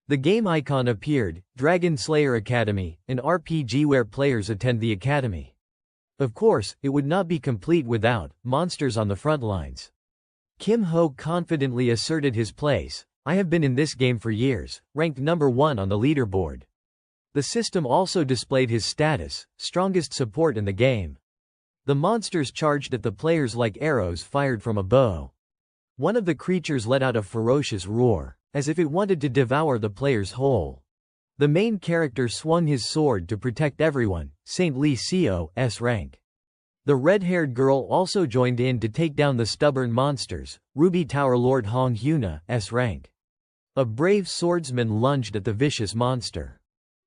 The game icon appeared, Dragon Slayer Academy, an RPG where players attend the academy. Of course, it would not be complete without monsters on the front lines. Kim Ho confidently asserted his place. I have been in this game for years, ranked number 1 on the leaderboard. The system also displayed his status, strongest support in the game. The monsters charged at the players like arrows fired from a bow. One of the creatures let out a ferocious roar, as if it wanted to devour the players whole. The main character swung his sword to protect everyone, Saint Lee Seo's rank. The red-haired girl also joined in to take down the stubborn monsters, Ruby Tower Lord Hong Hyuna's rank. A brave swordsman lunged at the vicious monster.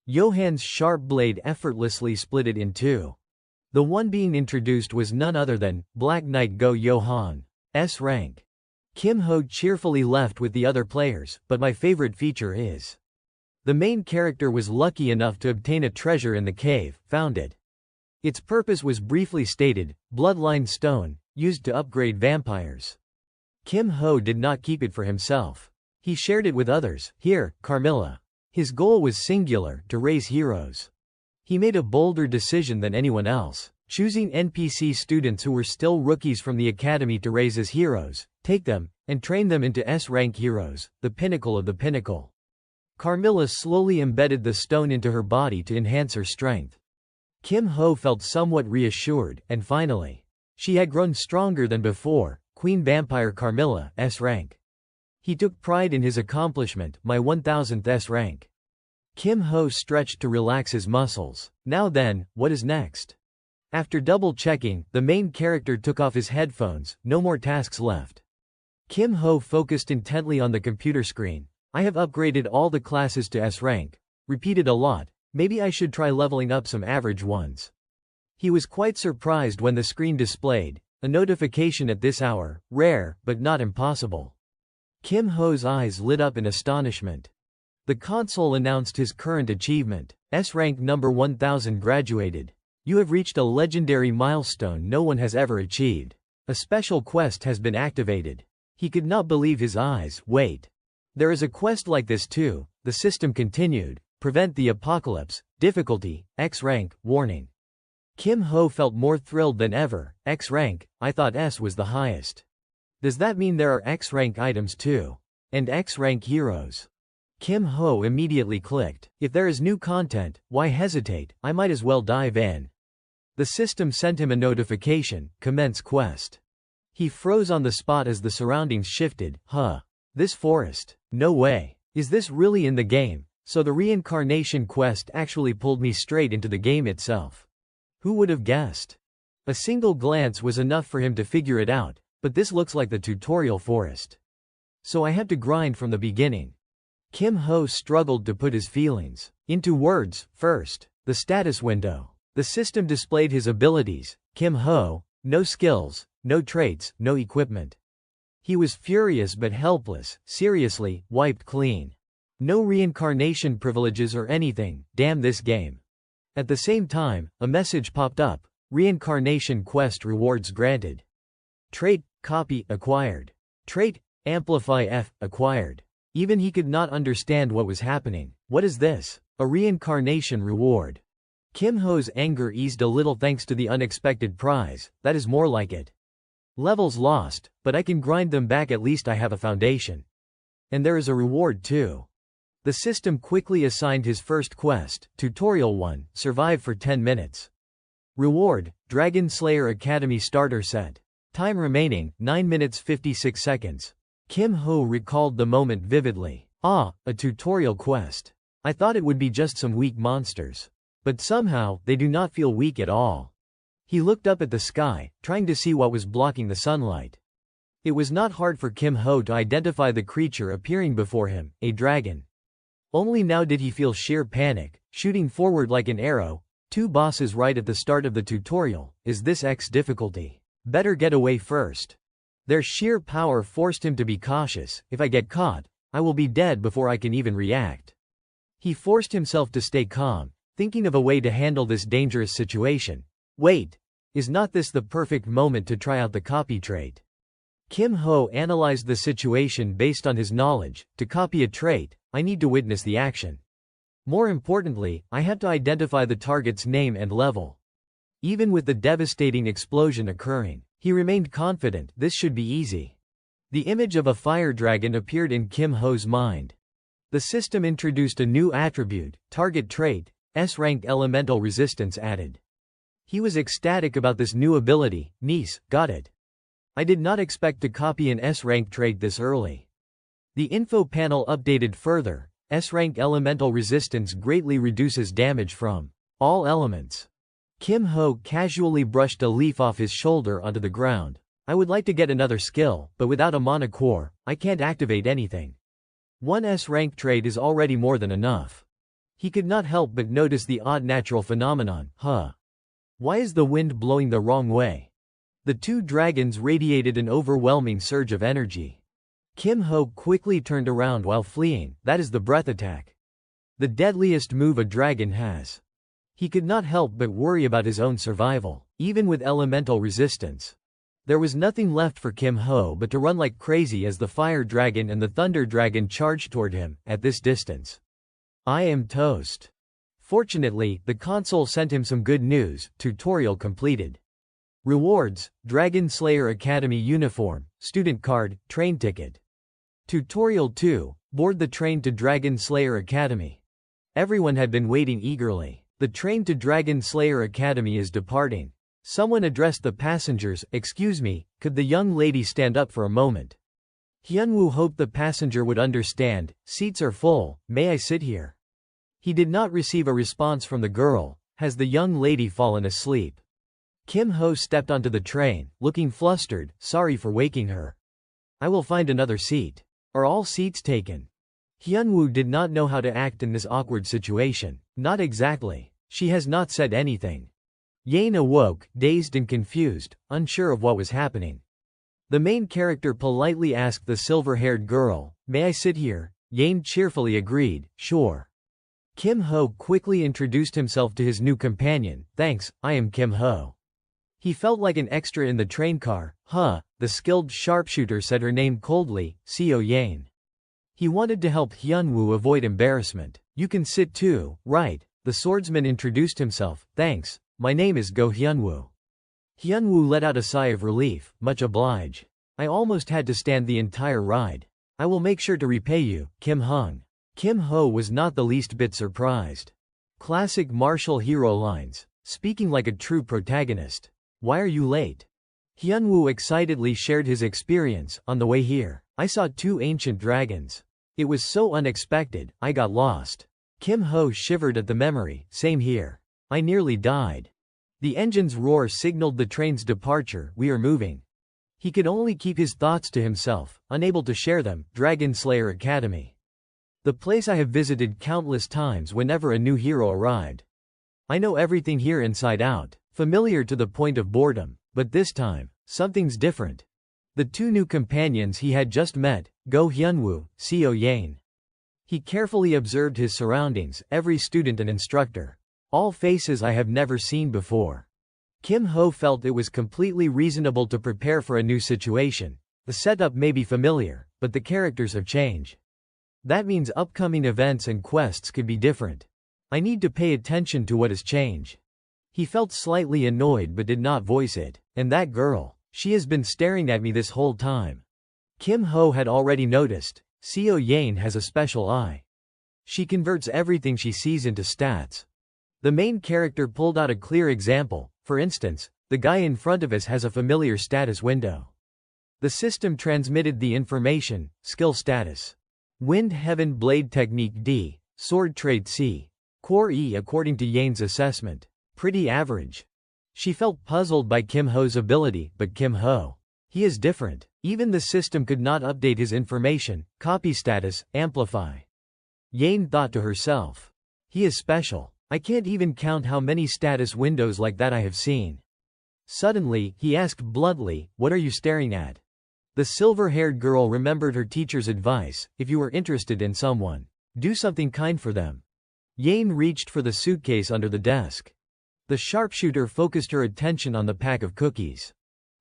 Johan's sharp blade effortlessly split it in two. The one being introduced was none other than Black Knight Go Johan's rank. Kim Ho cheerfully left with the other players, but my favorite feature is the main character was lucky enough to obtain a treasure in the cave, found it. Its purpose was briefly stated, Bloodline Stone, used to upgrade vampires. Kim Ho did not keep it for himself. He shared it with others. Here, Carmilla. His goal was singular, to raise heroes. He made a bolder decision than anyone else, choosing NPC students who were still rookies from the academy to raise as heroes, take them, and train them into S-rank heroes, the pinnacle of the pinnacle. Carmilla slowly embedded the stone into her body to enhance her strength. Kim Ho felt somewhat reassured, and finally, she had grown stronger than before, Queen Vampire Carmilla S-rank. He took pride in his accomplishment, my 1000th S-rank. Kim Ho stretched to relax his muscles. Now then, what is next? After double-checking, the main character took off his headphones, no more tasks left. Kim Ho focused intently on the computer screen. I have upgraded all the classes to S-rank. Repeated a lot, maybe I should try leveling up some average ones. He was quite surprised when the screen displayed a notification at this hour, rare, but not impossible. Kim Ho's eyes lit up in astonishment. The console announced his current achievement, S-rank number 1000 graduated. You have reached a legendary milestone no one has ever achieved. A special quest has been activated. He could not believe his eyes. Wait. There is a quest like this too, the system continued. Prevent the apocalypse, difficulty, X-rank, warning. Kim Ho felt more thrilled than ever. X-rank, I thought S was the highest. Does that mean there are X-rank items too? And X-rank heroes? Kim Ho immediately clicked. If there is new content, why hesitate? I might as well dive in. The system sent him a notification, commence quest. He froze on the spot as the surroundings shifted. This forest? No way. Is this really in the game? So the reincarnation quest actually pulled me straight into the game itself. Who would have guessed? A single glance was enough for him to figure it out, but this looks like the tutorial forest. So I have to grind from the beginning. Kim Ho struggled to put his feelings into words. First, the status window. The system displayed his abilities. Kim Ho, no skills, no traits, no equipment. He was furious but helpless, seriously, wiped clean. No reincarnation privileges or anything, damn this game. At the same time, a message popped up, reincarnation quest rewards granted. Trait, copy, acquired. Trait, amplify F, acquired. Even he could not understand what was happening. What is this? A reincarnation reward. Kim Ho's anger eased a little thanks to the unexpected prize. That is more like it. Levels lost, but I can grind them back, at least I have a foundation. And there is a reward too. The system quickly assigned his first quest, Tutorial 1, survive for 10 minutes. Reward, Dragon Slayer Academy Starter Set. Time remaining, 9 minutes 56 seconds. Kim Ho recalled the moment vividly. A tutorial quest. I thought it would be just some weak monsters. But somehow, they do not feel weak at all. He looked up at the sky, trying to see what was blocking the sunlight. It was not hard for Kim Ho to identify the creature appearing before him, a dragon. Only now did he feel sheer panic, shooting forward like an arrow. 2 bosses right at the start of the tutorial. Is this X difficulty? Better get away first. Their sheer power forced him to be cautious. If I get caught, I will be dead before I can even react. He forced himself to stay calm, thinking of a way to handle this dangerous situation. Wait, is not this the perfect moment to try out the copy trait? Kim Ho analyzed the situation based on his knowledge. To copy a trait, I need to witness the action. More importantly, I have to identify the target's name and level. Even with the devastating explosion occurring, he remained confident this should be easy. The image of a fire dragon appeared in Kim Ho's mind. The system introduced a new attribute, target trait, S-rank elemental resistance added. He was ecstatic about this new ability. Nice, got it. I did not expect to copy an S-rank trait this early. The info panel updated further. S-rank elemental resistance greatly reduces damage from all elements. Kim Ho casually brushed a leaf off his shoulder onto the ground. I would like to get another skill, but without a mana core, I can't activate anything. One S-rank trait is already more than enough. He could not help but notice the odd natural phenomenon. Why is the wind blowing the wrong way? The two dragons radiated an overwhelming surge of energy. Kim Ho quickly turned around while fleeing. That is the breath attack. The deadliest move a dragon has. He could not help but worry about his own survival, even with elemental resistance. There was nothing left for Kim Ho but to run like crazy as the fire dragon and the thunder dragon charged toward him. At this distance, I am toast. Fortunately, the console sent him some good news. Tutorial completed. Rewards: Dragon Slayer Academy uniform, student card, train ticket. Tutorial 2: Board the train to Dragon Slayer Academy. Everyone had been waiting eagerly. The train to Dragon Slayer Academy is departing. Someone addressed the passengers. Excuse me, could the young lady stand up for a moment? Hyunwoo hoped the passenger would understand. Seats are full, may I sit here? He did not receive a response from the girl. Has the young lady fallen asleep? Kim Ho stepped onto the train, looking flustered. Sorry for waking her. I will find another seat. Are all seats taken? Hyunwoo did not know how to act in this awkward situation. Not exactly. She has not said anything. Yane awoke, dazed and confused, unsure of what was happening. The main character politely asked the silver-haired girl, "May I sit here?" Yane cheerfully agreed, "Sure." Kim Ho quickly introduced himself to his new companion. "Thanks, I am Kim Ho." He felt like an extra in the train car. The skilled sharpshooter said her name coldly, Seo Yane. He wanted to help Hyunwoo avoid embarrassment. "You can sit too, right?" The swordsman introduced himself. "Thanks. My name is Go Hyunwoo." Hyunwoo let out a sigh of relief. "Much oblige. I almost had to stand the entire ride. I will make sure to repay you, Kim Hung." Kim Ho was not the least bit surprised. Classic martial hero lines, speaking like a true protagonist. "Why are you late?" Hyunwoo excitedly shared his experience. "On the way here, I saw two ancient dragons. It was so unexpected, I got lost." Kim Ho shivered at the memory. "Same here. I nearly died." The engine's roar signaled the train's departure. "We are moving." He could only keep his thoughts to himself, unable to share them. Dragon Slayer Academy. The place I have visited countless times whenever a new hero arrived. I know everything here inside out, familiar to the point of boredom, but this time, something's different. The two new companions he had just met, Go Hyunwoo, Seo Yane. He carefully observed his surroundings, every student and instructor. All faces I have never seen before. Kim Ho felt it was completely reasonable to prepare for a new situation. The setup may be familiar, but the characters have changed. That means upcoming events and quests could be different. I need to pay attention to what has changed. He felt slightly annoyed but did not voice it. And that girl, she has been staring at me this whole time. Kim Ho had already noticed. Seo Yane has a special eye. She converts everything she sees into stats. The main character pulled out a clear example. For instance, the guy in front of us has a familiar status window. The system transmitted the information. Skill status: Wind Heaven Blade Technique D, Sword Trade C, Core E. According to Yane's assessment, pretty average. She felt puzzled by Kim Ho's ability, but Kim Ho, he is different. Even the system could not update his information. Copy status, amplify. Yane thought to herself, he is special. I can't even count how many status windows like that I have seen. Suddenly, he asked bluntly, "What are you staring at?" The silver-haired girl remembered her teacher's advice: if you are interested in someone, do something kind for them. Yane reached for the suitcase under the desk. The sharpshooter focused her attention on the pack of cookies.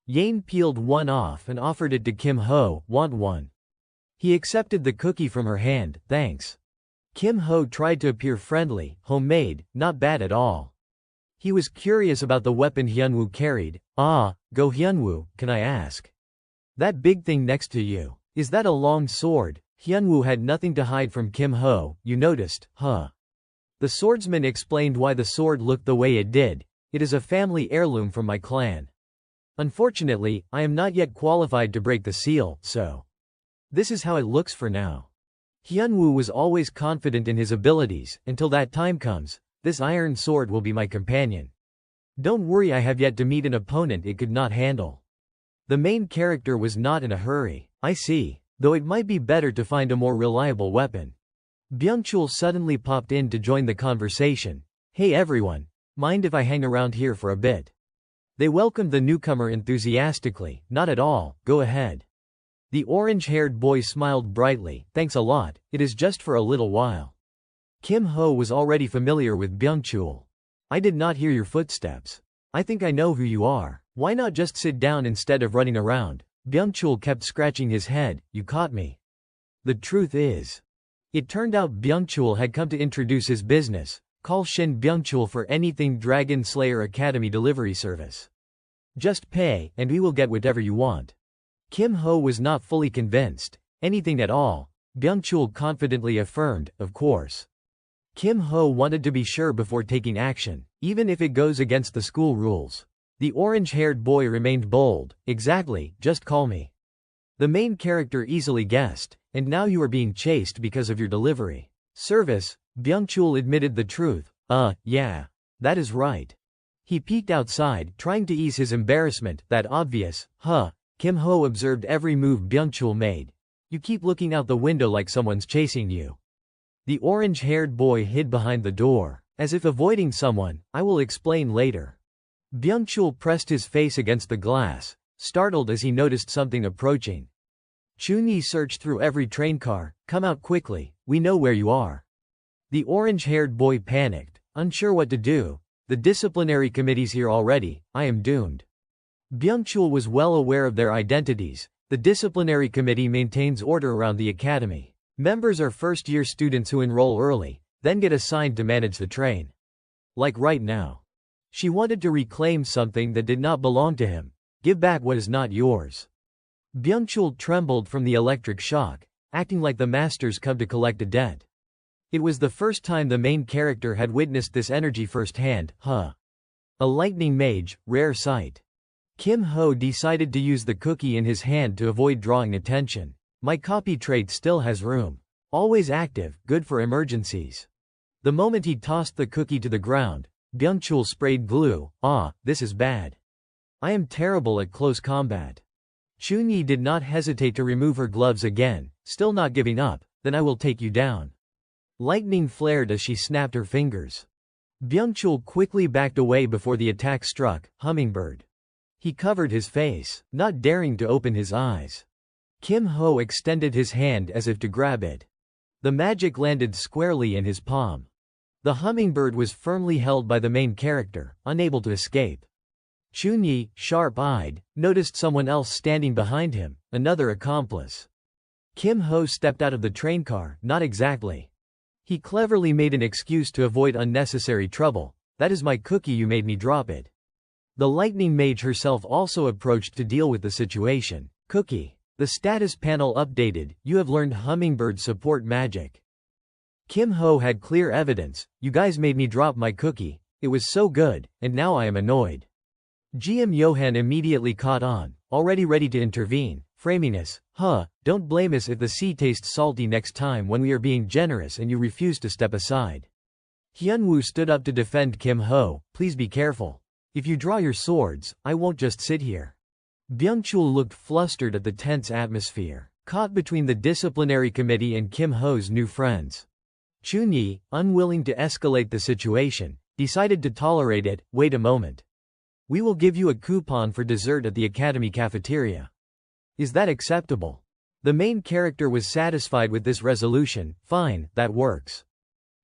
Yane peeled one off and offered it to Kim Ho. "Want one?" He accepted the cookie from her hand, thanks. Kim Ho tried to appear friendly, homemade, not bad at all. He was curious about the weapon Hyunwoo carried. Go Hyunwoo, can I ask? That big thing next to you, is that a long sword? Hyunwoo had nothing to hide from Kim Ho, you noticed, huh? The swordsman explained why the sword looked the way it did. It is a family heirloom from my clan. Unfortunately, I am not yet qualified to break the seal, so this is how it looks for now. Hyunwoo was always confident in his abilities. Until that time comes, this iron sword will be my companion. Don't worry, I have yet to meet an opponent it could not handle. The main character was not in a hurry. I see, though it might be better to find a more reliable weapon. Byung-chul suddenly popped in to join the conversation. Hey everyone, mind if I hang around here for a bit? They welcomed the newcomer enthusiastically. Not at all, go ahead. The orange-haired boy smiled brightly. Thanks a lot, it is just for a little while. Kim Ho was already familiar with Byung-chul. I did not hear your footsteps. I think I know who you are. Why not just sit down instead of running around? Byung-chul kept scratching his head. You caught me. The truth is, it turned out Byung-chul had come to introduce his business. Call Shin Byung-chul for anything Dragon Slayer Academy delivery service. Just pay, and we will get whatever you want. Kim Ho was not fully convinced. Anything at all, Byung-chul confidently affirmed, of course. Kim Ho wanted to be sure before taking action, even if it goes against the school rules. The orange-haired boy remained bold. Exactly, just call me. The main character easily guessed, and now you are being chased because of your delivery service. Byung-chul admitted the truth. Yeah. That is right. He peeked outside, trying to ease his embarrassment. That obvious, huh? Kim Ho observed every move Byung-chul made. You keep looking out the window like someone's chasing you. The orange-haired boy hid behind the door, as if avoiding someone. I will explain later. Byung-chul pressed his face against the glass, startled as he noticed something approaching. Chun-yi searched through every train car. Come out quickly, we know where you are. The orange-haired boy panicked, unsure what to do. The disciplinary committee's here already, I am doomed. Byung-chul was well aware of their identities. The disciplinary committee maintains order around the academy. Members are first-year students who enroll early, then get assigned to manage the train. Like right now. She wanted to reclaim something that did not belong to him. Give back what is not yours. Byung-chul trembled from the electric shock, acting like the masters come to collect a debt. It was the first time the main character had witnessed this energy firsthand. A lightning mage, rare sight. Kim Ho decided to use the cookie in his hand to avoid drawing attention. My copy trait still has room. Always active, good for emergencies. The moment he tossed the cookie to the ground, Byung-chul sprayed glue. This is bad. I am terrible at close combat. Chun-yi did not hesitate to remove her gloves again, still not giving up. Then I will take you down. Lightning flared as she snapped her fingers. Byung-chul quickly backed away before the attack struck. Hummingbird. He covered his face, not daring to open his eyes. Kim Ho extended his hand as if to grab it. The magic landed squarely in his palm. The hummingbird was firmly held by the main character, unable to escape. Chun-yi, sharp-eyed, noticed someone else standing behind him, another accomplice. Kim Ho stepped out of the train car. Not exactly. He cleverly made an excuse to avoid unnecessary trouble. That is my cookie, you made me drop it. The lightning mage herself also approached to deal with the situation. Cookie. The status panel updated. You have learned hummingbird support magic. Kim Ho had clear evidence. You guys made me drop my cookie. It was so good, and now I am annoyed. GM Johan immediately caught on, already ready to intervene. Framiness. Don't blame us if the sea tastes salty next time when we are being generous and you refuse to step aside. Hyunwoo stood up to defend Kim Ho. Please be careful. If you draw your swords, I won't just sit here. Byung-chul looked flustered at the tense atmosphere, caught between the disciplinary committee and Kim Ho's new friends. Chun-yi, unwilling to escalate the situation, decided to tolerate it. Wait a moment. We will give you a coupon for dessert at the academy cafeteria. Is that acceptable? The main character was satisfied with this resolution. Fine, that works.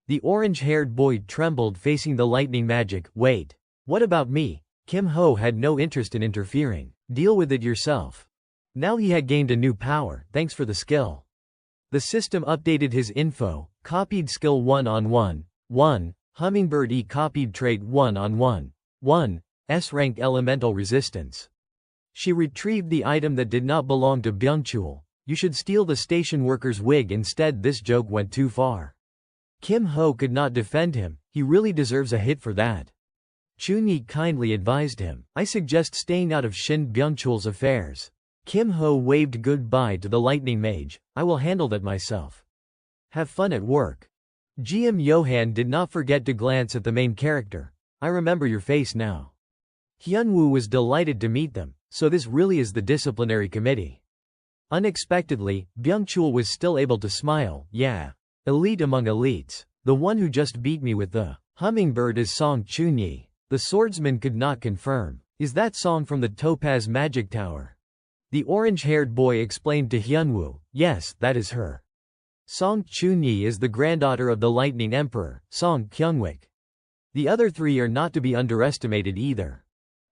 The orange-haired boy trembled facing the lightning magic. Wait. What about me? Kim Ho had no interest in interfering. Deal with it yourself. Now he had gained a new power. Thanks for the skill. The system updated his info, copied skill 1 on 1, 1, Hummingbird E copied trait 1 on 1, 1, S rank elemental resistance. She retrieved the item that did not belong to Byungchul. You should steal the station worker's wig instead. This joke went too far. Kim Ho could not defend him, he really deserves a hit for that. Chunyi kindly advised him, I suggest staying out of Shin Byungchul's affairs. Kim Ho waved goodbye to the lightning mage, I will handle that myself. Have fun at work. GM Johan did not forget to glance at the main character. I remember your face now. Hyunwoo was delighted to meet them, so this really is the disciplinary committee. Unexpectedly, Byungchul was still able to smile, yeah. Elite among elites. The one who just beat me with the hummingbird is Song Chunyi. The swordsman could not confirm. Is that Song from the Topaz Magic Tower? The orange-haired boy explained to Hyunwoo, yes, that is her. Song Chunyi is the granddaughter of the Lightning Emperor, Song Kyungwik. The other three are not to be underestimated either.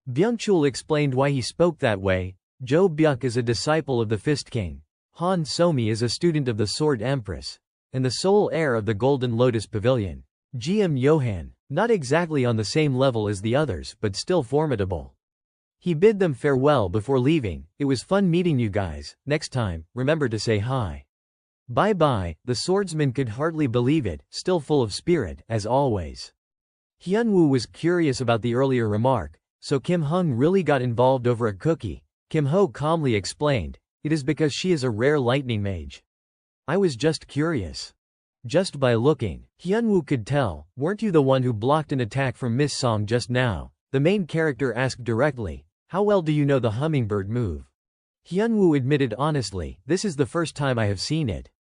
Byungchul explained why he spoke that way. Jo Byuk is a disciple of the Fist King. Han Somi is a student of the Sword Empress, and the sole heir of the Golden Lotus Pavilion. GM Johan, not exactly on the same level as the others, but still formidable. He bid them farewell before leaving. It was fun meeting you guys. Next time, remember to say hi. Bye-bye. The swordsman could hardly believe it, still full of spirit, as always. Hyunwoo was curious about the earlier remark, so Kim Hung really got involved over a cookie. Kim Ho calmly explained, it is because she is a rare lightning mage. I was just curious. Just by looking, Hyunwoo could tell, weren't you the one who blocked an attack from Miss Song just now? The main character asked directly, how well do you know the hummingbird move? Hyunwoo admitted honestly, this is the first time I have seen it.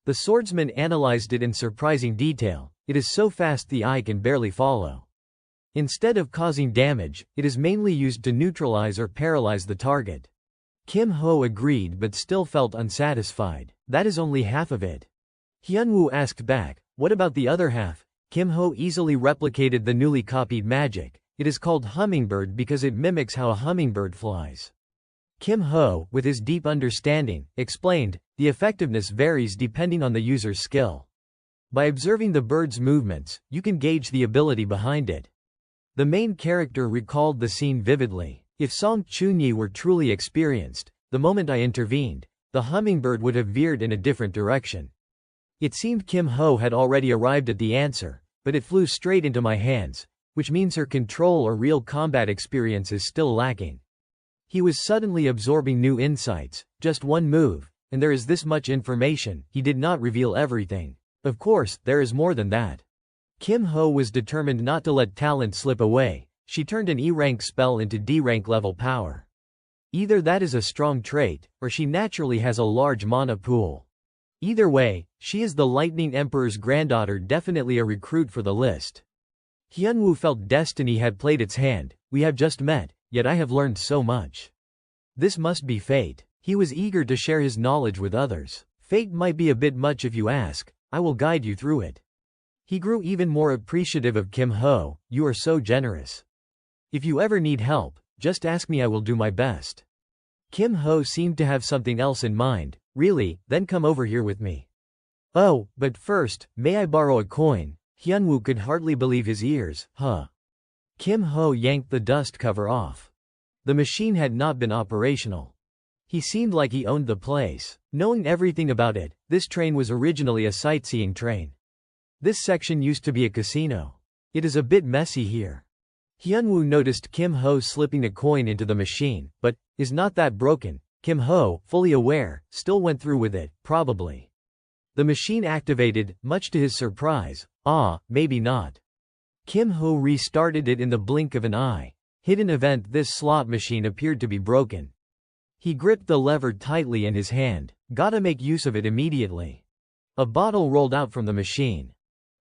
The swordsman analyzed it in surprising detail, it is so fast the eye can barely follow. Instead of causing damage, it is mainly used to neutralize or paralyze the target. Kim Ho agreed but still felt unsatisfied. That is only half of it. Hyunwoo asked back, what about the other half? Kim Ho easily replicated the newly copied magic. It is called hummingbird because it mimics how a hummingbird flies. Kim Ho, with his deep understanding, explained, the effectiveness varies depending on the user's skill. By observing the bird's movements, you can gauge the ability behind it. The main character recalled the scene vividly. If Song Chunyi were truly experienced, the moment I intervened, the hummingbird would have veered in a different direction. It seemed Kim Ho had already arrived at the answer, but it flew straight into my hands, which means her control or real combat experience is still lacking. He was suddenly absorbing new insights, just one move, and there is this much information. He did not reveal everything. Of course, there is more than that. Kim Ho was determined not to let talent slip away. She turned an E-rank spell into D-rank level power. Either that is a strong trait, or she naturally has a large mana pool. Either way, she is the Lightning Emperor's granddaughter, definitely a recruit for the list. Hyunwoo felt destiny had played its hand. We have just met, yet I have learned so much. This must be fate. He was eager to share his knowledge with others. Fate might be a bit much if you ask. I will guide you through it. He grew even more appreciative of Kim Ho. You are so generous. If you ever need help, just ask me, I will do my best. Kim Ho seemed to have something else in mind. Really? Then come over here with me. Oh, but first, may I borrow a coin? Hyunwoo could hardly believe his ears. Huh. Kim Ho yanked the dust cover off. The machine had not been operational. He seemed like he owned the place. Knowing everything about it, this train was originally a sightseeing train. This section used to be a casino. It is a bit messy here. Hyunwoo noticed Kim Ho slipping a coin into the machine, but, is not that broken? Kim Ho, fully aware, still went through with it, probably. The machine activated, much to his surprise. Maybe not. Kim Ho restarted it in the blink of an eye. Hidden event, this slot machine appeared to be broken. He gripped the lever tightly in his hand. Gotta make use of it immediately. A bottle rolled out from the machine.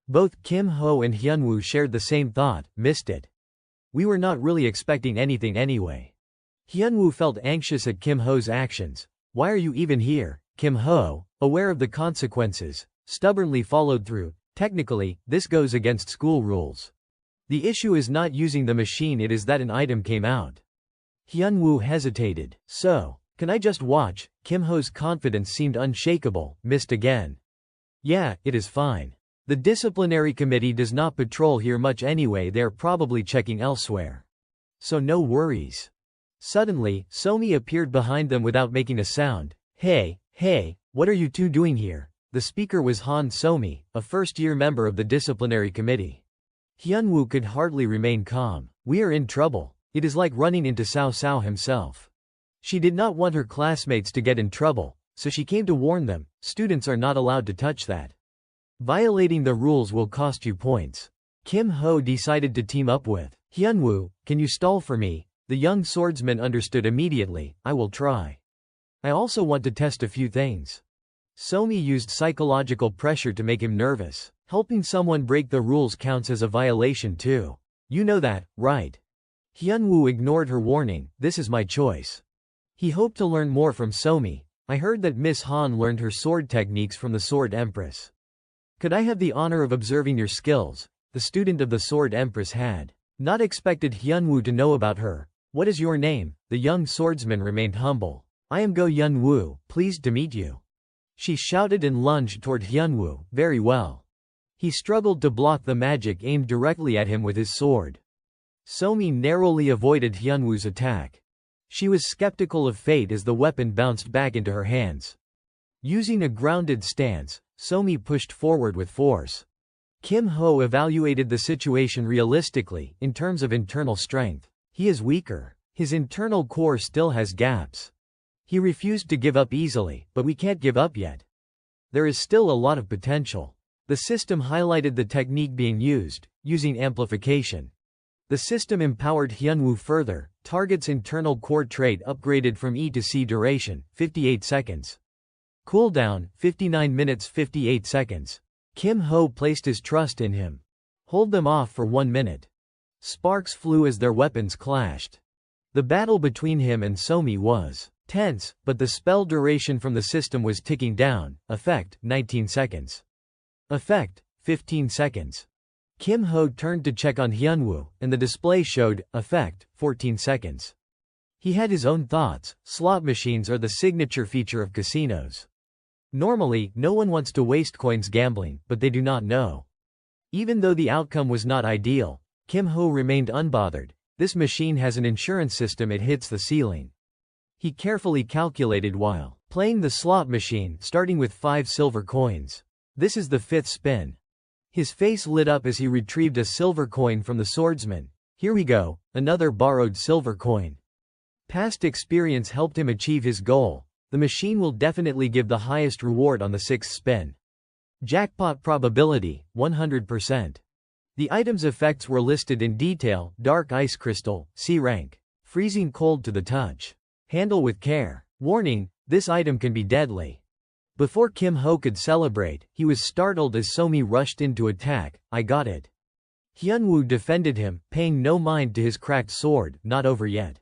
Both Kim Ho and Hyunwoo shared the same thought, missed it. We were not really expecting anything anyway. Hyunwoo felt anxious at Kim Ho's actions. Why are you even here? Kim Ho, aware of the consequences, stubbornly followed through. Technically, this goes against school rules. The issue is not using the machine, it is that an item came out. Hyunwoo hesitated. So, Can I just watch? Kim Ho's confidence seemed unshakable. Missed again. Yeah, it is fine. The disciplinary committee does not patrol here much anyway, they're probably checking elsewhere. So no worries. Suddenly, Somi appeared behind them without making a sound. Hey, what are you two doing here? The speaker was Han Somi, a first-year member of the disciplinary committee. Hyunwoo could hardly remain calm. We are in trouble. It is like running into Cao Cao himself. She did not want her classmates to get in trouble, so she came to warn them, students are not allowed to touch that. Violating the rules will cost you points. Kim Ho decided to team up with Hyunwoo. Can you stall for me? The young swordsman understood immediately. I will try. I also want to test a few things. Somi used psychological pressure to make him nervous. Helping someone break the rules counts as a violation too. You know that, right? Hyunwoo ignored her warning. This is my choice. He hoped to learn more from Somi. I heard that Miss Han learned her sword techniques from the Sword Empress. Could I have the honor of observing your skills? The student of the Sword Empress had not expected Hyunwoo to know about her. What is your name? The young swordsman remained humble. I am Go Hyunwoo, pleased to meet you. She shouted and lunged toward Hyunwoo. Very well. He struggled to block the magic aimed directly at him with his sword. Somi narrowly avoided Hyunwoo's attack. She was skeptical of fate as the weapon bounced back into her hands. Using a grounded stance, Somi pushed forward with force. Kim Ho evaluated the situation realistically, in terms of internal strength. He is weaker. His internal core still has gaps. He refused to give up easily, but we can't give up yet. There is still a lot of potential. The system highlighted the technique being used, using amplification. The system empowered Hyunwoo further. Target's internal core trait upgraded from E to C. Duration, 58 seconds. Cooldown, 59 minutes 58 seconds. Kim Ho placed his trust in him. Hold them off for 1 minute. Sparks flew as their weapons clashed. The battle between him and Somi was tense, but the spell duration from the system was ticking down. Effect, 19 seconds. Effect, 15 seconds. Kim Ho turned to check on Hyunwoo, and the display showed, effect, 14 seconds. He had his own thoughts. Slot machines are the signature feature of casinos. Normally, no one wants to waste coins gambling, but they do not know. Even though the outcome was not ideal, Kim Ho remained unbothered. This machine has an insurance system, it hits the ceiling. He carefully calculated while playing the slot machine, starting with 5 silver coins. This is the 5th spin. His face lit up as he retrieved a silver coin from the swordsman. Here we go, another borrowed silver coin. Past experience helped him achieve his goal. The machine will definitely give the highest reward on the 6th spin. Jackpot probability, 100%. The item's effects were listed in detail. Dark ice crystal, C rank. Freezing cold to the touch. Handle with care. Warning, this item can be deadly. Before Kim Ho could celebrate, he was startled as Somi rushed in to attack. I got it. Hyunwoo defended him, paying no mind to his cracked sword. Not over yet.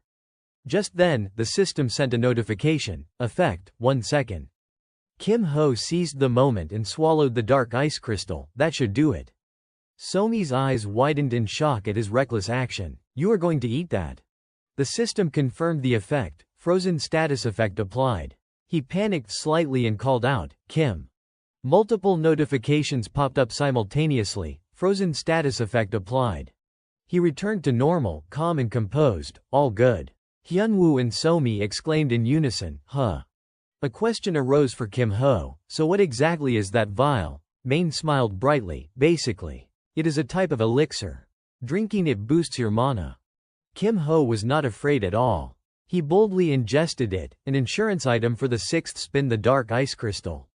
Just then, the system sent a notification. Effect, 1 second. Kim Ho seized the moment and swallowed the dark ice crystal. That should do it. Somi's eyes widened in shock at his reckless action. You are going to eat that. The system confirmed the effect. Frozen status effect applied. He panicked slightly and called out, Kim. Multiple notifications popped up simultaneously. Frozen status effect applied. He returned to normal, calm and composed. All good. Hyunwoo and Somi exclaimed in unison, huh. A question arose for Kim Ho. So what exactly is that vial? Main smiled brightly. Basically, it is a type of elixir. Drinking it boosts your mana. Kim Ho was not afraid at all. He boldly ingested it, an insurance item for the 6th spin, the dark ice crystal.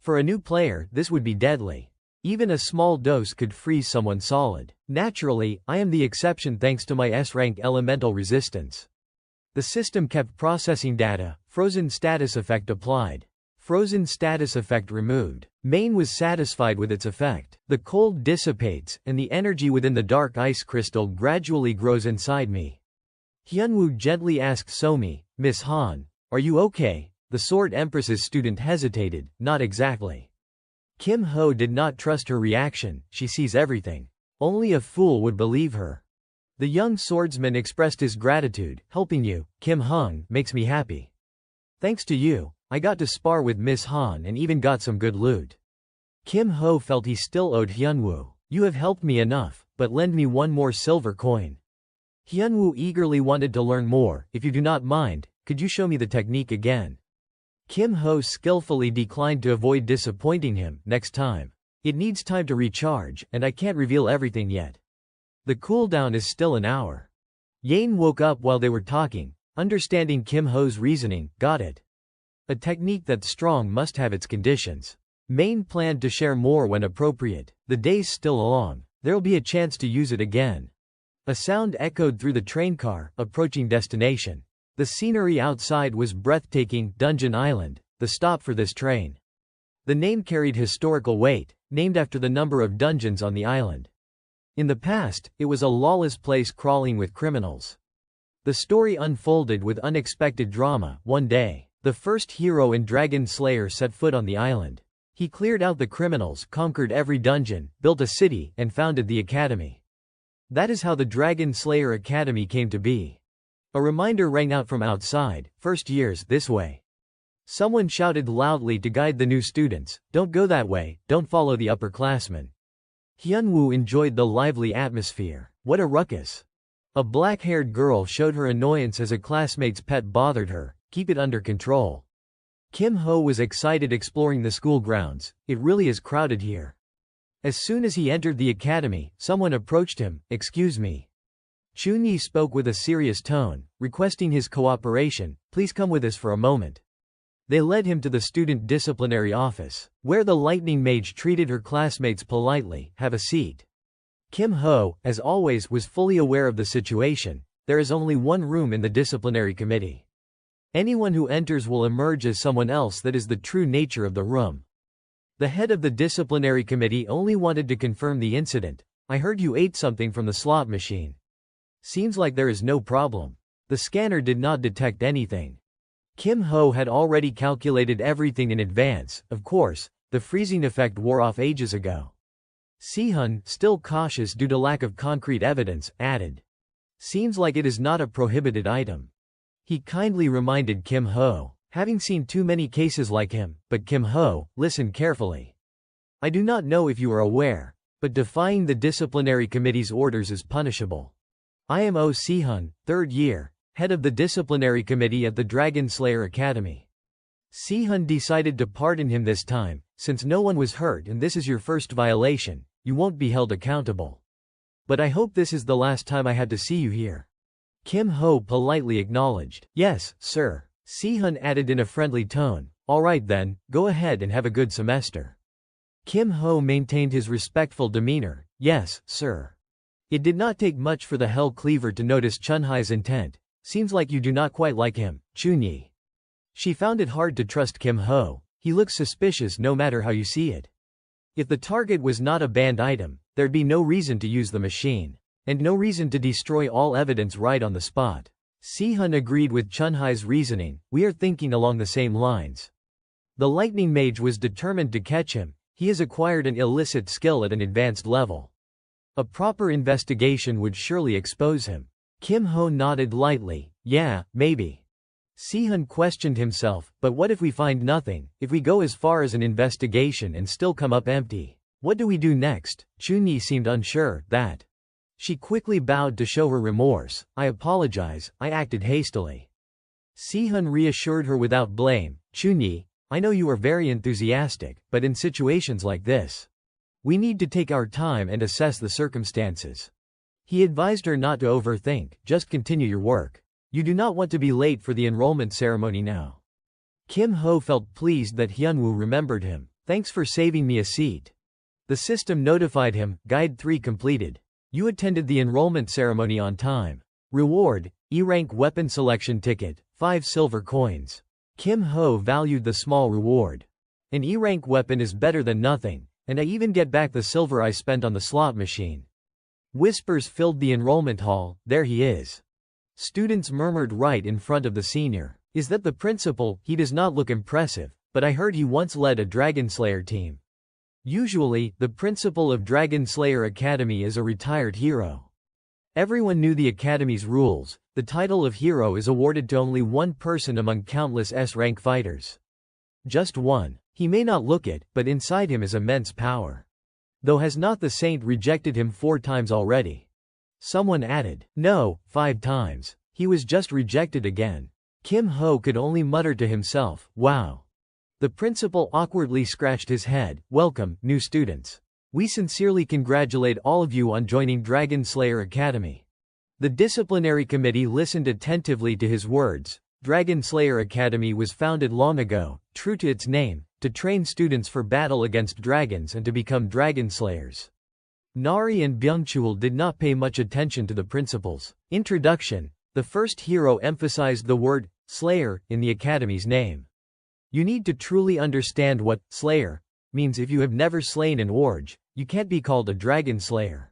For a new player, this would be deadly. Even a small dose could freeze someone solid. Naturally, I am the exception thanks to my S-rank elemental resistance. The system kept processing data. Frozen status effect applied. Frozen status effect removed. Main was satisfied with its effect. The cold dissipates, and the energy within the dark ice crystal gradually grows inside me. Hyunwoo gently asked Somi, Miss Han, are you okay? The Sword Empress's student hesitated. Not exactly. Kim Ho did not trust her reaction. She sees everything. Only a fool would believe her. The young swordsman expressed his gratitude. Helping you, Kim Hung, makes me happy. Thanks to you, I got to spar with Miss Han and even got some good loot. Kim Ho felt he still owed Hyunwoo. You have helped me enough, but lend me one more silver coin. Hyunwoo eagerly wanted to learn more. If you do not mind, could you show me the technique again? Kim Ho skillfully declined to avoid disappointing him. Next time. It needs time to recharge, and I can't reveal everything yet. The cooldown is still an hour. Yane woke up while they were talking, understanding Kim Ho's reasoning. Got it. A technique that's strong must have its conditions. Main planned to share more when appropriate. The day's still long. There'll be a chance to use it again. A sound echoed through the train car, approaching destination. The scenery outside was breathtaking. Dungeon Island, the stop for this train. The name carried historical weight, named after the number of dungeons on the island. In the past, it was a lawless place crawling with criminals. The story unfolded with unexpected drama. One day, the first hero in Dragon Slayer set foot on the island. He cleared out the criminals, conquered every dungeon, built a city, and founded the academy. That is how the Dragon Slayer Academy came to be. A reminder rang out from outside. First years, this way. Someone shouted loudly to guide the new students, don't go that way, don't follow the upperclassmen. Hyunwoo enjoyed the lively atmosphere. What a ruckus. A black-haired girl showed her annoyance as a classmate's pet bothered her. Keep it under control. Kim Ho was excited exploring the school grounds. It really is crowded here. As soon as he entered the academy, someone approached him. Excuse me. Chunyi spoke with a serious tone, requesting his cooperation. Please come with us for a moment. They led him to the student disciplinary office, where the lightning mage treated her classmates politely. Have a seat. Kim Ho, as always, was fully aware of the situation. There is only one room in the disciplinary committee. Anyone who enters will emerge as someone else. That is the true nature of the room. The head of the disciplinary committee only wanted to confirm the incident. I heard you ate something from the slot machine. Seems like there is no problem. The scanner did not detect anything. Kim Ho had already calculated everything in advance. Of course, the freezing effect wore off ages ago. Sehun, still cautious due to lack of concrete evidence, added. Seems like it is not a prohibited item. He kindly reminded Kim Ho, having seen too many cases like him. But Kim Ho, listen carefully. I do not know if you are aware, but defying the disciplinary committee's orders is punishable. I am Sehun, 3rd year, head of the disciplinary committee at the Dragon Slayer Academy. Sehun decided to pardon him this time, since no one was hurt and this is your first violation, you won't be held accountable. But I hope this is the last time I had to see you here. Kim Ho politely acknowledged. Yes, sir. Sehun added in a friendly tone. Alright then, go ahead and have a good semester. Kim Ho maintained his respectful demeanor. Yes, sir. It did not take much for the Hell Cleaver to notice Chunhai's intent. Seems like you do not quite like him, Chunyi. She found it hard to trust Kim Ho. He looks suspicious no matter how you see it. If the target was not a banned item, there'd be no reason to use the machine. And no reason to destroy all evidence right on the spot. Sehun agreed with Chunhai's reasoning. We are thinking along the same lines. The lightning mage was determined to catch him. He has acquired an illicit skill at an advanced level. A proper investigation would surely expose him. Kim Ho nodded lightly. Yeah, maybe. Sehun questioned himself, but what if we find nothing, if we go as far as an investigation and still come up empty? What do we do next? Chunyi seemed unsure. That. She quickly bowed to show her remorse. I apologize, I acted hastily. Sehun reassured her without blame. Chunyi, I know you are very enthusiastic, but in situations like this, we need to take our time and assess the circumstances. He advised her not to overthink, just continue your work. You do not want to be late for the enrollment ceremony now. Kim Ho felt pleased that Hyunwoo remembered him. Thanks for saving me a seat. The system notified him. Guide 3 completed. You attended the enrollment ceremony on time. Reward, E-rank weapon selection ticket, 5 silver coins. Kim Ho valued the small reward. An E-rank weapon is better than nothing, and I even get back the silver I spent on the slot machine. Whispers filled the enrollment hall. There he is. Students murmured right in front of the senior. Is that the principal? He does not look impressive, but I heard he once led a Dragon Slayer team. Usually, the principal of Dragon Slayer Academy is a retired hero. Everyone knew the Academy's rules. The title of hero is awarded to only one person among countless S-rank fighters. Just one. He may not look it, but inside him is immense power. Though has not the saint rejected him 4 times already? Someone added. No, 5 times. He was just rejected again. Kim Ho could only mutter to himself, wow. The principal awkwardly scratched his head. Welcome, new students. We sincerely congratulate all of you on joining Dragon Slayer Academy. The disciplinary committee listened attentively to his words. Dragon Slayer Academy was founded long ago, true to its name, to train students for battle against dragons and to become dragon slayers. Nari and Byungchul did not pay much attention to the principal's introduction. The first hero emphasized the word slayer in the academy's name. You need to truly understand what slayer means. If you have never slain an orge, you can't be called a dragon slayer.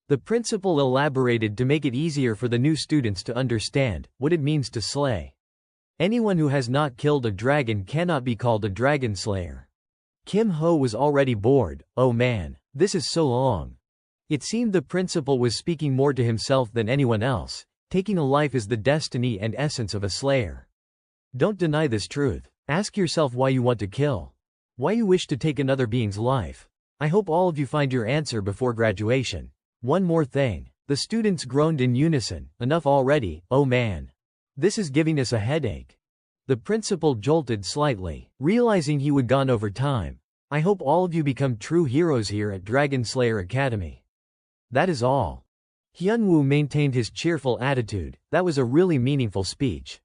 The principal elaborated to make it easier for the new students to understand what it means to slay. Anyone who has not killed a dragon cannot be called a dragon slayer. Kim Ho was already bored. Oh man, this is so long. It seemed the principal was speaking more to himself than anyone else. Taking a life is the destiny and essence of a slayer. Don't deny this truth. Ask yourself why you want to kill. Why you wish to take another being's life. I hope all of you find your answer before graduation. One more thing. The students groaned in unison. Enough already, oh man. This is giving us a headache. The principal jolted slightly, realizing he would gone over time. I hope all of you become true heroes here at Dragon Slayer Academy. That is all. Hyunwoo maintained his cheerful attitude. That was a really meaningful speech.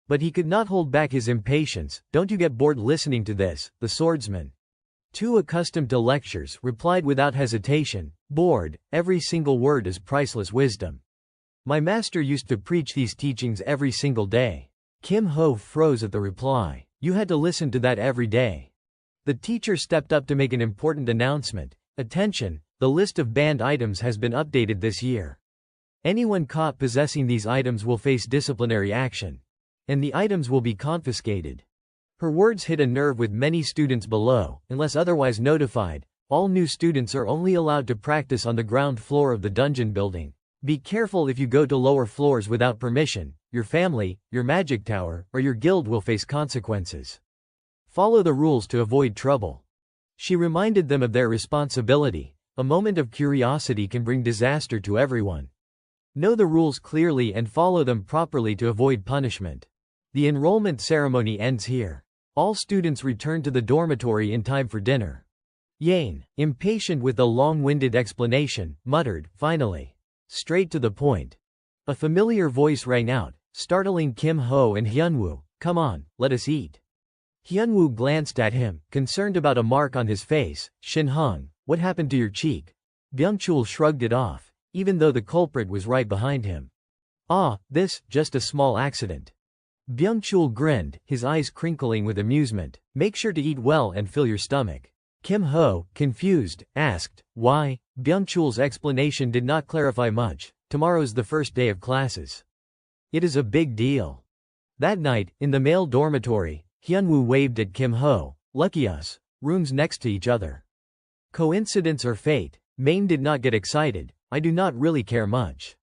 But he could not hold back his impatience. Don't you get bored listening to this? The swordsman, too accustomed to lectures, replied without hesitation. Bored, every single word is priceless wisdom. My master used to preach these teachings every single day. Kim Ho froze at the reply. You had to listen to that every day. The teacher stepped up to make an important announcement. Attention, the list of banned items has been updated this year. Anyone caught possessing these items will face disciplinary action. And the items will be confiscated. Her words hit a nerve with many students below. Unless otherwise notified, all new students are only allowed to practice on the ground floor of the dungeon building. Be careful if you go to lower floors without permission. Your family, your magic tower, or your guild will face consequences. Follow the rules to avoid trouble. She reminded them of their responsibility. A moment of curiosity can bring disaster to everyone. Know the rules clearly and follow them properly to avoid punishment. The enrollment ceremony ends here. All students return to the dormitory in time for dinner. Yane, impatient with the long-winded explanation, muttered, finally. Straight to the point. A familiar voice rang out, startling Kim Ho and Hyunwoo. Come on, let us eat. Hyunwoo glanced at him, concerned about a mark on his face. Shin Hung, what happened to your cheek? Byungchul shrugged it off, even though the culprit was right behind him. Ah, just a small accident. Byungchul grinned, his eyes crinkling with amusement. Make sure to eat well and fill your stomach. Kim Ho, confused, asked, why? Byungchul's explanation did not clarify much. Tomorrow's the first day of classes. It is a big deal. That night, in the male dormitory, Hyunwoo waved at Kim Ho. Lucky us. Rooms next to each other. Coincidence or fate? Main did not get excited. I do not really care much.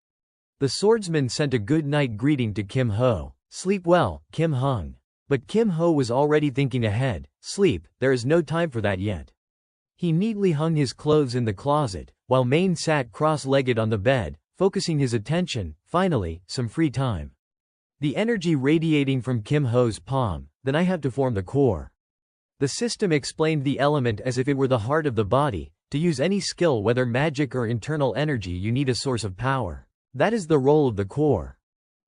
The swordsman sent a good night greeting to Kim Ho. Sleep well, Kim Hung. But Kim Ho was already thinking ahead. Sleep, there is no time for that yet. He neatly hung his clothes in the closet, while Main sat cross-legged on the bed, focusing his attention. Finally, some free time. The energy radiating from Kim Ho's palm. Then I have to form the core. The system explained the element as if it were the heart of the body. To use any skill, whether magic or internal energy, you need a source of power. That is the role of the core.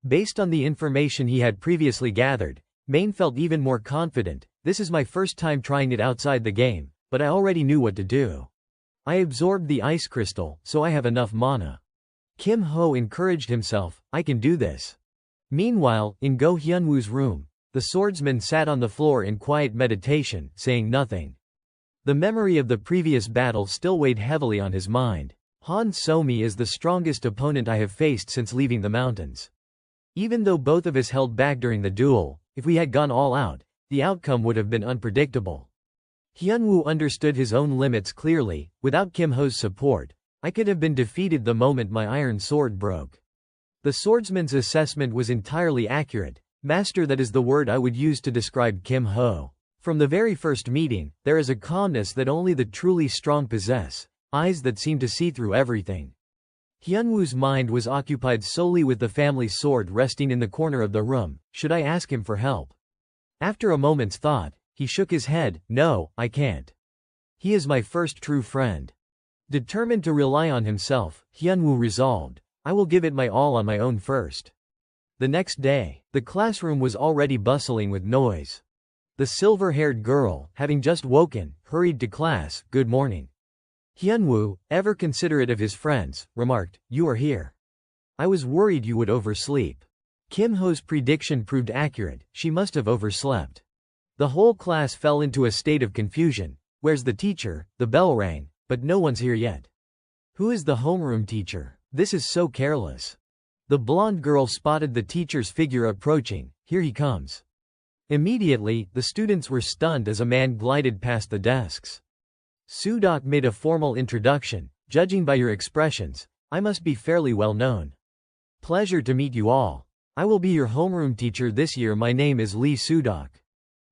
Based on the information he had previously gathered, Main felt even more confident. This is my first time trying it outside the game, but I already knew what to do. I absorbed the ice crystal, so I have enough mana. Kim Ho encouraged himself, I can do this. Meanwhile, in Go Hyunwoo's room, the swordsman sat on the floor in quiet meditation, saying nothing. The memory of the previous battle still weighed heavily on his mind. Han So-mi is the strongest opponent I have faced since leaving the mountains. Even though both of us held back during the duel, if we had gone all out, the outcome would have been unpredictable. Hyunwoo understood his own limits clearly. Without Kim Ho's support, I could have been defeated the moment my iron sword broke. The swordsman's assessment was entirely accurate. Master, that is the word I would use to describe Kim Ho. From the very first meeting, there is a calmness that only the truly strong possess, eyes that seem to see through everything. Hyunwoo's mind was occupied solely with the family sword resting in the corner of the room. Should I ask him for help? After a moment's thought, he shook his head. No, I can't. He is my first true friend. Determined to rely on himself, Hyunwoo resolved, I will give it my all on my own first. The next day, the classroom was already bustling with noise. The silver-haired girl, having just woken, hurried to class. Good morning. Hyunwoo, ever considerate of his friends, remarked, you are here. I was worried you would oversleep. Kim Ho's prediction proved accurate. She must have overslept. The whole class fell into a state of confusion. Where's the teacher? The bell rang, but no one's here yet. Who is the homeroom teacher? This is so careless. The blonde girl spotted the teacher's figure approaching. Here he comes. Immediately, the students were stunned as a man glided past the desks. Sudok made a formal introduction. Judging by your expressions, I must be fairly well known. Pleasure to meet you all. I will be your homeroom teacher this year. My name is Lee Sudok.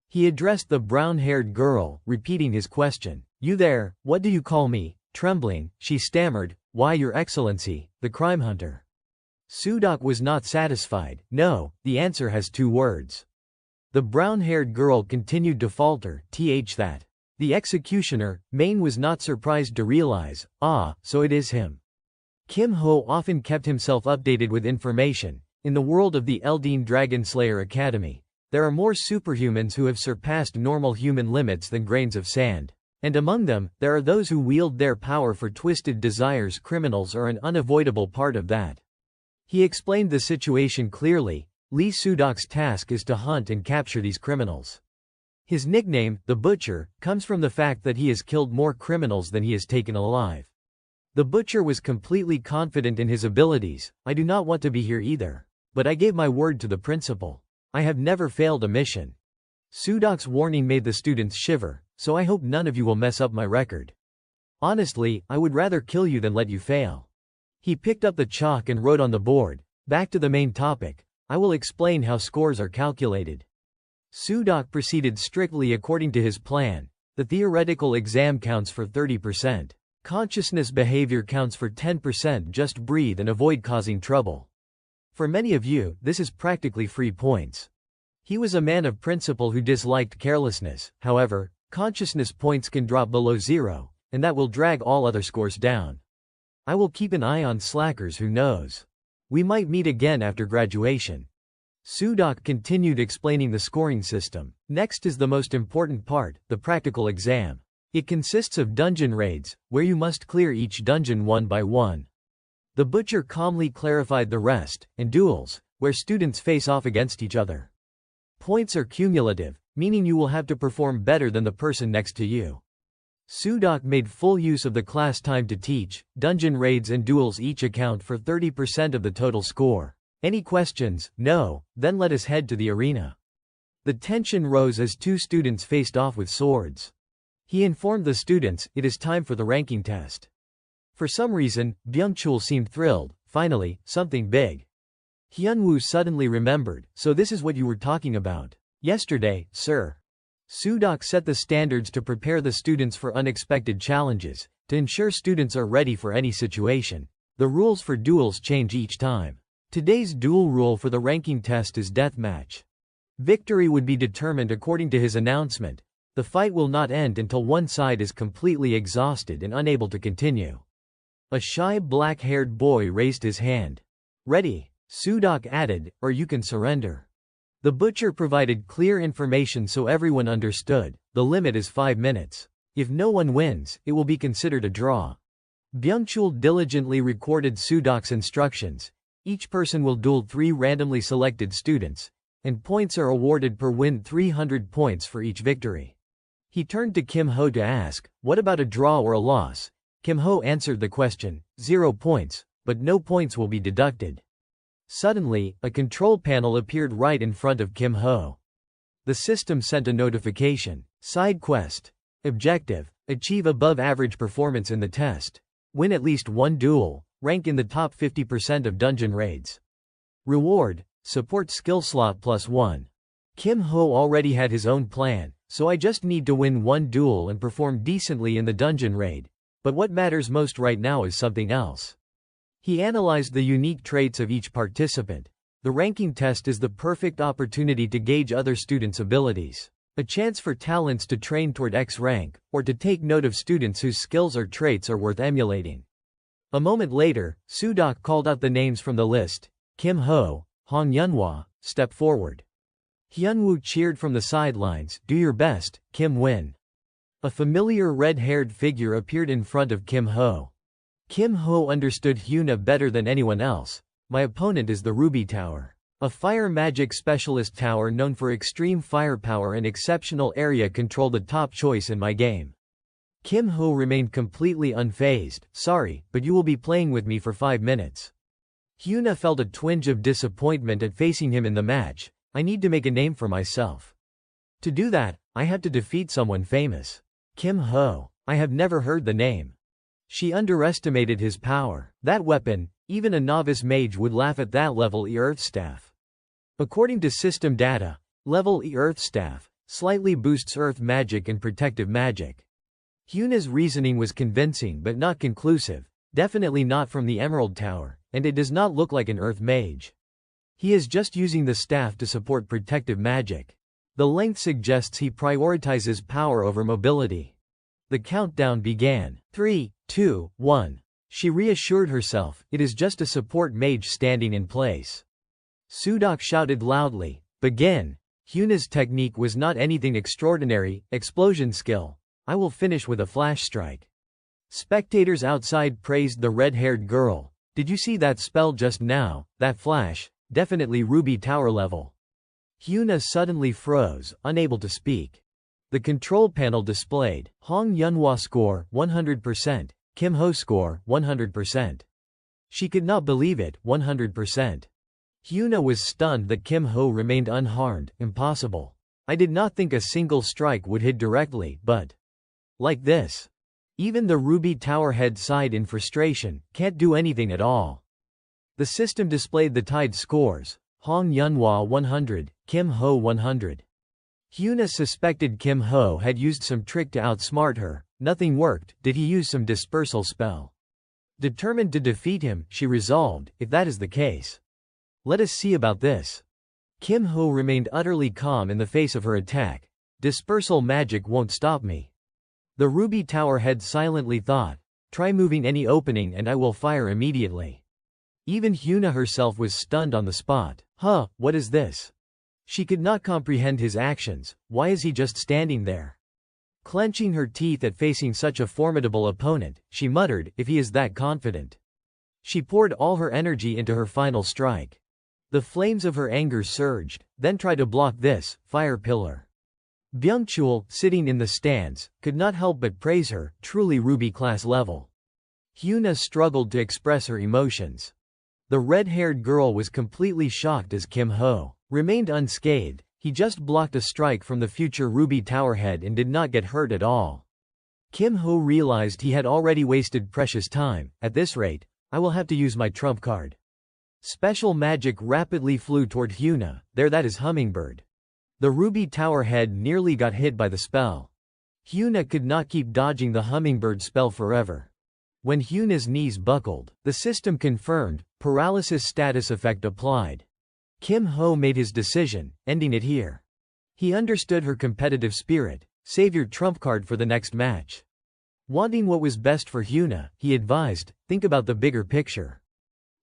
He addressed the brown-haired girl, repeating his question. You there, what do you call me? Trembling, she stammered, why, Your Excellency, the crime hunter. Sudok was not satisfied. No, the answer has 2 words. The brown-haired girl continued to falter. That. The executioner. Main was not surprised to realize, so it is him. Kim Ho often kept himself updated with information. In the world of the Elden Dragon Slayer Academy, there are more superhumans who have surpassed normal human limits than grains of sand. And among them, there are those who wield their power for twisted desires. Criminals are an unavoidable part of that. He explained the situation clearly. Lee Sudok's task is to hunt and capture these criminals. His nickname, the Butcher, comes from the fact that he has killed more criminals than he has taken alive. The Butcher was completely confident in his abilities. I do not want to be here either. But I gave my word to the principal. I have never failed a mission. Sudok's warning made the students shiver, so I hope none of you will mess up my record. Honestly, I would rather kill you than let you fail. He picked up the chalk and wrote on the board. Back to the main topic. I will explain how scores are calculated. Sudok proceeded strictly according to his plan. The theoretical exam counts for 30%. Consciousness behavior counts for 10%. Just breathe and avoid causing trouble. For many of you, this is practically free points. He was a man of principle who disliked carelessness. However, consciousness points can drop below 0, and that will drag all other scores down. I will keep an eye on slackers. Who knows? We might meet again after graduation. Sudok continued explaining the scoring system. Next is the most important part, the practical exam. It consists of dungeon raids, where you must clear each dungeon one by one. The Butcher calmly clarified the rest, and duels, where students face off against each other. Points are cumulative, meaning you will have to perform better than the person next to you. Sudok made full use of the class time to teach. Dungeon raids and duels each account for 30% of the total score. Any questions? No? Then let us head to the arena. The tension rose as 2 students faced off with swords. He informed the students, it is time for the ranking test. For some reason, Byung-chul seemed thrilled. Finally, something big. Hyunwoo suddenly remembered, so this is what you were talking about. Yesterday, sir. Sudok set the standards to prepare the students for unexpected challenges, to ensure students are ready for any situation. The rules for duels change each time. Today's duel rule for the ranking test is deathmatch. Victory would be determined according to his announcement. The fight will not end until one side is completely exhausted and unable to continue. A shy black-haired boy raised his hand. Ready, Sudok added, or you can surrender. The Butcher provided clear information so everyone understood. The limit is 5 minutes. If no one wins, it will be considered a draw. Byung-chul diligently recorded Sudok's instructions. Each person will duel 3 randomly selected students, and points are awarded per win. 300 points for each victory. He turned to Kim Ho to ask, what about a draw or a loss? Kim Ho answered the question, 0 points, but no points will be deducted. Suddenly, a control panel appeared right in front of Kim Ho. The system sent a notification. Side quest. Objective. Achieve above average performance in the test. Win at least one duel. Rank in the top 50% of dungeon raids. Reward: support skill slot +1. Kim Ho already had his own plan, so I just need to win one duel and perform decently in the dungeon raid. But what matters most right now is something else. He analyzed the unique traits of each participant. The ranking test is the perfect opportunity to gauge other students' abilities. A chance for talents to train toward X rank, or to take note of students whose skills or traits are worth emulating. A moment later, Sudok called out the names from the list. Kim Ho, Hong Yunhua, step forward. Hyunwoo cheered from the sidelines. Do your best, Kim Win. A familiar red-haired figure appeared in front of Kim Ho. Kim Ho understood Hyuna better than anyone else. My opponent is the Ruby Tower. A fire magic specialist tower known for extreme firepower and exceptional area control, the top choice in my game. Kim Ho remained completely unfazed. Sorry, but you will be playing with me for 5 minutes. Hyuna felt a twinge of disappointment at facing him in the match. I need to make a name for myself. To do that, I have to defeat someone famous. Kim Ho. I have never heard the name. She underestimated his power. That weapon, even a novice mage would laugh at that level E Earth Staff. According to system data, level E Earth Staff slightly boosts earth magic and protective magic. Hyuna's reasoning was convincing but not conclusive, definitely not from the Emerald Tower, and it does not look like an earth mage. He is just using the staff to support protective magic. The length suggests he prioritizes power over mobility. The countdown began. 3, 2, 1. She reassured herself, it is just a support mage standing in place. Sudok shouted loudly, begin. Hyuna's technique was not anything extraordinary. Explosion skill. I will finish with a flash strike. Spectators outside praised the red-haired girl. Did you see that spell just now? That flash? Definitely Ruby Tower level. Hyuna suddenly froze, unable to speak. The control panel displayed Hong Yunhua score 100%, Kim Ho score 100%. She could not believe it. 100%. Hyuna was stunned that Kim Ho remained unharmed. Impossible. I did not think a single strike would hit directly, but like this. Even the Ruby Tower head sighed in frustration. Can't do anything at all. The system displayed the tied scores. Hong Yunhua 100, Kim Ho 100. Hyuna suspected Kim Ho had used some trick to outsmart her. Nothing worked. Did he use some dispersal spell? Determined to defeat him, she resolved, if that is the case, let us see about this. Kim Ho remained utterly calm in the face of her attack. Dispersal magic won't stop me. The Ruby Tower head silently thought, try moving any opening and I will fire immediately. Even Hyuna herself was stunned on the spot. Huh, what is this? She could not comprehend his actions. Why is he just standing there? Clenching her teeth at facing such a formidable opponent, she muttered, if he is that confident. She poured all her energy into her final strike. The flames of her anger surged, then tried to block this fire pillar. Byung-chul, sitting in the stands, could not help but praise her, truly Ruby class level. Hyuna struggled to express her emotions. The red-haired girl was completely shocked as Kim Ho remained unscathed. He just blocked a strike from the future Ruby Tower head and did not get hurt at all. Kim Ho realized he had already wasted precious time. At this rate, I will have to use my trump card. Special magic rapidly flew toward Hyuna. There, that is Hummingbird. The Ruby Tower head nearly got hit by the spell. Hyuna could not keep dodging the Hummingbird spell forever. When Hyuna's knees buckled, the system confirmed, paralysis status effect applied. Kim Ho made his decision, ending it here. He understood her competitive spirit. Save your trump card for the next match. Wanting what was best for Hyuna, he advised, think about the bigger picture.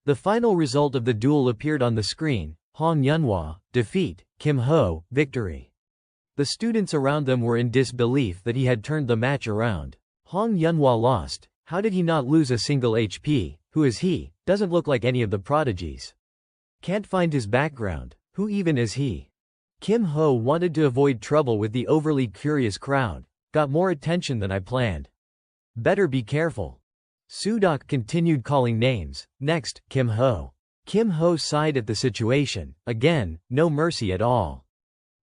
The final result of the duel appeared on the screen. Hong Yunhua, defeat. Kim Ho, victory. The students around them were in disbelief that he had turned the match around. Hong Yunhua lost. How did he not lose a single HP? Who is he? Doesn't look like any of the prodigies. Can't find his background. Who even is he? Kim Ho wanted to avoid trouble with the overly curious crowd. Got more attention than I planned. Better be careful. Sudok continued calling names. Next, Kim Ho. Kim Ho sighed at the situation. Again, no mercy at all.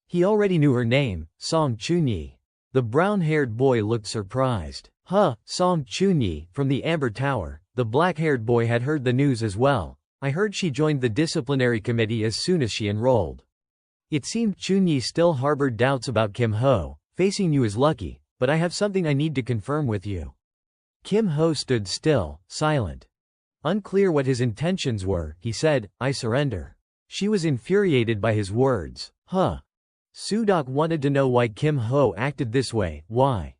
He already knew her name, Song Chunyi. The brown-haired boy looked surprised. Song Chunyi, from the Amber Tower, the black-haired boy had heard the news as well. I heard she joined the disciplinary committee as soon as she enrolled. It seemed Chunyi still harbored doubts about Kim Ho. Facing you is lucky, but I have something I need to confirm with you. Kim Ho stood still, silent. Unclear what his intentions were, he said, I surrender. She was infuriated by his words. Sudok wanted to know why Kim Ho acted this way, why.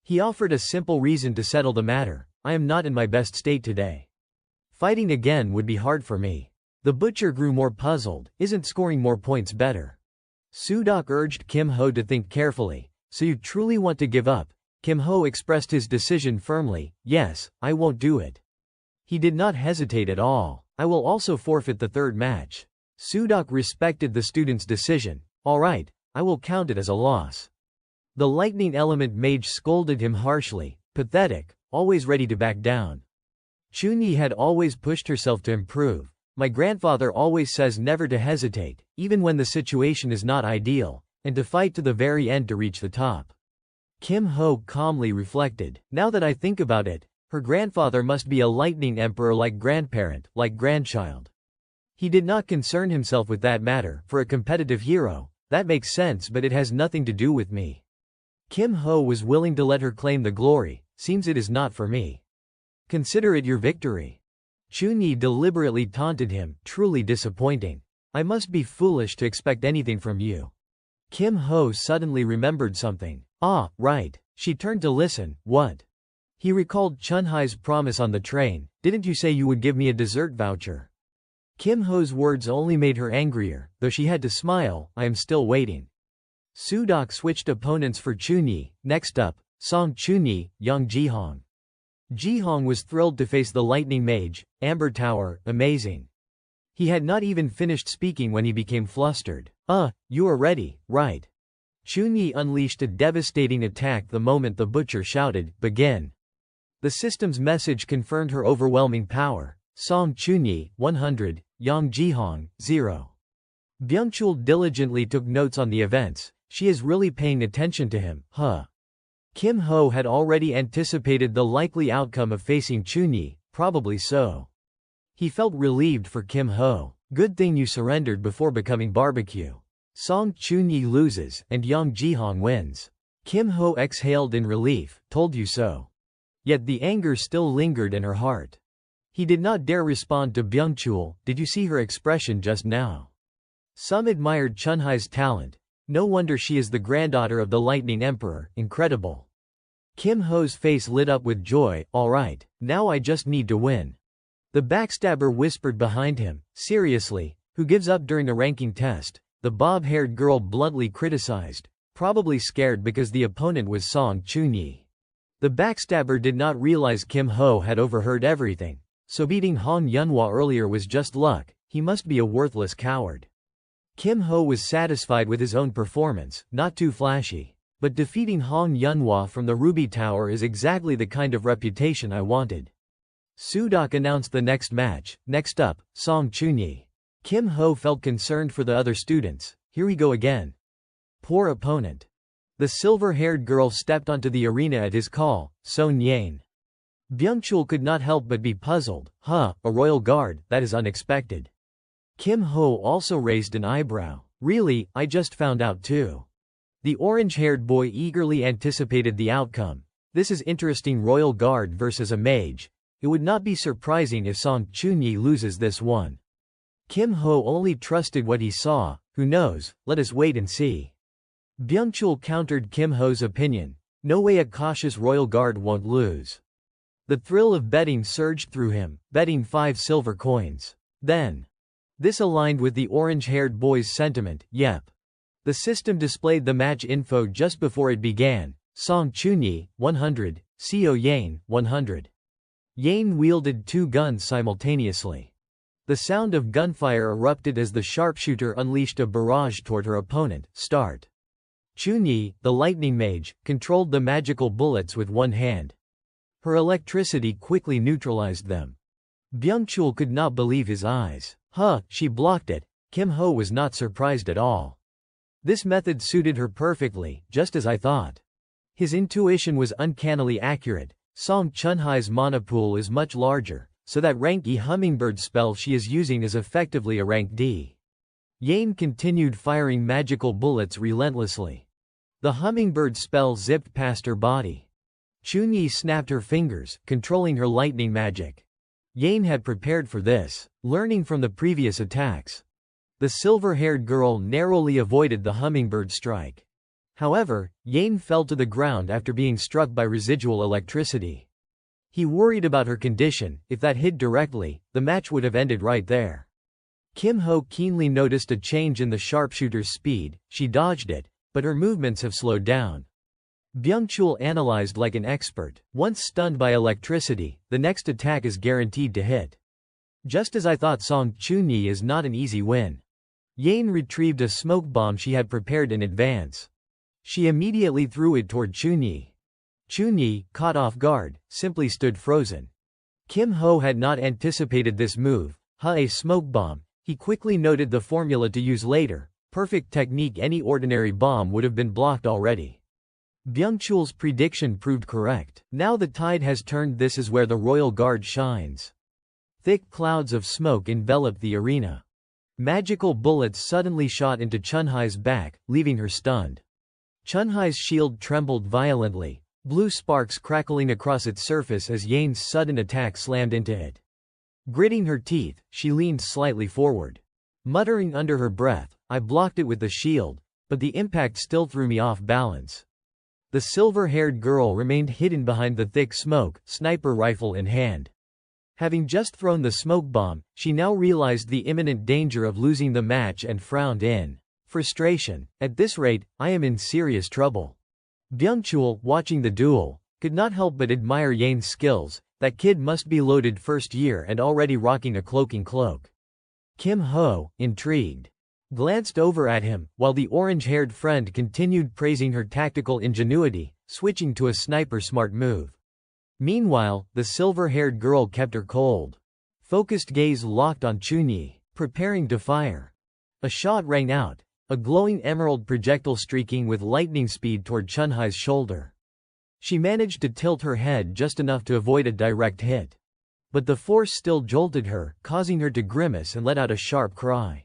He offered a simple reason to settle the matter. I am not in my best state today. Fighting again would be hard for me. The butcher grew more puzzled. Isn't scoring more points better? Sudok urged Kim Ho to think carefully. So you truly want to give up? Kim Ho expressed his decision firmly. Yes, I won't do it. He did not hesitate at all. I will also forfeit the third match. Sudok respected the student's decision. All right, I will count it as a loss. The lightning element mage scolded him harshly. Pathetic, always ready to back down. Chunyi had always pushed herself to improve. My grandfather always says never to hesitate, even when the situation is not ideal, and to fight to the very end to reach the top. Kim Ho calmly reflected. Now that I think about it, her grandfather must be a lightning emperor like grandparent, like grandchild. He did not concern himself with that matter. For a competitive hero, that makes sense, but it has nothing to do with me. Kim Ho was willing to let her claim the glory. Seems it is not for me. Consider it your victory. Chunyi deliberately taunted him, truly disappointing. I must be foolish to expect anything from you. Kim Ho suddenly remembered something. Ah, right. She turned to listen. What? He recalled Chunhai's promise on the train. Didn't you say you would give me a dessert voucher? Kim Ho's words only made her angrier, though she had to smile. I am still waiting. Sudok switched opponents for Chunyi. Next up, Song Chunyi, Yang Jihong. Jihong was thrilled to face the lightning mage. Amber Tower, amazing. He had not even finished speaking when he became flustered. You are ready, right? Chunyi unleashed a devastating attack the moment the butcher shouted, begin. The system's message confirmed her overwhelming power. Song Chunyi, 100, Yang Jihong, 0. Byungchul diligently took notes on the events. She is really paying attention to him, Kim Ho had already anticipated the likely outcome of facing Chunyi, probably so. He felt relieved for Kim Ho. Good thing you surrendered before becoming barbecue. Song Chunyi loses, and Yang Jihong wins. Kim Ho exhaled in relief, told you so. Yet the anger still lingered in her heart. He did not dare respond to Byungchul. Did you see her expression just now? Some admired Chunhai's talent. No wonder she is the granddaughter of the Lightning Emperor. Incredible. Kim Ho's face lit up with joy. All right, now I just need to win. The backstabber whispered behind him. Seriously, who gives up during a ranking test? The bob-haired girl bluntly criticized, probably scared because the opponent was Song Chunyi. The backstabber did not realize Kim Ho had overheard everything, so beating Han Yunhua earlier was just luck. He must be a worthless coward. Kim Ho was satisfied with his own performance, not too flashy. But defeating Han Yunhua from the Ruby Tower is exactly the kind of reputation I wanted. Sudok announced the next match. Next up, Song Chunyi. Kim Ho felt concerned for the other students. Here we go again. Poor opponent. The silver-haired girl stepped onto the arena at his call. Son Yang. Byungchul could not help but be puzzled. A royal guard, that is unexpected. Kim Ho also raised an eyebrow. Really, I just found out too. The orange-haired boy eagerly anticipated the outcome. This is interesting. Royal Guard versus a mage. It would not be surprising if Song Chunyi loses this one. Kim Ho only trusted what he saw. Who knows, let us wait and see. Byungchul countered Kim Ho's opinion. No way a cautious Royal Guard won't lose. The thrill of betting surged through him, betting 5 silver coins. Then. This aligned with the orange-haired boy's sentiment. Yep. The system displayed the match info just before it began. Song Chunyi, 100, Seo Yang, 100. Yang wielded 2 guns simultaneously. The sound of gunfire erupted as the sharpshooter unleashed a barrage toward her opponent. Start. Chunyi, the lightning mage, controlled the magical bullets with one hand. Her electricity quickly neutralized them. Byungchul could not believe his eyes. She blocked it. Kim Ho was not surprised at all. This method suited her perfectly, just as I thought. His intuition was uncannily accurate. Song Chunhai's mana pool is much larger, so that rank E hummingbird spell she is using is effectively a rank D. Yane continued firing magical bullets relentlessly. The hummingbird spell zipped past her body. Chunyi snapped her fingers, controlling her lightning magic. Yane had prepared for this, learning from the previous attacks. The silver-haired girl narrowly avoided the hummingbird strike. However, Yane fell to the ground after being struck by residual electricity. He worried about her condition. If that hit directly, the match would have ended right there. Kim Ho keenly noticed a change in the sharpshooter's speed. She dodged it, but her movements have slowed down. Byung-chul analyzed like an expert. Once stunned by electricity, the next attack is guaranteed to hit. Just as I thought. Song Chunyi is not an easy win. Yane retrieved a smoke bomb she had prepared in advance. She immediately threw it toward Chunyi. Chunyi, caught off guard, simply stood frozen. Kim Ho had not anticipated this move. A smoke bomb. He quickly noted the formula to use later. Perfect technique. Any ordinary bomb would have been blocked already. Byung-chul's prediction proved correct. Now the tide has turned. This is where the royal guard shines. Thick clouds of smoke enveloped the arena. Magical bullets suddenly shot into Chunhai's back, leaving her stunned. Chunhai's shield trembled violently, blue sparks crackling across its surface as Yane's sudden attack slammed into it. Gritting her teeth, she leaned slightly forward. Muttering under her breath, I blocked it with the shield, but the impact still threw me off balance. The silver-haired girl remained hidden behind the thick smoke, sniper rifle in hand. Having just thrown the smoke bomb, she now realized the imminent danger of losing the match and frowned in frustration. At this rate, I am in serious trouble. Byung-chul, watching the duel, could not help but admire Yane's skills. That kid must be loaded first year and already rocking a cloaking cloak. Kim Ho, intrigued, glanced over at him, while the orange-haired friend continued praising her tactical ingenuity, switching to a sniper-smart move. Meanwhile, the silver-haired girl kept her cold, focused gaze locked on Chunyi, preparing to fire. A shot rang out, a glowing emerald projectile streaking with lightning speed toward Chunhai's shoulder. She managed to tilt her head just enough to avoid a direct hit. But the force still jolted her, causing her to grimace and let out a sharp cry.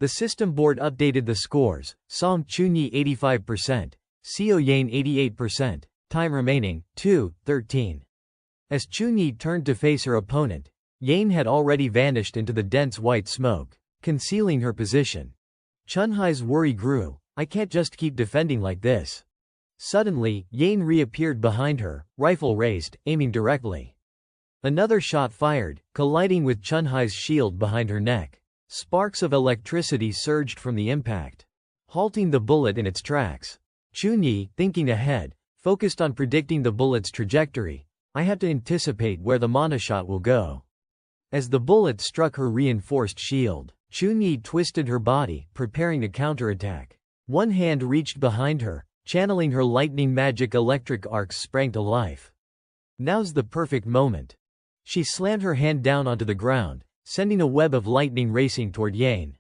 The system board updated the scores. Song Chunyi 85%, Seo Yane 88%, time remaining, 2:13. As Chunyi turned to face her opponent, Yane had already vanished into the dense white smoke, concealing her position. Chunhai's worry grew. I can't just keep defending like this. Suddenly, Yane reappeared behind her, rifle raised, aiming directly. Another shot fired, colliding with Chunhai's shield behind her neck. Sparks of electricity surged from the impact, halting the bullet in its tracks. Chunyi, thinking ahead, focused on predicting the bullet's trajectory. I have to anticipate where the mana shot will go. As the bullet struck her reinforced shield, Chunyi twisted her body, preparing to counterattack. One hand reached behind her, channeling her lightning magic. Electric arcs sprang to life. Now's the perfect moment. She slammed her hand down onto the ground, sending a web of lightning racing toward Yane.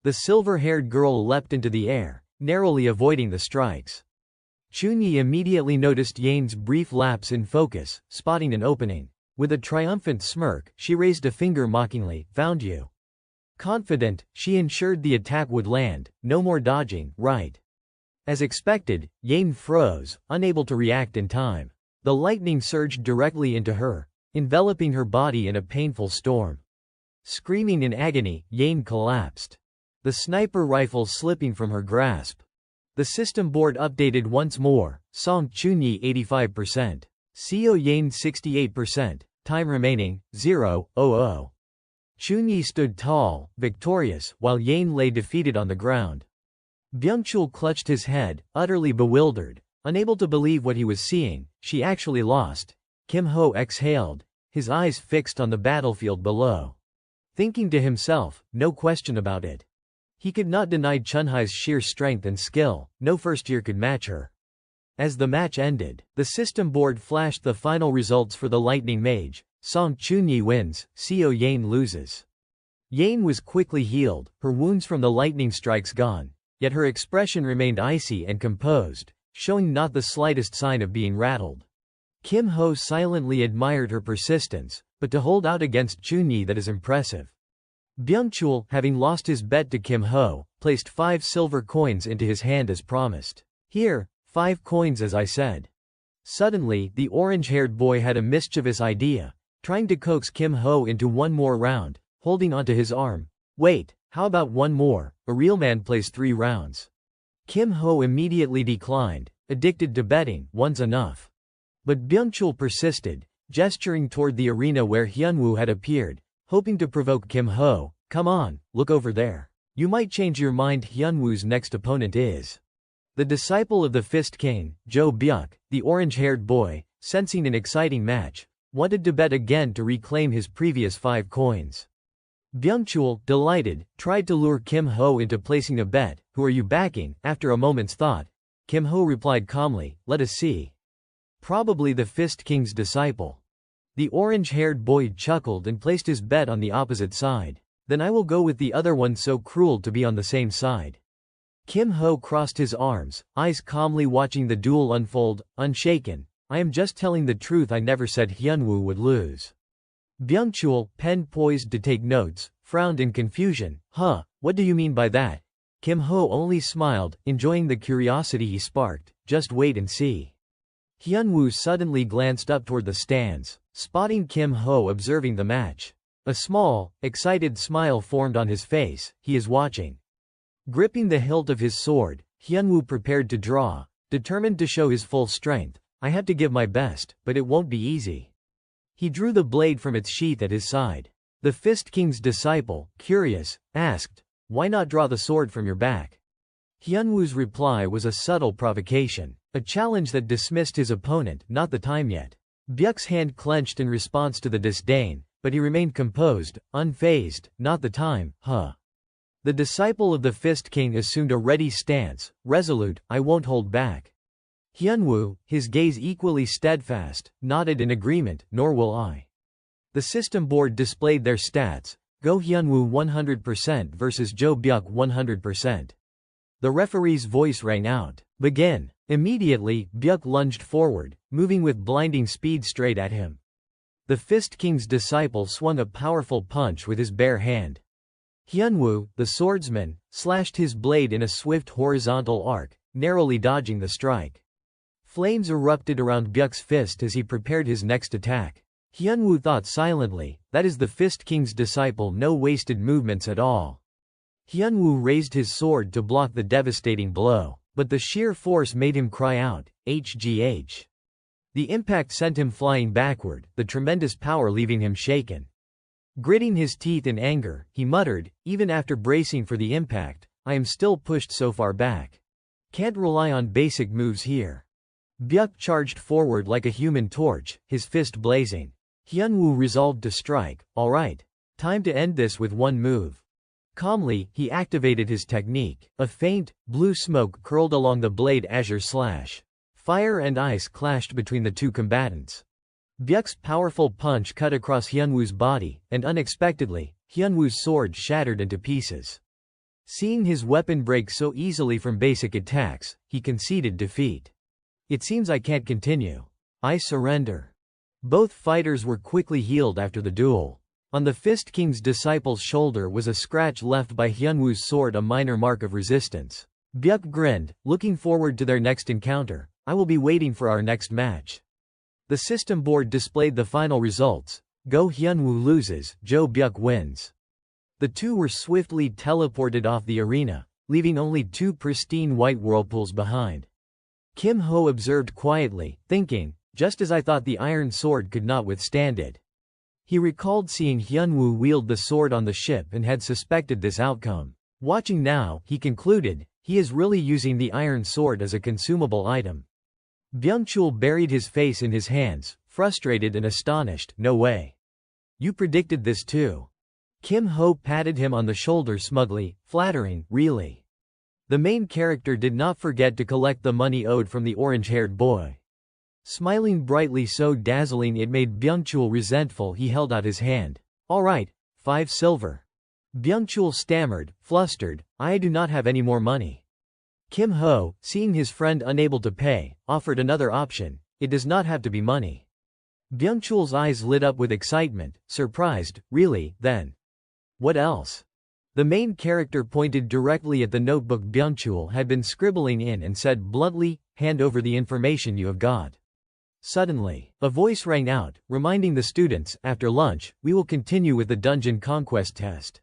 The silver-haired girl leapt into the air, narrowly avoiding the strikes. Chunyi immediately noticed Yane's brief lapse in focus, spotting an opening. With a triumphant smirk, she raised a finger mockingly. Found you. Confident, she ensured the attack would land. No more dodging, right? As expected, Yane froze, unable to react in time. The lightning surged directly into her, enveloping her body in a painful storm. Screaming in agony, Yane collapsed, the sniper rifle slipping from her grasp. The system board updated once more. Song Chunyi 85%, Seo Yane 68%, time remaining, 0:00. Chunyi stood tall, victorious, while Yane lay defeated on the ground. Byung-chul clutched his head, utterly bewildered, unable to believe what he was seeing. She actually lost. Kim Ho exhaled, his eyes fixed on the battlefield below. Thinking to himself, no question about it. He could not deny Chunhai's sheer strength and skill. No first year could match her. As the match ended, the system board flashed the final results for the Lightning Mage. Song Chunyi wins, Seo Yane loses. Yane was quickly healed, her wounds from the lightning strikes gone. Yet her expression remained icy and composed. showing not the slightest sign of being rattled. Kim Ho silently admired her persistence, but to hold out against Chunyi, that is impressive. Byung-chul, having lost his bet to Kim Ho, placed 5 silver coins into his hand as promised. Here, 5 coins as I said. Suddenly, the orange-haired boy had a mischievous idea, trying to coax Kim Ho into one more round, holding onto his arm. Wait, how about one more? A real man plays 3 rounds. Kim Ho immediately declined, addicted to betting, one's enough. But Byung-chul persisted, gesturing toward the arena where Hyunwoo had appeared, hoping to provoke Kim Ho. Come on, look over there. You might change your mind. Hyunwoo's next opponent is the disciple of the Fist King, Jo Byuk. The orange-haired boy, sensing an exciting match, wanted to bet again to reclaim his previous 5 coins. Byung-chul, delighted, tried to lure Kim Ho into placing a bet. Who are you backing? After a moment's thought, Kim Ho replied calmly, let us see. Probably the Fist King's disciple. The orange-haired boy chuckled and placed his bet on the opposite side. Then I will go with the other one. So cruel to be on the same side. Kim Ho crossed his arms, eyes calmly watching the duel unfold, unshaken. I am just telling the truth. I never said Hyunwoo would lose. Byung-chul, pen poised to take notes, frowned in confusion. Huh, what do you mean by that? Kim Ho only smiled, enjoying the curiosity he sparked. Just wait and see. Hyunwoo suddenly glanced up toward the stands, spotting Kim Ho observing the match. A small, excited smile formed on his face. He is watching. Gripping the hilt of his sword, Hyunwoo prepared to draw, determined to show his full strength. I have to give my best, but it won't be easy. He drew the blade from its sheath at his side. The Fist King's disciple, curious, asked, why not draw the sword from your back? Hyunwoo's reply was a subtle provocation, a challenge that dismissed his opponent. Not the time yet. Byuk's hand clenched in response to the disdain, but he remained composed, unfazed. Not the time, huh? The disciple of the Fist King assumed a ready stance, resolute. I won't hold back. Hyunwoo, his gaze equally steadfast, nodded in agreement. Nor will I. The system board displayed their stats. Go Hyunwoo 100% versus Jo Byuk 100%. The referee's voice rang out. Begin. Immediately, Byuk lunged forward, moving with blinding speed straight at him. The Fist King's disciple swung a powerful punch with his bare hand. Hyunwoo, the swordsman, slashed his blade in a swift horizontal arc, narrowly dodging the strike. Flames erupted around Byuk's fist as he prepared his next attack. Hyunwoo thought silently, that is the Fist King's disciple. No wasted movements at all. Hyunwoo raised his sword to block the devastating blow, but the sheer force made him cry out, HGH. The impact sent him flying backward, the tremendous power leaving him shaken. Gritting his teeth in anger, he muttered, even after bracing for the impact, I am still pushed so far back. Can't rely on basic moves here. Byuk charged forward like a human torch, his fist blazing. Hyunwoo resolved to strike. All right. Time to end this with one move. Calmly, he activated his technique. A faint, blue smoke curled along the blade. Azure slash. Fire and ice clashed between the two combatants. Byuk's powerful punch cut across Hyunwoo's body, and unexpectedly, Hyunwoo's sword shattered into pieces. Seeing his weapon break so easily from basic attacks, he conceded defeat. It seems I can't continue. I surrender. Both fighters were quickly healed after the duel. On the Fist King's disciple's shoulder was a scratch left by Hyunwoo's sword, a minor mark of resistance. Byuk grinned, looking forward to their next encounter. I will be waiting for our next match. The system board displayed the final results. Go Hyunwoo loses, Jo Byuk wins. The two were swiftly teleported off the arena, leaving only 2 pristine white whirlpools behind. Kim Ho observed quietly, thinking, just as I thought, the iron sword could not withstand it. He recalled seeing Hyunwoo wield the sword on the ship and had suspected this outcome. Watching now, he concluded, he is really using the iron sword as a consumable item. Byung-chul buried his face in his hands, frustrated and astonished. No way. You predicted this too. Kim Ho patted him on the shoulder smugly, flattering, really. The main character did not forget to collect the money owed from the orange-haired boy. Smiling brightly, so dazzling it made Byung-chul resentful, he held out his hand. All right, 5 silver. Byung-chul stammered, flustered, I do not have any more money. Kim Ho, seeing his friend unable to pay, offered another option. It does not have to be money. Byung-chul's eyes lit up with excitement, surprised. Really, then? What else? The main character pointed directly at the notebook Byung-chul had been scribbling in and said bluntly, "Hand over the information you have got." Suddenly, a voice rang out, reminding the students, after lunch, we will continue with the dungeon conquest test.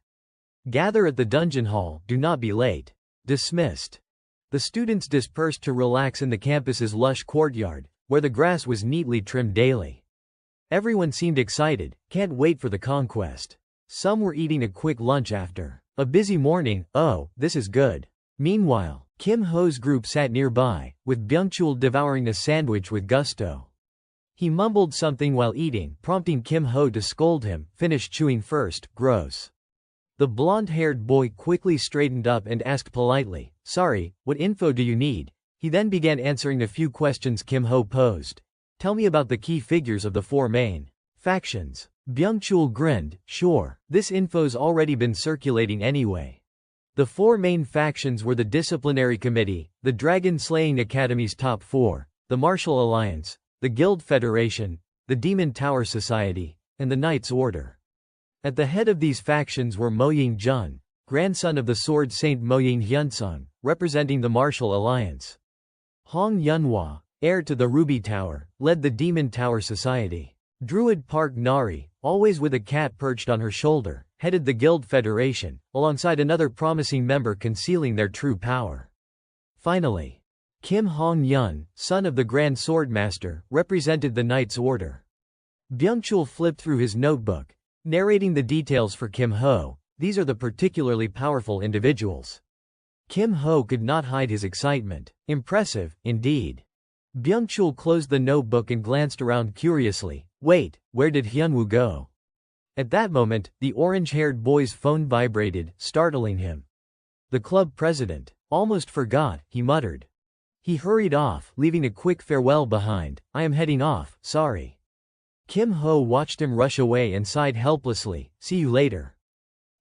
Gather at the dungeon hall, do not be late. Dismissed. The students dispersed to relax in the campus's lush courtyard, where the grass was neatly trimmed daily. Everyone seemed excited, can't wait for the conquest. Some were eating a quick lunch after a busy morning. Oh, this is good. Meanwhile, Kim Ho's group sat nearby, with Byung-chul devouring a sandwich with gusto. He mumbled something while eating, prompting Kim Ho to scold him. Finish chewing first, gross. The blonde-haired boy quickly straightened up and asked politely, "Sorry, what info do you need?" He then began answering a few questions Kim Ho posed. "Tell me about the key figures of the 4 main factions." Byung-chul grinned, "Sure, this info's already been circulating anyway." The 4 main factions were the Disciplinary Committee, the Dragon Slaying Academy's top 4, the Martial Alliance, the Guild Federation, the Demon Tower Society, and the Knights Order. At the head of these factions were Mo Ying-jun, grandson of the Sword Saint Mo Ying-hyunsung, representing the Martial Alliance. Hong Yunhua, heir to the Ruby Tower, led the Demon Tower Society. Druid Park Nari, always with a cat perched on her shoulder, headed the Guild Federation, alongside another promising member concealing their true power. Finally, Kim Hong-yun, son of the Grand Swordmaster, represented the Knights Order. Byung-chul flipped through his notebook, narrating the details for Kim Ho. These are the particularly powerful individuals. Kim Ho could not hide his excitement. Impressive, indeed. Byung-chul closed the notebook and glanced around curiously. Wait, where did Hyunwoo go? At that moment, the orange-haired boy's phone vibrated, startling him. The club president. Almost forgot, he muttered. He hurried off, leaving a quick farewell behind. I am heading off, sorry. Kim Ho watched him rush away and sighed helplessly. See you later.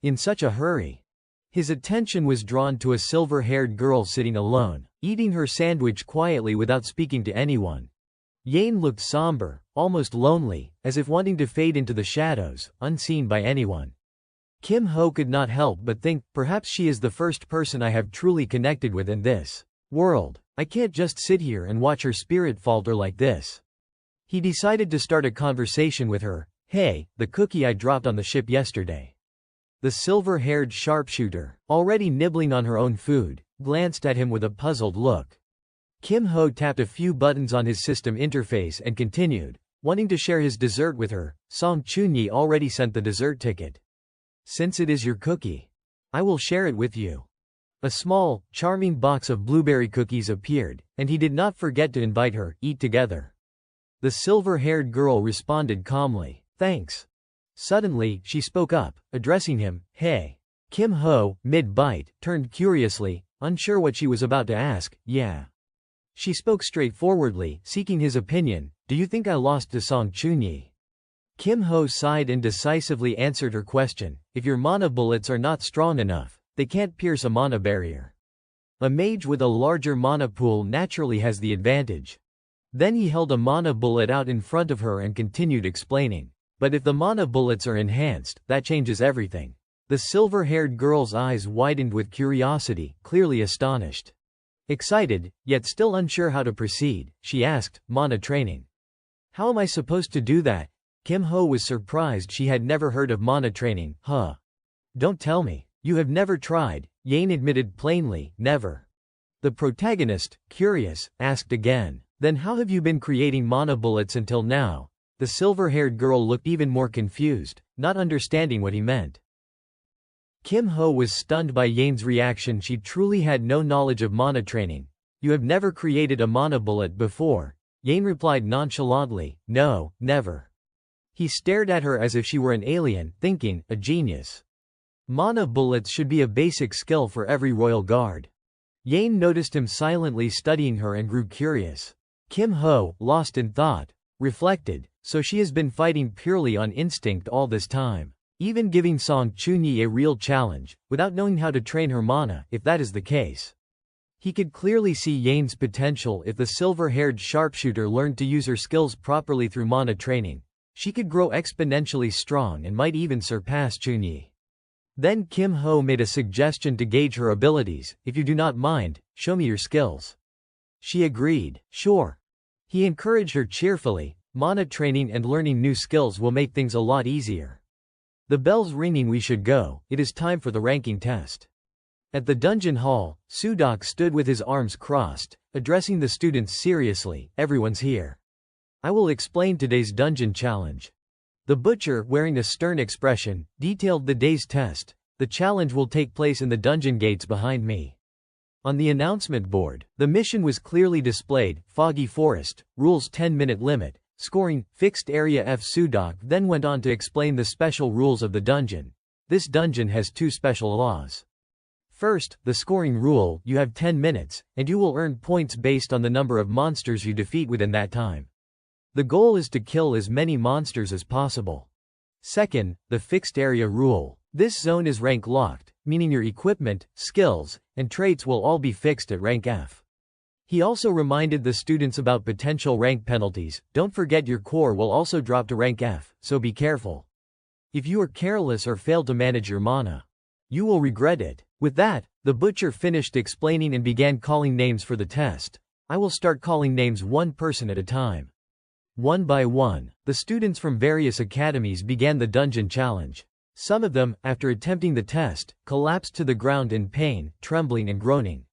In such a hurry. His attention was drawn to a silver-haired girl sitting alone, eating her sandwich quietly without speaking to anyone. Yane looked somber, almost lonely, as if wanting to fade into the shadows, unseen by anyone. Kim Ho could not help but think, perhaps she is the first person I have truly connected with in this world. I can't just sit here and watch her spirit falter like this. He decided to start a conversation with her. Hey, the cookie I dropped on the ship yesterday. The silver-haired sharpshooter, already nibbling on her own food, glanced at him with a puzzled look. Kim Ho tapped a few buttons on his system interface and continued, wanting to share his dessert with her. Song Chunyi already sent the dessert ticket. Since it is your cookie, I will share it with you. A small, charming box of blueberry cookies appeared, and he did not forget to invite her. Eat together. The silver-haired girl responded calmly. Thanks. Suddenly, she spoke up, addressing him. Hey. Kim Ho, mid-bite, turned curiously, unsure what she was about to ask. Yeah. She spoke straightforwardly, seeking his opinion. Do you think I lost to Song Chunyi? Kim Ho sighed and decisively answered her question. If your mana bullets are not strong enough, they can't pierce a mana barrier. A mage with a larger mana pool naturally has the advantage. Then he held a mana bullet out in front of her and continued explaining. But if the mana bullets are enhanced, that changes everything. The silver-haired girl's eyes widened with curiosity, clearly astonished. Excited, yet still unsure how to proceed, she asked, mana training. How am I supposed to do that? Kim Ho was surprised she had never heard of mana training. Huh. Don't tell me. You have never tried, Yane admitted plainly, never. The protagonist, curious, asked again. Then how have you been creating mana bullets until now? The silver-haired girl looked even more confused, not understanding what he meant. Kim Ho was stunned by Yane's reaction. She truly had no knowledge of mana training. You have never created a mana bullet before? Yane replied nonchalantly, no, never. He stared at her as if she were an alien, thinking, a genius. Mana bullets should be a basic skill for every royal guard. Yane noticed him silently studying her and grew curious. Kim Ho, lost in thought, reflected, so she has been fighting purely on instinct all this time. Even giving Song Chunyi a real challenge, without knowing how to train her mana, if that is the case. He could clearly see Yane's potential. If the silver-haired sharpshooter learned to use her skills properly through mana training, she could grow exponentially strong and might even surpass Chunyi. Then Kim Ho made a suggestion to gauge her abilities. If you do not mind, show me your skills. She agreed. Sure. He encouraged her cheerfully. Mana training and learning new skills will make things a lot easier. The bell's ringing, we should go. It is time for the ranking test. At the dungeon hall, Sudok stood with his arms crossed, addressing the students seriously. Everyone's here. I will explain today's dungeon challenge. The butcher, wearing a stern expression, detailed the day's test. The challenge will take place in the dungeon gates behind me. On the announcement board, the mission was clearly displayed: Foggy Forest, rules 10-minute limit, scoring, fixed area F. Sudok then went on to explain the special rules of the dungeon. This dungeon has 2 special laws. First, the scoring rule: you have 10 minutes, and you will earn points based on the number of monsters you defeat within that time. The goal is to kill as many monsters as possible. Second, the fixed area rule. This zone is rank locked, meaning your equipment, skills, and traits will all be fixed at rank F. He also reminded the students about potential rank penalties. Don't forget your core will also drop to rank F, so be careful. If you are careless or fail to manage your mana, you will regret it. With that, the butcher finished explaining and began calling names for the test. I will start calling names one person at a time. One by one, the students from various academies began the dungeon challenge. Some of them, after attempting the test, collapsed to the ground in pain, trembling and groaning,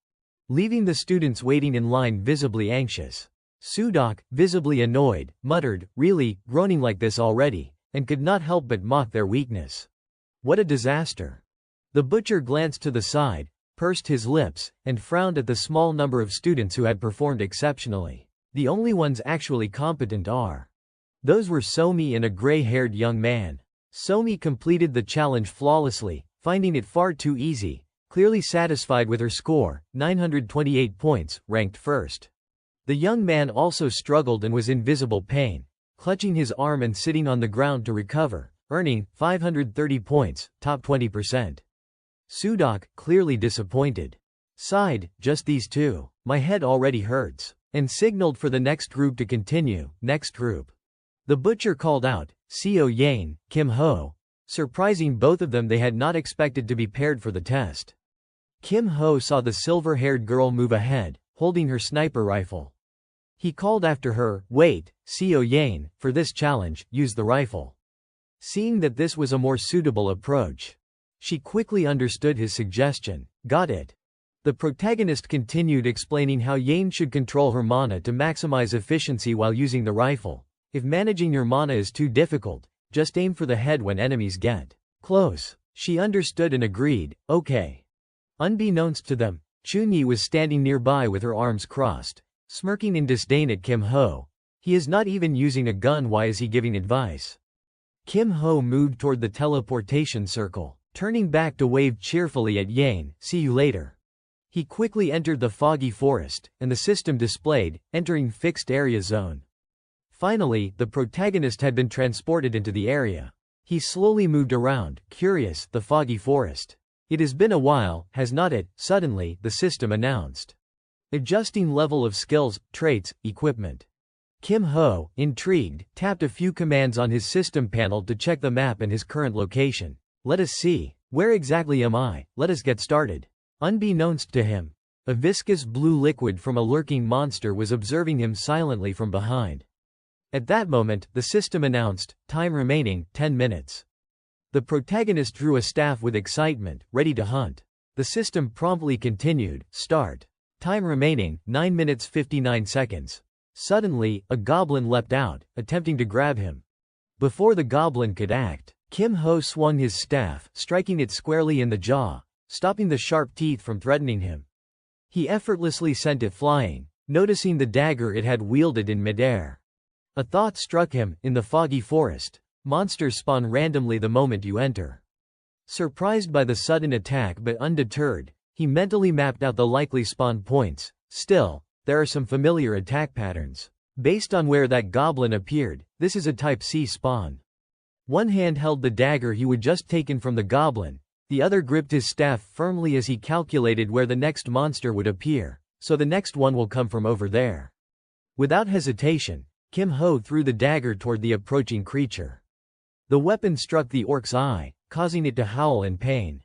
leaving the students waiting in line visibly anxious. Sudok, visibly annoyed, muttered, "Really, groaning like this already?" and could not help but mock their weakness. What a disaster! The butcher glanced to the side, pursed his lips, and frowned at the small number of students who had performed exceptionally. The only ones actually competent are. Those were Somi and a gray-haired young man. Somi completed the challenge flawlessly, finding it far too easy, clearly satisfied with her score, 928 points, ranked first. The young man also struggled and was in visible pain, clutching his arm and sitting on the ground to recover, earning 530 points, top 20%. Sudok, clearly disappointed, sighed, "Just these 2. My head already hurts," and signaled for the next group to continue. Next group. The butcher called out, "Seo Yane, Kim Ho." Surprising both of them, they had not expected to be paired for the test. Kim Ho saw the silver-haired girl move ahead, holding her sniper rifle. He called after her, "Wait, Seo Yane, for this challenge, use the rifle." Seeing that this was a more suitable approach, she quickly understood his suggestion. Got it. The protagonist continued explaining how Yane should control her mana to maximize efficiency while using the rifle. If managing your mana is too difficult, just aim for the head when enemies get close. She understood and agreed, okay. Unbeknownst to them, Chunyi was standing nearby with her arms crossed, smirking in disdain at Kim Ho. He is not even using a gun, why is he giving advice? Kim Ho moved toward the teleportation circle, turning back to wave cheerfully at Yane, "See you later." He quickly entered the foggy forest, and the system displayed, entering fixed area zone. Finally, the protagonist had been transported into the area. He slowly moved around, curious, the foggy forest. It has been a while, has not it? Suddenly, the system announced. Adjusting level of skills, traits, equipment. Kim Ho, intrigued, tapped a few commands on his system panel to check the map and his current location. Let us see. Where exactly am I? Let us get started. Unbeknownst to him, a viscous blue liquid from a lurking monster was observing him silently from behind. At that moment, the system announced, time remaining, 10 minutes. The protagonist drew a staff with excitement, ready to hunt. The system promptly continued, start. Time remaining, 9 minutes 59 seconds. Suddenly, a goblin leapt out, attempting to grab him. Before the goblin could act, Kim Ho swung his staff, striking it squarely in the jaw, stopping the sharp teeth from threatening him. He effortlessly sent it flying, noticing the dagger it had wielded in midair. A thought struck him: in the foggy forest, monsters spawn randomly the moment you enter. Surprised by the sudden attack but undeterred, he mentally mapped out the likely spawn points. Still, there are some familiar attack patterns. Based on where that goblin appeared, this is a Type C spawn. One hand held the dagger he would just taken from the goblin, the other gripped his staff firmly as he calculated where the next monster would appear. so the next one will come from over there. Without hesitation, Kim Ho threw the dagger toward the approaching creature. The weapon struck the orc's eye, causing it to howl in pain.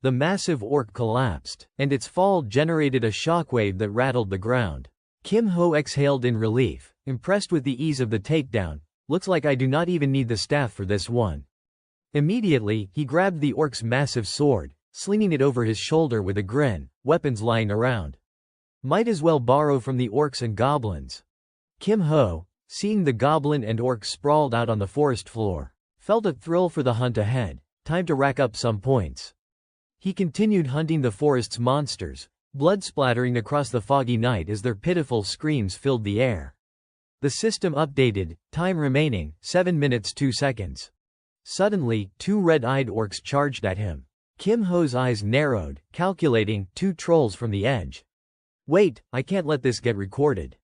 The massive orc collapsed, and its fall generated a shockwave that rattled the ground. Kim Ho exhaled in relief, impressed with the ease of the takedown. Looks like I do not even need the staff for this one. Immediately, he grabbed the orc's massive sword, slinging it over his shoulder with a grin, weapons lying around. Might as well borrow from the orcs and goblins. Kim Ho, seeing the goblin and orc sprawled out on the forest floor, felt a thrill for the hunt ahead. Time to rack up some points. He continued hunting the forest's monsters, blood splattering across the foggy night as their pitiful screams filled the air. The system updated, time remaining, 7 minutes 2 seconds. Suddenly, 2 red-eyed orcs charged at him. Kim Ho's eyes narrowed, calculating, 2 trolls from the edge. Wait, I can't let this get recorded.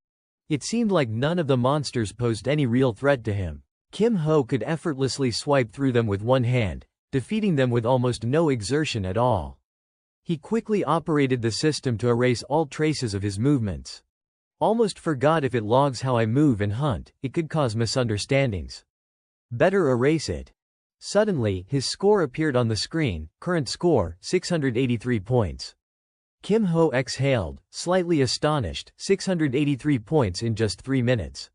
It seemed like none of the monsters posed any real threat to him. Kim Ho could effortlessly swipe through them with one hand, defeating them with almost no exertion at all. He quickly operated the system to erase all traces of his movements. Almost forgot if it logs how I move and hunt, it could cause misunderstandings. Better erase it. Suddenly, his score appeared on the screen, current score, 683 points. Kim Ho exhaled, slightly astonished, 683 points in just 3 minutes.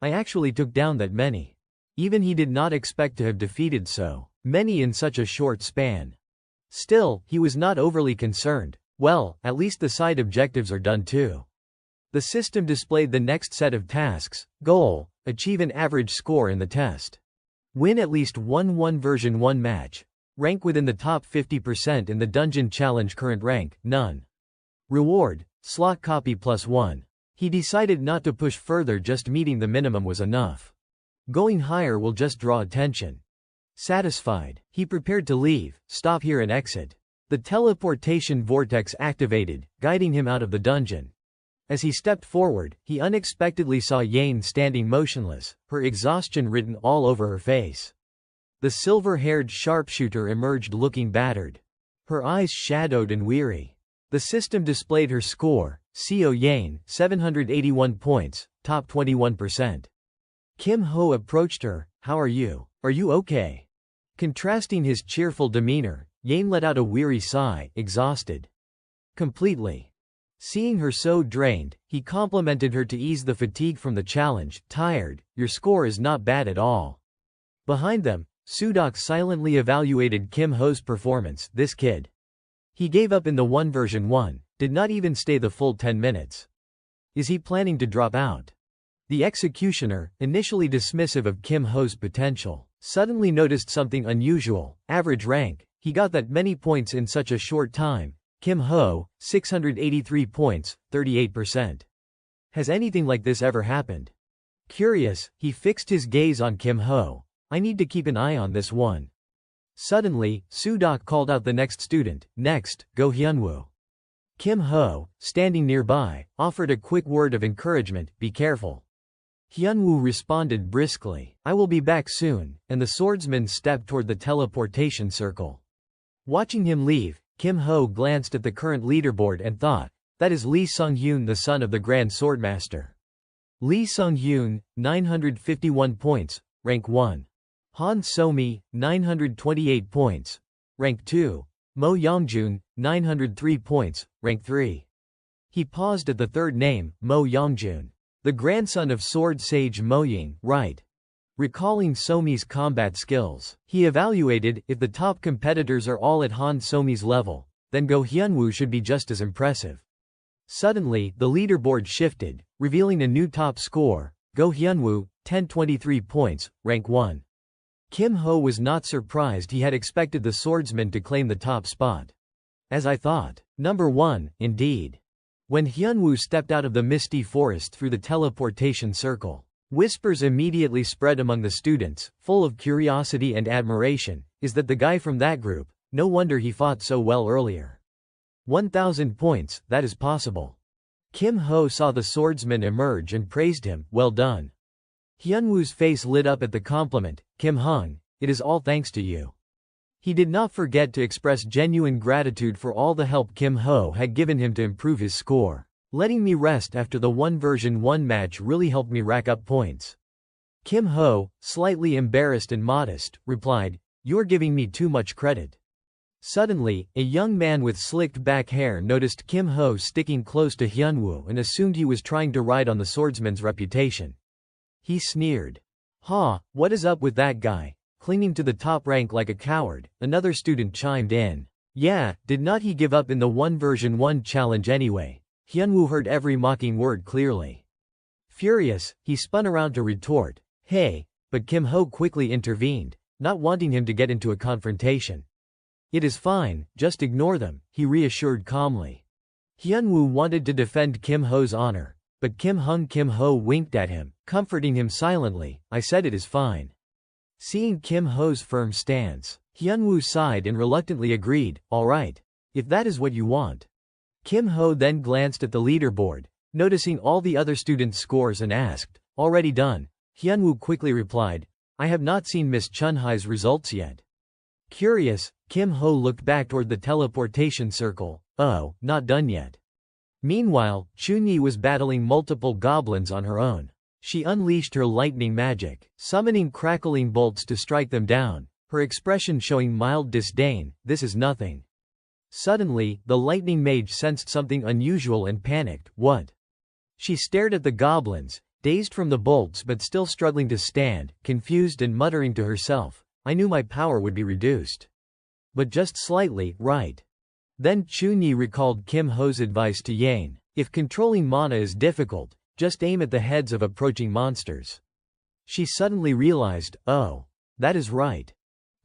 I actually took down that many. Even he did not expect to have defeated so many in such a short span. Still, he was not overly concerned. Well, at least the side objectives are done too. The system displayed the next set of tasks. Goal: achieve an average score in the test. Win at least one version 1 match. Rank within the top 50% in the dungeon challenge. Current rank, none. Reward: slot copy +1. He decided not to push further, just meeting the minimum was enough. Going higher will just draw attention. Satisfied, he prepared to leave, stop here and exit. The teleportation vortex activated, guiding him out of the dungeon. As he stepped forward, he unexpectedly saw Yane standing motionless, her exhaustion written all over her face. The silver-haired sharpshooter emerged looking battered. Her eyes shadowed and weary. The system displayed her score, CO Yane, 781 points, top 21%. Kim Ho approached her. How are you? Are you okay? Contrasting his cheerful demeanor, Yane let out a weary sigh, exhausted. Completely. Seeing her so drained, he complimented her to ease the fatigue from the challenge. Tired, your score is not bad at all. Behind them, Sudok silently evaluated Kim Ho's performance. This kid. He gave up in the version 1, did not even stay the full 10 minutes. Is he planning to drop out? The executioner, initially dismissive of Kim Ho's potential, suddenly noticed something unusual. Average rank. He got that many points in such a short time. Kim Ho, 683 points, 38%. Has anything like this ever happened? Curious, he fixed his gaze on Kim Ho. I need to keep an eye on this one. Suddenly, Sudok called out the next student. Next, Go Hyunwoo. Kim Ho, standing nearby, offered a quick word of encouragement. Be careful. Hyunwoo responded briskly. I will be back soon, and the swordsman stepped toward the teleportation circle. Watching him leave, Kim Ho glanced at the current leaderboard and thought, that is Lee Sung-hyun, the son of the Grand Swordmaster. Lee Sung-hyun, 951 points, rank 1. Han So-mi, 928 points, rank 2. Mo Yongjun, 903 points, rank 3. He paused at the third name, Mo Yongjun. The grandson of sword sage Mo Ying, right. Recalling So-mi's combat skills, he evaluated, if the top competitors are all at Han So-mi's level, then Go Hyunwoo should be just as impressive. Suddenly, the leaderboard shifted, revealing a new top score. Go Hyunwoo, 1023 points, rank 1. Kim Ho was not surprised. He had expected the swordsman to claim the top spot. As I thought. Number 1, indeed. When Hyunwoo stepped out of the misty forest through the teleportation circle, whispers immediately spread among the students, full of curiosity and admiration. Is that the guy from that group? No wonder he fought so well earlier. 1,000 points, that is possible. Kim Ho saw the swordsman emerge and praised him. Well done. Hyunwoo's face lit up at the compliment. Kim Hung, it is all thanks to you. He did not forget to express genuine gratitude for all the help Kim Ho had given him to improve his score. Letting me rest after the 1v1 match really helped me rack up points. Kim Ho, slightly embarrassed and modest, replied, "You're giving me too much credit." Suddenly, a young man with slicked back hair noticed Kim Ho sticking close to Hyunwoo and assumed he was trying to ride on the swordsman's reputation. He sneered. "Ha, what is up with that guy? Clinging to the top rank like a coward," another student chimed in. "Yeah, did not he give up in the 1v1 challenge anyway?" Hyunwoo heard every mocking word clearly. Furious, he spun around to retort, "Hey," but Kim Ho quickly intervened, not wanting him to get into a confrontation. "It is fine, just ignore them," he reassured calmly. Hyunwoo wanted to defend Kim Ho's honor, but Kim Ho winked at him, comforting him silently. "I said it is fine." Seeing Kim Ho's firm stance, Hyunwoo sighed and reluctantly agreed, "All right. If that is what you want." Kim Ho then glanced at the leaderboard, noticing all the other students' scores and asked, "Already done?" Hyunwoo quickly replied, "I have not seen Miss Chunhai's results yet." Curious, Kim Ho looked back toward the teleportation circle. "Oh, not done yet." Meanwhile, Chunyi was battling multiple goblins on her own. She unleashed her lightning magic, summoning crackling bolts to strike them down, her expression showing mild disdain. "This is nothing." Suddenly, the lightning mage sensed something unusual and panicked. "What?" She stared at the goblins, dazed from the bolts but still struggling to stand, confused and muttering to herself, "I knew my power would be reduced. But just slightly, right?" Then Chunyi recalled Kim Ho's advice to Yane, "If controlling mana is difficult, just aim at the heads of approaching monsters." She suddenly realized, oh, that is right.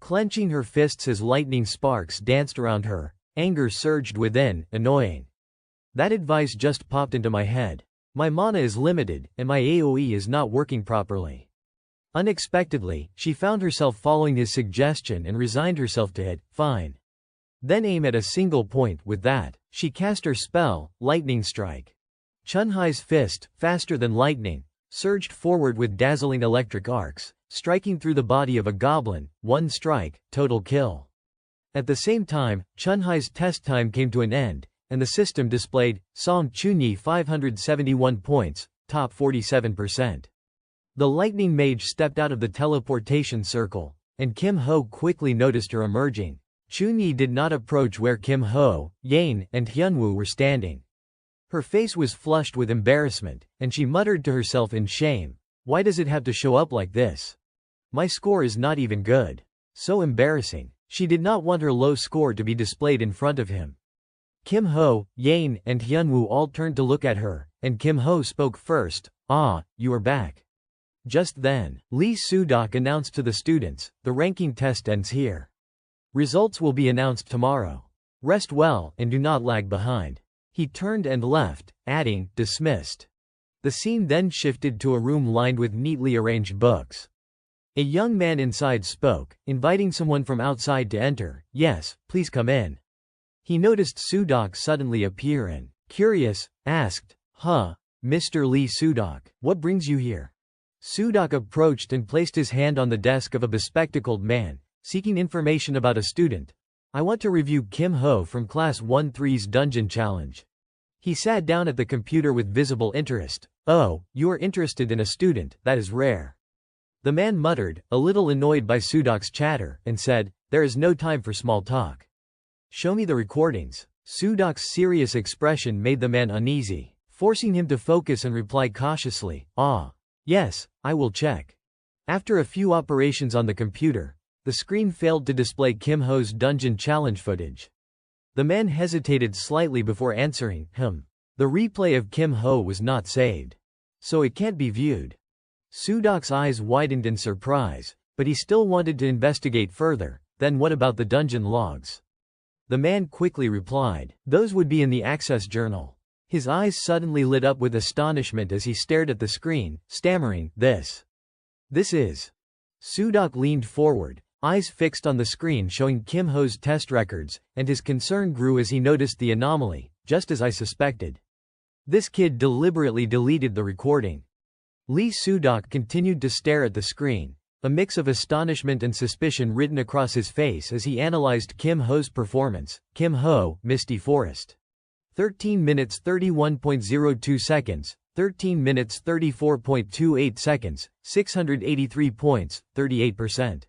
Clenching her fists as lightning sparks danced around her, anger surged within, annoying. That advice just popped into my head. My mana is limited, and my AoE is not working properly. Unexpectedly, she found herself following his suggestion and resigned herself to it. Fine. Then aim at a single point. With that, she cast her spell, Lightning Strike. Chunhai's fist, faster than lightning, surged forward with dazzling electric arcs, striking through the body of a goblin. One strike, total kill. At the same time, Chunhai's test time came to an end, and the system displayed, Song Chunyi 571 points, top 47%. The lightning mage stepped out of the teleportation circle, and Kim Ho quickly noticed her emerging. Chunyi did not approach where Kim Ho, Yane, and Hyunwoo were standing. Her face was flushed with embarrassment, and she muttered to herself in shame, "Why does it have to show up like this? My score is not even good. So embarrassing." She did not want her low score to be displayed in front of him. Kim Ho, Yane, and Hyunwoo all turned to look at her, and Kim Ho spoke first, "Ah, you are back." Just then, Lee Sudok announced to the students, "The ranking test ends here. Results will be announced tomorrow. Rest well and do not lag behind." He turned and left, adding, "Dismissed." The scene then shifted to a room lined with neatly arranged books. A young man inside spoke, inviting someone from outside to enter. "Yes, please come in." He noticed Sudok suddenly appear and, curious, asked, Mr. Lee Sudok, what brings you here?" Sudok approached and placed his hand on the desk of a bespectacled man, seeking information about a student. "I want to review Kim Ho from Class 1-3's Dungeon Challenge." He sat down at the computer with visible interest. "Oh, you are interested in a student, that is rare." The man muttered, a little annoyed by Sudok's chatter, and said, "There is no time for small talk. Show me the recordings." Sudok's serious expression made the man uneasy, forcing him to focus and reply cautiously, Yes, I will check." After a few operations on the computer, the screen failed to display Kim Ho's dungeon challenge footage. The man hesitated slightly before answering, The replay of Kim Ho was not saved. So it can't be viewed." Sudok's eyes widened in surprise, but he still wanted to investigate further. "Then what about the dungeon logs?" The man quickly replied, "Those would be in the access journal." His eyes suddenly lit up with astonishment as he stared at the screen, stammering, This is." Sudok leaned forward, eyes fixed on the screen showing Kim Ho's test records, and his concern grew as he noticed the anomaly. "Just as I suspected. This kid deliberately deleted the recording." Lee Sudok continued to stare at the screen, a mix of astonishment and suspicion written across his face as he analyzed Kim Ho's performance. Kim Ho, Misty Forest. 13 minutes 31.02 seconds, 13 minutes 34.28 seconds, 683 points, 38%.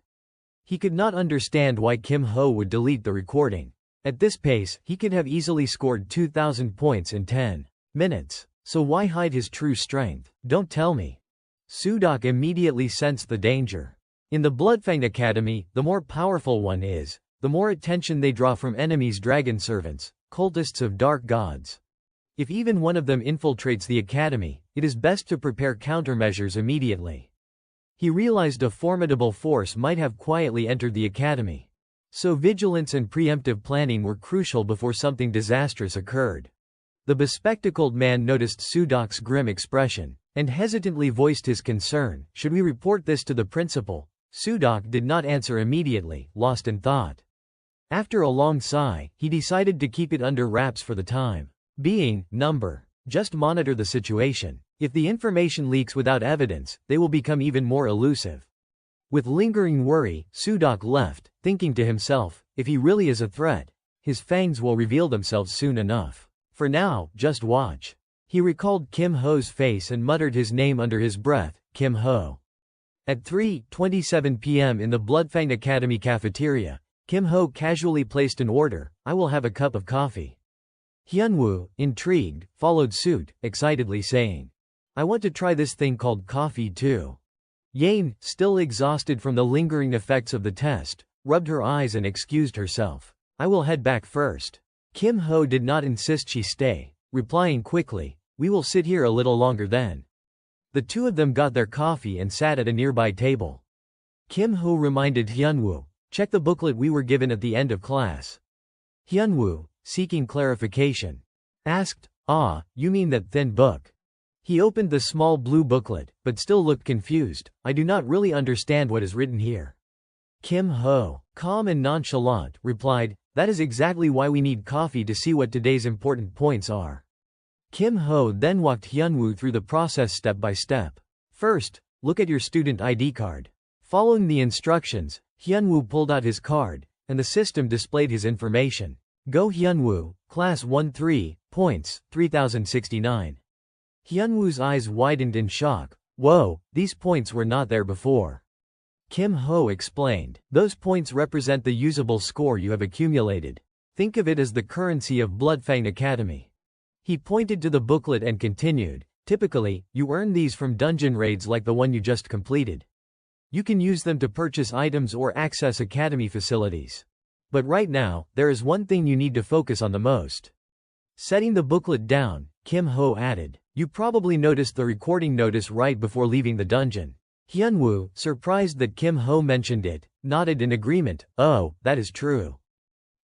He could not understand why Kim Ho would delete the recording. At this pace, he could have easily scored 2,000 points in 10 minutes. So why hide his true strength? Don't tell me. Sudok immediately sensed the danger. In the Bloodfang Academy, the more powerful one is, the more attention they draw from enemies, dragon servants, cultists of dark gods. If even one of them infiltrates the academy, it is best to prepare countermeasures immediately. He realized a formidable force might have quietly entered the academy. So vigilance and preemptive planning were crucial before something disastrous occurred. The bespectacled man noticed Sudok's grim expression, and hesitantly voiced his concern. Should we report this to the principal? Sudok did not answer immediately, lost in thought. After a long sigh, he decided to keep it under wraps for the time being. Just monitor the situation. If the information leaks without evidence, they will become even more elusive. With lingering worry, Sudok left, thinking to himself, if he really is a threat, his fangs will reveal themselves soon enough. For now, just watch. He recalled Kim Ho's face and muttered his name under his breath, Kim Ho. At 3:27 p.m. in the Bloodfang Academy cafeteria, Kim Ho casually placed an order, "I will have a cup of coffee." Hyunwoo, intrigued, followed suit, excitedly saying, "I want to try this thing called coffee too." Yane, still exhausted from the lingering effects of the test, rubbed her eyes and excused herself. "I will head back first." Kim Ho did not insist she stay, replying quickly, "We will sit here a little longer then." The two of them got their coffee and sat at a nearby table. Kim Ho reminded Hyunwoo, "Check the booklet we were given at the end of class." Hyunwoo, seeking clarification, asked, "Ah, you mean that thin book?" He opened the small blue booklet, but still looked confused. "I do not really understand what is written here." Kim Ho, calm and nonchalant, replied, "That is exactly why we need coffee to see what today's important points are." Kim Ho then walked Hyunwoo through the process step by step. First, look at your student ID card. Following the instructions, Hyunwoo pulled out his card, and the system displayed his information. Go Hyunwoo, Class 1-3, points, 3069. Hyunwoo's eyes widened in shock. Whoa, these points were not there before. Kim Ho explained, "Those points represent the usable score you have accumulated. Think of it as the currency of Bloodfang Academy." He pointed to the booklet and continued, "Typically, you earn these from dungeon raids like the one you just completed. You can use them to purchase items or access academy facilities. But right now, there is one thing you need to focus on the most." Setting the booklet down, Kim Ho added, "You probably noticed the recording notice right before leaving the dungeon." Hyunwoo, surprised that Kim Ho mentioned it, nodded in agreement. "Oh, that is true."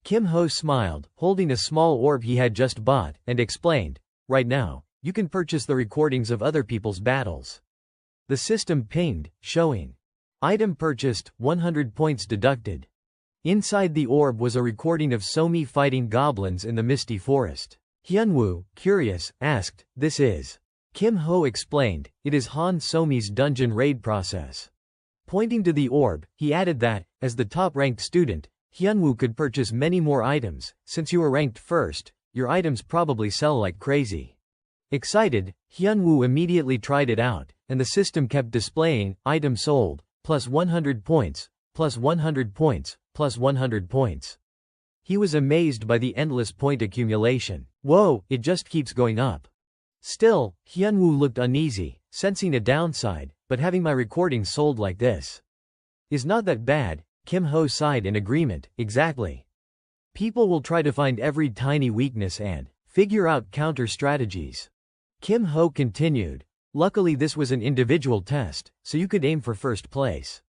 Kim Ho smiled, holding a small orb he had just bought, and explained, "Right now, you can purchase the recordings of other people's battles." The system pinged, showing, "Item purchased, 100 points deducted." Inside the orb was a recording of Somi fighting goblins in the misty forest. Hyunwoo, curious, asked, "This is?" Kim Ho explained, "It is Han Somi's dungeon raid process." Pointing to the orb, he added that, as the top-ranked student, Hyunwoo could purchase many more items. Since you were ranked first, your items probably sell like crazy. Excited, Hyunwoo immediately tried it out, and the system kept displaying, "Item sold, plus 100 points, plus 100 points, plus 100 points." He was amazed by the endless point accumulation. Whoa, it just keeps going up. Still, Hyunwoo looked uneasy, sensing a downside, but having my recordings sold like this is not that bad. Kim Ho sighed in agreement. Exactly. People will try to find every tiny weakness and figure out counter strategies. Kim Ho continued, "Luckily this was an individual test, so you could aim for first place.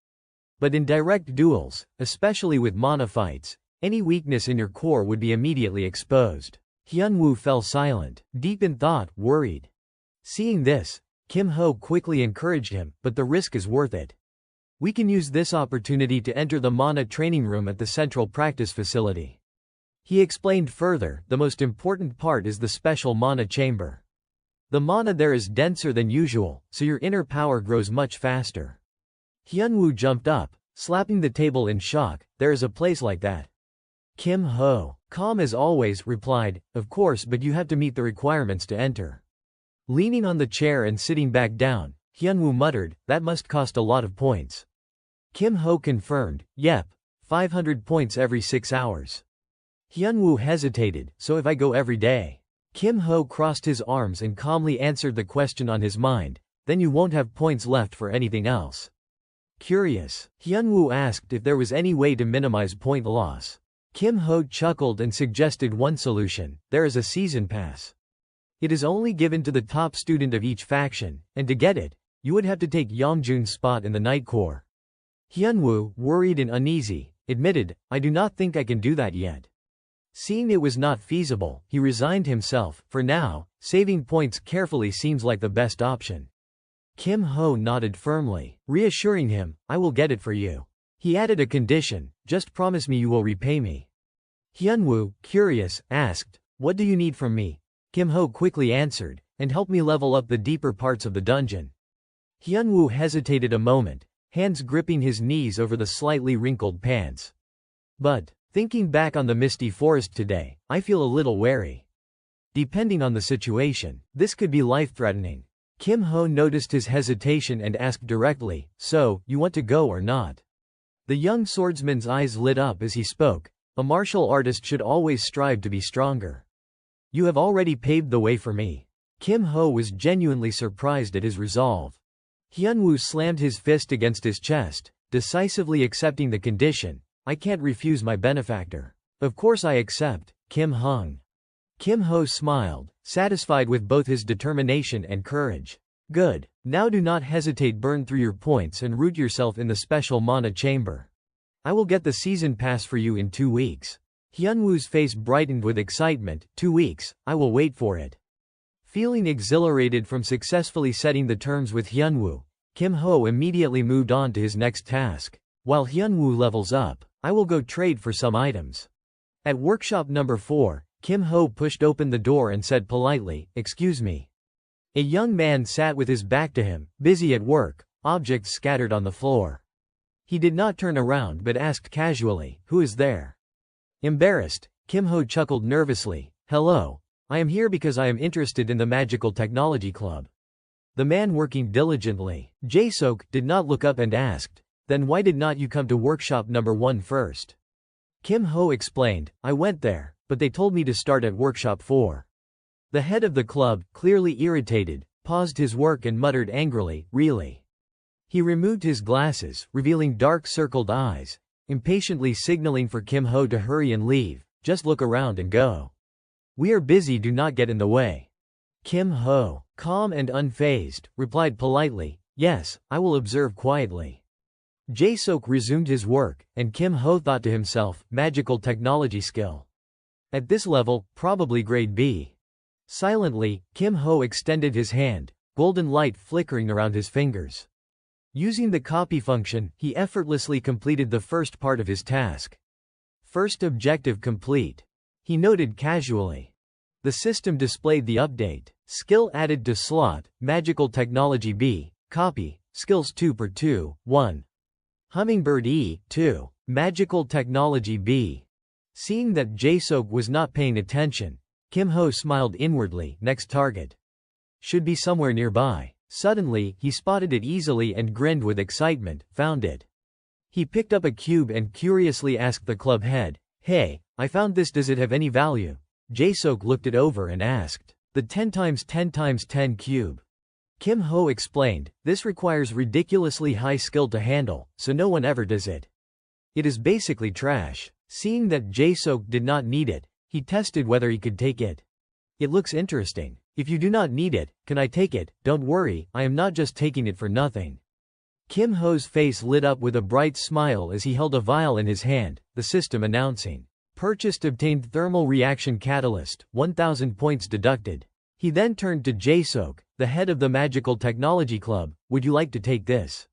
But in direct duels, especially with mana fights, any weakness in your core would be immediately exposed." Hyunwoo fell silent, deep in thought, worried. Seeing this, Kim Ho quickly encouraged him, "But the risk is worth it. We can use this opportunity to enter the mana training room at the central practice facility." He explained further, "The most important part is the special mana chamber. The mana there is denser than usual, so your inner power grows much faster." Hyunwoo jumped up, slapping the table in shock. "There is a place like that?" Kim Ho, Calm as always, replied, of course, but you have to meet the requirements to enter. Leaning on the chair and sitting back down, Hyunwoo muttered, that must cost a lot of points. Kim Ho confirmed, yep, 500 points every 6 hours. Hyunwoo hesitated, so if I go every day? Kim Ho crossed his arms and calmly answered the question on his mind, then you won't have points left for anything else. Curious, Hyunwoo asked if there was any way to minimize point loss. Kim Ho chuckled and suggested one solution, there is a season pass. It is only given to the top student of each faction, and to get it, you would have to take Yongjun's spot in the Night Corps. Hyunwoo, worried and uneasy, admitted, I do not think I can do that yet. Seeing it was not feasible, he resigned himself. For now, saving points carefully seems like the best option. Kim Ho nodded firmly, reassuring him, I will get it for you. He added a condition, just promise me you will repay me. Hyunwoo, curious, asked, what do you need from me? Kim Ho quickly answered, and help me level up the deeper parts of the dungeon. Hyunwoo hesitated a moment, hands gripping his knees over the slightly wrinkled pants. But, thinking back on the misty forest today, I feel a little wary. Depending on the situation, this could be life-threatening. Kim Ho noticed his hesitation and asked directly, so, you want to go or not? The young swordsman's eyes lit up as he spoke, a martial artist should always strive to be stronger. You have already paved the way for me. Kim Ho was genuinely surprised at his resolve. Hyunwoo slammed his fist against his chest, decisively accepting the condition, I can't refuse my benefactor. Of course I accept, Kim Hung. Kim Ho smiled, satisfied with both his determination and courage. Good. Now do not hesitate, burn through your points and root yourself in the special mana chamber. I will get the season pass for you in 2 weeks. Hyunwoo's face brightened with excitement, 2 weeks, I will wait for it. Feeling exhilarated from successfully setting the terms with Hyunwoo, Kim Ho immediately moved on to his next task. While Hyunwoo levels up, I will go trade for some items. At workshop number 4, Kim Ho pushed open the door and said politely, excuse me. A young man sat with his back to him, busy at work, objects scattered on the floor. He did not turn around but asked casually, who is there? Embarrassed, Kim Ho chuckled nervously, hello, I am here because I am interested in the Magical Technology Club. The man working diligently, Jae-sok, did not look up and asked, then why did not you come to workshop number 1 first? Kim Ho explained, I went there, but they told me to start at workshop 4. The head of the club, clearly irritated, paused his work and muttered angrily, really? He removed his glasses, revealing dark circled eyes, impatiently signaling for Kim Ho to hurry and leave, just look around and go. We are busy, do not get in the way. Kim Ho, calm and unfazed, replied politely, yes, I will observe quietly. Jae-sok resumed his work, and Kim Ho thought to himself, magical technology skill. At this level, probably grade B. Silently, Kim Ho extended his hand, golden light flickering around his fingers. Using the copy function, he effortlessly completed the first part of his task. First objective complete. He noted casually. The system displayed the update. Skill added to slot, Magical Technology B, copy, skills 2/2, 1. Hummingbird E, 2. Magical Technology B. Seeing that Jae-sok was not paying attention, Kim Ho smiled inwardly, next target. Should be somewhere nearby. Suddenly, he spotted it easily and grinned with excitement, found it. He picked up a cube and curiously asked the club head, hey, I found this, does it have any value? Jae-sok looked it over and asked, the 10x10x10 cube. Kim Ho explained, this requires ridiculously high skill to handle, so no one ever does it. It is basically trash. Seeing that Jae-sok did not need it, he tested whether he could take it. It looks interesting. If you do not need it, can I take it? Don't worry, I am not just taking it for nothing. Kim Ho's face lit up with a bright smile as he held a vial in his hand, the system announcing, purchased obtained thermal reaction catalyst, 1000 points deducted. He then turned to Jae-sok, the head of the Magical Technology Club, would you like to take this?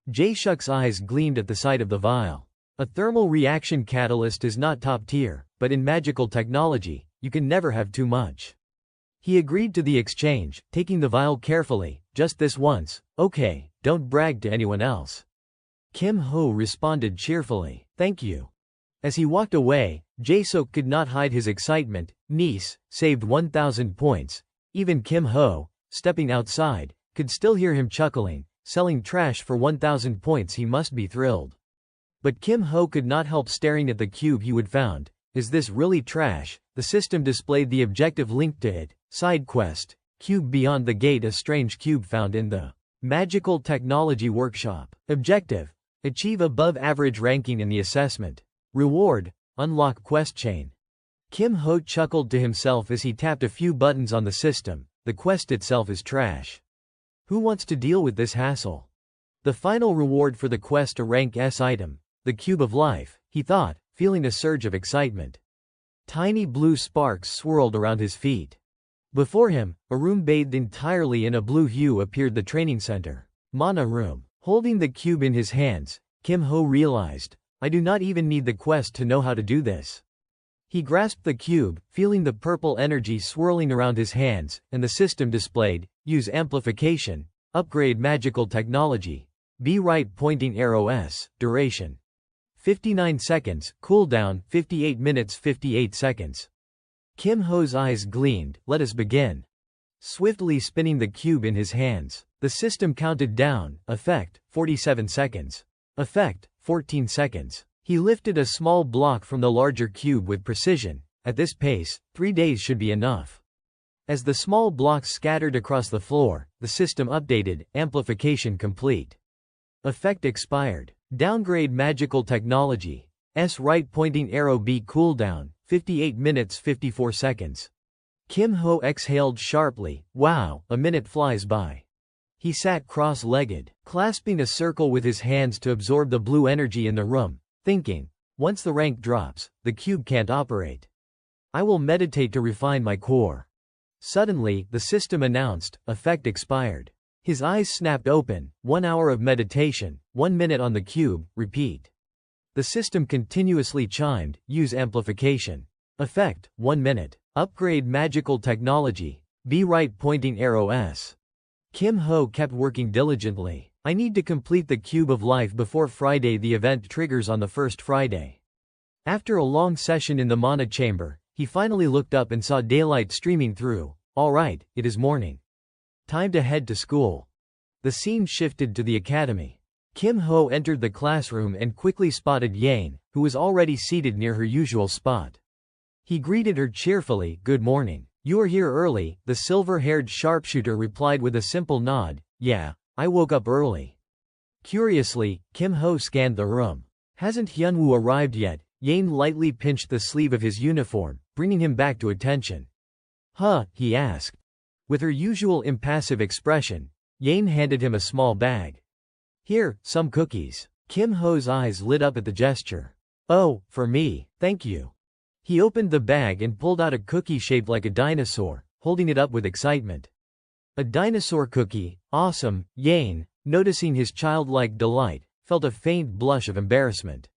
Jae-suk's eyes gleamed at the sight of the vial. A thermal reaction catalyst is not top tier, but in magical technology, you can never have too much. He agreed to the exchange, taking the vial carefully, just this once, okay, don't brag to anyone else. Kim Ho responded cheerfully, thank you. As he walked away, Jae-suk could not hide his excitement. Niece, saved 1,000 points. Even Kim Ho, stepping outside, could still hear him chuckling. Selling trash for 1,000 points, he must be thrilled. But Kim Ho could not help staring at the cube he would found. Is this really trash? The system displayed the objective linked to it. Side quest. Cube beyond the gate. A strange cube found in the Magical Technology Workshop. Objective. Achieve above average ranking in the assessment. Reward. Unlock quest chain. Kim Ho chuckled to himself as he tapped a few buttons on the system. The quest itself is trash. Who wants to deal with this hassle? The final reward for the quest, a rank S item. The Cube of Life, he thought, feeling a surge of excitement. Tiny blue sparks swirled around his feet. Before him, a room bathed entirely in a blue hue appeared, the training center. Mana room. Holding the cube in his hands, Kim Ho realized, I do not even need the quest to know how to do this. He grasped the cube, feeling the purple energy swirling around his hands, and the system displayed, use amplification, upgrade magical technology. B right pointing arrow S, duration. 59 seconds, cooldown, 58 minutes 58 seconds. Kim Ho's eyes gleamed, let us begin. Swiftly spinning the cube in his hands, the system counted down, effect, 47 seconds. Effect, 14 seconds. He lifted a small block from the larger cube with precision. At this pace, 3 days should be enough. As the small blocks scattered across the floor, the system updated, amplification complete. Effect expired. Downgrade magical technology. S right pointing arrow B cooldown, 58 minutes 54 seconds. Kim Ho exhaled sharply. Wow, a minute flies by. He sat cross-legged, clasping a circle with his hands to absorb the blue energy in the room, thinking, once the rank drops, the cube can't operate. I will meditate to refine my core. Suddenly, the system announced, effect expired. His eyes snapped open. 1 hour of meditation, 1 minute on the cube, repeat. The system continuously chimed, use amplification. Effect, 1 minute. Upgrade magical technology. B right pointing arrow S. Kim Ho kept working diligently. I need to complete the Cube of Life before Friday. The event triggers on the first Friday. After a long session in the Mana chamber, he finally looked up and saw daylight streaming through. All right, it is morning. Time to head to school. The scene shifted to the academy. Kim Ho entered the classroom and quickly spotted Yang, who was already seated near her usual spot. He greeted her cheerfully, good morning. You are here early, the silver-haired sharpshooter replied with a simple nod. Yeah, I woke up early. Curiously, Kim Ho scanned the room. Hasn't Hyunwoo arrived yet? Yang lightly pinched the sleeve of his uniform, bringing him back to attention. Huh, he asked. With her usual impassive expression, Yang handed him a small bag. Here, some cookies. Kim Ho's eyes lit up at the gesture. Oh, for me, thank you. He opened the bag and pulled out a cookie shaped like a dinosaur, holding it up with excitement. A dinosaur cookie, awesome. Yang, noticing his childlike delight, felt a faint blush of embarrassment.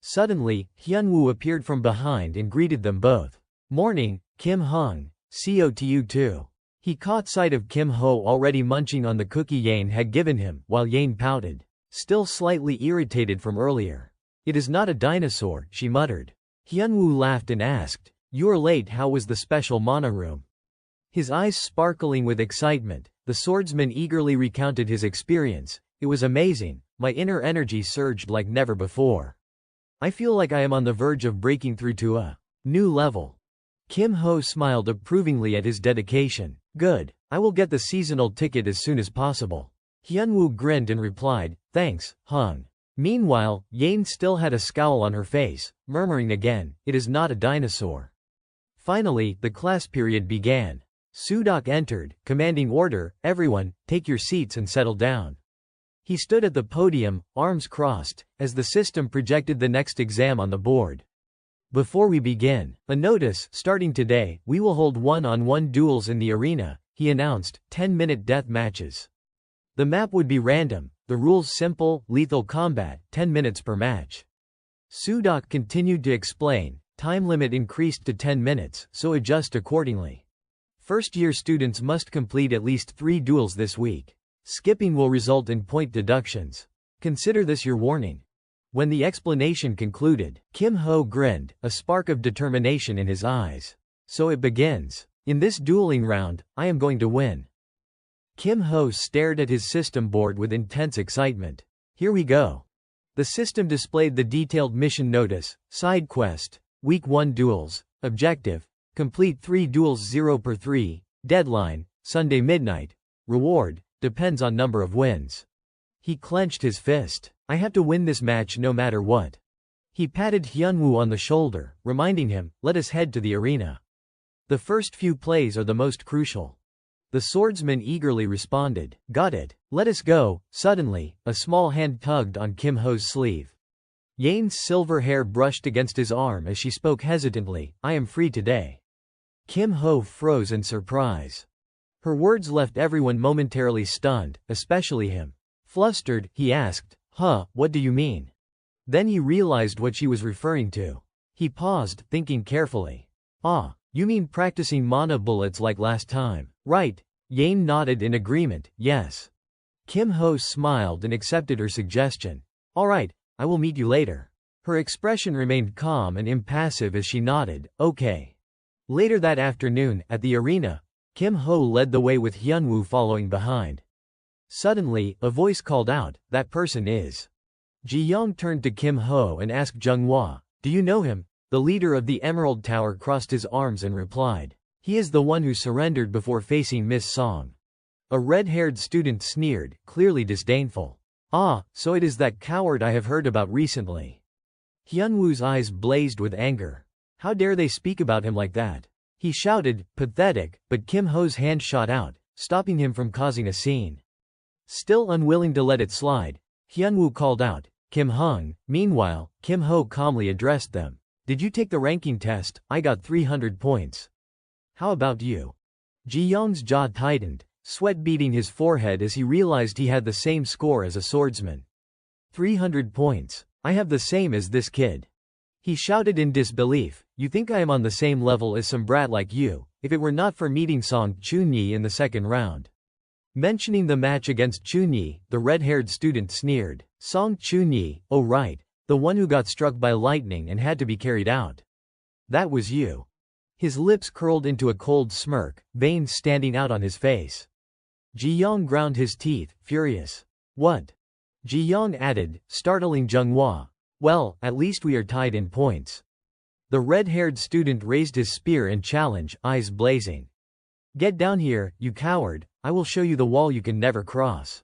Suddenly, Hyunwoo appeared from behind and greeted them both. Morning, Kim Hung. CO to you too. He caught sight of Kim Ho already munching on the cookie Yang had given him, while Yang pouted, still slightly irritated from earlier. It is not a dinosaur, she muttered. Hyunwoo laughed and asked, You are late, how was the special Mana room? His eyes sparkling with excitement, the swordsman eagerly recounted his experience. It was amazing, my inner energy surged like never before. I feel like I am on the verge of breaking through to a new level. Kim Ho smiled approvingly at his dedication. Good, I will get the seasonal ticket as soon as possible. Hyunwoo grinned and replied, Thanks, Hung. Meanwhile, Yang still had a scowl on her face, murmuring again, It is not a dinosaur. Finally, the class period began. Sudok entered, commanding order, everyone, take your seats and settle down. He stood at the podium, arms crossed, as the system projected the next exam on the board. Before we begin, a notice, starting today, we will hold one-on-one duels in the arena, he announced, 10-minute death matches. The map would be random, the rules simple, lethal combat, 10 minutes per match. Sudok continued to explain, time limit increased to 10 minutes, so adjust accordingly. First-year students must complete at least 3 duels this week. Skipping will result in point deductions. Consider this your warning. When the explanation concluded, Kim Ho grinned, a spark of determination in his eyes. So it begins. In this dueling round, I am going to win. Kim Ho stared at his system board with intense excitement. Here we go. The system displayed the detailed mission notice, side quest, week 1 duels, objective, complete 3 duels 0 per 3, deadline, Sunday midnight, reward, depends on number of wins. He clenched his fist. I have to win this match no matter what. He patted Hyunwoo on the shoulder, reminding him, let us head to the arena. The first few plays are the most crucial. The swordsman eagerly responded, got it, let us go. Suddenly, a small hand tugged on Kim Ho's sleeve. Yane's silver hair brushed against his arm as she spoke hesitantly, I am free today. Kim Ho froze in surprise. Her words left everyone momentarily stunned, especially him. Flustered, he asked, what do you mean? Then he realized what she was referring to. He paused, thinking carefully. You mean practicing mana bullets like last time, right? Yane nodded in agreement, yes. Kim Ho smiled and accepted her suggestion. All right, I will meet you later. Her expression remained calm and impassive as she nodded, okay. Later that afternoon, at the arena, Kim Ho led the way with Hyunwoo following behind. Suddenly, a voice called out, that person is. Ji-young turned to Kim Ho and asked Jung-hwa, do you know him? The leader of the Emerald Tower crossed his arms and replied, he is the one who surrendered before facing Miss Song. A red-haired student sneered, clearly disdainful. So it is that coward I have heard about recently. Hyunwoo's eyes blazed with anger. How dare they speak about him like that? He shouted, pathetic, but Kim Ho's hand shot out, stopping him from causing a scene. Still unwilling to let it slide, Hyunwoo called out, Kim Hung. Meanwhile, Kim Ho calmly addressed them. Did you take the ranking test? I got 300 points. How about you? Ji-young's jaw tightened, sweat beading his forehead as he realized he had the same score as a swordsman. 300 points. I have the same as this kid. He shouted in disbelief, you think I am on the same level as some brat like you, if it were not for meeting Song Chunyi in the second round. Mentioning the match against Chunyi, the red-haired student sneered, Song Chunyi, oh right. The one who got struck by lightning and had to be carried out. That was you. His lips curled into a cold smirk, veins standing out on his face. Ji-young ground his teeth, furious. What? Ji-young added, startling Jung-hwa. Well, at least we are tied in points. The red-haired student raised his spear in challenge, eyes blazing. Get down here, you coward, I will show you the wall you can never cross.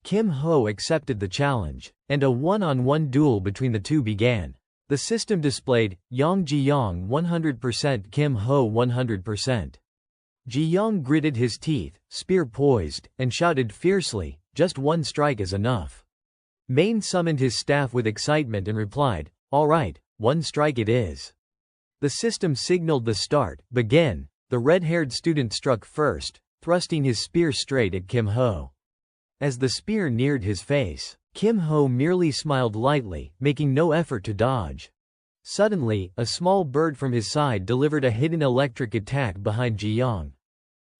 Kim Ho accepted the challenge, and a one-on-one duel between the two began. The system displayed, Yang Ji-young 100%, Kim Ho 100%. Ji-young gritted his teeth, spear poised, and shouted fiercely, just one strike is enough. Main summoned his staff with excitement and replied, all right, one strike it is. The system signaled the start, begin. The red-haired student struck first, thrusting his spear straight at Kim Ho. As the spear neared his face, Kim Ho merely smiled lightly, making no effort to dodge. Suddenly, a small bird from his side delivered a hidden electric attack behind Ji-young.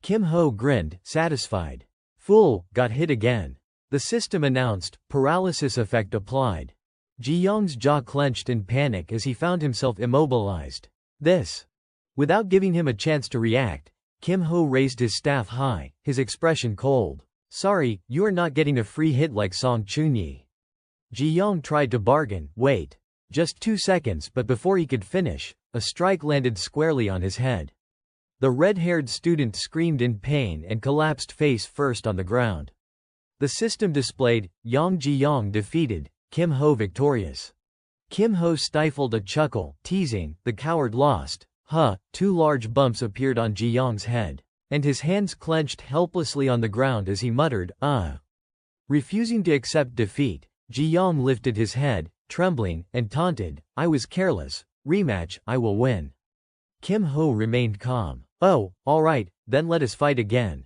Kim Ho grinned, satisfied. Fool, got hit again. The system announced, paralysis effect applied. Ji-young's jaw clenched in panic as he found himself immobilized. Without giving him a chance to react, Kim Ho raised his staff high, his expression cold. Sorry, you are not getting a free hit like Song Chunyi. Ji-young tried to bargain, wait. Just 2 seconds, but before he could finish, a strike landed squarely on his head. The red-haired student screamed in pain and collapsed face first on the ground. The system displayed, Yang Ji-young defeated, Kim Ho victorious. Kim Ho stifled a chuckle, teasing, the coward lost. 2 large bumps appeared on Ji-young's head, and his hands clenched helplessly on the ground as he muttered, Refusing to accept defeat, Ji-young lifted his head, trembling, and taunted, I was careless, rematch, I will win. Kim Ho remained calm. Oh, alright, then let us fight again.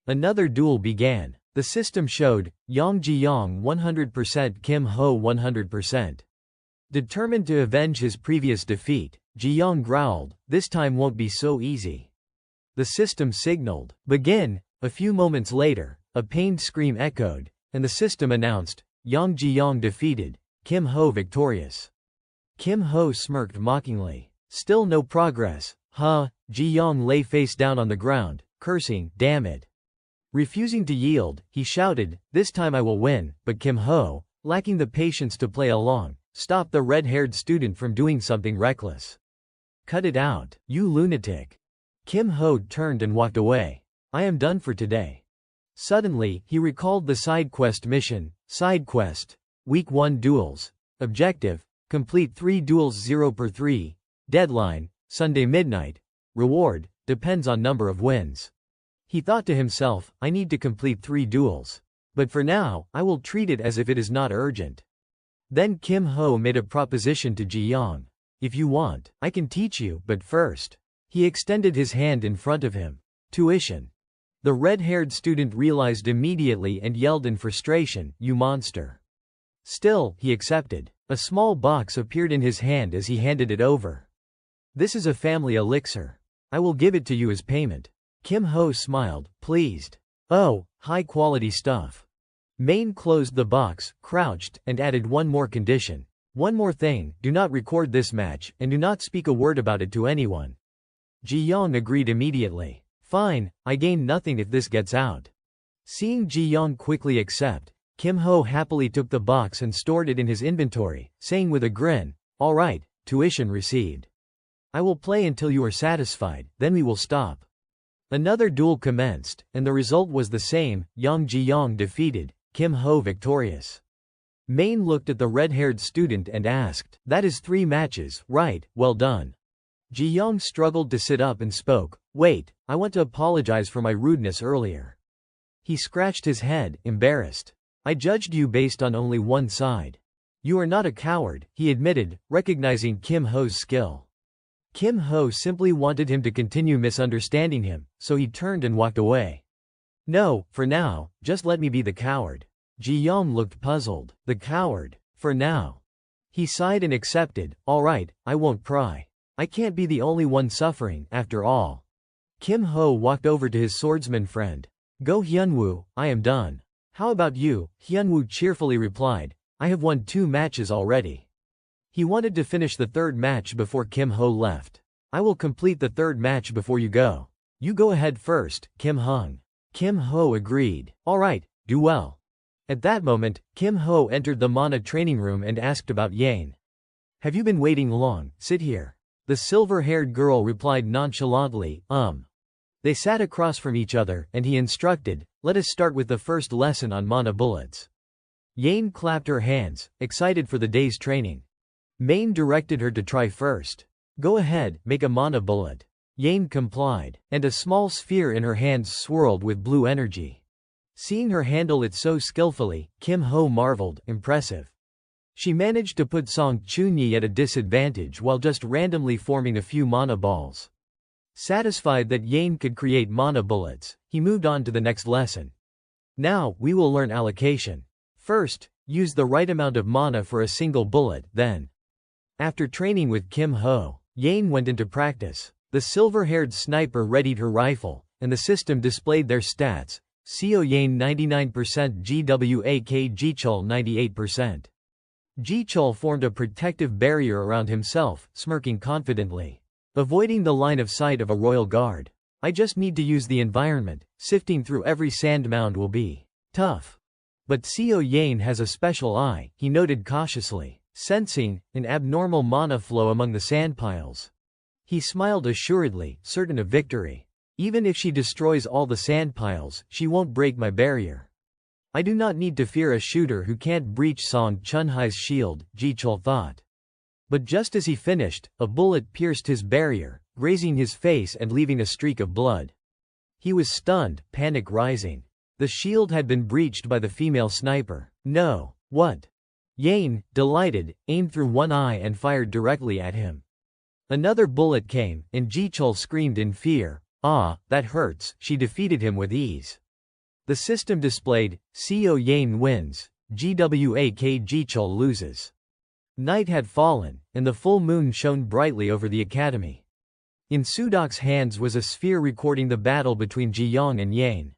Another duel began. The system showed, Yang Ji-young 100%, Kim Ho 100%. Determined to avenge his previous defeat, Ji-young growled, this time won't be so easy. The system signaled, begin. A few moments later, a pained scream echoed, and the system announced, Yang Ji-young defeated, Kim Ho victorious. Kim Ho smirked mockingly. Still no progress, huh? Ji Yong lay face down on the ground, cursing, damn it. Refusing to yield, he shouted, this time I will win, but Kim Ho, lacking the patience to play along, stopped the red-haired student from doing something reckless. Cut it out, you lunatic. Kim Ho turned and walked away. I am done for today. Suddenly, he recalled the side quest mission. Side quest. Week 1 duels. Objective. Complete 3 duels 0 per 3. Deadline. Sunday midnight. Reward. Depends on number of wins. He thought to himself, I need to complete 3 duels. But for now, I will treat it as if it is not urgent. Then Kim Ho made a proposition to Ji Yong. If you want, I can teach you, but first. He extended his hand in front of him. Tuition. The red-haired student realized immediately and yelled in frustration, you monster. Still, he accepted. A small box appeared in his hand as he handed it over. This is a family elixir. I will give it to you as payment. Kim Ho smiled, pleased. Oh, high-quality stuff. Main closed the box, crouched, and added one more condition. One more thing, do not record this match, and do not speak a word about it to anyone. Ji Yong agreed immediately. Fine, I gain nothing if this gets out. Seeing Ji Yong quickly accept, Kim Ho happily took the box and stored it in his inventory, saying with a grin, all right, tuition received. I will play until you are satisfied, then we will stop. Another duel commenced, and the result was the same, Ji Yong defeated, Kim Ho victorious. Main looked at the red-haired student and asked, that is 3 matches, right, well done. Ji Yong struggled to sit up and spoke, wait, I want to apologize for my rudeness earlier. He scratched his head, embarrassed. I judged you based on only one side. You are not a coward, he admitted, recognizing Kim Ho's skill. Kim Ho simply wanted him to continue misunderstanding him, so he turned and walked away. No, for now, just let me be the coward. Ji Yong looked puzzled. The coward, for now. He sighed and accepted, all right, I won't pry. I can't be the only one suffering, after all. Kim Ho walked over to his swordsman friend. Go Hyunwoo, I am done. How about you? Hyunwoo cheerfully replied, I have won 2 matches already. He wanted to finish the 3rd match before Kim Ho left. I will complete the 3rd match before you go. You go ahead first, Kim Hung. Kim Ho agreed. All right, do well. At that moment, Kim Ho entered the Mana training room and asked about Yane. Have you been waiting long? Sit here. The silver-haired girl replied nonchalantly, They sat across from each other, and he instructed, let us start with the first lesson on mana bullets. Yane clapped her hands, excited for the day's training. Main directed her to try first. Go ahead, make a mana bullet. Yane complied, and a small sphere in her hands swirled with blue energy. Seeing her handle it so skillfully, Kim Ho marveled, impressive. She managed to put Song Chunyi at a disadvantage while just randomly forming a few mana balls. Satisfied that Yane could create mana bullets, he moved on to the next lesson. Now, we will learn allocation. First, use the right amount of mana for a single bullet, then. After training with Kim Ho, Yane went into practice. The silver-haired sniper readied her rifle, and the system displayed their stats. Seo Yane 99%, GWAK Jichul 98%. Jichul formed a protective barrier around himself, smirking confidently. Avoiding the line of sight of a royal guard. I just need to use the environment, sifting through every sand mound will be tough. But Seo Yane has a special eye, he noted cautiously, sensing an abnormal mana flow among the sand piles. He smiled assuredly, certain of victory. Even if she destroys all the sand piles, she won't break my barrier. I do not need to fear a shooter who can't breach Song Chunhai's shield, Jichul thought. But just as he finished, a bullet pierced his barrier, grazing his face and leaving a streak of blood. He was stunned, panic rising. The shield had been breached by the female sniper. No. What? Yane, delighted, aimed through one eye and fired directly at him. Another bullet came, and Jichul screamed in fear. Ah, that hurts. She defeated him with ease. The system displayed, Seo Yane wins, GWAK Jichul loses. Night had fallen, and the full moon shone brightly over the academy. In Sudok's hands was a sphere recording the battle between Ji Yong and Yane.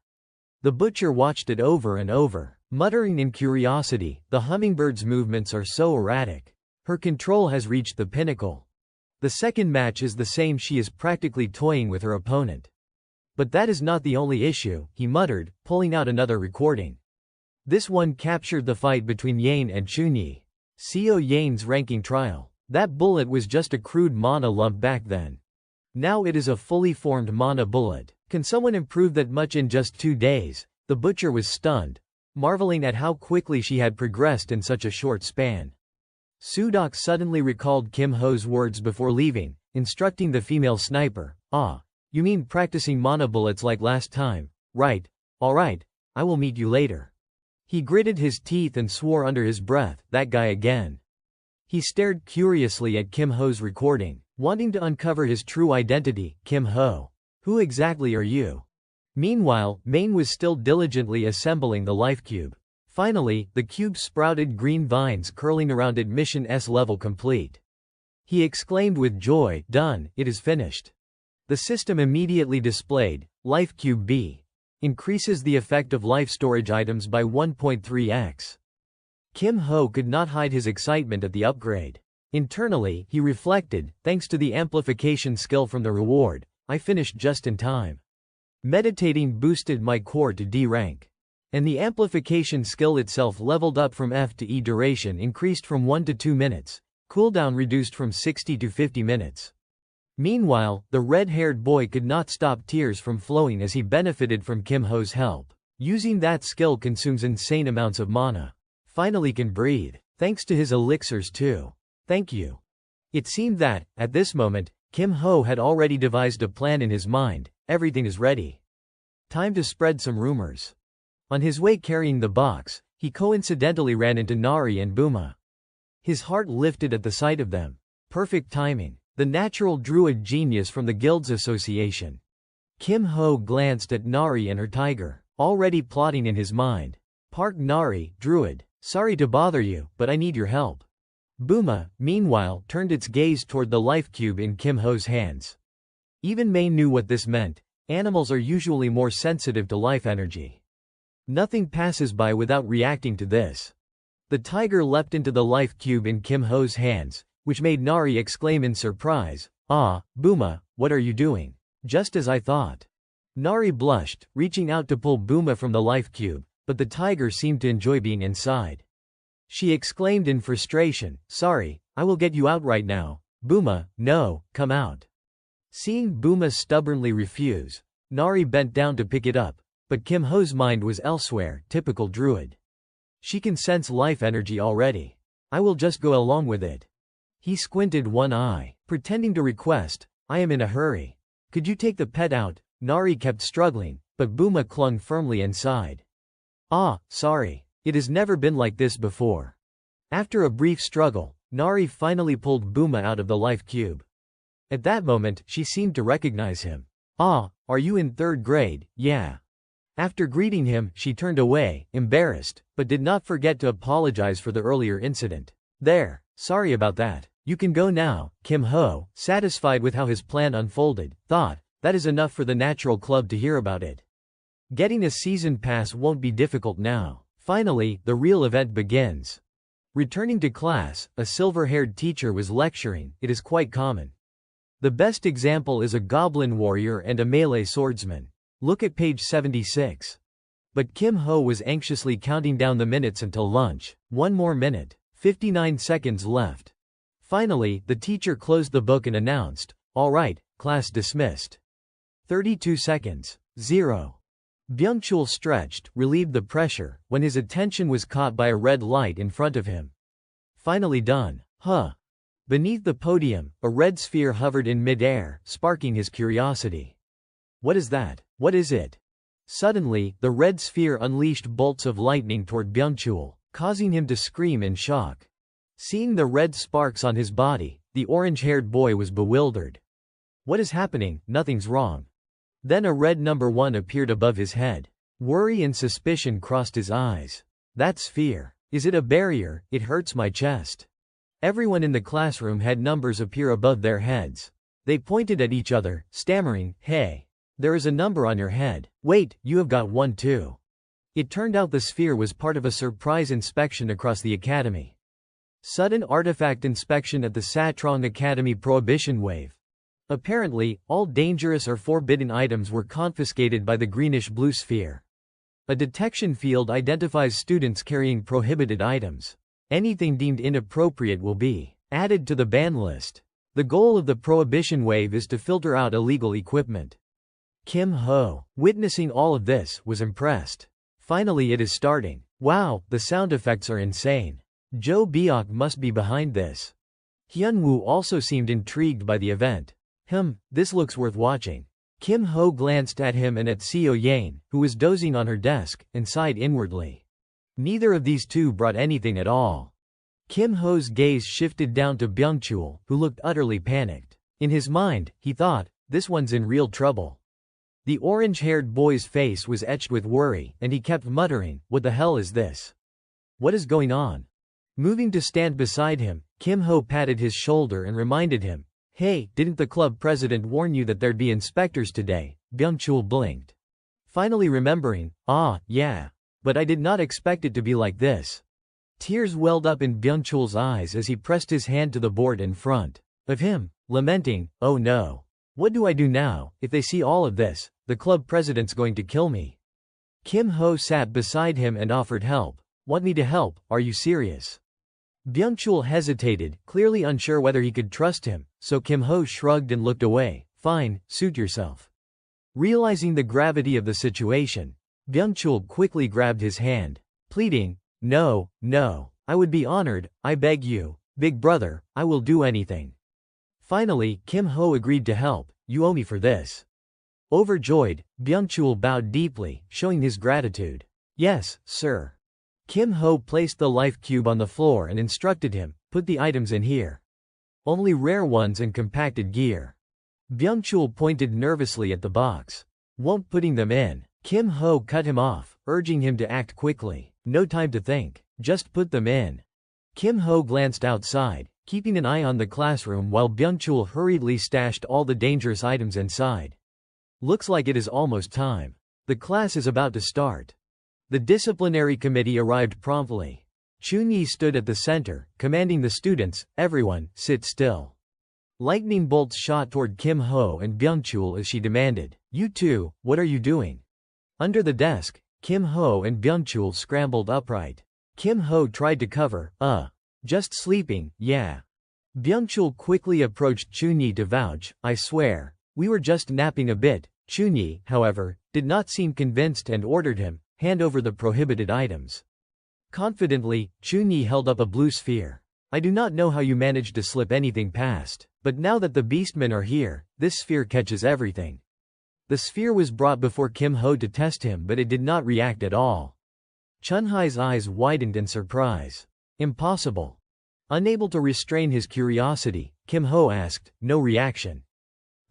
The butcher watched it over and over. Muttering in curiosity, the hummingbird's movements are so erratic. Her control has reached the pinnacle. The second match is the same, she is practically toying with her opponent. But that is not the only issue, he muttered, pulling out another recording. This one captured the fight between Yane and Chunyi. Co Yane's ranking trial. That bullet was just a crude mana lump back then. Now it is a fully formed mana bullet. Can someone improve that much in just 2 days? The butcher was stunned, marveling at how quickly she had progressed in such a short span. Sudok suddenly recalled Kim Ho's words before leaving, instructing the female sniper. "Ah, you mean practicing mana bullets like last time, right? Alright, I will meet you later." He gritted his teeth and swore under his breath, "That guy again." He stared curiously at Kim Ho's recording, wanting to uncover his true identity. "Kim Ho, who exactly are you?" Meanwhile, Main was still diligently assembling the life cube. Finally, the cube sprouted green vines curling around it. Mission S level complete. He exclaimed with joy, "Done, it is finished." The system immediately displayed, Life Cube B. Increases the effect of life storage items by 1.3x. Kim Ho could not hide his excitement at the upgrade. Internally, he reflected, thanks to the amplification skill from the reward, I finished just in time. Meditating boosted my core to D rank. And the amplification skill itself leveled up from F to E. Duration increased from 1 to 2 minutes. Cooldown reduced from 60 to 50 minutes. Meanwhile, the red-haired boy could not stop tears from flowing as he benefited from Kim Ho's help. Using that skill consumes insane amounts of mana. Finally can breathe. Thanks to his elixirs too. Thank you. It seemed that, at this moment, Kim Ho had already devised a plan in his mind. Everything is ready. Time to spread some rumors. On his way carrying the box, he coincidentally ran into Nari and Buma. His heart lifted at the sight of them. Perfect timing. The natural druid genius from the Guilds Association. Kim Ho glanced at Nari and her tiger, already plotting in his mind. Park Nari, druid. Sorry to bother you, but I need your help. Buma, meanwhile, turned its gaze toward the life cube in Kim Ho's hands. Even Mei knew what this meant. Animals are usually more sensitive to life energy. Nothing passes by without reacting to this. The tiger leapt into the life cube in Kim Ho's hands, which made Nari exclaim in surprise, "Ah, Buma, what are you doing?" "Just as I thought." Nari blushed, reaching out to pull Buma from the life cube, but the tiger seemed to enjoy being inside. She exclaimed in frustration, "Sorry, I will get you out right now." "Buma, no, come out." Seeing Buma stubbornly refuse, Nari bent down to pick it up, but Kim Ho's mind was elsewhere, typical druid. She can sense life energy already. "I will just go along with it." He squinted one eye, pretending to request, "I am in a hurry. Could you take the pet out?" Nari kept struggling, but Buma clung firmly inside. "Ah, sorry. It has never been like this before." After a brief struggle, Nari finally pulled Buma out of the life cube. At that moment, she seemed to recognize him. "Ah, are you in 3rd grade? Yeah." After greeting him, she turned away, embarrassed, but did not forget to apologize for the earlier incident. "There. Sorry about that. You can go now." Kim Ho, satisfied with how his plan unfolded, thought, that is enough for the Natural Club to hear about it. Getting a season pass won't be difficult now. Finally, the real event begins. Returning to class, a silver-haired teacher was lecturing. It is quite common. The best example is a goblin warrior and a melee swordsman. Look at page 76. But Kim Ho was anxiously counting down the minutes until lunch. 1 more minute. 59 seconds left. Finally, the teacher closed the book and announced, "All right, class dismissed." 32 seconds. 0. Byung-chul stretched, relieved the pressure, when his attention was caught by a red light in front of him. Finally done. Huh. Beneath the podium, a red sphere hovered in mid-air, sparking his curiosity. What is that? What is it? Suddenly, the red sphere unleashed bolts of lightning toward Byung-chul, causing him to scream in shock. Seeing the red sparks on his body, the orange-haired boy was bewildered. What is happening? Nothing's wrong. Then a red number 1 appeared above his head. Worry and suspicion crossed his eyes. That's fear. Is it a barrier? It hurts my chest. Everyone in the classroom had numbers appear above their heads. They pointed at each other, stammering, "Hey, there is a number on your head." "Wait, you have got one too." It turned out the sphere was part of a surprise inspection across the academy. Sudden artifact inspection at the Satrong Academy Prohibition Wave. Apparently, all dangerous or forbidden items were confiscated by the greenish-blue sphere. A detection field identifies students carrying prohibited items. Anything deemed inappropriate will be added to the ban list. The goal of the Prohibition Wave is to filter out illegal equipment. Kim Ho, witnessing all of this, was impressed. Finally, it is starting. Wow, the sound effects are insane. Jo Beok must be behind this. Hyunwoo also seemed intrigued by the event. This looks worth watching. Kim Ho glanced at him and at Seo Yane, who was dozing on her desk, and sighed inwardly. Neither of these two brought anything at all. Kim Ho's gaze shifted down to Byungchul, who looked utterly panicked. In his mind, he thought, this one's in real trouble. The orange-haired boy's face was etched with worry, and he kept muttering, what the hell is this? What is going on? Moving to stand beside him, Kim Ho patted his shoulder and reminded him, hey, didn't the club president warn you that there'd be inspectors today? Byungchul blinked. Finally remembering, yeah. But I did not expect it to be like this. Tears welled up in Byungchul's eyes as he pressed his hand to the board in front of him, lamenting, oh no. What do I do now? If they see all of this, the club president's going to kill me. Kim Ho sat beside him and offered help. Want me to help? Are you serious? Byungchul hesitated, clearly unsure whether he could trust him, so Kim Ho shrugged and looked away. Fine, suit yourself. Realizing the gravity of the situation, Byungchul quickly grabbed his hand, pleading, no, I would be honored, I beg you, big brother, I will do anything. Finally, Kim Ho agreed to help, you owe me for this. Overjoyed, Byungchul bowed deeply, showing his gratitude. Yes, sir. Kim Ho placed the life cube on the floor and instructed him, put the items in here. Only rare ones and compacted gear. Byungchul pointed nervously at the box. Won't putting them in. Kim Ho cut him off, urging him to act quickly. No time to think. Just put them in. Kim Ho glanced outside, keeping an eye on the classroom while Byungchul hurriedly stashed all the dangerous items inside. Looks like it is almost time. The class is about to start. The disciplinary committee arrived promptly. Chunyi stood at the center, commanding the students, everyone, sit still. Lightning bolts shot toward Kim Ho and Byungchul as she demanded, you two, what are you doing? Under the desk, Kim Ho and Byungchul scrambled upright. Kim Ho tried to cover, just sleeping, yeah. Byungchul quickly approached Chunyi to vouch, I swear, we were just napping a bit. Chunyi, however, did not seem convinced and ordered him, hand over the prohibited items. Confidently, Chunyi held up a blue sphere. I do not know how you managed to slip anything past, but now that the beastmen are here, this sphere catches everything. The sphere was brought before Kim Ho to test him, but it did not react at all. Chunhai's eyes widened in surprise. Impossible. Unable to restrain his curiosity, Kim Ho asked, no reaction.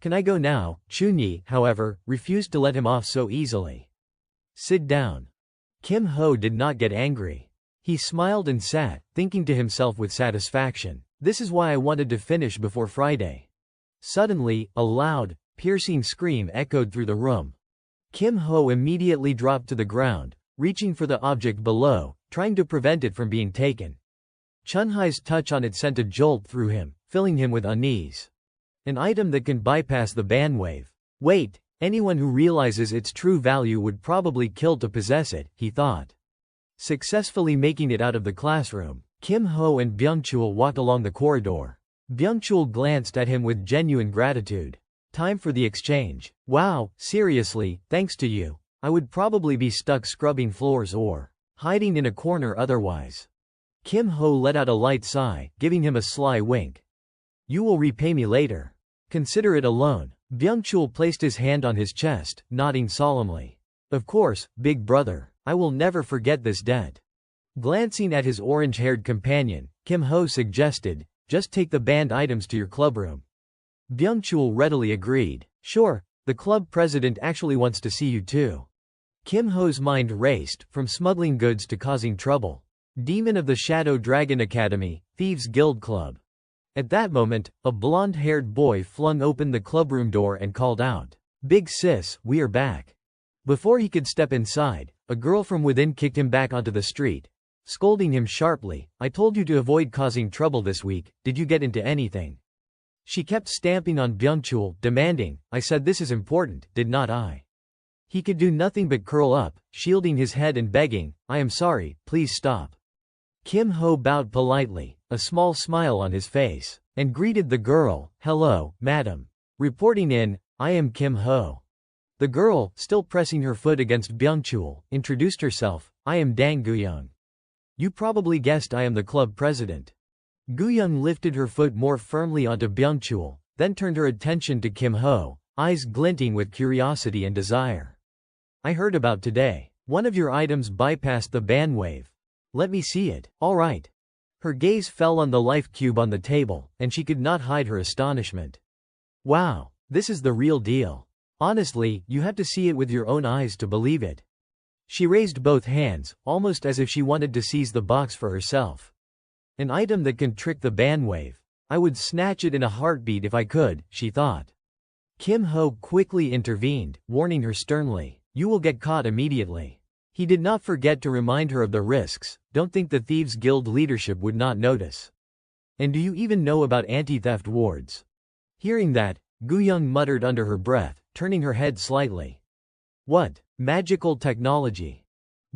Can I go now? Chunyi, however, refused to let him off so easily. Sit down. Kim Ho did not get angry. He smiled and sat, thinking to himself with satisfaction, this is why I wanted to finish before Friday. Suddenly, a loud, piercing scream echoed through the room. Kim Ho immediately dropped to the ground, reaching for the object below, trying to prevent it from being taken. Chunhai's touch on it sent a jolt through him, filling him with unease. An item that can bypass the ban wave. Wait, anyone who realizes its true value would probably kill to possess it, he thought. Successfully making it out of the classroom, Kim Ho and Byungchul walked along the corridor. Byungchul glanced at him with genuine gratitude. Time for the exchange. Wow, seriously, thanks to you, I would probably be stuck scrubbing floors or hiding in a corner otherwise. Kim Ho let out a light sigh, giving him a sly wink. You will repay me later. Consider it a loan. Byungchul placed his hand on his chest, nodding solemnly. Of course, big brother, I will never forget this debt. Glancing at his orange-haired companion, Kim Ho suggested, just take the banned items to your clubroom. Byungchul readily agreed. Sure, the club president actually wants to see you too. Kim Ho's mind raced, from smuggling goods to causing trouble. Demon of the Shadow Dragon Academy, Thieves Guild Club. At that moment, a blonde-haired boy flung open the clubroom door and called out, Big sis, we are back. Before he could step inside, a A girl from within kicked him back onto the street, scolding him sharply. I told you to avoid causing trouble this week, did you get into anything? She kept stamping on Byung-chul, demanding, I said this is important, did not I? He could do nothing but curl up, shielding his head and begging, I am sorry, please stop. Kim Ho bowed politely, a small smile on his face, and greeted the girl, hello, madam. Reporting in, I am Kim Ho. The girl, still pressing her foot against Byung-chul, introduced herself, I am Dang Guyoung. You probably guessed I am the club president. Guyoung lifted her foot more firmly onto Byung-chul, then turned her attention to Kim Ho, eyes glinting with curiosity and desire. I heard about today. One of your items bypassed the ban wave. Let me see it. All right. Her gaze fell on the life cube on the table, and she could not hide her astonishment. Wow, this is the real deal. Honestly, you have to see it with your own eyes to believe it. She raised both hands, almost as if she wanted to seize the box for herself. An item that can trick the ban wave. I would snatch it in a heartbeat if I could, she thought. Kim Ho quickly intervened, warning her sternly, you will get caught immediately. He did not forget to remind her of the risks. Don't think the Thieves Guild leadership would not notice. And do you even know about anti-theft wards? Hearing that, Guyoung muttered under her breath, turning her head slightly. What? Magical technology?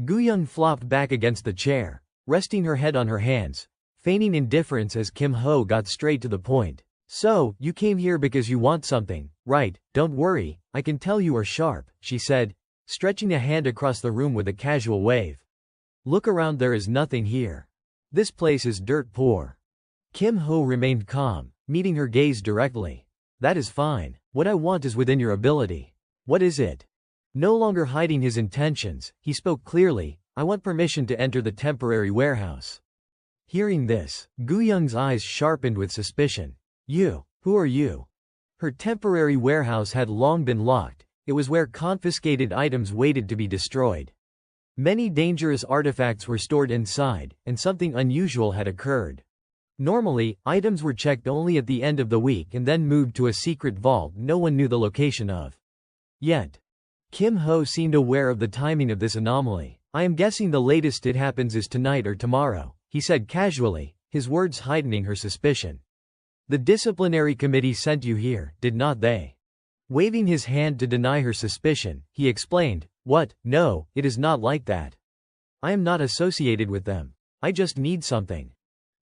Guyoung flopped back against the chair, resting her head on her hands, feigning indifference as Kim Ho got straight to the point. So, you came here because you want something, right? Don't worry, I can tell you are sharp, she said, stretching a hand across the room with a casual wave. Look around, there is nothing here. This place is dirt poor. Kim Ho remained calm, meeting her gaze directly. That is fine. What I want is within your ability. What is it? No longer hiding his intentions, he spoke clearly, I want permission to enter the temporary warehouse. Hearing this, Guyoung's eyes sharpened with suspicion. You, who are you? Her temporary warehouse had long been locked. It was where confiscated items waited to be destroyed. Many dangerous artifacts were stored inside, and something unusual had occurred. Normally, items were checked only at the end of the week and then moved to a secret vault no one knew the location of. Yet, Kim Ho seemed aware of the timing of this anomaly. I am guessing the latest it happens is tonight or tomorrow, he said casually, his words heightening her suspicion. The disciplinary committee sent you here, did not they? Waving his hand to deny her suspicion, he explained, what? No, it is not like that. I am not associated with them. I just need something.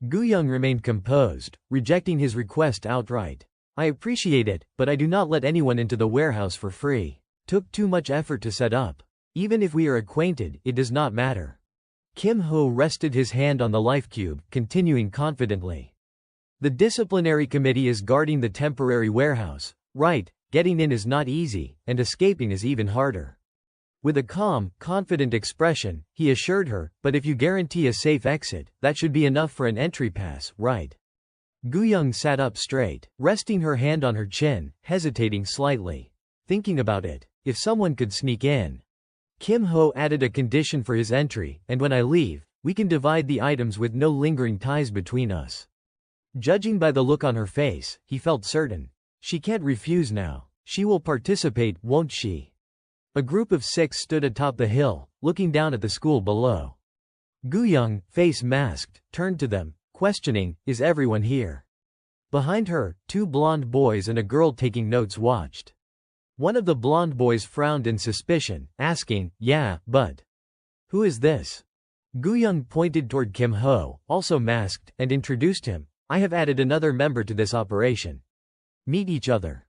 Guyoung remained composed, rejecting his request outright. I appreciate it, but I do not let anyone into the warehouse for free. Took too much effort to set up. Even if we are acquainted, it does not matter. Kim Ho rested his hand on the life cube, continuing confidently. The disciplinary committee is guarding the temporary warehouse. Right, getting in is not easy, and escaping is even harder. With a calm, confident expression, he assured her, but if you guarantee a safe exit, that should be enough for an entry pass, right? Guyoung sat up straight, resting her hand on her chin, hesitating slightly. Thinking about it, if someone could sneak in. Kim Ho added a condition for his entry, and when I leave, we can divide the items with no lingering ties between us. Judging by the look on her face, he felt certain. She can't refuse now. She will participate, won't she? A group of 6 stood atop the hill, looking down at the school below. Guyoung, face masked, turned to them, questioning, is everyone here? Behind her, 2 blonde boys and a girl taking notes watched. One of the blonde boys frowned in suspicion, asking, yeah, but who is this? Guyoung pointed toward Kim Ho, also masked, and introduced him. I have added another member to this operation. Meet each other.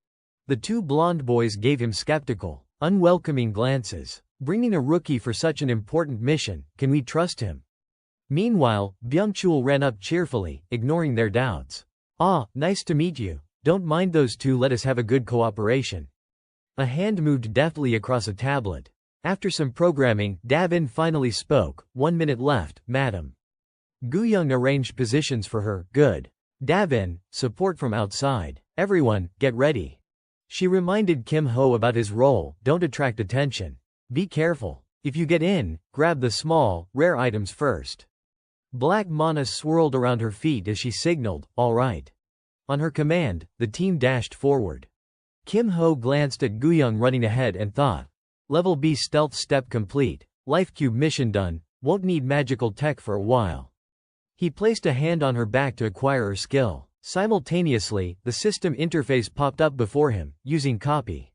The 2 blonde boys gave him skeptical, unwelcoming glances. Bringing a rookie for such an important mission, can we trust him? Meanwhile, Byung-chul ran up cheerfully, ignoring their doubts. Ah, nice to meet you. Don't mind those 2, let us have a good cooperation. A hand moved deftly across a tablet. After some programming, Davin finally spoke. 1 minute left, madam. Guyoung arranged positions for her. Good. Davin, support from outside. Everyone, get ready. She reminded Kim Ho about his role. Don't attract attention. Be careful. If you get in, grab the small, rare items first. Black mana swirled around her feet as she signaled, all right. On her command, the team dashed forward. Kim Ho glanced at Guyoung running ahead and thought. Level B stealth step complete. Life cube mission done, won't need magical tech for a while. He placed a hand on her back to acquire her skill. Simultaneously, the system interface popped up before him, using copy.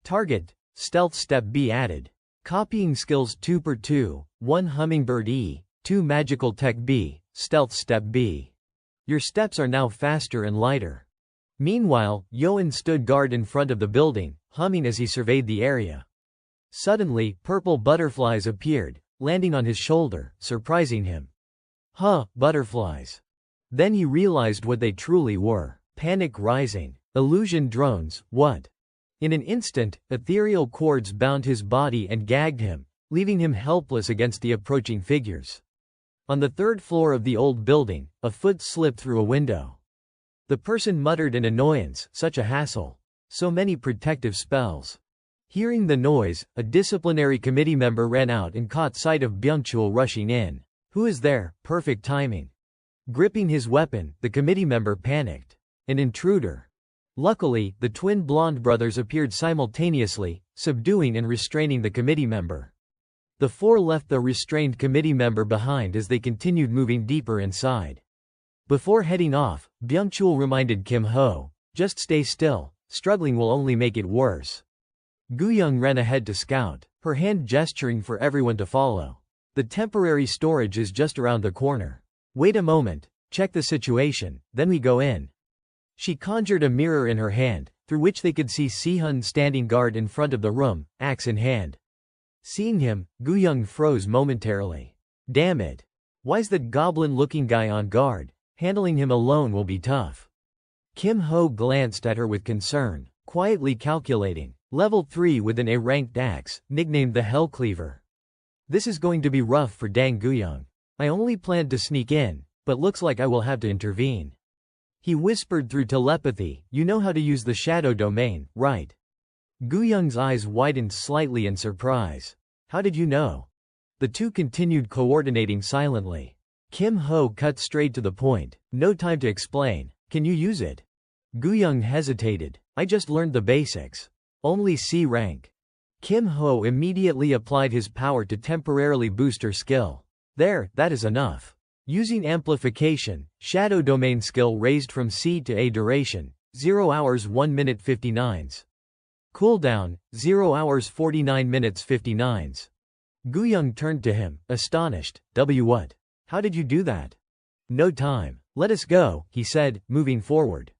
Target, stealth step B added. Copying skills 2 per 2, 1 hummingbird E, 2 magical tech B, stealth step B. Your steps are now faster and lighter. Meanwhile, Yoan stood guard in front of the building, humming as he surveyed the area. Suddenly, purple butterflies appeared, landing on his shoulder, surprising him. Huh, butterflies. Then he realized what they truly were. Panic rising. Illusion drones, what? In an instant, ethereal cords bound his body and gagged him, leaving him helpless against the approaching figures. On the third floor of the old building, a foot slipped through a window. The person muttered in annoyance, such a hassle. So many protective spells. Hearing the noise, a disciplinary committee member ran out and caught sight of Byung-chul rushing in. Who is there? Perfect timing. Gripping his weapon, the committee member panicked. An intruder. Luckily, the twin blonde brothers appeared simultaneously, subduing and restraining the committee member. The four left the restrained committee member behind as they continued moving deeper inside. Before heading off, Byung-chul reminded Kim Ho, just stay still, struggling will only make it worse. Gu-young ran ahead to scout, her hand gesturing for everyone to follow. The temporary storage is just around the corner. Wait a moment, check the situation, then we go in. She conjured a mirror in her hand, through which they could see Sihun standing guard in front of the room, axe in hand. Seeing him, Gu-young froze momentarily. Damn it. Why's that goblin-looking guy on guard? Handling him alone will be tough. Kim Ho glanced at her with concern, quietly calculating. Level 3 with an A-ranked axe, nicknamed the Hellcleaver. This is going to be rough for Dang Gu-young. I only planned to sneak in, but looks like I will have to intervene. He whispered through telepathy, you know how to use the shadow domain, right? Gu-young's eyes widened slightly in surprise. How did you know? The two continued coordinating silently. Kim Ho cut straight to the point. No time to explain. Can you use it? Gu-young hesitated. I just learned the basics. Only C rank. Kim Ho immediately applied his power to temporarily boost her skill. There, that is enough. Using amplification, shadow domain skill raised from C to A duration, 0 hours 1 minute 59s. Cooldown, 0 hours 49 minutes 59s. Gu-young turned to him, astonished. What? How did you do that? No time. Let us go, he said, moving forward.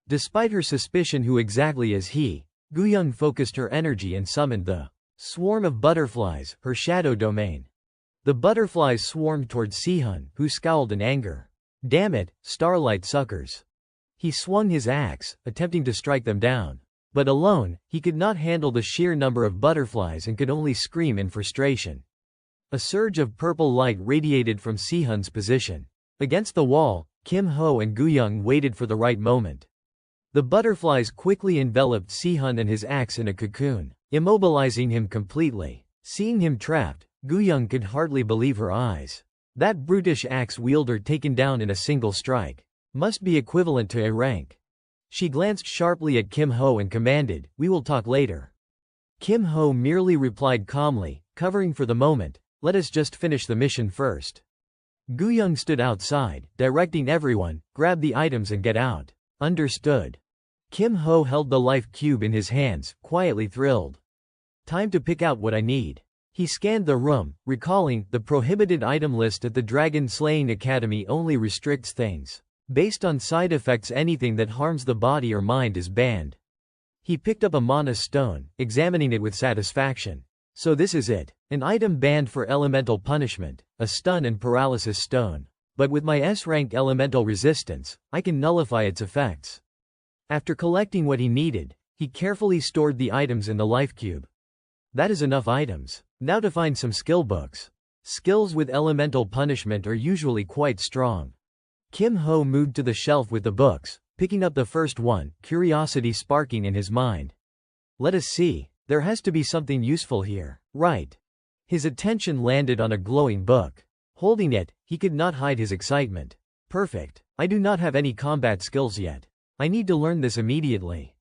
Despite her suspicion who exactly is he, Gu-young focused her energy and summoned the swarm of butterflies, her shadow domain. The butterflies swarmed toward Sihun, who scowled in anger. Damn it, starlight suckers. He swung his axe, attempting to strike them down. But alone, he could not handle the sheer number of butterflies and could only scream in frustration. A surge of purple light radiated from Sihun's position. Against the wall, Kim Ho and Gu-young waited for the right moment. The butterflies quickly enveloped Sihun and his axe in a cocoon, immobilizing him completely. Seeing him trapped, Gu-young could hardly believe her eyes. That brutish axe wielder taken down in a single strike must be equivalent to a rank. She glanced sharply at Kim Ho and commanded, we will talk later. Kim Ho merely replied calmly, covering for the moment, let us just finish the mission first. Gu-young stood outside, directing everyone, grab the items and get out. Understood. Kim Ho held the life cube in his hands, quietly thrilled. Time to pick out what I need. He scanned the room, recalling, the prohibited item list at the Dragon Slaying Academy only restricts things. Based on side effects, anything that harms the body or mind is banned. He picked up a mana stone, examining it with satisfaction. So this is it. An item banned for elemental punishment, a stun and paralysis stone. But with my S-rank elemental resistance, I can nullify its effects. After collecting what he needed, he carefully stored the items in the life cube. That is enough items. Now to find some skill books. Skills with elemental punishment are usually quite strong. Kim Ho moved to the shelf with the books, picking up the first one, curiosity sparking in his mind. Let us see. There has to be something useful here, right? His attention landed on a glowing book. Holding it, he could not hide his excitement. Perfect. I do not have any combat skills yet. I need to learn this immediately.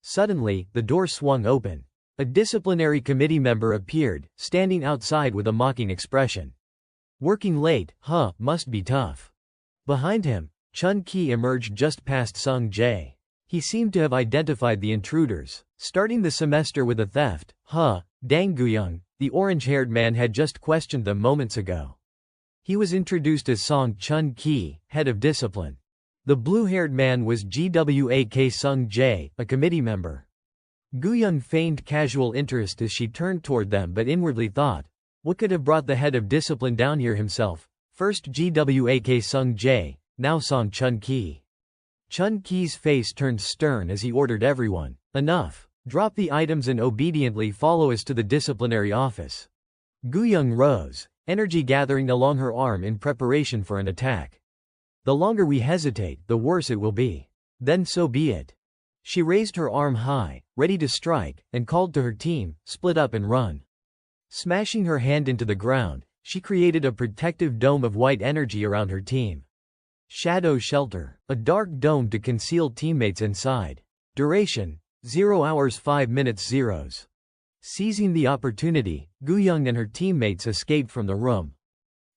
Suddenly, the door swung open. A disciplinary committee member appeared, standing outside with a mocking expression. Working late, huh, must be tough. Behind him, Chun-Ki emerged just past Sung-jae. He seemed to have identified the intruders. Starting the semester with a theft, huh, Dang Guyang, the orange-haired man had just questioned them moments ago. He was introduced as Song Chun-Ki, head of discipline. The blue-haired man was Gwak Sung-jae, a committee member. Guyang feigned casual interest as she turned toward them but inwardly thought, what could have brought the head of discipline down here himself? First Gwak Sung-jae, now Song Chun-Ki. Chun-Ki's face turned stern as he ordered everyone, enough. Drop the items and obediently follow us to the disciplinary office. Guyang rose, energy gathering along her arm in preparation for an attack. The longer we hesitate, the worse it will be. Then so be it. She raised her arm high, ready to strike, and called to her team, split up and run. Smashing her hand into the ground, she created a protective dome of white energy around her team. Shadow Shelter, a dark dome to conceal teammates inside. Duration, 0 hours 5 minutes zeros. Seizing the opportunity, Guyang and her teammates escaped from the room.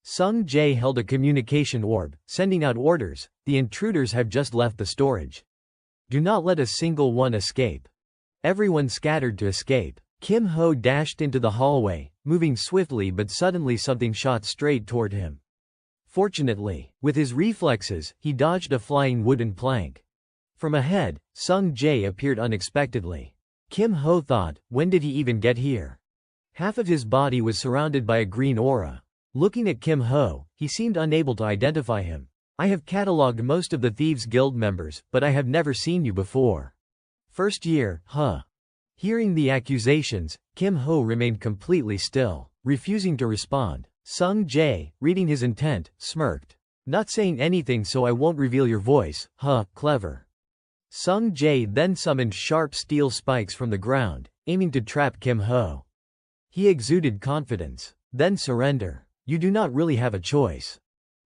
Sung-jae held a communication orb, sending out orders, the intruders have just left the storage. Do not let a single one escape. Everyone scattered to escape. Kim Ho dashed into the hallway, moving swiftly but suddenly something shot straight toward him. Fortunately, with his reflexes, he dodged a flying wooden plank. From ahead, Sung-jae appeared unexpectedly. Kim Ho thought, when did he even get here? Half of his body was surrounded by a green aura. Looking at Kim Ho, he seemed unable to identify him. I have catalogued most of the Thieves Guild members, but I have never seen you before. First year, huh? Hearing the accusations, Kim Ho remained completely still, refusing to respond. Sung-jae, reading his intent, smirked. Not saying anything so I won't reveal your voice, huh, clever. Sung-jae then summoned sharp steel spikes from the ground, aiming to trap Kim Ho. He exuded confidence. Then surrender. You do not really have a choice.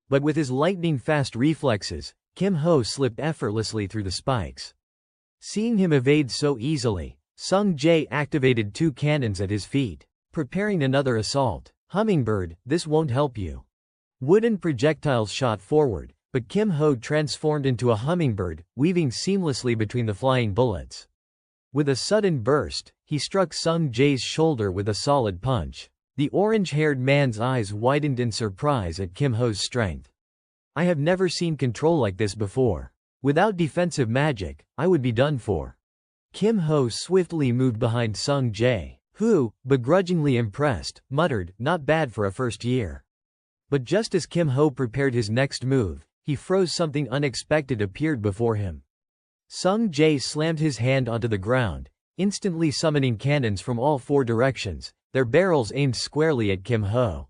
But with his lightning-fast reflexes, Kim Ho slipped effortlessly through the spikes. Seeing him evade so easily, Sung-jae activated 2 cannons at his feet, preparing another assault. Hummingbird, this won't help you. Wooden projectiles shot forward, but Kim Ho transformed into a hummingbird, weaving seamlessly between the flying bullets. With a sudden burst, he struck Sung-jae's shoulder with a solid punch. The orange-haired man's eyes widened in surprise at Kim Ho's strength. I have never seen control like this before. Without defensive magic, I would be done for. Kim Ho swiftly moved behind Sung-jae, who, begrudgingly impressed, muttered, not bad for a first year. But just as Kim Ho prepared his next move, he froze. Something unexpected appeared before him. Sung-jae slammed his hand onto the ground, instantly summoning cannons from all 4 directions, their barrels aimed squarely at Kim Ho.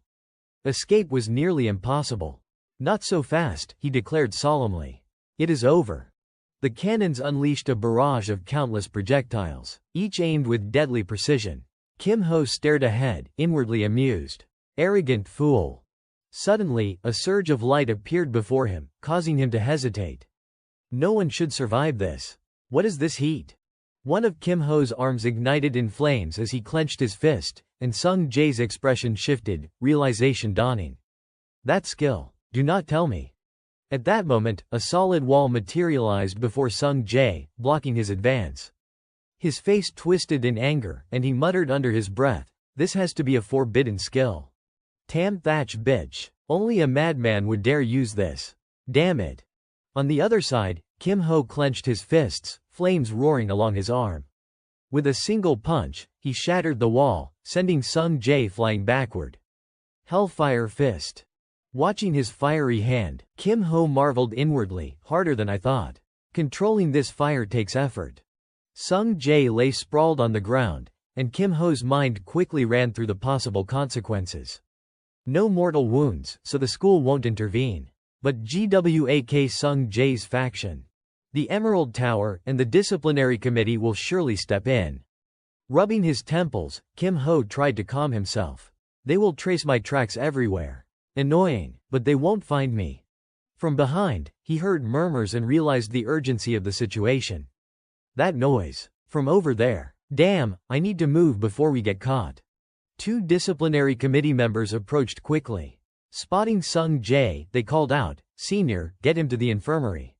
Escape was nearly impossible. Not so fast, he declared solemnly. It is over. The cannons unleashed a barrage of countless projectiles, each aimed with deadly precision. Kim Ho stared ahead, inwardly amused. Arrogant fool. Suddenly, a surge of light appeared before him, causing him to hesitate. No one should survive this. What is this heat? One of Kim Ho's arms ignited in flames as he clenched his fist, and Sung-jae's expression shifted, realization dawning. That skill. Do not tell me. At that moment, a solid wall materialized before Sung-jae, blocking his advance. His face twisted in anger, and he muttered under his breath, this has to be a forbidden skill. Tam thatch bitch. Only a madman would dare use this. Damn it. On the other side, Kim Ho clenched his fists, flames roaring along his arm. With a single punch, he shattered the wall, sending Sung-jae flying backward. Hellfire Fist. Watching his fiery hand, Kim Ho marveled inwardly, harder than I thought. Controlling this fire takes effort. Sung-jae lay sprawled on the ground, and Kim Ho's mind quickly ran through the possible consequences. No mortal wounds, so the school won't intervene. But Gwak Sung-jae's faction, the Emerald Tower, and the disciplinary committee will surely step in. Rubbing his temples, Kim Ho tried to calm himself. They will trace my tracks everywhere. Annoying, but they won't find me. From behind, he heard murmurs and realized the urgency of the situation. That noise. From over there. Damn, I need to move before we get caught. Two disciplinary committee members approached quickly. Spotting Sung Jae, they called out, "Senior, get him to the infirmary."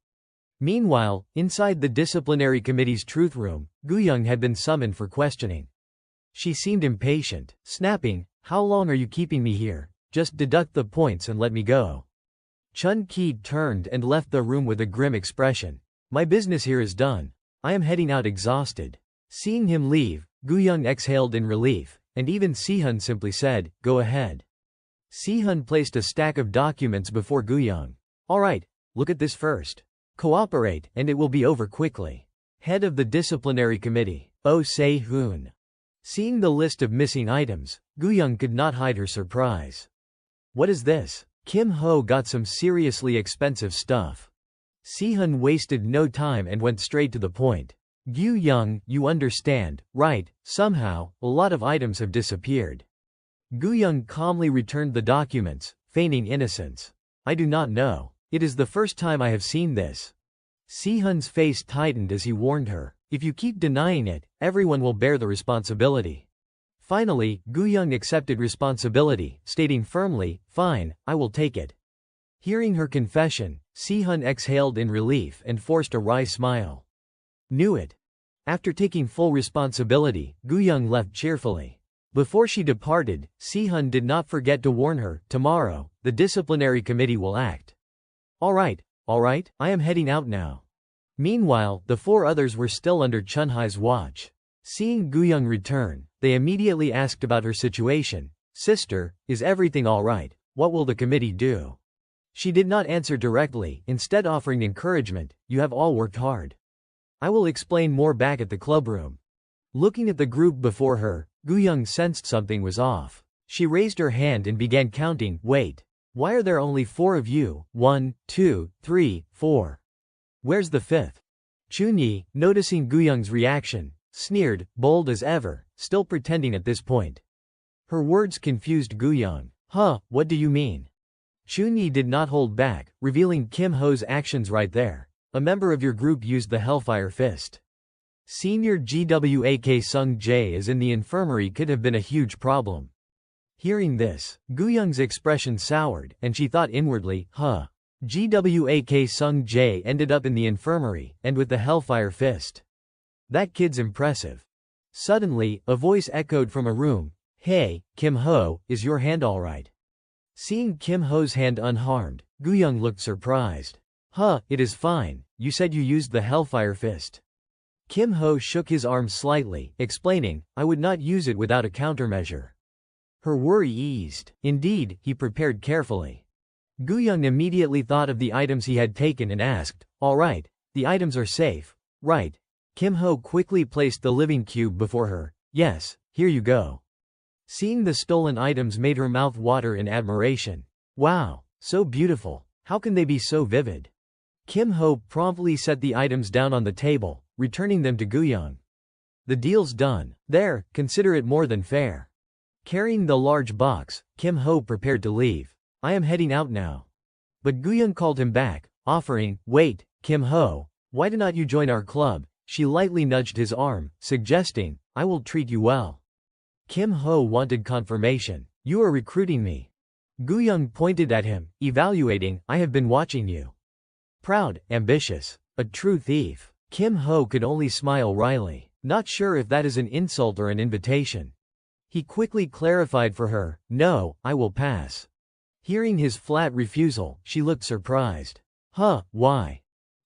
Meanwhile, inside the disciplinary committee's truth room, Guyang had been summoned for questioning. She seemed impatient, snapping, "How long are you keeping me here? Just deduct the points and let me go." Chun Ki turned and left the room with a grim expression. "My business here is done. I am heading out exhausted." Seeing him leave, Guyang exhaled in relief, and even Sihun simply said, "Go ahead." Sihun placed a stack of documents before Guyang. "Alright, look at this first. Cooperate, and it will be over quickly." Head of the disciplinary committee, Oh Se-hoon. Seeing the list of missing items, Guyang could not hide her surprise. "What is this? Kim Ho got some seriously expensive stuff." Sihun wasted no time and went straight to the point. "Guyang, you understand, right? Somehow, a lot of items have disappeared." Guyang calmly returned the documents, feigning innocence. "I do not know. It is the first time I have seen this." Sihun's face tightened as he warned her, "If you keep denying it, everyone will bear the responsibility." Finally, Guyang accepted responsibility, stating firmly, "Fine, I will take it." Hearing her confession, Sihun exhaled in relief and forced a wry smile. "Knew it." After taking full responsibility, Guyang left cheerfully. Before she departed, Sihun did not forget to warn her, "Tomorrow, the disciplinary committee will act." Alright, I am heading out now." Meanwhile, the four others were still under Chunhai's watch. Seeing Guyang return, they immediately asked about her situation. "Sister, is everything alright? What will the committee do?" She did not answer directly, instead offering encouragement, "You have all worked hard. I will explain more back at the clubroom." Looking at the group before her, Guyang sensed something was off. She raised her hand and began counting. "Wait. Why are there only 4 of you? 1, 2, 3, 4. Where's the 5th? Chunyi, noticing Guyang's reaction, sneered, bold as ever, still pretending at this point. Her words confused Guyang. "Huh, what do you mean?" Chunyi did not hold back, revealing Kim Ho's actions right there. "A member of your group used the Hellfire Fist." Senior GWAK Sung Jae is in the infirmary could have been a huge problem. Hearing this, Guyang's expression soured, and she thought inwardly, GWAK Sung Jae ended up in the infirmary, and with the Hellfire Fist. That kid's impressive. Suddenly, a voice echoed from a room. "Hey, Kim Ho, is your hand alright?" Seeing Kim Ho's hand unharmed, Guyang looked surprised. It is fine, you said you used the Hellfire Fist." Kim Ho shook his arm slightly, explaining, "I would not use it without a countermeasure." Her worry eased. Indeed, he prepared carefully. Guyang immediately thought of the items he had taken and asked, "Alright, the items are safe, right?" Kim Ho quickly placed the living cube before her. "Yes, here you go." Seeing the stolen items made her mouth water in admiration. "Wow, so beautiful. How can they be so vivid?" Kim Ho promptly set the items down on the table, returning them to Guyang. "The deal's done. There, consider it more than fair." Carrying the large box, Kim Ho prepared to leave. "I am heading out now." But Guyang called him back, offering, "Wait, Kim Ho, why do not you join our club?" She lightly nudged his arm, suggesting, "I will treat you well." Kim Ho wanted confirmation. "You are recruiting me." Guyang pointed at him, evaluating, "I have been watching you." Proud, ambitious, a true thief. Kim Ho could only smile wryly, not sure if that is an insult or an invitation. He quickly clarified for her, "No, I will pass." Hearing his flat refusal, she looked surprised. Why?"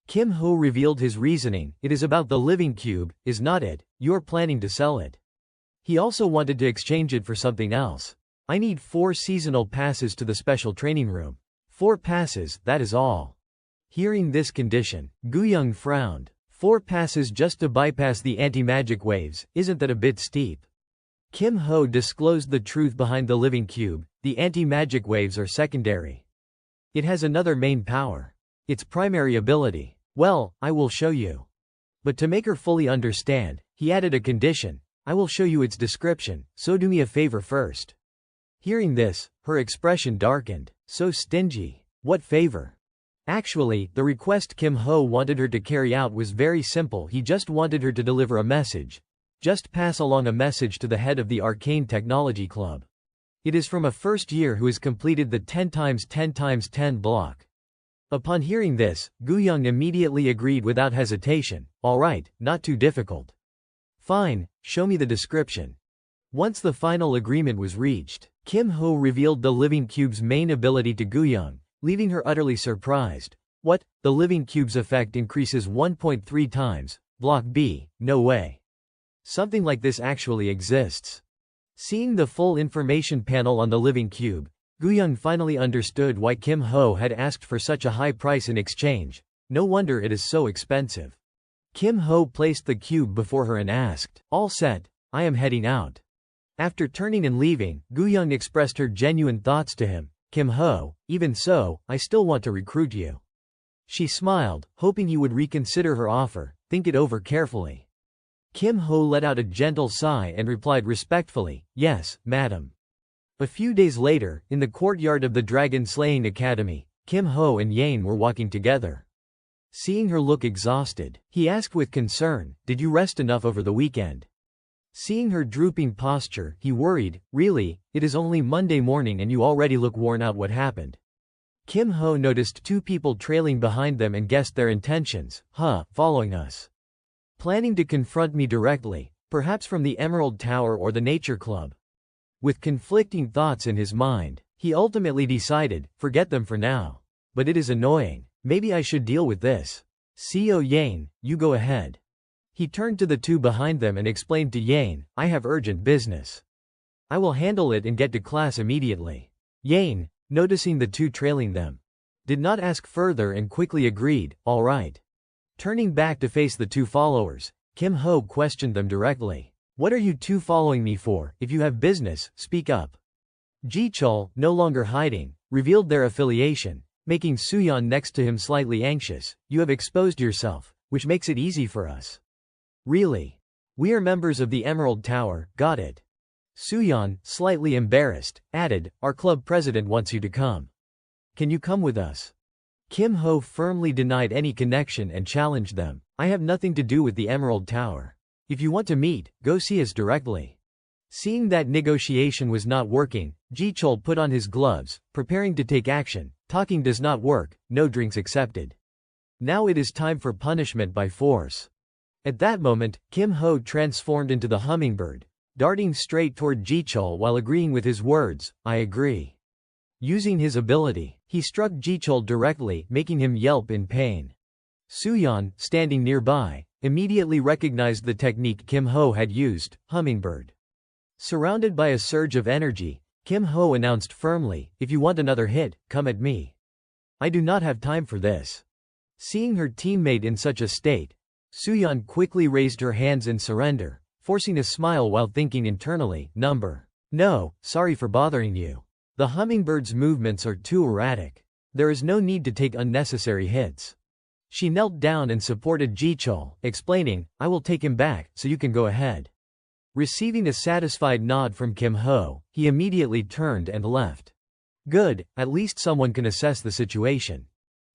Kim Ho revealed his reasoning. "It is about the living cube, is not it? You are planning to sell it." He also wanted to exchange it for something else. "I need 4 seasonal passes to the special training room." 4 passes, that is all. Hearing this condition, Guyang frowned. 4 passes just to bypass the anti-magic waves, isn't that a bit steep? Kim Ho disclosed the truth behind the living cube. The anti-magic waves are secondary. It has another main power. Its primary ability. "Well, I will show you." But to make her fully understand, he added a condition. "I will show you its description, so do me a favor first." Hearing this, her expression darkened. So stingy. What favor? Actually, the request Kim Ho wanted her to carry out was very simple. He just wanted her to deliver a message. Just pass along a message to the head of the Arcane Technology Club. It is from a first year who has completed the 10x10x10 block. Upon hearing this, Guyoung immediately agreed without hesitation. All right, not too difficult. Fine, show me the description. Once the final agreement was reached, Kim Ho revealed the Living Cube's main ability to Guyoung, leaving her utterly surprised. What? The Living Cube's effect increases 1.3 times. Block B, no way. Something like this actually exists. Seeing the full information panel on the Living Cube, Guyoung finally understood why Kim Ho had asked for such a high price in exchange. No wonder it is so expensive. Kim Ho placed the cube before her and asked, "All set, I am heading out." After turning and leaving, Guyoung expressed her genuine thoughts to him. "Kim Ho, even so, I still want to recruit you." She smiled, hoping he would reconsider her offer. Think it over carefully. Kim Ho let out a gentle sigh and replied respectfully, "Yes, madam." A few days later, in the courtyard of the Dragon Slaying Academy, Kim Ho and Yane were walking together. Seeing her look exhausted, he asked with concern, "Did you rest enough over the weekend?" Seeing her drooping posture, he worried, "Really, it is only Monday morning and you already look worn out. What happened?" Kim Ho noticed two people trailing behind them and guessed their intentions. Following us. Planning to confront me directly, perhaps from the Emerald Tower or the Nature Club. With conflicting thoughts in his mind, he ultimately decided, forget them for now. But it is annoying. Maybe I should deal with this. "Co Yane, you go ahead." He turned to the two behind them and explained to Yane, "I have urgent business. I will handle it and get to class immediately." Yane, noticing the two trailing them, did not ask further and quickly agreed, "All right." Turning back to face the two followers, Kim Ho questioned them directly. "What are you two following me for? If you have business, speak up." Ji-chul, no longer hiding, revealed their affiliation, making Suyeon next to him slightly anxious. "You have exposed yourself, which makes it easy for us." "Really? We are members of the Emerald Tower, got it." Suyeon, slightly embarrassed, added, "Our club president wants you to come. Can you come with us?" Kim Ho firmly denied any connection and challenged them. "I have nothing to do with the Emerald Tower. If you want to meet, go see us directly." Seeing that negotiation was not working, Ji-chul put on his gloves, preparing to take action. Talking does not work, no drinks accepted. Now it is time for punishment by force. At that moment, Kim Ho transformed into the hummingbird, darting straight toward Ji-chul while agreeing with his words, "I agree." Using his ability, he struck Ji-chul directly, making him yelp in pain. Suyeon, standing nearby, immediately recognized the technique Kim Ho had used, hummingbird. Surrounded by a surge of energy, Kim Ho announced firmly, "If you want another hit, come at me. I do not have time for this." Seeing her teammate in such a state, Suyeon quickly raised her hands in surrender, forcing a smile while thinking internally, "No, sorry for bothering you. The hummingbird's movements are too erratic. There is no need to take unnecessary hits." She knelt down and supported Ji-chul, explaining, "I will take him back, so you can go ahead." Receiving a satisfied nod from Kim Ho, he immediately turned and left. Good, at least someone can assess the situation.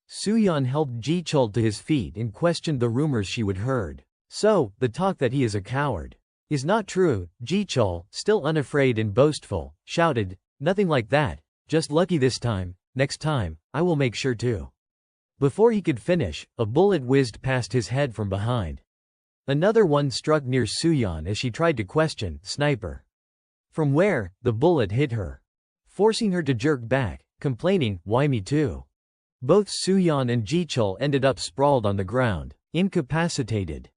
Suyeon helped Ji-chul to his feet and questioned the rumors she would heard. "So, the talk that he is a coward is not true." Ji-chul, still unafraid and boastful, shouted, "Nothing like that, just lucky this time, next time, I will make sure to." Before he could finish, a bullet whizzed past his head from behind. Another one struck near Suyeon as she tried to question, "Sniper. From where?" The bullet hit her, forcing her to jerk back, complaining, "Why me too?" Both Suyeon and Ji-chul ended up sprawled on the ground, incapacitated.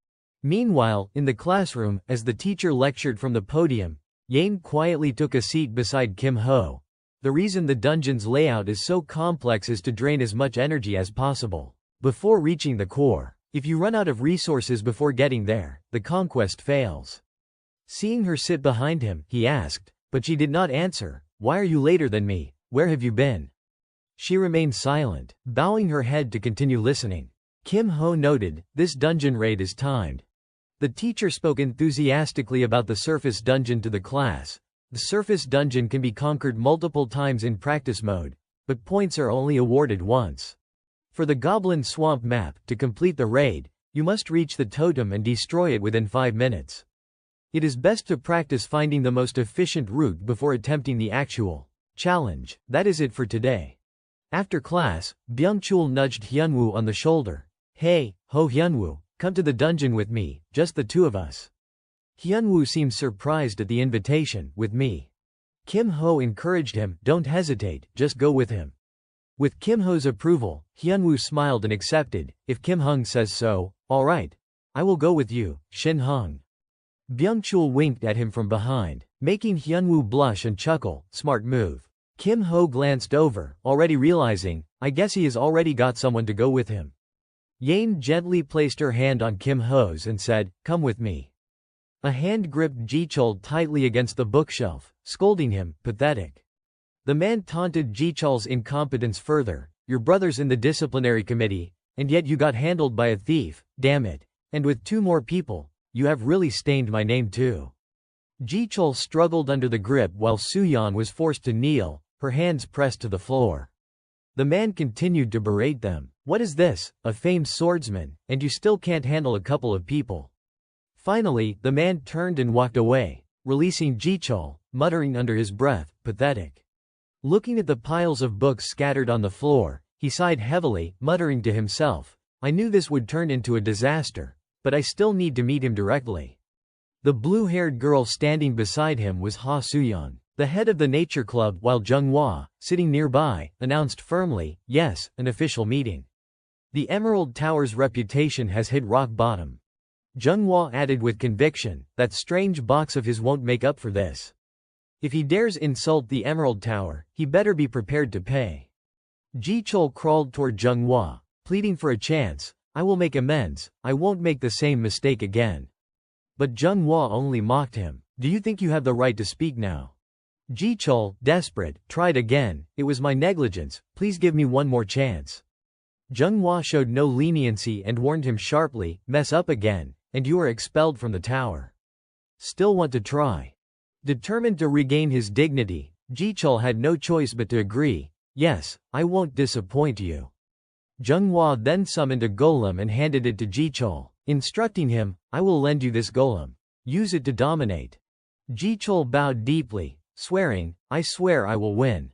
Meanwhile, in the classroom, as the teacher lectured from the podium, Yane quietly took a seat beside Kim Ho. The reason the dungeon's layout is so complex is to drain as much energy as possible before reaching the core. If you run out of resources before getting there, the conquest fails. Seeing her sit behind him, he asked, but she did not answer, "Why are you later than me? Where have you been?" She remained silent, bowing her head to continue listening. Kim Ho noted, "This dungeon raid is timed." The teacher spoke enthusiastically about the surface dungeon to the class. The surface dungeon can be conquered multiple times in practice mode, but points are only awarded once. For the Goblin Swamp map, to complete the raid, you must reach the totem and destroy it within 5 minutes. It is best to practice finding the most efficient route before attempting the actual challenge. That is it for today. After class, Byung-chul nudged Hyunwoo on the shoulder. Hey, Ho Hyunwoo, come to the dungeon with me, just the two of us. Hyunwoo seemed surprised at the invitation. With me? Kim Ho encouraged him. Don't hesitate, just go with him. With Kim Ho's approval, Hyunwoo smiled and accepted. If Kim Hung says so, alright. I will go with you, Shin Hung. Byung-chul winked at him from behind, making Hyunwoo blush and chuckle. Smart move. Kim Ho glanced over, already realizing, I guess he has already got someone to go with him. Yain gently placed her hand on Kim Ho's and said, come with me. A hand gripped Ji-chul tightly against the bookshelf, scolding him. Pathetic. The man taunted Ji-chul's incompetence further. Your brother's in the disciplinary committee, and yet you got handled by a thief, damn it. And with 2 more people, you have really stained my name too. Ji-chul struggled under the grip while Soo-yeon was forced to kneel, her hands pressed to the floor. The man continued to berate them. What is this, a famed swordsman, and you still can't handle a couple of people? Finally, the man turned and walked away, releasing Ji-chul, muttering under his breath, pathetic. Looking at the piles of books scattered on the floor, he sighed heavily, muttering to himself, I knew this would turn into a disaster, but I still need to meet him directly. The blue-haired girl standing beside him was Ha Soo-yeon, the head of the nature club, while Jung-hwa, sitting nearby, announced firmly, yes, an official meeting. The Emerald Tower's reputation has hit rock bottom. Jung-hwa added with conviction, that strange box of his won't make up for this. If he dares insult the Emerald Tower, he better be prepared to pay. Ji-chul crawled toward Jung-hwa, pleading for a chance. I will make amends, I won't make the same mistake again. But Jung-hwa only mocked him. Do you think you have the right to speak now? Ji-chul, desperate, tried again. It was my negligence, please give me one more chance. Jung-hwa showed no leniency and warned him sharply, mess up again, and you are expelled from the tower. Still want to try? Determined to regain his dignity, Ji-chul had no choice but to agree. Yes, I won't disappoint you. Jung-hwa then summoned a golem and handed it to Ji-chul, instructing him, I will lend you this golem. Use it to dominate. Ji-chul bowed deeply, swearing, I swear I will win.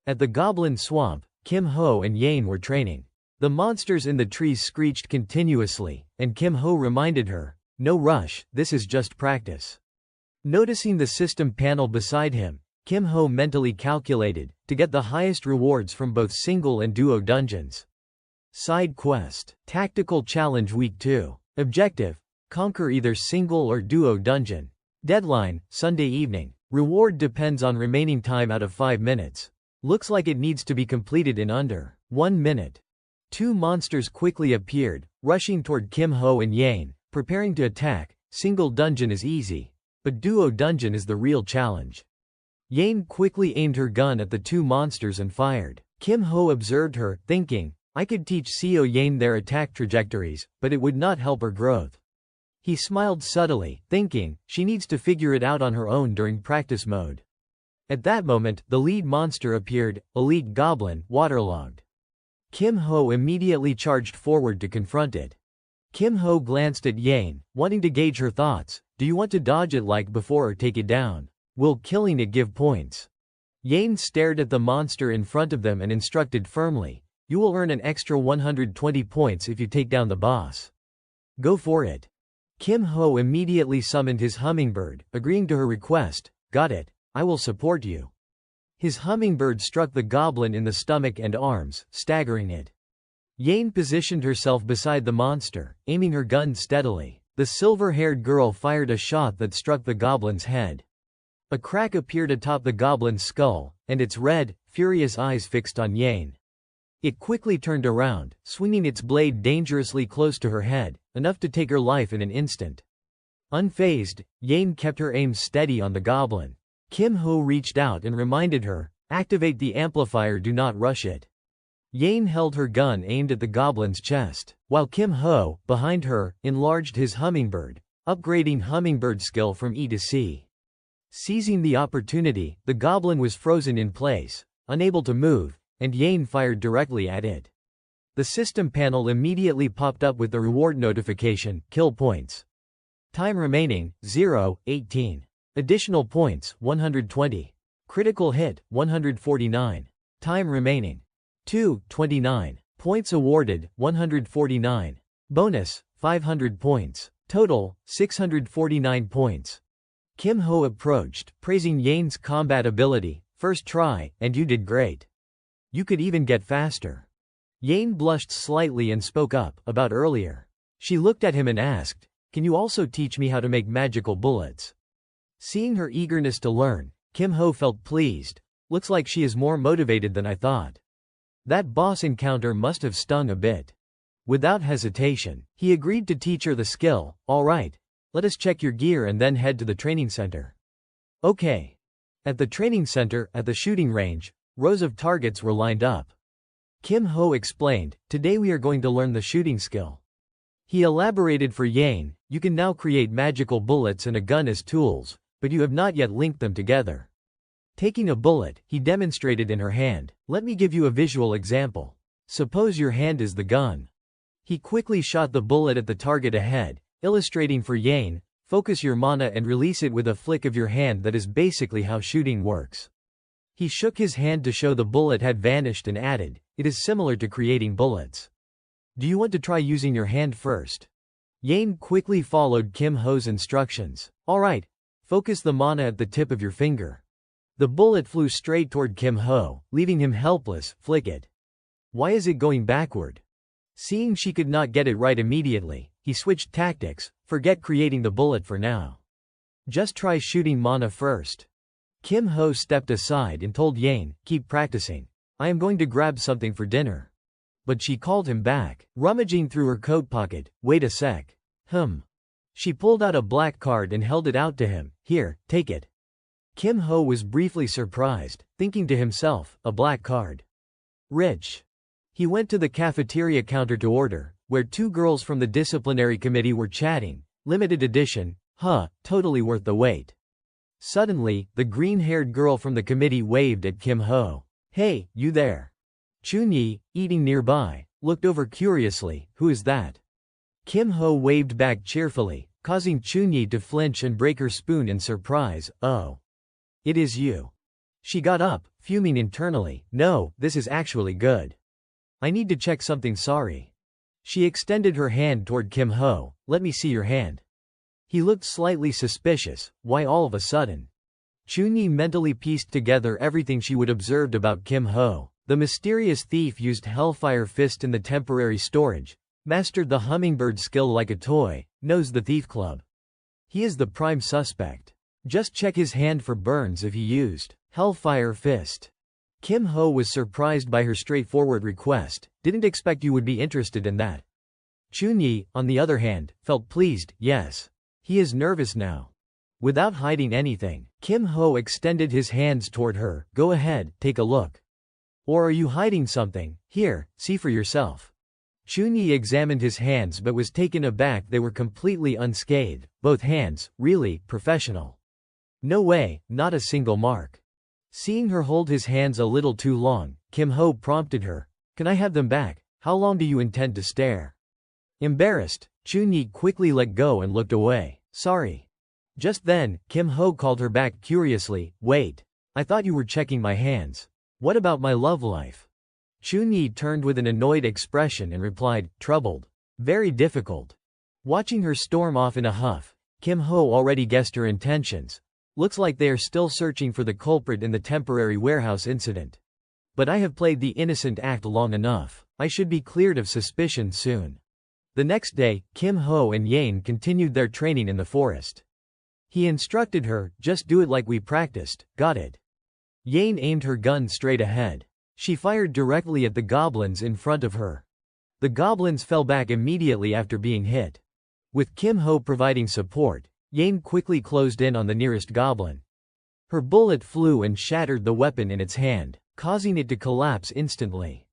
At the Goblin Swamp, Kim Ho and Yain were training. The monsters in the trees screeched continuously, and Kim Ho reminded her, no rush, this is just practice. Noticing the system panel beside him, Kim Ho mentally calculated, to get the highest rewards from both single and duo dungeons. Side Quest. Tactical Challenge Week 2. Objective. Conquer either single or duo dungeon. Deadline, Sunday evening. Reward depends on remaining time out of 5 minutes. Looks like it needs to be completed in under 1 minute. 2 monsters quickly appeared, rushing toward Kim Ho and Yain, preparing to attack. Single dungeon is easy, but duo dungeon is the real challenge. Yain quickly aimed her gun at the 2 monsters and fired. Kim Ho observed her, thinking, I could teach Seo Yain their attack trajectories, but it would not help her growth. He smiled subtly, thinking, she needs to figure it out on her own during practice mode. At that moment, the lead monster appeared, Elite Goblin, waterlogged. Kim Ho immediately charged forward to confront it. Kim Ho glanced at Yain, wanting to gauge her thoughts. Do you want to dodge it like before or take it down? Will killing it give points? Yain stared at the monster in front of them and instructed firmly. You will earn an extra 120 points if you take down the boss. Go for it. Kim Ho immediately summoned his hummingbird, agreeing to her request. Got it, I will support you. His hummingbird struck the goblin in the stomach and arms, staggering it. Yain positioned herself beside the monster, aiming her gun steadily. The silver-haired girl fired a shot that struck the goblin's head. A crack appeared atop the goblin's skull, and its red, furious eyes fixed on Yain. It quickly turned around, swinging its blade dangerously close to her head, enough to take her life in an instant. Unfazed, Yain kept her aim steady on the goblin. Kim Ho reached out and reminded her, activate the amplifier, do not rush it. Yain held her gun aimed at the goblin's chest, while Kim Ho, behind her, enlarged his hummingbird, upgrading hummingbird skill from E to C. Seizing the opportunity, the goblin was frozen in place, unable to move, and Yain fired directly at it. The system panel immediately popped up with the reward notification, kill points. Time remaining, 0, 18. Additional points, 120. Critical hit, 149. Time remaining, 2, 29. Points awarded, 149. Bonus, 500 points. Total, 649 points. Kim Ho approached, praising Yane's combat ability. First try, and you did great. You could even get faster. Yane blushed slightly and spoke up, about earlier. She looked at him and asked, can you also teach me how to make magical bullets? Seeing her eagerness to learn, Kim Ho felt pleased. Looks like she is more motivated than I thought. That boss encounter must have stung a bit. Without hesitation, he agreed to teach her the skill. All right, let us check your gear and then head to the training center. Okay. At the training center, at the shooting range, rows of targets were lined up. Kim Ho explained, today we are going to learn the shooting skill. He elaborated for Yane, you can now create magical bullets and a gun as tools, but you have not yet linked them together. Taking a bullet, he demonstrated in her hand. Let me give you a visual example. Suppose your hand is the gun. He quickly shot the bullet at the target ahead, illustrating for Yane, focus your mana and release it with a flick of your hand. That is basically how shooting works. He shook his hand to show the bullet had vanished and added, it is similar to creating bullets. Do you want to try using your hand first? Yane quickly followed Kim Ho's instructions. Alright, focus the mana at the tip of your finger. The bullet flew straight toward Kim Ho, leaving him helpless. Flick it. Why is it going backward? Seeing she could not get it right immediately, he switched tactics. Forget creating the bullet for now. Just try shooting mana first. Kim Ho stepped aside and told Yane, keep practicing. I am going to grab something for dinner. But she called him back, rummaging through her coat pocket. Wait a sec. She pulled out a black card and held it out to him. Here, take it. Kim Ho was briefly surprised, thinking to himself, a black card. Rich. He went to the cafeteria counter to order, where two girls from the disciplinary committee were chatting. Limited edition, totally worth the wait. Suddenly, the green-haired girl from the committee waved at Kim Ho. Hey, you there. Chunyi, eating nearby, looked over curiously. Who is that? Kim Ho waved back cheerfully, causing Chunyi to flinch and break her spoon in surprise. Oh. It is you. She got up, fuming internally. No, this is actually good. I need to check something. Sorry. She extended her hand toward Kim Ho. Let me see your hand. He looked slightly suspicious. Why all of a sudden? Chunyi mentally pieced together everything she would observed about Kim Ho. The mysterious thief used Hellfire Fist in the temporary storage, mastered the hummingbird skill like a toy, knows the thief club. He is the prime suspect. Just check his hand for burns if he used Hellfire Fist. Kim Ho was surprised by her straightforward request. Didn't expect you would be interested in that. Chunyi, on the other hand, felt pleased. Yes. He is nervous now. Without hiding anything, Kim Ho extended his hands toward her. Go ahead, take a look. Or are you hiding something? Here, see for yourself. Chunyi examined his hands but was taken aback. They were completely unscathed. Both hands, really, professional. No way, not a single mark. Seeing her hold his hands a little too long, Kim Ho prompted her. Can I have them back? How long do you intend to stare? Embarrassed, Chunyi quickly let go and looked away. Sorry. Just then, Kim Ho called her back curiously. Wait. I thought you were checking my hands. What about my love life? Chunyi turned with an annoyed expression and replied, troubled. Very difficult. Watching her storm off in a huff, Kim Ho already guessed her intentions. Looks like they are still searching for the culprit in the temporary warehouse incident. But I have played the innocent act long enough. I should be cleared of suspicion soon. The next day, Kim Ho and Yane continued their training in the forest. He instructed her, just do it like we practiced, got it? Yane aimed her gun straight ahead. She fired directly at the goblins in front of her. The goblins fell back immediately after being hit. With Kim Ho providing support, Yane quickly closed in on the nearest goblin. Her bullet flew and shattered the weapon in its hand, causing it to collapse instantly.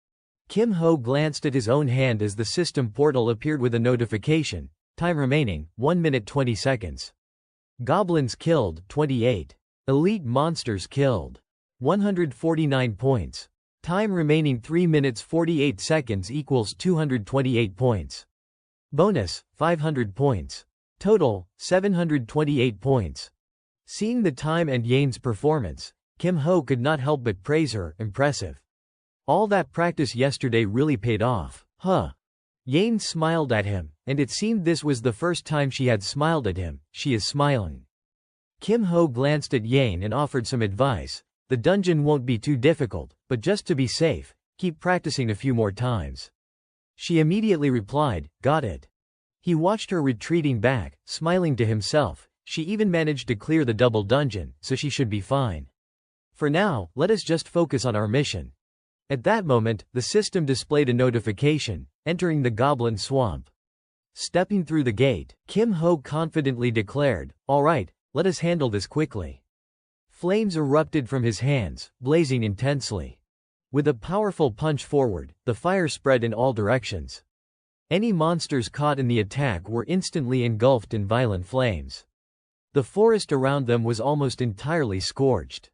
Kim Ho glanced at his own hand as the system portal appeared with a notification. Time remaining, 1 minute 20 seconds. Goblins killed, 28. Elite monsters killed. 149 points. Time remaining 3 minutes 48 seconds equals 228 points. Bonus, 500 points. Total, 728 points. Seeing the time and Yane's performance, Kim Ho could not help but praise her. Impressive. All that practice yesterday really paid off. Huh. Yane smiled at him, and it seemed this was the first time she had smiled at him. She is smiling. Kim Ho glanced at Yane and offered some advice. The dungeon won't be too difficult, but just to be safe, keep practicing a few more times. She immediately replied, got it. He watched her retreating back, smiling to himself. She even managed to clear the double dungeon, so she should be fine. For now, let us just focus on our mission. At that moment, the system displayed a notification, entering the goblin swamp. Stepping through the gate, Kim Ho confidently declared, all right, let us handle this quickly. Flames erupted from his hands, blazing intensely. With a powerful punch forward, the fire spread in all directions. Any monsters caught in the attack were instantly engulfed in violent flames. The forest around them was almost entirely scorched.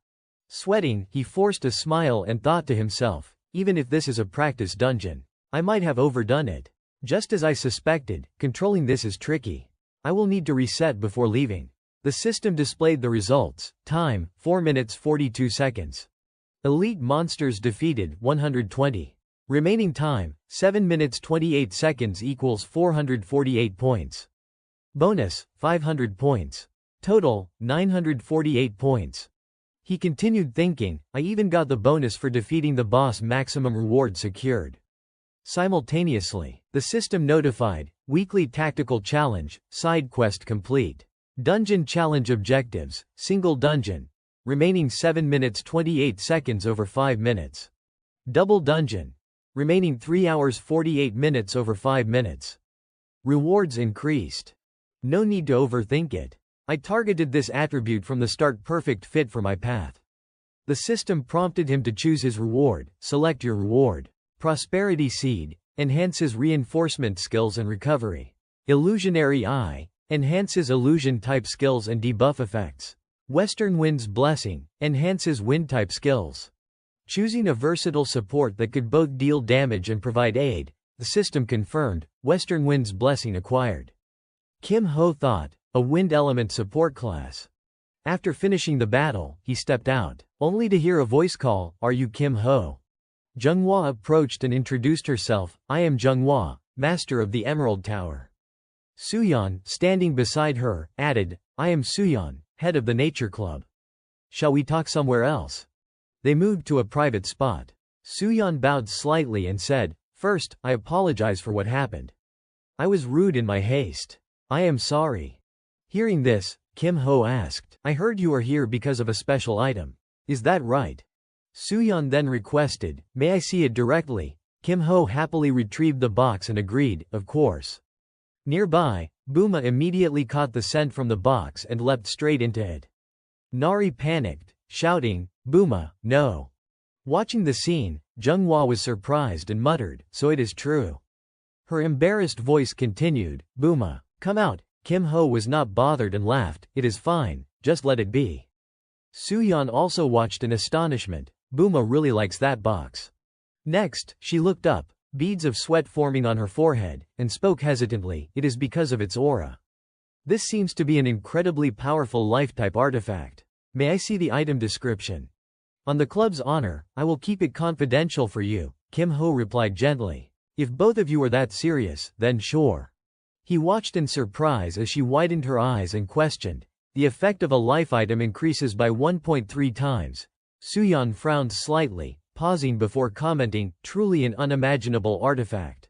Sweating, he forced a smile and thought to himself, even if this is a practice dungeon, I might have overdone it. Just as I suspected, controlling this is tricky. I will need to reset before leaving. The system displayed the results. Time, 4 minutes 42 seconds. Elite monsters defeated, 120. Remaining time, 7 minutes 28 seconds equals 448 points. Bonus, 500 points. Total, 948 points. He continued thinking, I even got the bonus for defeating the boss. Maximum reward secured. Simultaneously, the system notified, weekly tactical challenge, side quest complete. Dungeon challenge objectives, single dungeon. Remaining 7 minutes 28 seconds over 5 minutes. Double dungeon. Remaining 3 hours 48 minutes over 5 minutes. Rewards increased. No need to overthink it. I targeted this attribute from the start, perfect fit for my path. The system prompted him to choose his reward. Select your reward. Prosperity Seed, enhances reinforcement skills and recovery. Illusionary Eye, enhances illusion type skills and debuff effects. Western Wind's Blessing, enhances wind type skills. Choosing a versatile support that could both deal damage and provide aid, the system confirmed, Western Wind's Blessing acquired. Kim Ho thought, a wind element support class. After finishing the battle, he stepped out, only to hear a voice call, are you Kim Ho? Zhenghua approached and introduced herself, I am Zhenghua, master of the Emerald Tower. Suyan, standing beside her, added, I am Suyan, head of the Nature Club. Shall we talk somewhere else? They moved to a private spot. Suyan bowed slightly and said, first, I apologize for what happened. I was rude in my haste. I am sorry. Hearing this, Kim Ho asked, I heard you are here because of a special item. Is that right? Suyan then requested, may I see it directly? Kim Ho happily retrieved the box and agreed, of course. Nearby, Buma immediately caught the scent from the box and leapt straight into it. Nari panicked, shouting, Buma, no. Watching the scene, Zhenghua was surprised and muttered, so it is true. Her embarrassed voice continued, Buma, come out. Kim Ho was not bothered and laughed, it is fine, just let it be. Suyan also watched in astonishment, Buma really likes that box. Next, she looked up, beads of sweat forming on her forehead, and spoke hesitantly, it is because of its aura. This seems to be an incredibly powerful life-type artifact. May I see the item description? On the club's honor, I will keep it confidential for you, Kim Ho replied gently. If both of you are that serious, then sure. He watched in surprise as she widened her eyes and questioned, the effect of a life item increases by 1.3 times. Suyan frowned slightly, pausing before commenting, truly an unimaginable artifact.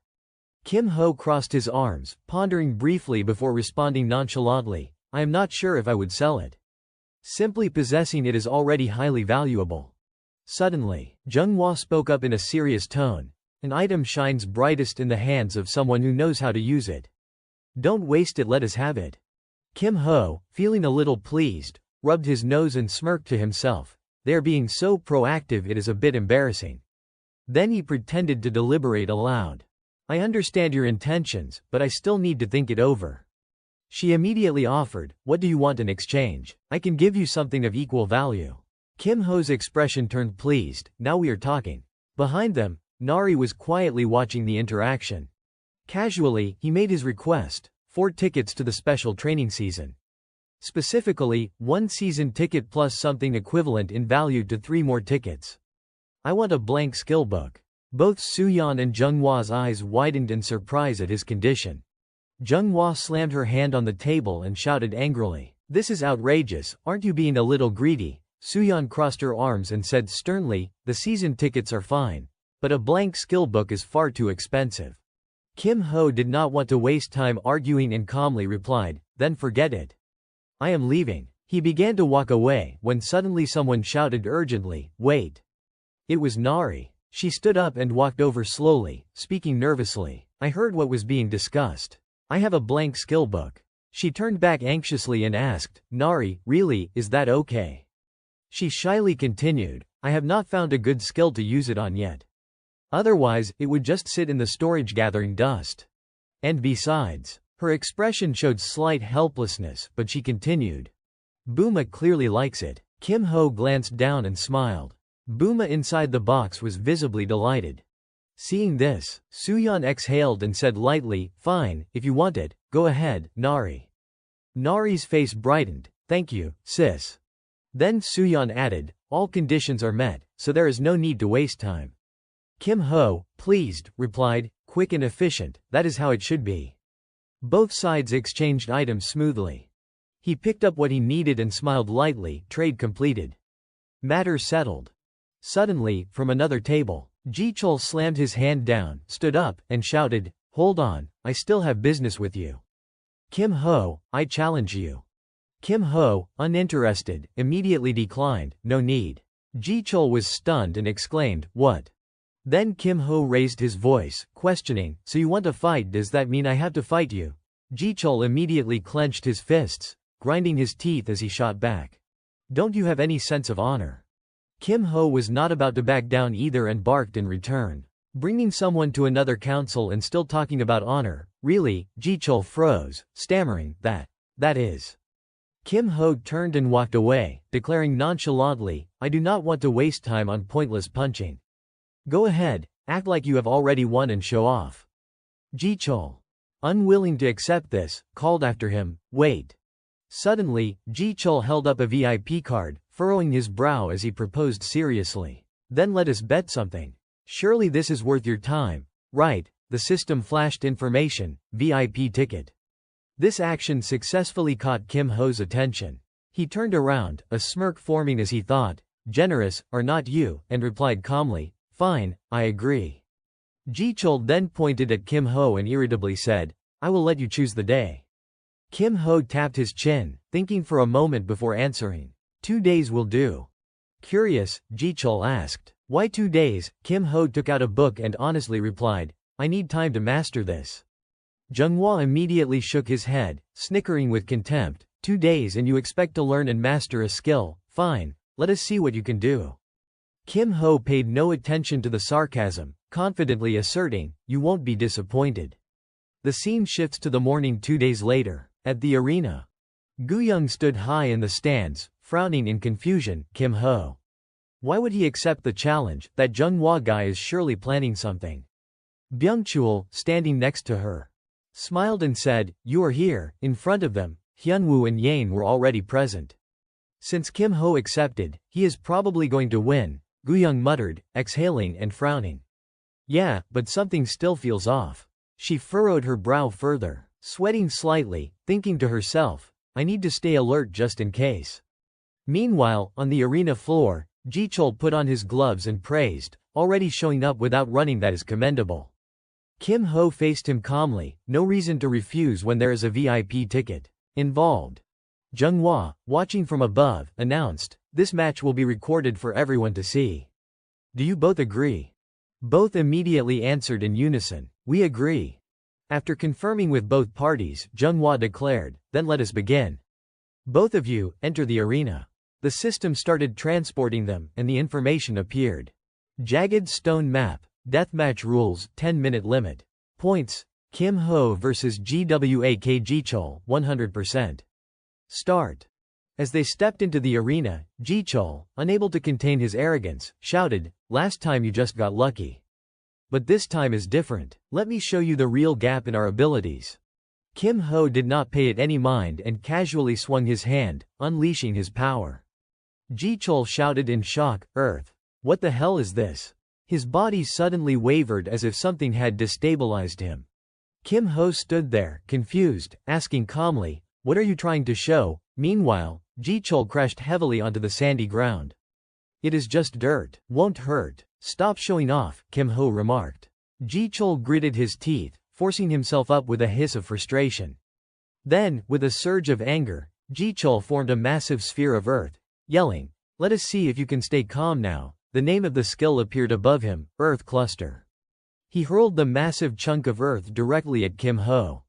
Kim Ho crossed his arms, pondering briefly before responding nonchalantly, I am not sure if I would sell it. Simply possessing it is already highly valuable. Suddenly, Zhenghua spoke up in a serious tone, an item shines brightest in the hands of someone who knows how to use it. Don't waste it, let us have it. Kim Ho, feeling a little pleased, rubbed his nose and smirked to himself. They are being so proactive it is a bit embarrassing. Then he pretended to deliberate aloud. I understand your intentions, but I still need to think it over. She immediately offered, what do you want in exchange? I can give you something of equal value. Kim Ho's expression turned pleased, now we are talking. Behind them, Nari was quietly watching the interaction. Casually, he made his request, 4 tickets to the special training season. Specifically, 1 season ticket plus something equivalent in value to 3 more tickets. I want a blank skill book. Both Suyeon and Junghwa's eyes widened in surprise at his condition. Junghwa slammed her hand on the table and shouted angrily, "This is outrageous, aren't you being a little greedy?" Suyeon crossed her arms and said sternly, "The season tickets are fine, but a blank skill book is far too expensive." Kim Ho did not want to waste time arguing and calmly replied, "Then forget it. I am leaving." He began to walk away when suddenly someone shouted urgently, "Wait." It was Nari. She stood up and walked over slowly, speaking nervously. "I heard what was being discussed. I have a blank skill book." She turned back anxiously and asked, "Nari, really, is that okay?" She shyly continued, "I have not found a good skill to use it on yet. Otherwise, it would just sit in the storage gathering dust. And besides," her expression showed slight helplessness, but she continued, "Booma clearly likes it." Kim Ho glanced down and smiled. Booma inside the box was visibly delighted. Seeing this, Suyeon exhaled and said lightly, "Fine, if you want it, go ahead, Nari." Nari's face brightened, "Thank you, sis." Then Suyeon added, "All conditions are met, so there is no need to waste time." Kim Ho, pleased, replied, "Quick and efficient, that is how it should be." Both sides exchanged items smoothly. He picked up what he needed and smiled lightly, trade completed. Matter settled. Suddenly, from another table, Ji-chul slammed his hand down, stood up, and shouted, "Hold on, I still have business with you. Kim Ho, I challenge you." Kim Ho, uninterested, immediately declined, "No need." Ji-chul was stunned and exclaimed, "What?" Then Kim Ho raised his voice, questioning, "So you want to fight? Does that mean I have to fight you?" Ji-chul immediately clenched his fists, grinding his teeth as he shot back. "Don't you have any sense of honor?" Kim Ho was not about to back down either and barked in return. Bringing someone to another council and still talking about honor, really? Ji-chul froze, stammering, that is. Kim Ho turned and walked away, declaring nonchalantly, "I do not want to waste time on pointless punching. Go ahead, act like you have already won and show off." Ji-chul, unwilling to accept this, called after him, "Wait." Suddenly, Ji-chul held up a VIP card, furrowing his brow as he proposed seriously, "Then let us bet something. Surely this is worth your time, right?" The system flashed information, VIP ticket. This action successfully caught Kim Ho's attention. He turned around, a smirk forming as he thought, "Generous, are not you?" and replied calmly, "Fine, I agree." Ji-chul then pointed at Kim Ho and irritably said, "I will let you choose the day." Kim Ho tapped his chin, thinking for a moment before answering. 2 days will do." Curious, Ji-chul asked, "Why 2 days?" Kim Ho took out a book and honestly replied, "I need time to master this." Junghwa immediately shook his head, snickering with contempt, 2 days and you expect to learn and master a skill? Fine, let us see what you can do." Kim Ho paid no attention to the sarcasm, confidently asserting, "You won't be disappointed." The scene shifts to the morning 2 days later. At the arena, Guyung stood high in the stands, frowning in confusion. Kim Ho. Why would he accept the challenge? That Junghwa guy is surely planning something. Byung-chul, standing next to her, smiled and said, "You are here." In front of them, Hyunwoo and Yane were already present. Since Kim Ho accepted, he is probably going to win, Guyung muttered, exhaling and frowning. "Yeah, but something still feels off." She furrowed her brow further, sweating slightly, thinking to herself, "I need to stay alert just in case." Meanwhile, on the arena floor, Ji-chul put on his gloves and praised, "Already showing up without running, that is commendable." Kim Ho faced him calmly, no reason to refuse when there is a VIP ticket involved. Junghwa, watching from above, announced, "This match will be recorded for everyone to see. Do you both agree?" Both immediately answered in unison, "We agree." After confirming with both parties, Junghwa declared, "Then let us begin. Both of you, enter the arena." The system started transporting them, and the information appeared. Jagged stone map, deathmatch rules, 10-minute limit. Points, Kim Ho vs GWAK Ji-chul, 100%. Start. As they stepped into the arena, Ji-chul, unable to contain his arrogance, shouted, "Last time you just got lucky. But this time is different. Let me show you the real gap in our abilities." Kim Ho did not pay it any mind and casually swung his hand, unleashing his power. Ji-chul shouted in shock, "Earth! What the hell is this?" His body suddenly wavered as if something had destabilized him. Kim Ho stood there, confused, asking calmly, "What are you trying to show?" Meanwhile, Ji-chul crashed heavily onto the sandy ground. "It is just dirt. Won't hurt. Stop showing off," Kim Ho remarked. Ji-chul gritted his teeth, forcing himself up with a hiss of frustration. Then, with a surge of anger, Ji-chul formed a massive sphere of earth, yelling, "Let us see if you can stay calm now." The name of the skill appeared above him, Earth Cluster. He hurled the massive chunk of earth directly at Kim Ho.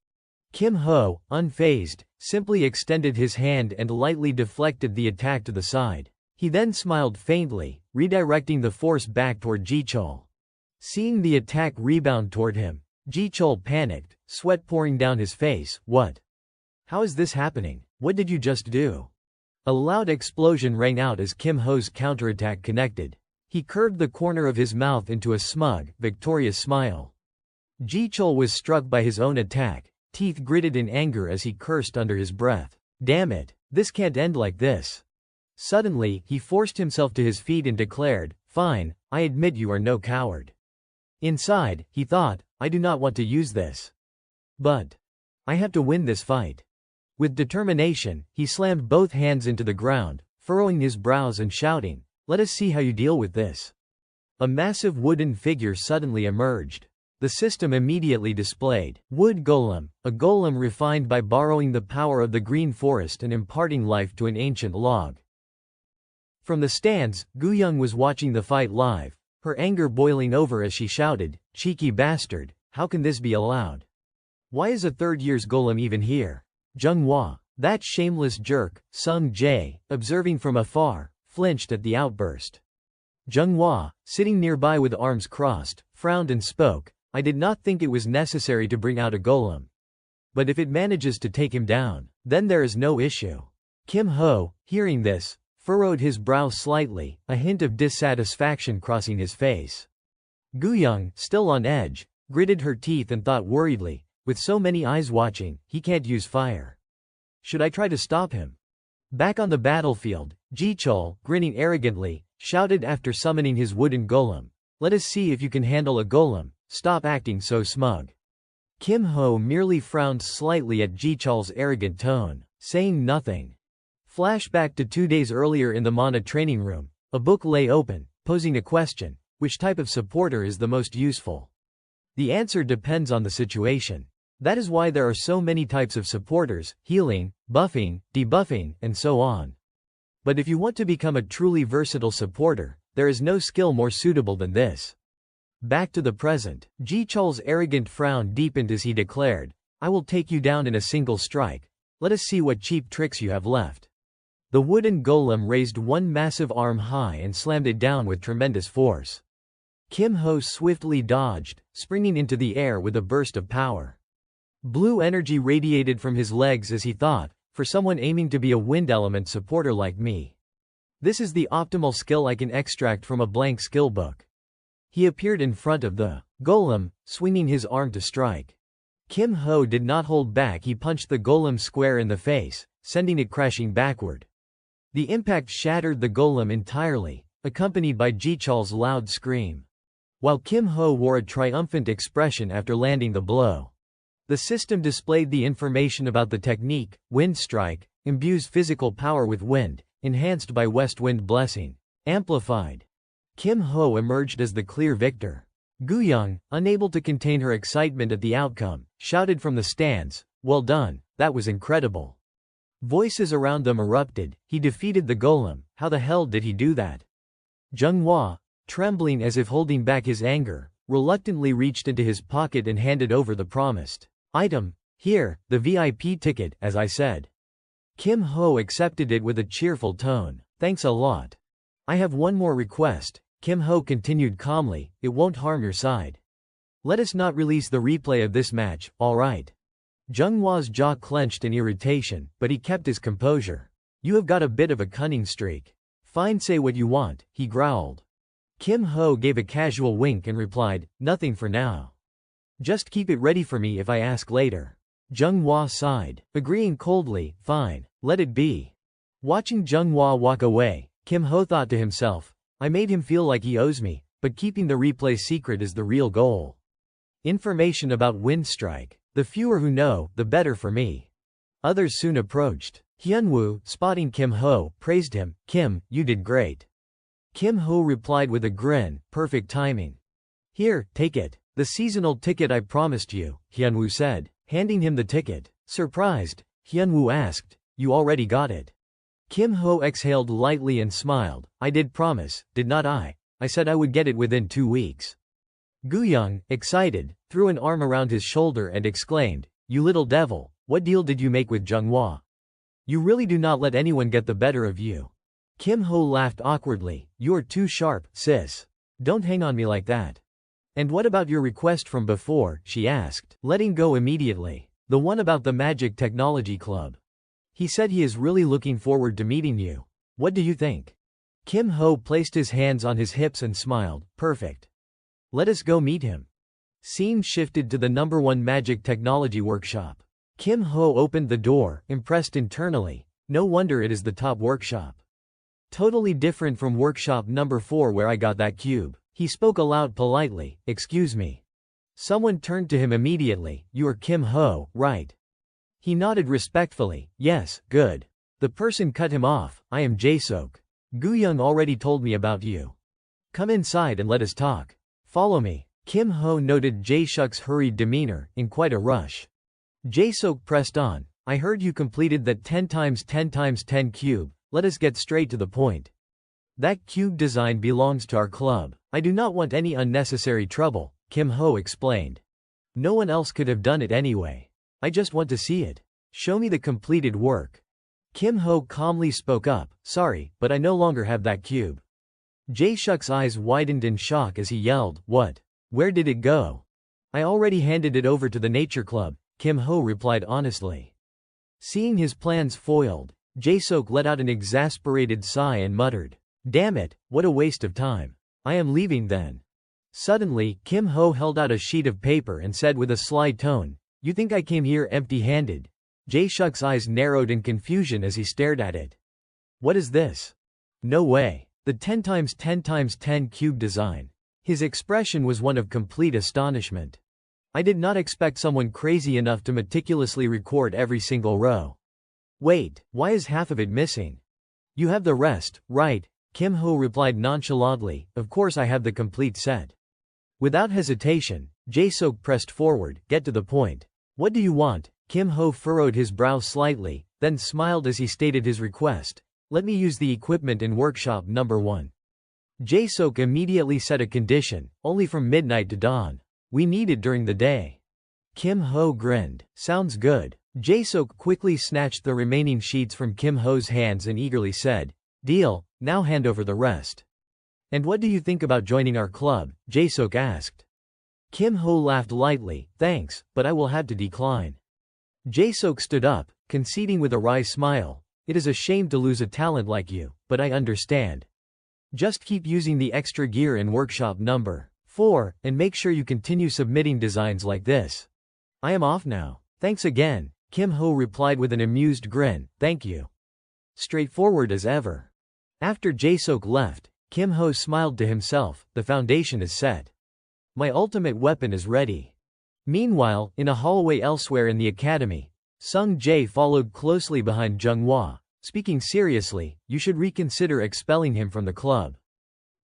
Kim Ho, unfazed, simply extended his hand and lightly deflected the attack to the side. He then smiled faintly, redirecting the force back toward Ji-chul. Seeing the attack rebound toward him, Ji-chul panicked, sweat pouring down his face. "What? How is this happening? What did you just do?" A loud explosion rang out as Kim Ho's counterattack connected. He curved the corner of his mouth into a smug, victorious smile. Ji-chul was struck by his own attack, teeth gritted in anger as he cursed under his breath. "Damn it, this can't end like this." Suddenly, he forced himself to his feet and declared, "Fine, I admit you are no coward." Inside, he thought, "I do not want to use this. But I have to win this fight." With determination, he slammed both hands into the ground, furrowing his brows and shouting, "Let us see how you deal with this." A massive wooden figure suddenly emerged. The system immediately displayed Wood Golem, a golem refined by borrowing the power of the green forest and imparting life to an ancient log. From the stands, Gu-young was watching the fight live, her anger boiling over as she shouted, "Cheeky bastard, how can this be allowed? Why is a third-year's golem even here?" Zhenghua, that shameless jerk, Sung Jae, observing from afar, flinched at the outburst. Zhenghua, sitting nearby with arms crossed, frowned and spoke, "I did not think it was necessary to bring out a golem. But if it manages to take him down, then there is no issue." Kim Ho, hearing this, furrowed his brow slightly, a hint of dissatisfaction crossing his face. Gu-young, still on edge, gritted her teeth and thought worriedly, "With so many eyes watching, he can't use fire. Should I try to stop him?" Back on the battlefield, Ji-chul, grinning arrogantly, shouted after summoning his wooden golem, "Let us see if you can handle a golem. Stop acting so smug." Kim Ho merely frowned slightly at Ji-chul's arrogant tone, saying nothing. Flashback to 2 days earlier in the MANHWA training room, a book lay open, posing a question: which type of supporter is the most useful? The answer depends on the situation. That is why there are so many types of supporters: healing, buffing, debuffing, and so on. But if you want to become a truly versatile supporter, there is no skill more suitable than this. Back to the present, Ji-chul's arrogant frown deepened as he declared, "I will take you down in a single strike. Let us see what cheap tricks you have left." The wooden golem raised one massive arm high and slammed it down with tremendous force. Kim Ho swiftly dodged, springing into the air with a burst of power. Blue energy radiated from his legs as he thought, "For someone aiming to be a wind element supporter like me, this is the optimal skill I can extract from a blank skill book." He appeared in front of the golem, swinging his arm to strike. Kim Ho did not hold back. He punched the golem square in the face, sending it crashing backward. The impact shattered the golem entirely, accompanied by Ji-chul's loud scream. While Kim Ho wore a triumphant expression after landing the blow. The system displayed the information about the technique: Wind Strike, imbues physical power with wind, enhanced by West Wind Blessing. Amplified. Kim Ho emerged as the clear victor. Gu-young, unable to contain her excitement at the outcome, shouted from the stands, "Well done, that was incredible." Voices around them erupted, "He defeated the golem, how the hell did he do that?" Zhenghua, trembling as if holding back his anger, reluctantly reached into his pocket and handed over the promised item. "Here, the VIP ticket, as I said." Kim Ho accepted it with a cheerful tone. "Thanks a lot. I have one more request," Kim Ho continued calmly, "it won't harm your side. Let us not release the replay of this match, alright?" Zhenghua's jaw clenched in irritation, but he kept his composure. "You have got a bit of a cunning streak. Fine, say what you want," he growled. Kim Ho gave a casual wink and replied, "Nothing for now. Just keep it ready for me if I ask later." Zhenghua sighed, agreeing coldly, fine, let it be. Watching Zhenghua walk away, Kim Ho thought to himself, I made him feel like he owes me, but keeping the replay secret is the real goal. Information about wind strike. The fewer who know, the better for me. Others soon approached. Hyunwoo, spotting Kim Ho, praised him, Kim, you did great. Kim Ho replied with a grin, perfect timing. Here, take it. The seasonal ticket I promised you, Hyunwoo said, handing him the ticket. Surprised, Hyunwoo asked, you already got it? Kim Ho exhaled lightly and smiled, I did promise, did not I? I said I would get it within 2 weeks. Guyoung, excited, threw an arm around his shoulder and exclaimed, you little devil, what deal did you make with Zhenghua? You really do not let anyone get the better of you. Kim Ho laughed awkwardly, you are too sharp, sis. Don't hang on me like that. And what about your request from before, she asked, letting go immediately. The one about the Magic Technology Club. He said he is really looking forward to meeting you. What do you think? Kim Ho placed his hands on his hips and smiled, perfect. Let us go meet him. Scene shifted to the #1 Magic Technology Workshop. Kim Ho opened the door, impressed internally. No wonder it is the top workshop. Totally different from workshop number 4 where I got that cube. He spoke aloud politely, excuse me. Someone turned to him immediately, you are Kim Ho, right? He nodded respectfully, yes, good. The person cut him off, I am Jae-sok. Guyoung already told me about you. Come inside and let us talk. Follow me. Kim Ho noted Jae-suk's hurried demeanor, in quite a rush. Jae-sok pressed on, I heard you completed that 10x10x10 cube, let us get straight to the point. That cube design belongs to our club. I do not want any unnecessary trouble, Kim Ho explained. No one else could have done it anyway. I just want to see it. Show me the completed work. Kim Ho calmly spoke up, sorry, but I no longer have that cube. Jae-suk's eyes widened in shock as he yelled, what? Where did it go? I already handed it over to the Nature Club, Kim Ho replied honestly. Seeing his plans foiled, Jae-sok let out an exasperated sigh and muttered, damn it, what a waste of time. I am leaving then. Suddenly, Kim Ho held out a sheet of paper and said with a sly tone, you think I came here empty-handed? Jae-suk's eyes narrowed in confusion as he stared at it. What is this? No way. The 10x10x10 cube design. His expression was one of complete astonishment. I did not expect someone crazy enough to meticulously record every single row. Wait, why is half of it missing? You have the rest, right? Kim Ho replied nonchalantly, of course I have the complete set. Without hesitation, Jae-sok pressed forward, get to the point. What do you want? Kim Ho furrowed his brow slightly, then smiled as he stated his request. Let me use the equipment in workshop number 1. Jae-sok immediately set a condition, only from midnight to dawn. We need it during the day. Kim Ho grinned. Sounds good. Jae-sok quickly snatched the remaining sheets from Kim Ho's hands and eagerly said, deal, now hand over the rest. And what do you think about joining our club? Jae-sok asked. Kim Ho laughed lightly, thanks, but I will have to decline. Jae-sok stood up, conceding with a wry smile, it is a shame to lose a talent like you, but I understand. Just keep using the extra gear in workshop number 4, and make sure you continue submitting designs like this. I am off now. Thanks again, Kim Ho replied with an amused grin, thank you. Straightforward as ever. After Jae-sok left, Kim Ho smiled to himself, the foundation is set. My ultimate weapon is ready. Meanwhile, in a hallway elsewhere in the academy, Sung Jae followed closely behind Zhenghua, speaking seriously, you should reconsider expelling him from the club.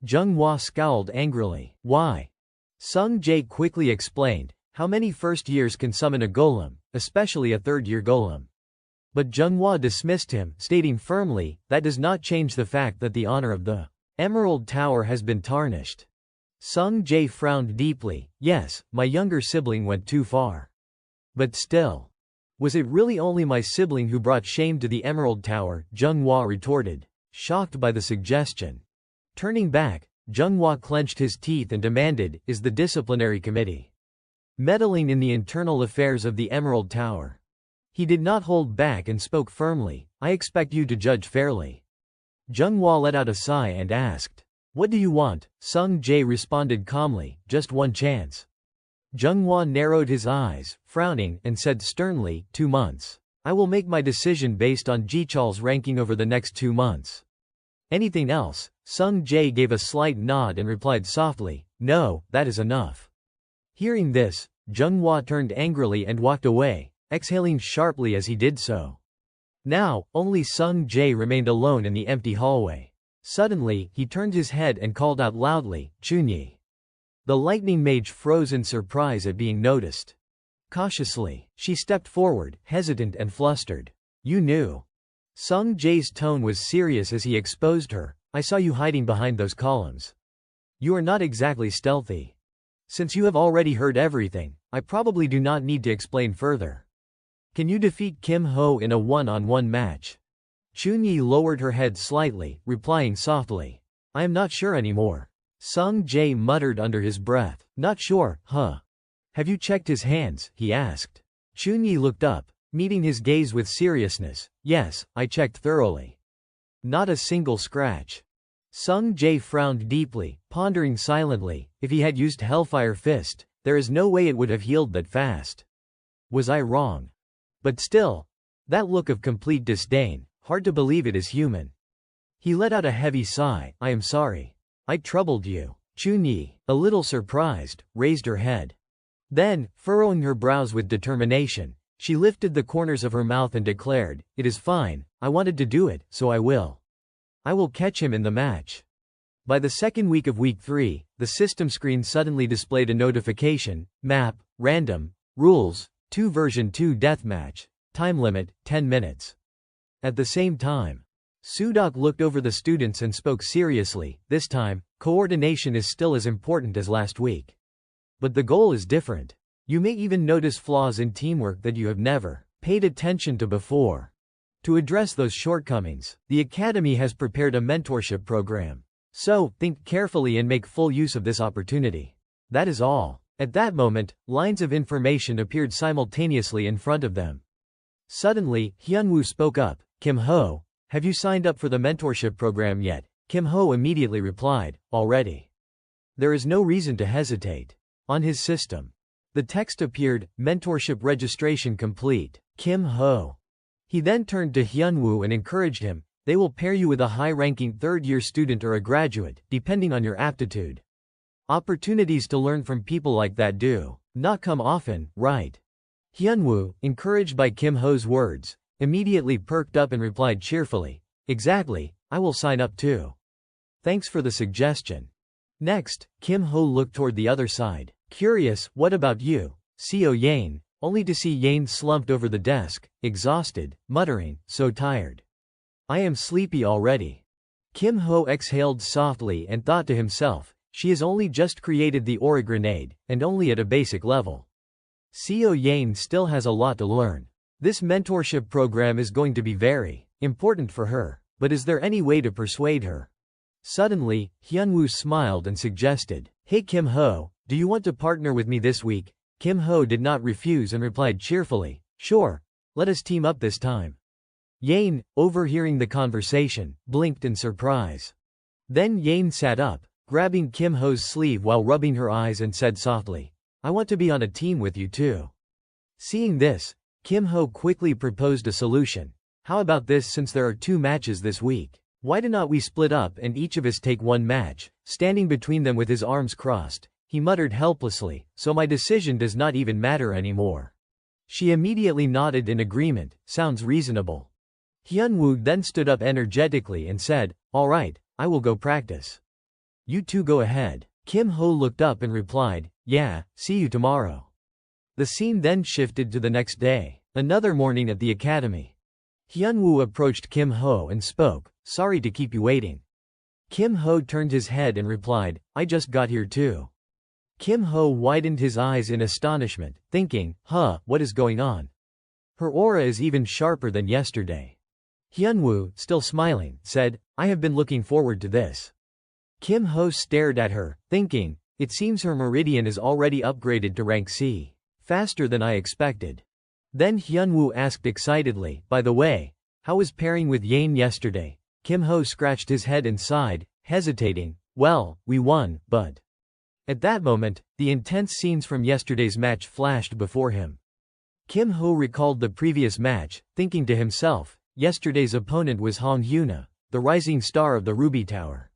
Zhenghua scowled angrily. Why? Sung Jae quickly explained, how many first years can summon a golem, especially a third-year golem? But Zhenghua dismissed him, stating firmly, that does not change the fact that the honor of the Emerald Tower has been tarnished. Sung Jae frowned deeply, yes, my younger sibling went too far. But still. Was it really only my sibling who brought shame to the Emerald Tower? Zhenghua retorted, shocked by the suggestion. Turning back, Zhenghua clenched his teeth and demanded, is the disciplinary committee meddling in the internal affairs of the Emerald Tower? He did not hold back and spoke firmly, I expect you to judge fairly. Zhenghua let out a sigh and asked, what do you want? Sung Jae responded calmly, just one chance. Junghwa narrowed his eyes, frowning, and said sternly, 2 months. I will make my decision based on Jichal's ranking over the next 2 months. Anything else? Sung Jae gave a slight nod and replied softly, no, that is enough. Hearing this, Junghwa turned angrily and walked away, exhaling sharply as he did so. Now, only Sung Jae remained alone in the empty hallway. Suddenly, he turned his head and called out loudly, Chunyi. The lightning mage froze in surprise at being noticed. Cautiously, she stepped forward, hesitant and flustered. You knew. Sung Jae's tone was serious as he exposed her. I saw you hiding behind those columns. You are not exactly stealthy. Since you have already heard everything, I probably do not need to explain further. Can you defeat Kim Ho in a one-on-one match? Chunyi lowered her head slightly, replying softly. I am not sure anymore. Sung Jae muttered under his breath. Not sure, huh? Have you checked his hands? He asked. Chunyi looked up, meeting his gaze with seriousness. Yes, I checked thoroughly. Not a single scratch. Sung Jae frowned deeply, pondering silently. If he had used Hellfire Fist, there is no way it would have healed that fast. Was I wrong? But still, that look of complete disdain, hard to believe it is human. He let out a heavy sigh. I am sorry. I troubled you. Chunyi, a little surprised, raised her head. Then, furrowing her brows with determination, she lifted the corners of her mouth and declared, it is fine, I wanted to do it, so I will. I will catch him in the match. By the second week of week 3, the system screen suddenly displayed a notification, map, random, rules, 2 version 2 deathmatch, time limit, 10 minutes. At the same time, Sudok looked over the students and spoke seriously. This time, coordination is still as important as last week. But the goal is different. You may even notice flaws in teamwork that you have never paid attention to before. To address those shortcomings, the Academy has prepared a mentorship program. So, think carefully and make full use of this opportunity. That is all. At that moment, lines of information appeared simultaneously in front of them. Suddenly, Hyunwoo spoke up. Kim Ho, have you signed up for the mentorship program yet? Kim Ho immediately replied, already. There is no reason to hesitate. On his system, the text appeared, mentorship registration complete. Kim Ho. He then turned to Hyunwoo and encouraged him. They will pair you with a high-ranking third-year student or a graduate, depending on your aptitude. Opportunities to learn from people like that do not come often, right? Hyunwoo, encouraged by Kim Ho's words, immediately perked up and replied cheerfully, exactly, I will sign up too. Thanks for the suggestion. Next, Kim Ho looked toward the other side. Curious, what about you? Seo Yane, only to see Yane slumped over the desk, exhausted, muttering, so tired. I am sleepy already. Kim Ho exhaled softly and thought to himself, she has only just created the aura grenade, and only at a basic level. Seo Yane still has a lot to learn. This mentorship program is going to be very important for her, but is there any way to persuade her? Suddenly, Hyunwoo smiled and suggested, hey Kim Ho, do you want to partner with me this week? Kim Ho did not refuse and replied cheerfully, sure, let us team up this time. Yane, overhearing the conversation, blinked in surprise. Then Yane sat up, grabbing Kim Ho's sleeve while rubbing her eyes and said softly, I want to be on a team with you too. Seeing this, Kim Ho quickly proposed a solution. How about this, since there are 2 matches this week? Why do not we split up and each of us take 1 match? Standing between them with his arms crossed, he muttered helplessly, so my decision does not even matter anymore. She immediately nodded in agreement, sounds reasonable. Hyunwoo then stood up energetically and said, all right, I will go practice. You two go ahead. Kim Ho looked up and replied, yeah, see you tomorrow. The scene then shifted to the next day, another morning at the academy. Hyunwoo approached Kim Ho and spoke, sorry to keep you waiting. Kim Ho turned his head and replied, I just got here too. Kim Ho widened his eyes in astonishment, thinking, what is going on? Her aura is even sharper than yesterday. Hyunwoo, still smiling, said, I have been looking forward to this. Kim Ho stared at her, thinking, it seems her meridian is already upgraded to rank C. Faster than I expected. Then Hyunwoo asked excitedly, by the way, how was pairing with Yane yesterday? Kim Ho scratched his head and sighed, hesitating, well, we won, but. At that moment, the intense scenes from yesterday's match flashed before him. Kim Ho recalled the previous match, thinking to himself, yesterday's opponent was Hong Hyuna, the rising star of the Ruby Tower.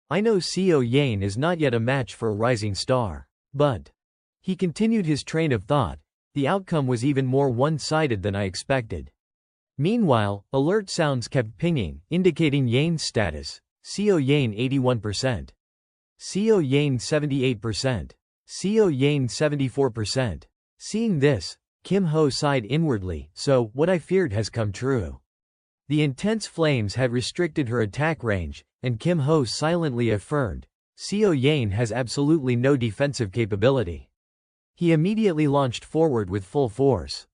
I know Seo Yain is not yet a match for a rising star. But, he continued his train of thought, the outcome was even more one-sided than I expected. Meanwhile, alert sounds kept pinging, indicating Yain's status. Seo Yain 81%. Seo Yain 78%. Seo Yain 74%. Seeing this, Kim Ho sighed inwardly, so, what I feared has come true. The intense flames had restricted her attack range, and Kim Ho silently affirmed, Seo Yain has absolutely no defensive capability. He immediately launched forward with full force.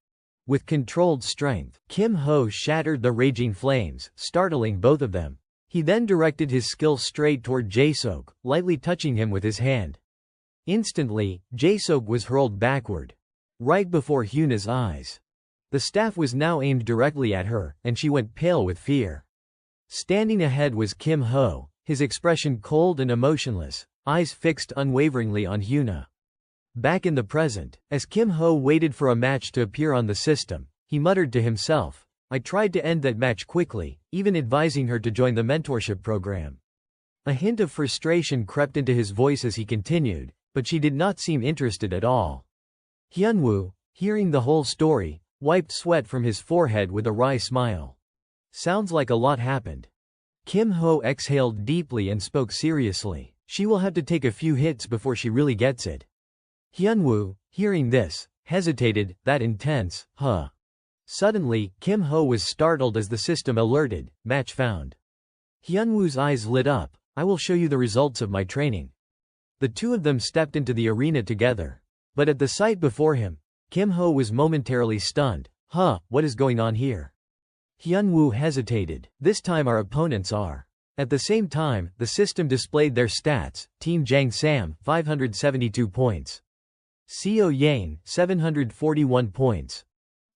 With controlled strength, Kim Ho shattered the raging flames, startling both of them. He then directed his skill straight toward Jae-seok, lightly touching him with his hand. Instantly, Jae-seok was hurled backward, right before Hyuna's eyes. The staff was now aimed directly at her, and she went pale with fear. Standing ahead was Kim Ho, his expression cold and emotionless, eyes fixed unwaveringly on Hyuna. Back in the present, as Kim Ho waited for a match to appear on the system, he muttered to himself, I tried to end that match quickly, even advising her to join the mentorship program. A hint of frustration crept into his voice as he continued, but she did not seem interested at all. Hyunwoo, hearing the whole story, wiped sweat from his forehead with a wry smile. Sounds like a lot happened. Kim Ho exhaled deeply and spoke seriously. She will have to take a few hits before she really gets it. Hyunwoo, hearing this, hesitated, that intense, huh? Suddenly, Kim Ho was startled as the system alerted, match found. Hyunwoo's eyes lit up, I will show you the results of my training. The two of them stepped into the arena together. But at the sight before him, Kim Ho was momentarily stunned. Huh, what is going on here? Hyunwoo hesitated. This time our opponents are. At the same time, the system displayed their stats. Team Jang Sam, 572 points. Seo Yain, 741 points.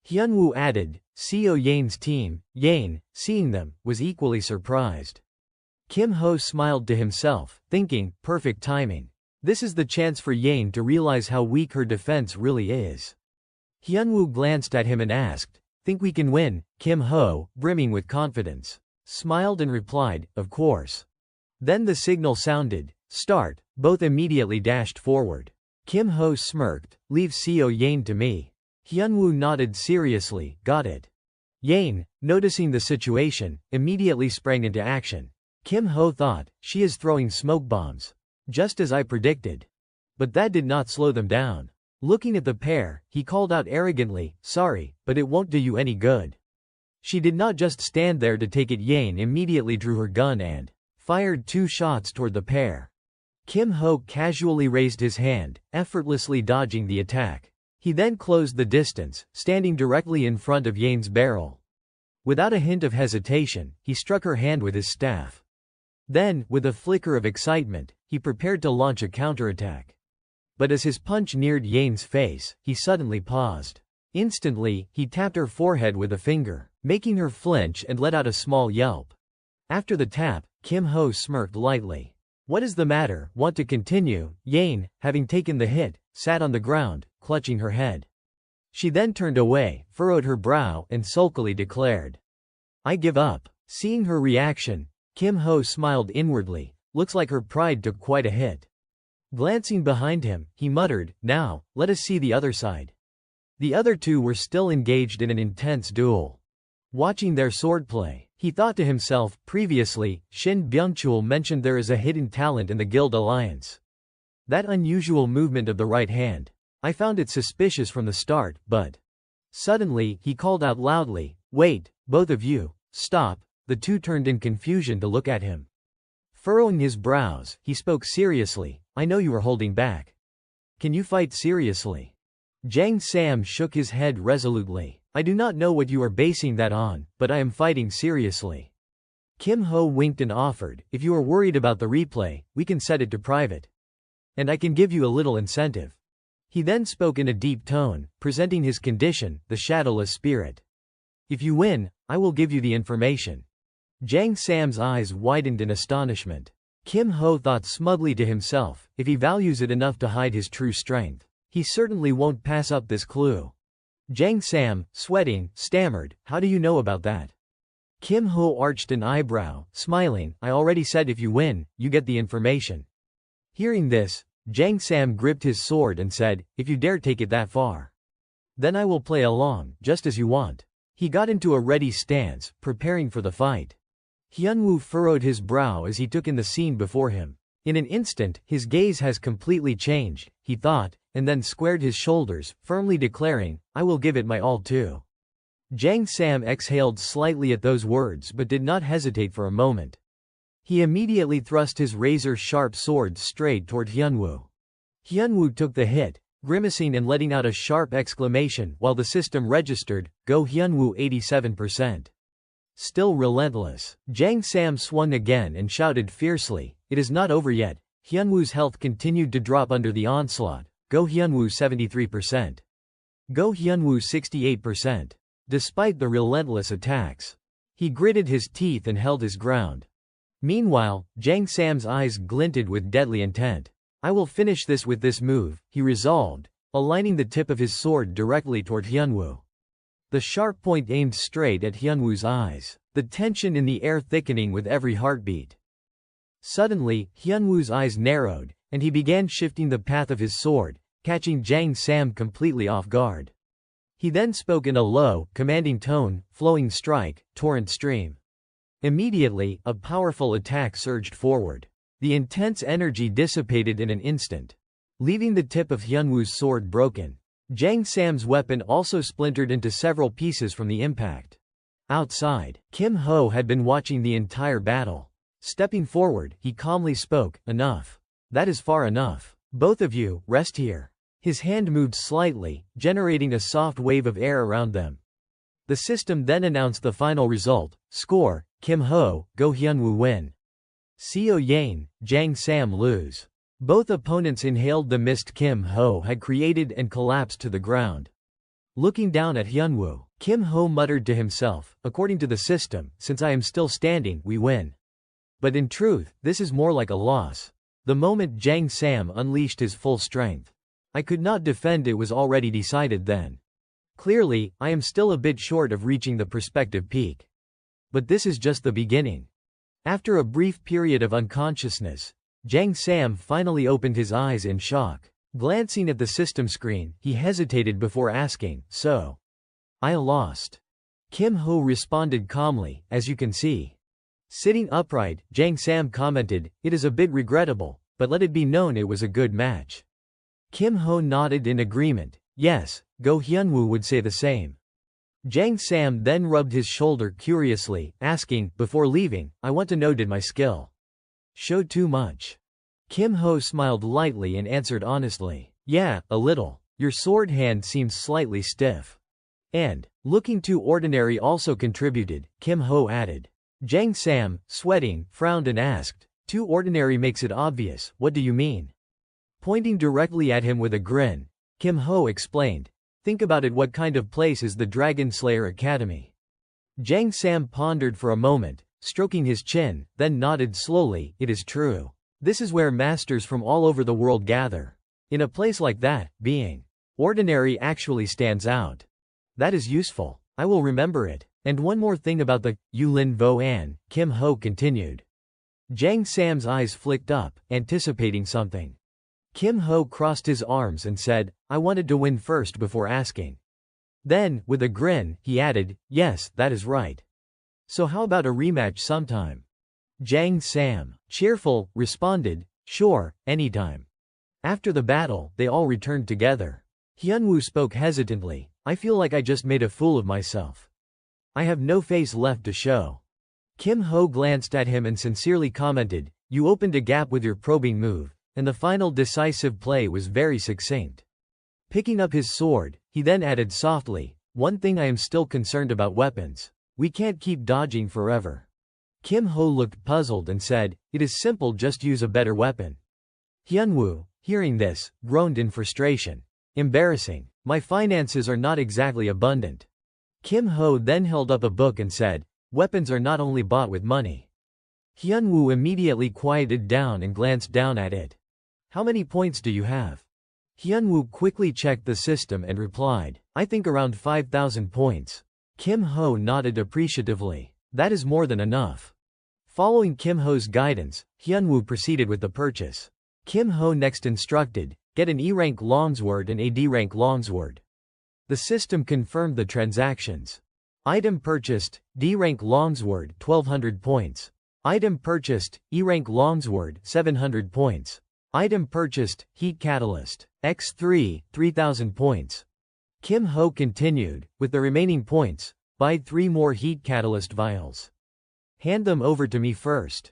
Hyunwoo added, Seo Yain's team, Yain, seeing them, was equally surprised. Kim Ho smiled to himself, thinking, perfect timing. This is the chance for Yain to realize how weak her defense really is. Hyunwoo glanced at him and asked, think we can win? Kim Ho, brimming with confidence, smiled and replied, of course. Then the signal sounded, start, both immediately dashed forward. Kim Ho smirked, leave Seo Yain to me. Hyunwoo nodded seriously, got it. Yain, noticing the situation, immediately sprang into action. Kim Ho thought, she is throwing smoke bombs. Just as I predicted. But that did not slow them down. Looking at the pair, he called out arrogantly, sorry, but it won't do you any good. She did not just stand there to take it. Yain immediately drew her gun and fired 2 shots toward the pair. Kim Ho casually raised his hand, effortlessly dodging the attack. He then closed the distance, standing directly in front of Yain's barrel. Without a hint of hesitation, he struck her hand with his staff. Then, with a flicker of excitement, he prepared to launch a counterattack. But as his punch neared Yain's face, he suddenly paused. Instantly, he tapped her forehead with a finger, making her flinch and let out a small yelp. After the tap, Kim Ho smirked lightly. What is the matter? Want to continue? Yain, having taken the hit, sat on the ground, clutching her head. She then turned away, furrowed her brow, and sulkily declared, I give up. Seeing her reaction, Kim Ho smiled inwardly, looks like her pride took quite a hit. Glancing behind him, he muttered, now, let us see the other side. The other two were still engaged in an intense duel. Watching their swordplay, he thought to himself, previously, Shin Byung-chul mentioned there is a hidden talent in the Guild Alliance. That unusual movement of the right hand. I found it suspicious from the start, but... Suddenly, he called out loudly, wait, both of you, stop. The two turned in confusion to look at him. Furrowing his brows, he spoke seriously, I know you are holding back. Can you fight seriously? Jang Sam shook his head resolutely. I do not know what you are basing that on, but I am fighting seriously. Kim Ho winked and offered, if you are worried about the replay, we can set it to private. And I can give you a little incentive. He then spoke in a deep tone, presenting his condition, the shadowless spirit. If you win, I will give you the information. Jang Sam's eyes widened in astonishment. Kim Ho thought smugly to himself, if he values it enough to hide his true strength, he certainly won't pass up this clue. Jang Sam, sweating, stammered, "How do you know about that?" Kim Ho arched an eyebrow, smiling, "I already said if you win, you get the information." Hearing this, Jang Sam gripped his sword and said, "If you dare take it that far, then I will play along, just as you want." He got into a ready stance, preparing for the fight. Hyunwoo furrowed his brow as he took in the scene before him. In an instant, his gaze has completely changed, he thought, and then squared his shoulders, firmly declaring, "I will give it my all too." Jang Sam exhaled slightly at those words but did not hesitate for a moment. He immediately thrust his razor-sharp sword straight toward Hyunwoo. Hyunwoo took the hit, grimacing and letting out a sharp exclamation while the system registered, "Go Hyunwoo 87%. Still relentless. Jang Sam swung again and shouted fiercely, "It is not over yet." Hyunwoo's health continued to drop under the onslaught. "Go Hyunwoo 73%. Go Hyunwoo 68%. Despite the relentless attacks, he gritted his teeth and held his ground. Meanwhile, Jang Sam's eyes glinted with deadly intent. "I will finish this with this move," he resolved, aligning the tip of his sword directly toward Hyunwoo. The sharp point aimed straight at Hyunwoo's eyes, the tension in the air thickening with every heartbeat. Suddenly, Hyunwoo's eyes narrowed, and he began shifting the path of his sword, catching Jang Sam completely off guard. He then spoke in a low, commanding tone, "Flowing strike, torrent stream." Immediately, a powerful attack surged forward. The intense energy dissipated in an instant, leaving the tip of Hyunwoo's sword broken. Jang Sam's weapon also splintered into several pieces from the impact. Outside, Kim Ho had been watching the entire battle. Stepping forward, he calmly spoke, "Enough. That is far enough. Both of you, rest here." His hand moved slightly, generating a soft wave of air around them. The system then announced the final result. Score, Kim Ho, Go Hyunwoo win. Seo Yane, Jang Sam lose. Both opponents inhaled the mist Kim Ho had created and collapsed to the ground. Looking down at Hyunwoo, Kim Ho muttered to himself, "According to the system, since I am still standing, we win. But in truth, this is more like a loss." The moment Jang Sam unleashed his full strength, "I could not defend, it was already decided then. Clearly, I am still a bit short of reaching the perspective peak. But this is just the beginning." After a brief period of unconsciousness, Jang Sam finally opened his eyes in shock. Glancing at the system screen, he hesitated before asking, "So, I lost?" Kim Ho responded calmly, "As you can see." Sitting upright, Jang Sam commented, "It is a bit regrettable, but let it be known it was a good match." Kim Ho nodded in agreement. Yes, Go Hyunwoo would say the same. Jang Sam then rubbed his shoulder curiously, asking, "Before leaving, I want to know, did my skill show too much?" Kim Ho smiled lightly and answered honestly, "Yeah, a little. Your sword hand seems slightly stiff. And, looking too ordinary also contributed," Kim Ho added. Jang Sam, sweating, frowned and asked, "Too ordinary makes it obvious, what do you mean?" Pointing directly at him with a grin, Kim Ho explained, "Think about it, what kind of place is the Dragon Slayer Academy?" Jang Sam pondered for a moment, stroking his chin, then nodded slowly, "It is true. This is where masters from all over the world gather. In a place like that, being ordinary actually stands out. That is useful. I will remember it. And one more thing about the Yulin Vo An," Kim Ho continued. Jang Sam's eyes flicked up, anticipating something. Kim Ho crossed his arms and said, "I wanted to win first before asking." Then, with a grin, he added, "Yes, that is right. So how about a rematch sometime?" Jang Sam, cheerful, responded, "Sure, anytime." After the battle, they all returned together. Hyunwoo spoke hesitantly, "I feel like I just made a fool of myself. I have no face left to show." Kim Ho glanced at him and sincerely commented, "You opened a gap with your probing move, and the final decisive play was very succinct." Picking up his sword, he then added softly, "One thing I am still concerned about: weapons. We can't keep dodging forever." Kim Ho looked puzzled and said, "It is simple, just use a better weapon." Hyunwoo, hearing this, groaned in frustration. "Embarrassing. My finances are not exactly abundant." Kim Ho then held up a book and said, "Weapons are not only bought with money. Hyunwoo immediately quieted down and glanced down at it. How many points do you have? Hyunwoo quickly checked the system and replied, I think around 5,000 points. Kim Ho nodded appreciatively. That is more than enough. Following Kim Ho's guidance, Hyunwoo proceeded with the purchase. Kim Ho next instructed, get an E-rank longsword and a D-rank longsword. The system confirmed the transactions. Item purchased, D-rank longsword 1200 points. Item purchased, E-rank longsword 700 points. Item purchased, heat catalyst, X3, 3000 points. Kim Ho continued, with the remaining points, buy 3 more heat catalyst vials. Hand them over to me first.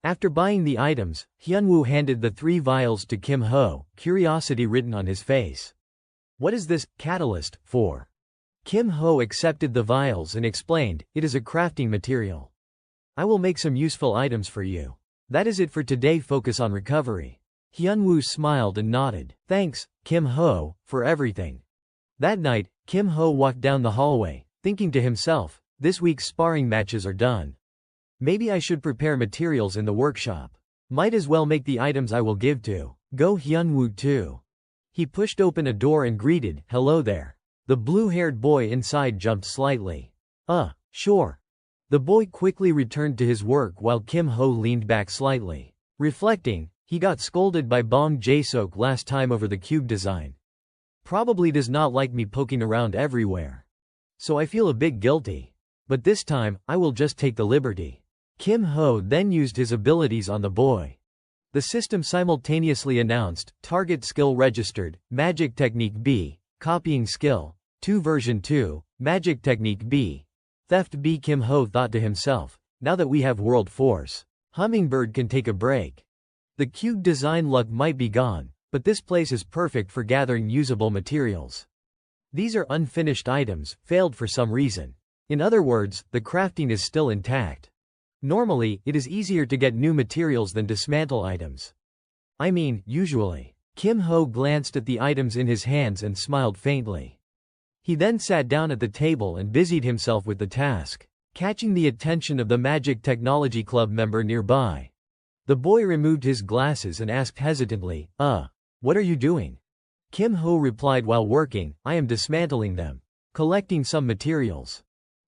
After buying the items, Hyunwoo handed the 3 vials to Kim Ho, curiosity written on his face. What is this catalyst for? Kim Ho accepted the vials and explained, it is a crafting material. I will make some useful items for you. That is it for today. Focus on recovery. Hyunwoo smiled and nodded. Thanks, Kim Ho, for everything. That night, Kim Ho walked down the hallway, thinking to himself, this week's sparring matches are done. Maybe I should prepare materials in the workshop. Might as well make the items I will give to Go Hyunwoo too. He pushed open a door and greeted, hello there. The blue-haired boy inside jumped slightly. Sure. The boy quickly returned to his work while Kim Ho leaned back slightly. Reflecting, he got scolded by Bong Jae-seok last time over the cube design. Probably does not like me poking around everywhere. So I feel a bit guilty. But this time, I will just take the liberty. Kim Ho then used his abilities on the boy. The system simultaneously announced, target skill registered, magic technique B, copying skill, 2 version 2, magic technique B. Theft B. Kim Ho thought to himself, now that we have world force, Hummingbird can take a break. The cube design luck might be gone, but this place is perfect for gathering usable materials. These are unfinished items, failed for some reason. In other words, the crafting is still intact. Normally, it is easier to get new materials than dismantle items. I mean, usually. Kim Ho glanced at the items in his hands and smiled faintly. He then sat down at the table and busied himself with the task, catching the attention of the Magic Technology Club member nearby. The boy removed his glasses and asked hesitantly, what are you doing? Kim Ho replied while working, I am dismantling them. Collecting some materials.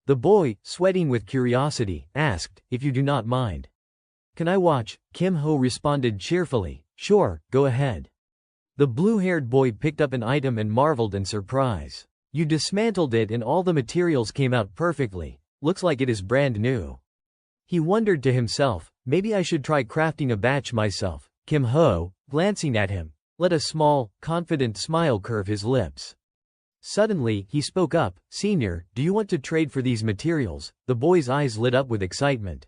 The boy, sweating with curiosity, asked, if you do not mind. Can I watch? Kim Ho responded cheerfully, sure, go ahead. The blue-haired boy picked up an item and marveled in surprise. You dismantled it and all the materials came out perfectly. Looks like it is brand new. He wondered to himself, maybe I should try crafting a batch myself. Kim Ho, glancing at him, let a small, confident smile curve his lips. Suddenly, he spoke up, Senior, do you want to trade for these materials? The boy's eyes lit up with excitement.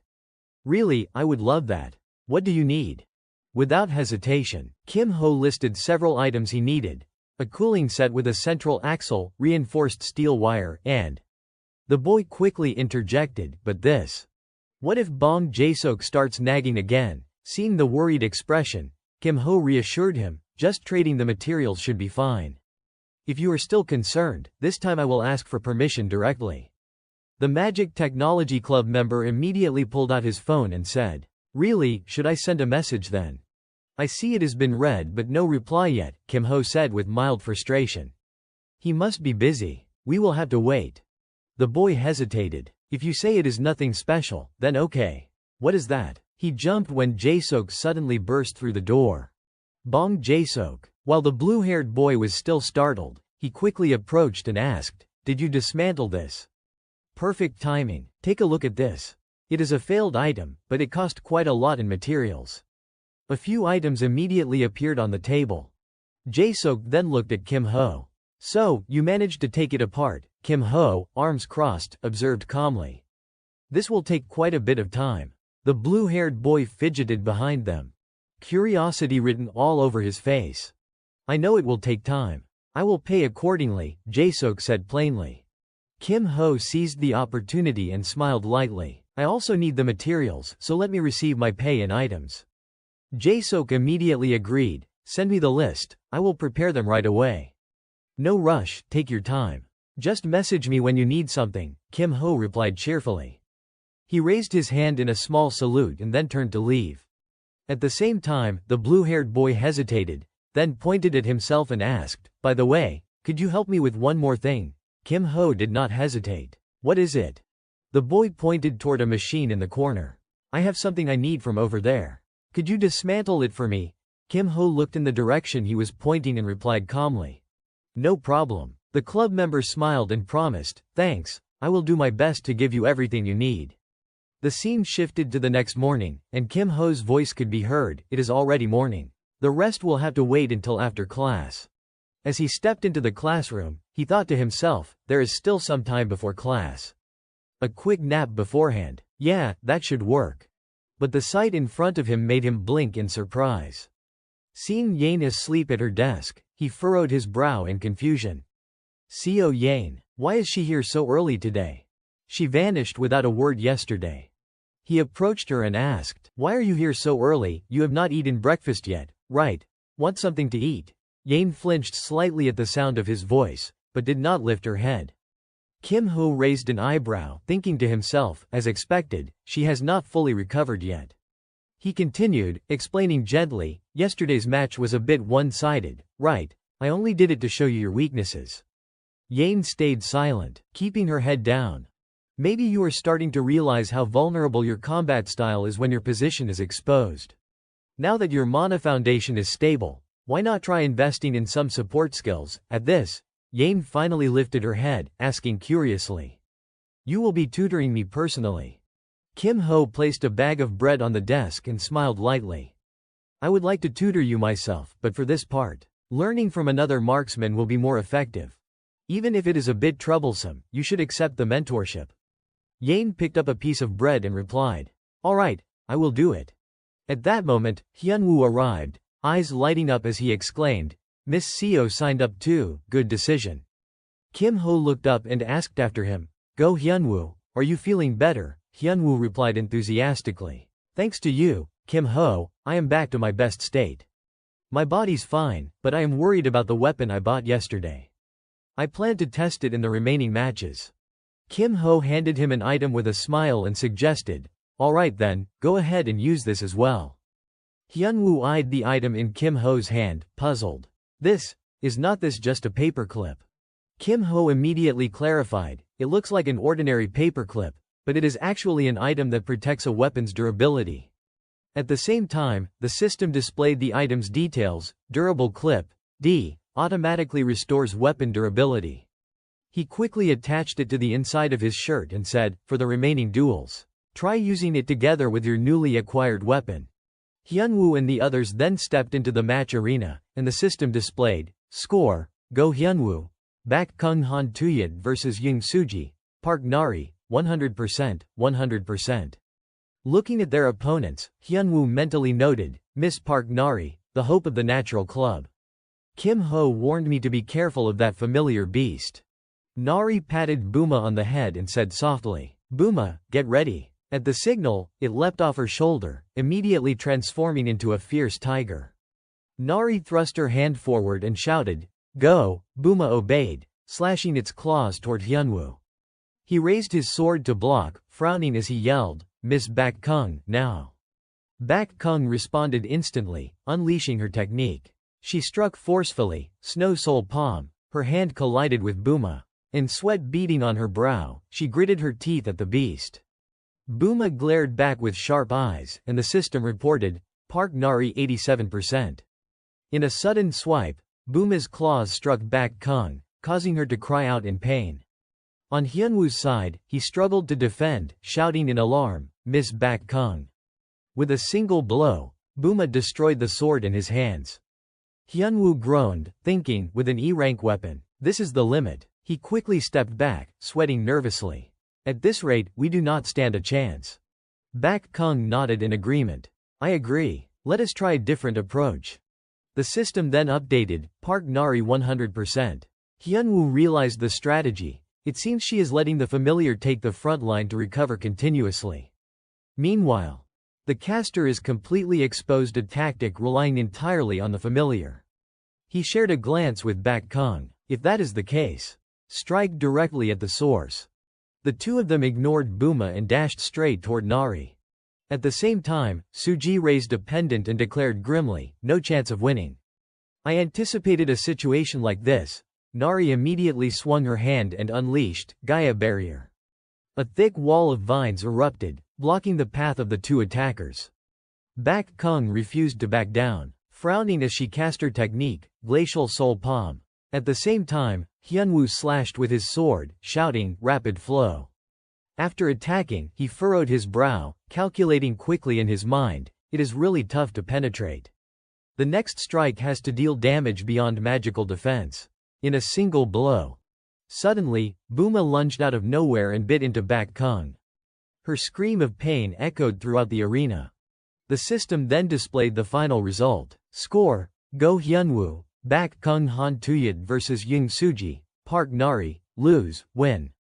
Really, I would love that. What do you need? Without hesitation, Kim Ho listed several items he needed. A cooling set with a central axle, reinforced steel wire, and... The boy quickly interjected, but this. What if Bong Jae-seok starts nagging again? Seeing the worried expression, Kim Ho reassured him, just trading the materials should be fine. If you are still concerned, this time I will ask for permission directly. The Magic Technology Club member immediately pulled out his phone and said, really, should I send a message then? I see it has been read but no reply yet, Kim Ho said with mild frustration. He must be busy. We will have to wait. The boy hesitated. If you say it is nothing special, then okay. What is that? He jumped when Jae-seok suddenly burst through the door. Bong Jae-seok. While the blue-haired boy was still startled, he quickly approached and asked, did you dismantle this? Perfect timing. Take a look at this. It is a failed item, but it cost quite a lot in materials. A few items immediately appeared on the table. Jae-seok then looked at Kim Ho. So, you managed to take it apart, Kim Ho, arms crossed, observed calmly. This will take quite a bit of time. The blue-haired boy fidgeted behind them. Curiosity written all over his face. I know it will take time. I will pay accordingly, Jae-seok said plainly. Kim Ho seized the opportunity and smiled lightly. I also need the materials, so let me receive my pay in items. Jae-seok immediately agreed. Send me the list, I will prepare them right away. No rush, take your time. Just message me when you need something, Kim Ho replied cheerfully. He raised his hand in a small salute and then turned to leave. At the same time, the blue-haired boy hesitated, then pointed at himself and asked, "By the way, could you help me with one more thing?" Kim Ho did not hesitate. "What is it?" The boy pointed toward a machine in the corner. "I have something I need from over there. Could you dismantle it for me?" Kim Ho looked in the direction he was pointing and replied calmly, "No problem." The club member smiled and promised, "Thanks, I will do my best to give you everything you need." The scene shifted to the next morning, and Kim Ho's voice could be heard, "It is already morning. The rest will have to wait until after class." As he stepped into the classroom, he thought to himself, there is still some time before class. A quick nap beforehand. Yeah, that should work. But the sight in front of him made him blink in surprise. Seeing Yane asleep at her desk, he furrowed his brow in confusion. "Co Yane, why is she here so early today? She vanished without a word yesterday." He approached her and asked, "Why are you here so early? You have not eaten breakfast yet, right? Want something to eat?" Yane flinched slightly at the sound of his voice, but did not lift her head. Kim Ho raised an eyebrow, thinking to himself, as expected, she has not fully recovered yet. He continued, explaining gently, "Yesterday's match was a bit one-sided, right? I only did it to show you your weaknesses." Yane stayed silent, keeping her head down. "Maybe you are starting to realize how vulnerable your combat style is when your position is exposed. Now that your mana foundation is stable, why not try investing in some support skills?" At this, Yane finally lifted her head, asking curiously, "You will be tutoring me personally?" Kim Ho placed a bag of bread on the desk and smiled lightly. "I would like to tutor you myself, but for this part, learning from another marksman will be more effective. Even if it is a bit troublesome, you should accept the mentorship." Yane picked up a piece of bread and replied, "All right, I will do it." At that moment, Hyunwoo arrived, eyes lighting up as he exclaimed, "Miss Co signed up too, good decision." Kim Ho looked up and asked after him, "Go Hyunwoo, are you feeling better?" Hyunwoo replied enthusiastically, "Thanks to you, Kim Ho, I am back to my best state. My body's fine, but I am worried about the weapon I bought yesterday. I plan to test it in the remaining matches." Kim Ho handed him an item with a smile and suggested, "All right then, go ahead and use this as well." Hyunwoo eyed the item in Kim Ho's hand, puzzled. Is not this just a paperclip?" Kim Ho immediately clarified, "It looks like an ordinary paperclip, but it is actually an item that protects a weapon's durability." At the same time, the system displayed the item's details. Durable clip, D, automatically restores weapon durability. He quickly attached it to the inside of his shirt and said, "For the remaining duels, try using it together with your newly acquired weapon." Hyunwoo and the others then stepped into the match arena, and the system displayed, "Score, Go Hyunwoo, Bak Kung Han Tuyid vs Young Suji, Park Nari, 100%, 100%. Looking at their opponents, Hyunwoo mentally noted, "Miss Park Nari, the hope of the natural club. Kim Ho warned me to be careful of that familiar beast." Nari patted Buma on the head and said softly, "Buma, get ready." At the signal, it leapt off her shoulder, immediately transforming into a fierce tiger. Nari thrust her hand forward and shouted, "Go!" Buma obeyed, slashing its claws toward Hyunwoo. He raised his sword to block, frowning as he yelled, "Miss Bak Kung, now!" Bak Kung responded instantly, unleashing her technique. She struck forcefully, snow soul palm, her hand collided with Buma. And sweat beading on her brow, she gritted her teeth at the beast. Buma glared back with sharp eyes, and the system reported, "Park Nari 87%. In a sudden swipe, Buma's claws struck Bak Kung, causing her to cry out in pain. On Hyunwoo's side, he struggled to defend, shouting in alarm, "Miss Bak Kung." With a single blow, Buma destroyed the sword in his hands. Hyunwoo groaned, thinking, with an E-rank weapon, this is the limit. He quickly stepped back, sweating nervously. At this rate, we do not stand a chance. Bak Kung nodded in agreement. I agree. Let us try a different approach. The system then updated, Park Nari 100%. Hyunwoo realized the strategy. It seems she is letting the familiar take the front line to recover continuously. Meanwhile, the caster is completely exposed, a tactic relying entirely on the familiar. He shared a glance with Bak Kung. If that is the case, strike directly at the source. The two of them ignored Buma and dashed straight toward Nari. At the same time, Suji raised a pendant and declared grimly, "No chance of winning." I anticipated a situation like this. Nari immediately swung her hand and unleashed Gaia Barrier. A thick wall of vines erupted, blocking the path of the two attackers. Bak Kung refused to back down, frowning as she cast her technique, Glacial Soul Palm. At the same time, Hyunwoo slashed with his sword, shouting, "Rapid flow." After attacking, he furrowed his brow, calculating quickly in his mind, it is really tough to penetrate. The next strike has to deal damage beyond magical defense. In a single blow. Suddenly, Buma lunged out of nowhere and bit into Bak Kung. Her scream of pain echoed throughout the arena. The system then displayed the final result. Score: Go Hyunwoo, Bak Kung Han Tuyat vs Young Suji, Park Nari, lose, win.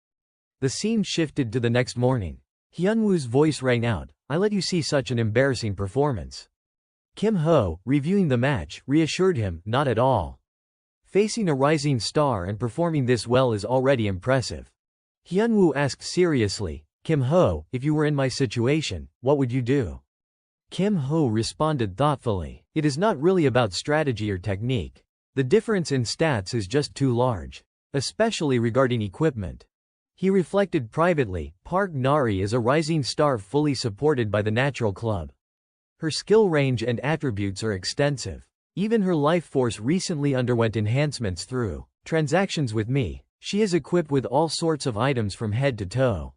The scene shifted to the next morning. Hyunwoo's voice rang out, "I let you see such an embarrassing performance." Kim Ho, reviewing the match, reassured him, "Not at all. Facing a rising star and performing this well is already impressive." Hyunwoo asked seriously, "Kim Ho, if you were in my situation, what would you do?" Kim Ho responded thoughtfully, "It is not really about strategy or technique. The difference in stats is just too large. Especially regarding equipment." He reflected privately, Park Nari is a rising star fully supported by the Natural Club. Her skill range and attributes are extensive. Even her life force recently underwent enhancements through transactions with me. She is equipped with all sorts of items from head to toe.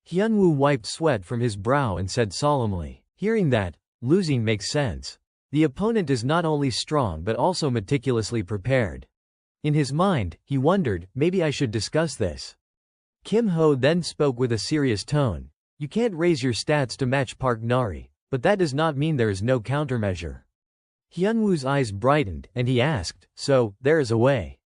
Hyunwoo wiped sweat from his brow and said solemnly, "Hearing that, losing makes sense. The opponent is not only strong but also meticulously prepared." In his mind, he wondered, maybe I should discuss this. Kim Ho then spoke with a serious tone. "You can't raise your stats to match Park Nari, but that does not mean there is no countermeasure." Hyunwoo's eyes brightened, and he asked, "So, there is a way?"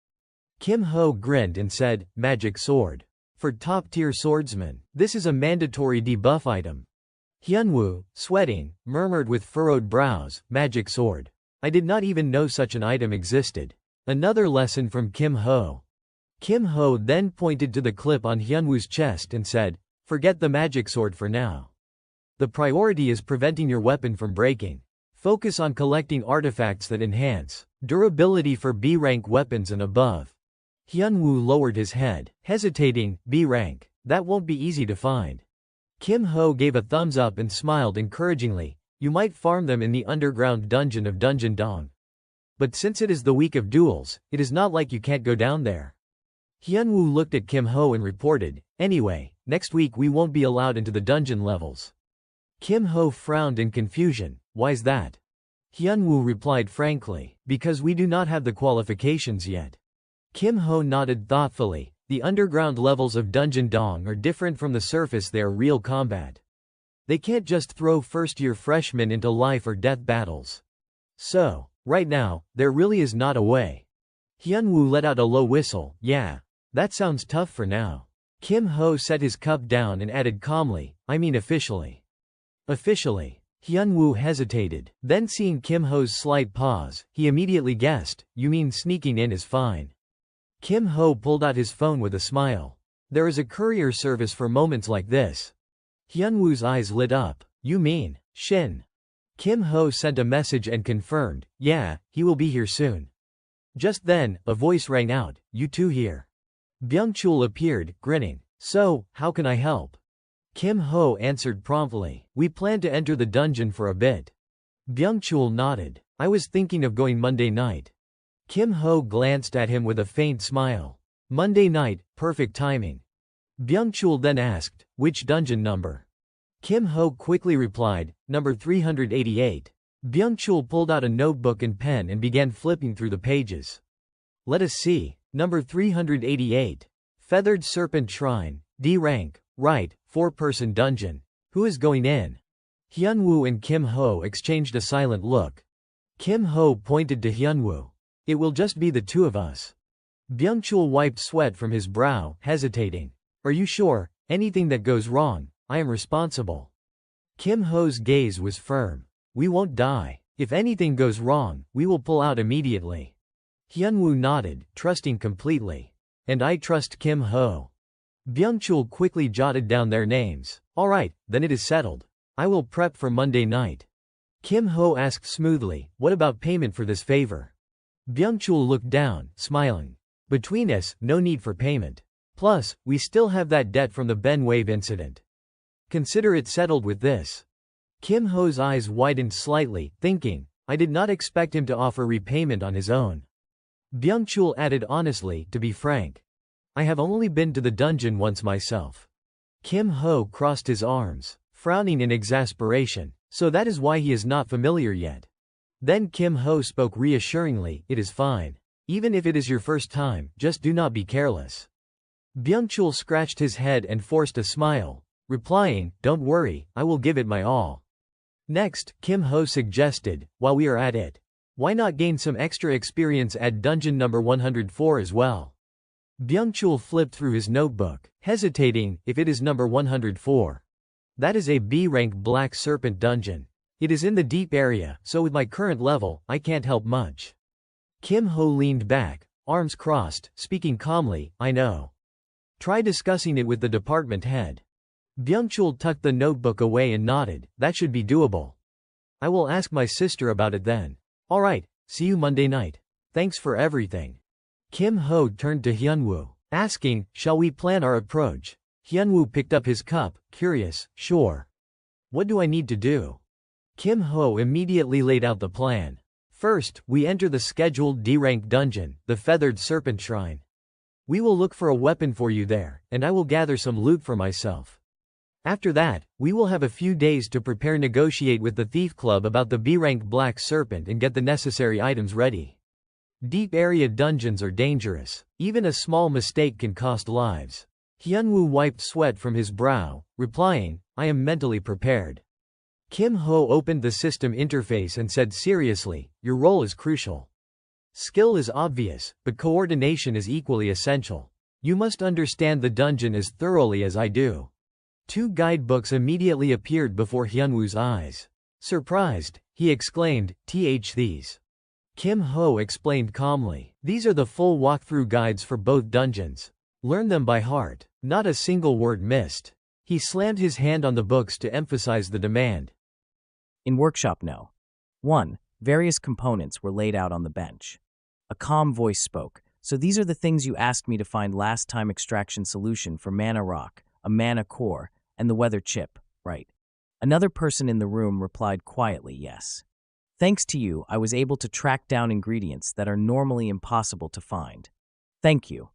Kim Ho grinned and said, "Magic sword. For top-tier swordsmen, this is a mandatory debuff item." Hyunwoo, sweating, murmured with furrowed brows, "Magic sword. I did not even know such an item existed." Another lesson from Kim Ho. Kim Ho then pointed to the clip on Hyunwoo's chest and said, "Forget the magic sword for now. The priority is preventing your weapon from breaking. Focus on collecting artifacts that enhance durability for B-rank weapons and above." Hyunwoo lowered his head, hesitating, "B-rank? That won't be easy to find." Kim Ho gave a thumbs up and smiled encouragingly, "You might farm them in the underground dungeon of Dungeon Dong. But since it is the week of duels, it is not like you can't go down there." Hyunwoo looked at Kim Ho and reported, "Anyway, next week we won't be allowed into the dungeon levels." Kim Ho frowned in confusion, "Why's that?" Hyunwoo replied frankly, "Because we do not have the qualifications yet." Kim Ho nodded thoughtfully, "The underground levels of Dungeon Dong are different from the surface, they are real combat. They can't just throw first-year freshmen into life or death battles. So, right now, there really is not a way." Hyunwoo let out a low whistle, "Yeah. That sounds tough for now." Kim Ho set his cup down and added calmly, "I mean officially." "Officially?" Hyunwoo hesitated, then seeing Kim Ho's slight pause, he immediately guessed, "You mean sneaking in is fine." Kim Ho pulled out his phone with a smile. "There is a courier service for moments like this." Hyunwoo's eyes lit up. "You mean Shin?" Kim Ho sent a message and confirmed, "Yeah, he will be here soon." Just then, a voice rang out, "You two here?" Byung-chul appeared, grinning. "So, how can I help?" Kim Ho answered promptly, "We plan to enter the dungeon for a bit." Byung-chul nodded. "I was thinking of going Monday night." Kim Ho glanced at him with a faint smile. "Monday night, perfect timing." Byung-chul then asked, "Which dungeon number?" Kim Ho quickly replied, "Number 388. Byung-chul pulled out a notebook and pen and began flipping through the pages. "Let us see. Number 388. Feathered Serpent Shrine, D rank, right, 4-person dungeon. Who is going in?" Hyunwoo and Kim Ho exchanged a silent look. Kim Ho pointed to Hyunwoo. "It will just be the two of us." Byung-chul wiped sweat from his brow, hesitating. "Are you sure? Anything that goes wrong, I am responsible." Kim Ho's gaze was firm. "We won't die. If anything goes wrong, we will pull out immediately." Hyunwoo nodded, trusting completely. "And I trust Kim Ho." Byung-chul quickly jotted down their names. Alright, then it is settled. I will prep for Monday night. Kim Ho asked smoothly, what about payment for this favor? Byung-chul looked down, smiling. Between us, no need for payment. Plus, we still have that debt from the Ben Wave incident. Consider it settled with this. Kim Ho's eyes widened slightly, thinking, I did not expect him to offer repayment on his own. Byung-chul added honestly, to be frank. I have only been to the dungeon once myself. Kim Ho crossed his arms, frowning in exasperation, so that is why he is not familiar yet. Then Kim Ho spoke reassuringly, it is fine. Even if it is your first time, just do not be careless. Byung-chul scratched his head and forced a smile, replying, don't worry, I will give it my all. Next, Kim Ho suggested, while we are at it, why not gain some extra experience at dungeon number 104 as well? Byung-chul flipped through his notebook, hesitating, if it is number 104. That is a B-rank Black Serpent dungeon. It is in the deep area, so with my current level, I can't help much. Kim Ho leaned back, arms crossed, speaking calmly, I know. Try discussing it with the department head. Byung-chul tucked the notebook away and nodded, that should be doable. I will ask my sister about it then. Alright, see you Monday night. Thanks for everything. Kim Ho turned to Hyunwoo, asking, shall we plan our approach? Hyunwoo picked up his cup, curious, sure. What do I need to do? Kim Ho immediately laid out the plan. First, we enter the scheduled D-rank dungeon, the Feathered Serpent Shrine. We will look for a weapon for you there, and I will gather some loot for myself. After that, we will have a few days to negotiate with the Thief Club about the B-rank Black Serpent and get the necessary items ready. Deep area dungeons are dangerous. Even a small mistake can cost lives. Hyunwoo wiped sweat from his brow, replying, I am mentally prepared. Kim Ho opened the system interface and said seriously, your role is crucial. Skill is obvious, but coordination is equally essential. You must understand the dungeon as thoroughly as I do. 2 guidebooks immediately appeared before Hyunwoo's eyes. Surprised, he exclaimed, these. Kim Ho explained calmly, these are the full walkthrough guides for both dungeons. Learn them by heart, not a single word missed. He slammed his hand on the books to emphasize the demand. In Workshop No. 1, various components were laid out on the bench. A calm voice spoke, so these are the things you asked me to find last time: extraction solution for mana rock, a mana core, and the weather chip, right? Another person in the room replied quietly, yes. Thanks to you, I was able to track down ingredients that are normally impossible to find. Thank you.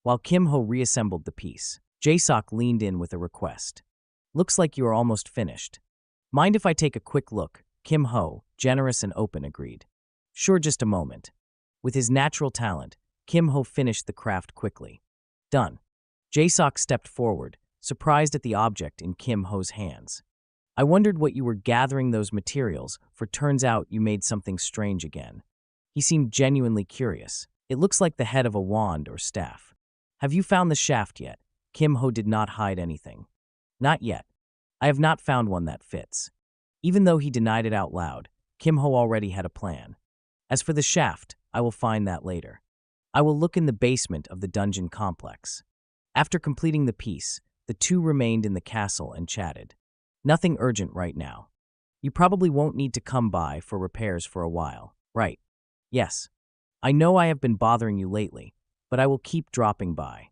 While Kim Ho reassembled the piece, Jae-sok leaned in with a request. Looks like you are almost finished. Mind if I take a quick look? Kim Ho, generous and open, agreed. Sure, just a moment. With his natural talent, Kim Ho finished the craft quickly. Done. Jae-sok stepped forward, surprised at the object in Kim Ho's hands. I wondered what you were gathering those materials for. Turns out you made something strange again. He seemed genuinely curious. It looks like the head of a wand or staff. Have you found the shaft yet? Kim Ho did not hide anything. Not yet. I have not found one that fits. Even though he denied it out loud, Kim Ho already had a plan. As for the shaft, I will find that later. I will look in the basement of the dungeon complex. After completing the piece, the two remained in the castle and chatted. Nothing urgent right now. You probably won't need to come by for repairs for a while, right? Yes. I know I have been bothering you lately, but I will keep dropping by.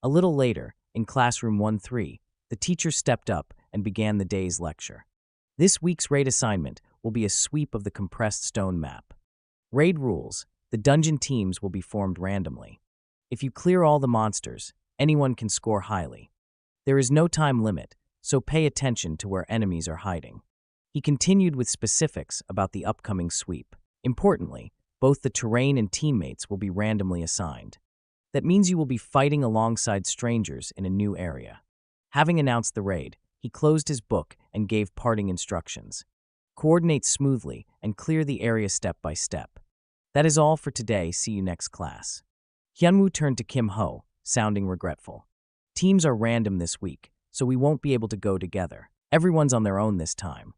A little later, in classroom 1-3, the teacher stepped up and began the day's lecture. This week's raid assignment will be a sweep of the compressed stone map. Raid rules: the dungeon teams will be formed randomly. If you clear all the monsters, anyone can score highly. There is no time limit, so pay attention to where enemies are hiding. He continued with specifics about the upcoming sweep. Importantly, both the terrain and teammates will be randomly assigned. That means you will be fighting alongside strangers in a new area. Having announced the raid, he closed his book and gave parting instructions. Coordinate smoothly and clear the area step by step. That is all for today. See you next class. Hyunwoo turned to Kim Ho, sounding regretful. Teams are random this week, so we won't be able to go together. Everyone's on their own this time.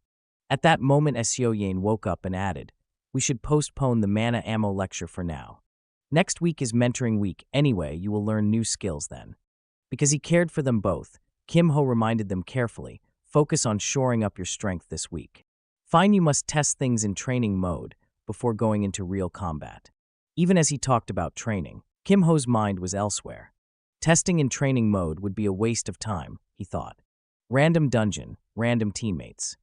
At that moment, Seo Yain woke up and added, we should postpone the mana ammo lecture for now. Next week is mentoring week anyway. You will learn new skills then. Because he cared for them both, Kim Ho reminded them carefully, focus on shoring up your strength this week. Fine, you must test things in training mode before going into real combat. Even as he talked about training, Kim Ho's mind was elsewhere. Testing in training mode would be a waste of time, he thought. Random dungeon, random teammates.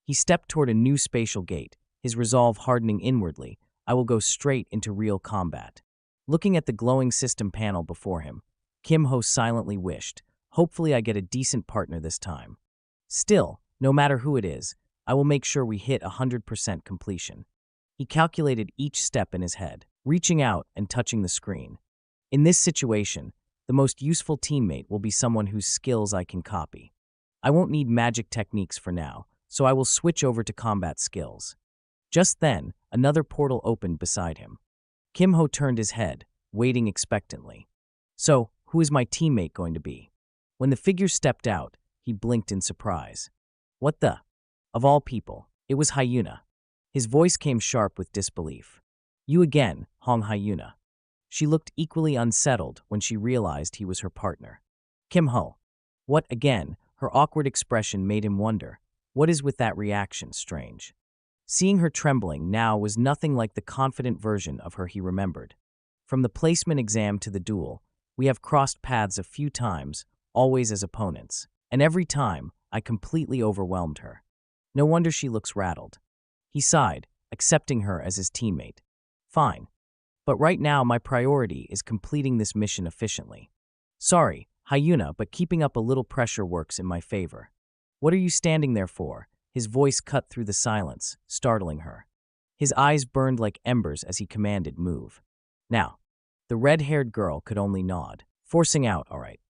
He stepped toward a new spatial gate, his resolve hardening inwardly. I will go straight into real combat. Looking at the glowing system panel before him, Kim Ho silently wished, hopefully I get a decent partner this time. Still, no matter who it is, I will make sure we hit 100% completion. He calculated each step in his head, reaching out and touching the screen. In this situation, the most useful teammate will be someone whose skills I can copy. I won't need magic techniques for now, so I will switch over to combat skills. Just then, another portal opened beside him. Kim Ho turned his head, waiting expectantly. So, who is my teammate going to be? When the figure stepped out, he blinked in surprise. What the? Of all people, it was Hyuna. His voice came sharp with disbelief. You again, Hong Hyuna. She looked equally unsettled when she realized he was her partner. Kim Ho. What again? Her awkward expression made him wonder, what is with that reaction strange? Seeing her trembling now was nothing like the confident version of her he remembered. From the placement exam to the duel, we have crossed paths a few times, always as opponents, and every time I completely overwhelmed her. No wonder she looks rattled. He sighed, accepting her as his teammate. Fine. But right now my priority is completing this mission efficiently. Sorry, Hyuna, but keeping up a little pressure works in my favor. What are you standing there for? His voice cut through the silence, startling her. His eyes burned like embers as he commanded move. Now. The red-haired girl could only nod, forcing out, all right.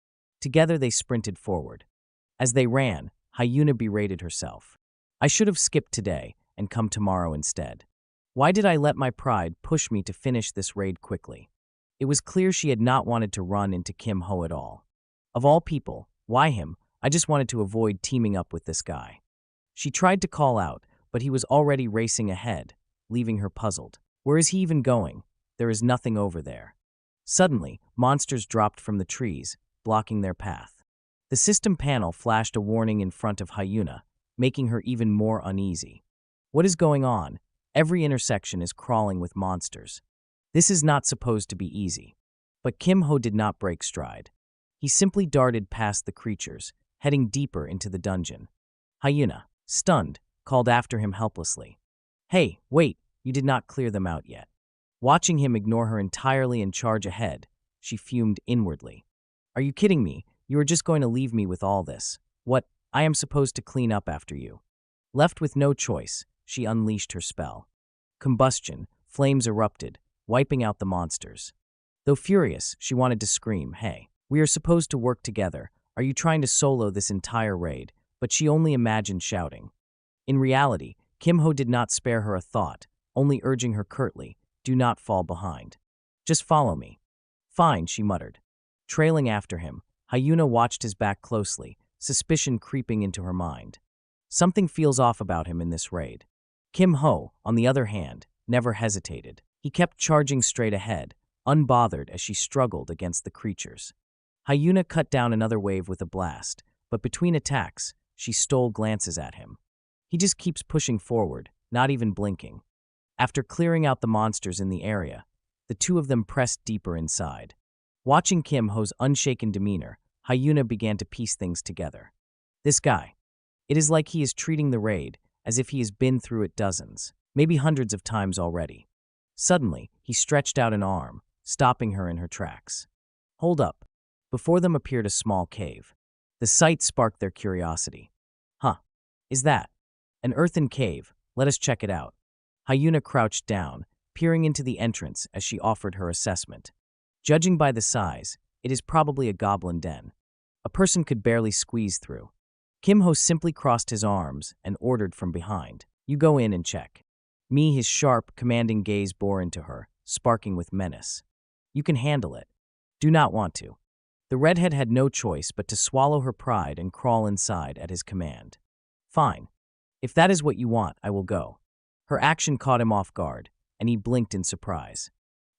Together they sprinted forward. As they ran, Hyuna berated herself. I should have skipped today and come tomorrow instead. Why did I let my pride push me to finish this raid quickly? It was clear she had not wanted to run into Kim Ho at all. Of all people, why him? I just wanted to avoid teaming up with this guy. She tried to call out, but he was already racing ahead, leaving her puzzled. Where is he even going? There is nothing over there. Suddenly, monsters dropped from the trees, blocking their path. The system panel flashed a warning in front of Hyuna, making her even more uneasy. What is going on? Every intersection is crawling with monsters. This is not supposed to be easy. But Kim Ho did not break stride. He simply darted past the creatures, heading deeper into the dungeon. Hyuna, stunned, called after him helplessly. Hey, wait, you did not clear them out yet. Watching him ignore her entirely and charge ahead, she fumed inwardly. Are you kidding me? You are just going to leave me with all this. What? I am supposed to clean up after you. Left with no choice, she unleashed her spell. Combustion, flames erupted, wiping out the monsters. Though furious, she wanted to scream, hey, we are supposed to work together. Are you trying to solo this entire raid? But she only imagined shouting. In reality, Kim Ho did not spare her a thought, only urging her curtly, do not fall behind. Just follow me. Fine, she muttered. Trailing after him, Hyuna watched his back closely, suspicion creeping into her mind. Something feels off about him in this raid. Kim Ho, on the other hand, never hesitated. He kept charging straight ahead, unbothered as she struggled against the creatures. Hyuna cut down another wave with a blast, but between attacks, she stole glances at him. He just keeps pushing forward, not even blinking. After clearing out the monsters in the area, the two of them pressed deeper inside. Watching Kim Ho's unshaken demeanor, Hyuna began to piece things together. This guy. It is like he is treating the raid as if he has been through it dozens, maybe hundreds of times already. Suddenly, he stretched out an arm, stopping her in her tracks. Hold up. Before them appeared a small cave. The sight sparked their curiosity. Huh. Is that an earthen cave? Let us check it out. Hyuna crouched down, peering into the entrance as she offered her assessment. Judging by the size, it is probably a goblin den. A person could barely squeeze through. Kim Ho simply crossed his arms and ordered from behind. You go in and check. His sharp, commanding gaze bore into her, sparking with menace. You can handle it. Do not want to. The redhead had no choice but to swallow her pride and crawl inside at his command. Fine. If that is what you want, I will go. Her action caught him off guard, and he blinked in surprise.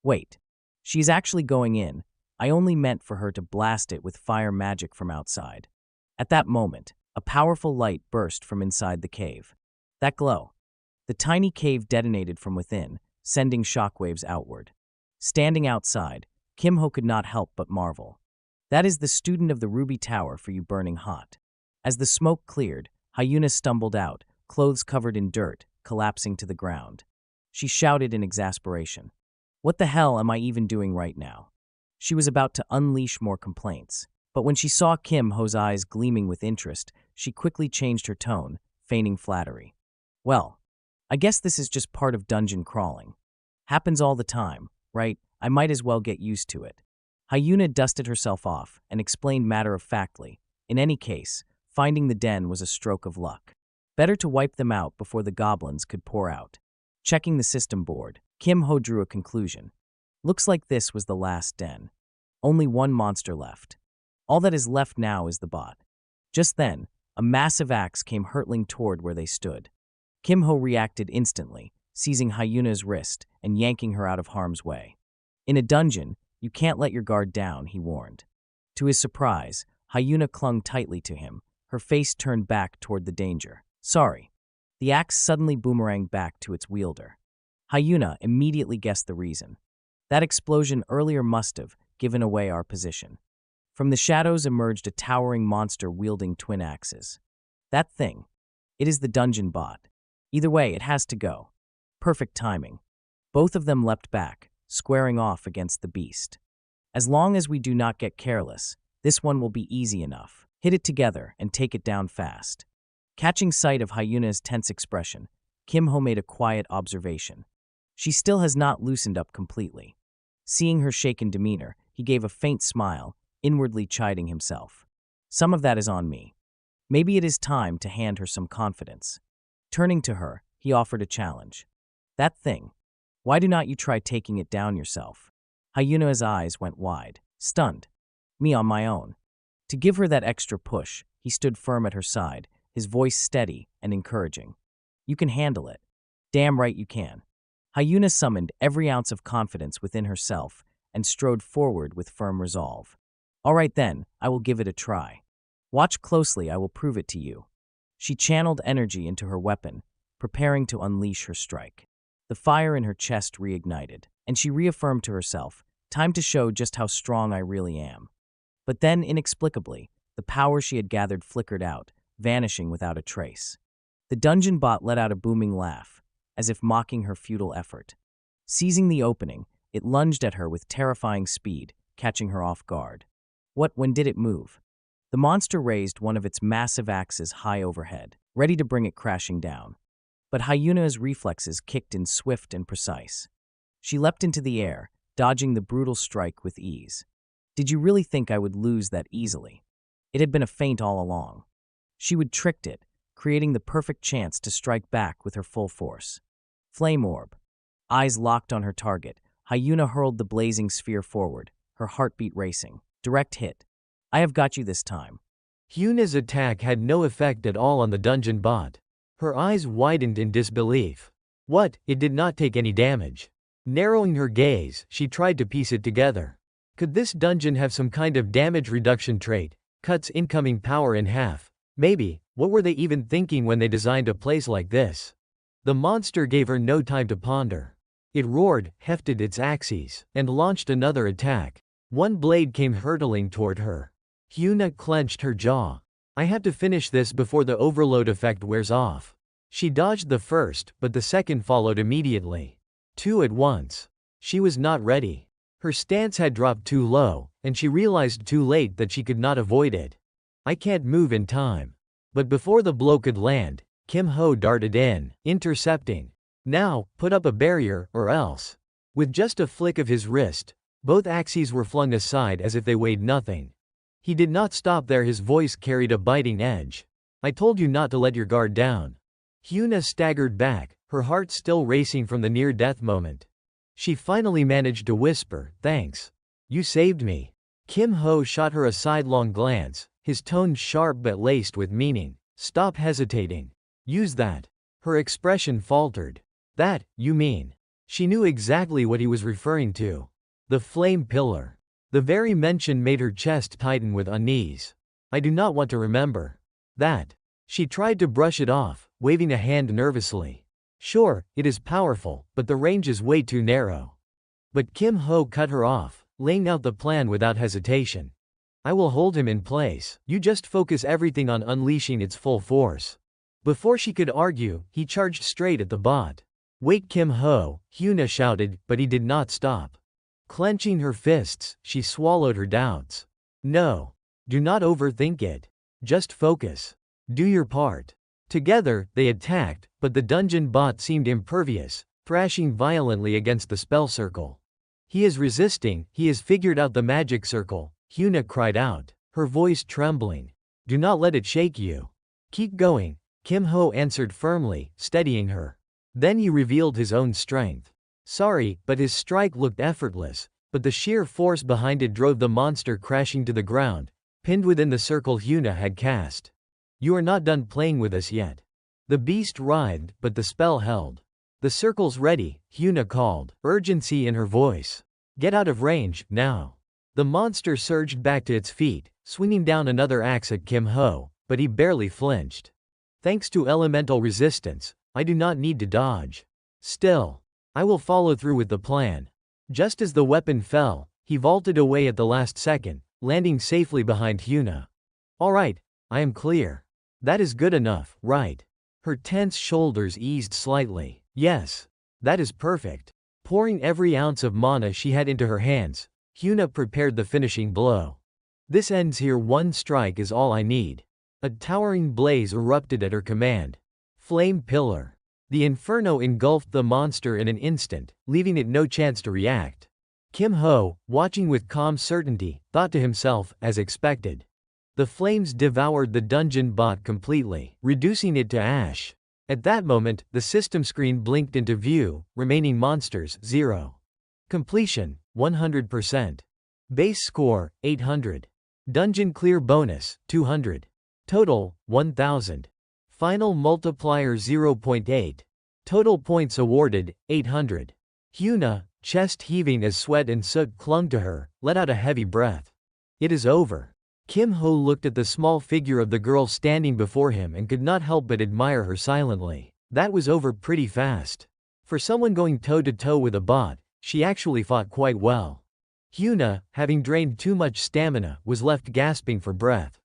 Wait. She is actually going in. I only meant for her to blast it with fire magic from outside. At that moment, a powerful light burst from inside the cave. That glow. The tiny cave detonated from within, sending shockwaves outward. Standing outside, Kim Ho could not help but marvel. That is the student of the Ruby Tower for you, burning hot. As the smoke cleared, Hyuna stumbled out, clothes covered in dirt, collapsing to the ground. She shouted in exasperation. What the hell am I even doing right now? She was about to unleash more complaints, but when she saw Kim Ho's eyes gleaming with interest, she quickly changed her tone, feigning flattery. Well, I guess this is just part of dungeon crawling. Happens all the time, right? I might as well get used to it. Hyuna dusted herself off and explained matter-of-factly. In any case, finding the den was a stroke of luck. Better to wipe them out before the goblins could pour out. Checking the system board, Kim Ho drew a conclusion. Looks like this was the last den. Only one monster left. All that is left now is the bot. Just then, a massive axe came hurtling toward where they stood. Kim Ho reacted instantly, seizing Hyuna's wrist and yanking her out of harm's way. In a dungeon, you can't let your guard down, he warned. To his surprise, Hyuna clung tightly to him, her face turned back toward the danger. Sorry. The axe suddenly boomeranged back to its wielder. Hyuna immediately guessed the reason. That explosion earlier must have given away our position. From the shadows emerged a towering monster wielding twin axes. That thing. It is the dungeon bot. Either way, it has to go. Perfect timing. Both of them leapt back, squaring off against the beast. As long as we do not get careless, this one will be easy enough. Hit it together and take it down fast. Catching sight of Hyuna's tense expression, Kim Ho made a quiet observation. She still has not loosened up completely. Seeing her shaken demeanor, he gave a faint smile, inwardly chiding himself. Some of that is on me. Maybe it is time to hand her some confidence. Turning to her, he offered a challenge. That thing. Why do not you try taking it down yourself? Hyuna's eyes went wide, stunned. Me on my own. To give her that extra push, he stood firm at her side, his voice steady and encouraging. You can handle it. Damn right you can. Hyuna summoned every ounce of confidence within herself and strode forward with firm resolve. All right then, I will give it a try. Watch closely, I will prove it to you. She channeled energy into her weapon, preparing to unleash her strike. The fire in her chest reignited, and she reaffirmed to herself, time to show just how strong I really am. But then, inexplicably, the power she had gathered flickered out, vanishing without a trace. The dungeon bot let out a booming laugh, as if mocking her futile effort. Seizing the opening, it lunged at her with terrifying speed, catching her off guard. When did it move? The monster raised one of its massive axes high overhead, ready to bring it crashing down. But Hyuna's reflexes kicked in swift and precise. She leapt into the air, dodging the brutal strike with ease. Did you really think I would lose that easily? It had been a feint all along. She would tricked it, creating the perfect chance to strike back with her full force. Flame orb. Eyes locked on her target, Hyuna hurled the blazing sphere forward, her heartbeat racing. Direct hit. I have got you this time. Hyuna's attack had no effect at all on the dungeon bot. Her eyes widened in disbelief. What? It did not take any damage. Narrowing her gaze, she tried to piece it together. Could this dungeon have some kind of damage reduction trait? Cuts incoming power in half. Maybe. What were they even thinking when they designed a place like this? The monster gave her no time to ponder. It roared, hefted its axes, and launched another attack. One blade came hurtling toward her. Hyuna clenched her jaw. I have to finish this before the overload effect wears off. She dodged the first, but the second followed immediately. Two at once. She was not ready. Her stance had dropped too low, and she realized too late that she could not avoid it. I can't move in time. But before the blow could land, Kim Ho darted in, intercepting. Now, put up a barrier, or else. With just a flick of his wrist, both axes were flung aside as if they weighed nothing. He did not stop there, his voice carried a biting edge. I told you not to let your guard down. Hyuna staggered back, her heart still racing from the near-death moment. She finally managed to whisper, thanks. You saved me. Kim Ho shot her a sidelong glance, his tone sharp but laced with meaning. Stop hesitating. Use that. Her expression faltered. That, you mean? She knew exactly what he was referring to. The flame pillar. The very mention made her chest tighten with unease. I do not want to remember that. She tried to brush it off, waving a hand nervously. Sure, it is powerful, but the range is way too narrow. But Kim Ho cut her off, laying out the plan without hesitation. I will hold him in place. You just focus everything on unleashing its full force. Before she could argue, he charged straight at the bot. Wait, Kim Ho, Hyuna shouted, but he did not stop. Clenching her fists, she swallowed her doubts. No. Do not overthink it. Just focus. Do your part. Together, they attacked, but the dungeon bot seemed impervious, thrashing violently against the spell circle. He is resisting, he has figured out the magic circle, Hyuna cried out, her voice trembling. Do not let it shake you. Keep going, Kim Ho answered firmly, steadying her. Then he revealed his own strength. Sorry, but his strike looked effortless, but the sheer force behind it drove the monster crashing to the ground, pinned within the circle Hyuna had cast. You are not done playing with us yet. The beast writhed, but the spell held. The circle's ready, Hyuna called, urgency in her voice. Get out of range, now. The monster surged back to its feet, swinging down another axe at Kim Ho, but he barely flinched. Thanks to elemental resistance, I do not need to dodge. Still, I will follow through with the plan. Just as the weapon fell, he vaulted away at the last second, landing safely behind Hyuna. All right, I am clear. That is good enough, right? Her tense shoulders eased slightly. Yes. That is perfect. Pouring every ounce of mana she had into her hands, Hyuna prepared the finishing blow. This ends here, one strike is all I need. A towering blaze erupted at her command. Flame pillar. The inferno engulfed the monster in an instant, leaving it no chance to react. Kim Ho, watching with calm certainty, thought to himself, as expected. The flames devoured the dungeon bot completely, reducing it to ash. At that moment, the system screen blinked into view, remaining monsters, 0. Completion, 100%. Base score, 800. Dungeon clear bonus, 200. Total, 1000. Final multiplier 0.8. Total points awarded, 800. Hyuna, chest heaving as sweat and soot clung to her, let out a heavy breath. It is over. Kim Ho looked at the small figure of the girl standing before him and could not help but admire her silently. That was over pretty fast. For someone going toe-to-toe with a bot, she actually fought quite well. Hyuna, having drained too much stamina, was left gasping for breath.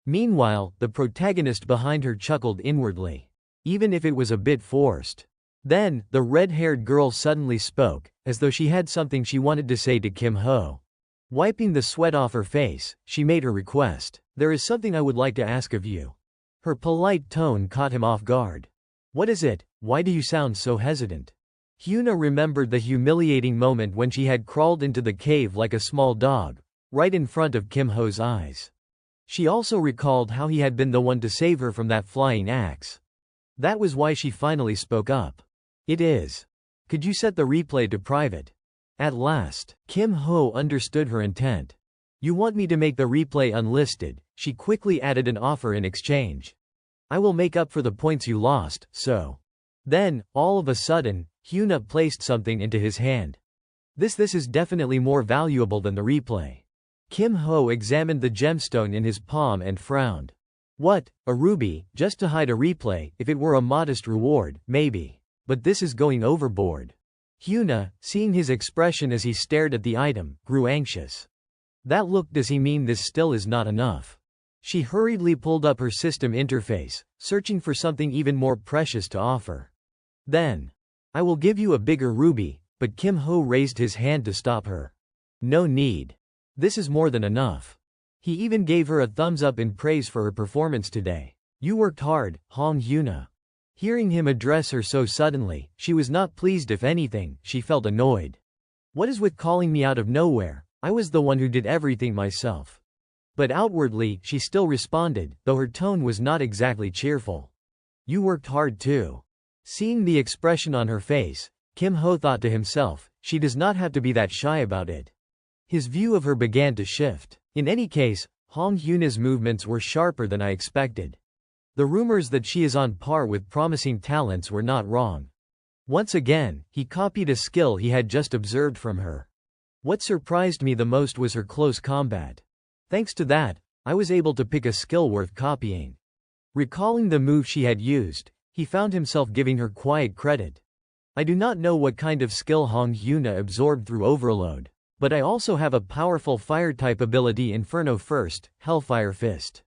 Meanwhile, the protagonist behind her chuckled inwardly. Even if it was a bit forced. Then, the red-haired girl suddenly spoke, as though she had something she wanted to say to Kim Ho. Wiping the sweat off her face, she made her request. There is something I would like to ask of you. Her polite tone caught him off guard. What is it? Why do you sound so hesitant? Hyuna remembered the humiliating moment when she had crawled into the cave like a small dog, right in front of Kim Ho's eyes. She also recalled how he had been the one to save her from that flying axe. That was why she finally spoke up. It is. Could you set the replay to private? At last, Kim Ho understood her intent. You want me to make the replay unlisted, she quickly added an offer in exchange. I will make up for the points you lost, so. Then, all of a sudden, Hyuna placed something into his hand. This is definitely more valuable than the replay. Kim Ho examined the gemstone in his palm and frowned. What, a ruby, just to hide a replay? If it were a modest reward, maybe. But this is going overboard. Hyuna, seeing his expression as he stared at the item, grew anxious. That look, does he mean this still is not enough? She hurriedly pulled up her system interface, searching for something even more precious to offer. Then, I will give you a bigger ruby, but Kim Ho raised his hand to stop her. No need. This is more than enough. He even gave her a thumbs up in praise for her performance today. You worked hard, Hong Hyuna. Hearing him address her so suddenly, she was not pleased. If anything, she felt annoyed. What is with calling me out of nowhere? I was the one who did everything myself. But outwardly, she still responded, though her tone was not exactly cheerful. You worked hard too. Seeing the expression on her face, Kim Ho thought to himself, she does not have to be that shy about it. His view of her began to shift. In any case, Hong Hyuna's movements were sharper than I expected. The rumors that she is on par with promising talents were not wrong. Once again, he copied a skill he had just observed from her. What surprised me the most was her close combat. Thanks to that, I was able to pick a skill worth copying. Recalling the move she had used, he found himself giving her quiet credit. I do not know what kind of skill Hong Yuna absorbed through overload, but I also have a powerful fire-type ability Inferno First, Hellfire Fist.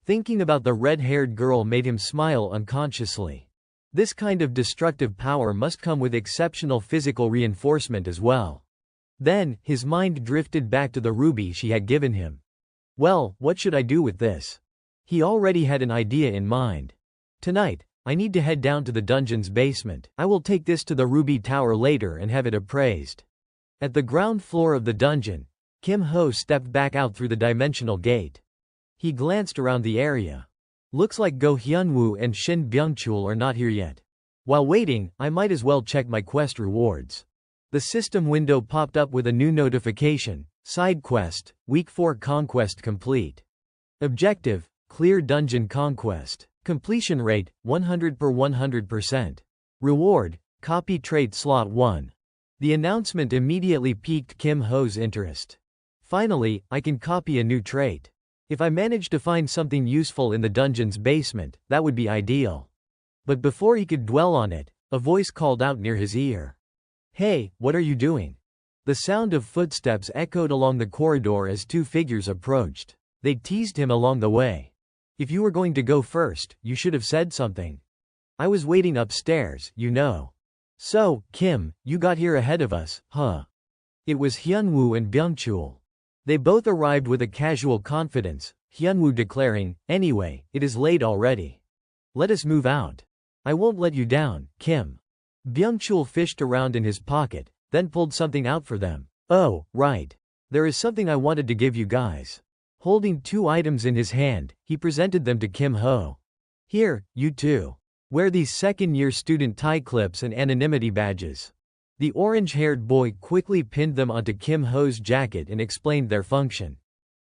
Thinking about the red-haired girl made him smile unconsciously. This kind of destructive power must come with exceptional physical reinforcement as well. Then, his mind drifted back to the ruby she had given him. Well, what should I do with this? He already had an idea in mind. Tonight, I need to head down to the dungeon's basement. I will take this to the Ruby Tower later and have it appraised. At the ground floor of the dungeon, Kim Ho stepped back out through the dimensional gate. He glanced around the area. Looks like Go Hyunwoo and Shin Byungchul are not here yet. While waiting, I might as well check my quest rewards. The system window popped up with a new notification. Side quest, Week 4 conquest complete. Objective, clear dungeon conquest. Completion rate, 100%. Reward, copy trait slot 1. The announcement immediately piqued Kim Ho's interest. Finally, I can copy a new trait. If I manage to find something useful in the dungeon's basement, that would be ideal. But before he could dwell on it, a voice called out near his ear. Hey, what are you doing? The sound of footsteps echoed along the corridor as two figures approached. They teased him along the way. If you were going to go first, you should have said something. I was waiting upstairs, you know. So, Kim, you got here ahead of us, huh? It was Hyunwoo and Byungchul. They both arrived with a casual confidence, Hyunwoo declaring, anyway, it is late already. Let us move out. I won't let you down, Kim. Byungchul fished around in his pocket, then pulled something out for them. Oh, right. There is something I wanted to give you guys. Holding two items in his hand, he presented them to Kim Ho. Here, you too. Wear these second-year student tie clips and anonymity badges. The orange-haired boy quickly pinned them onto Kim Ho's jacket and explained their function.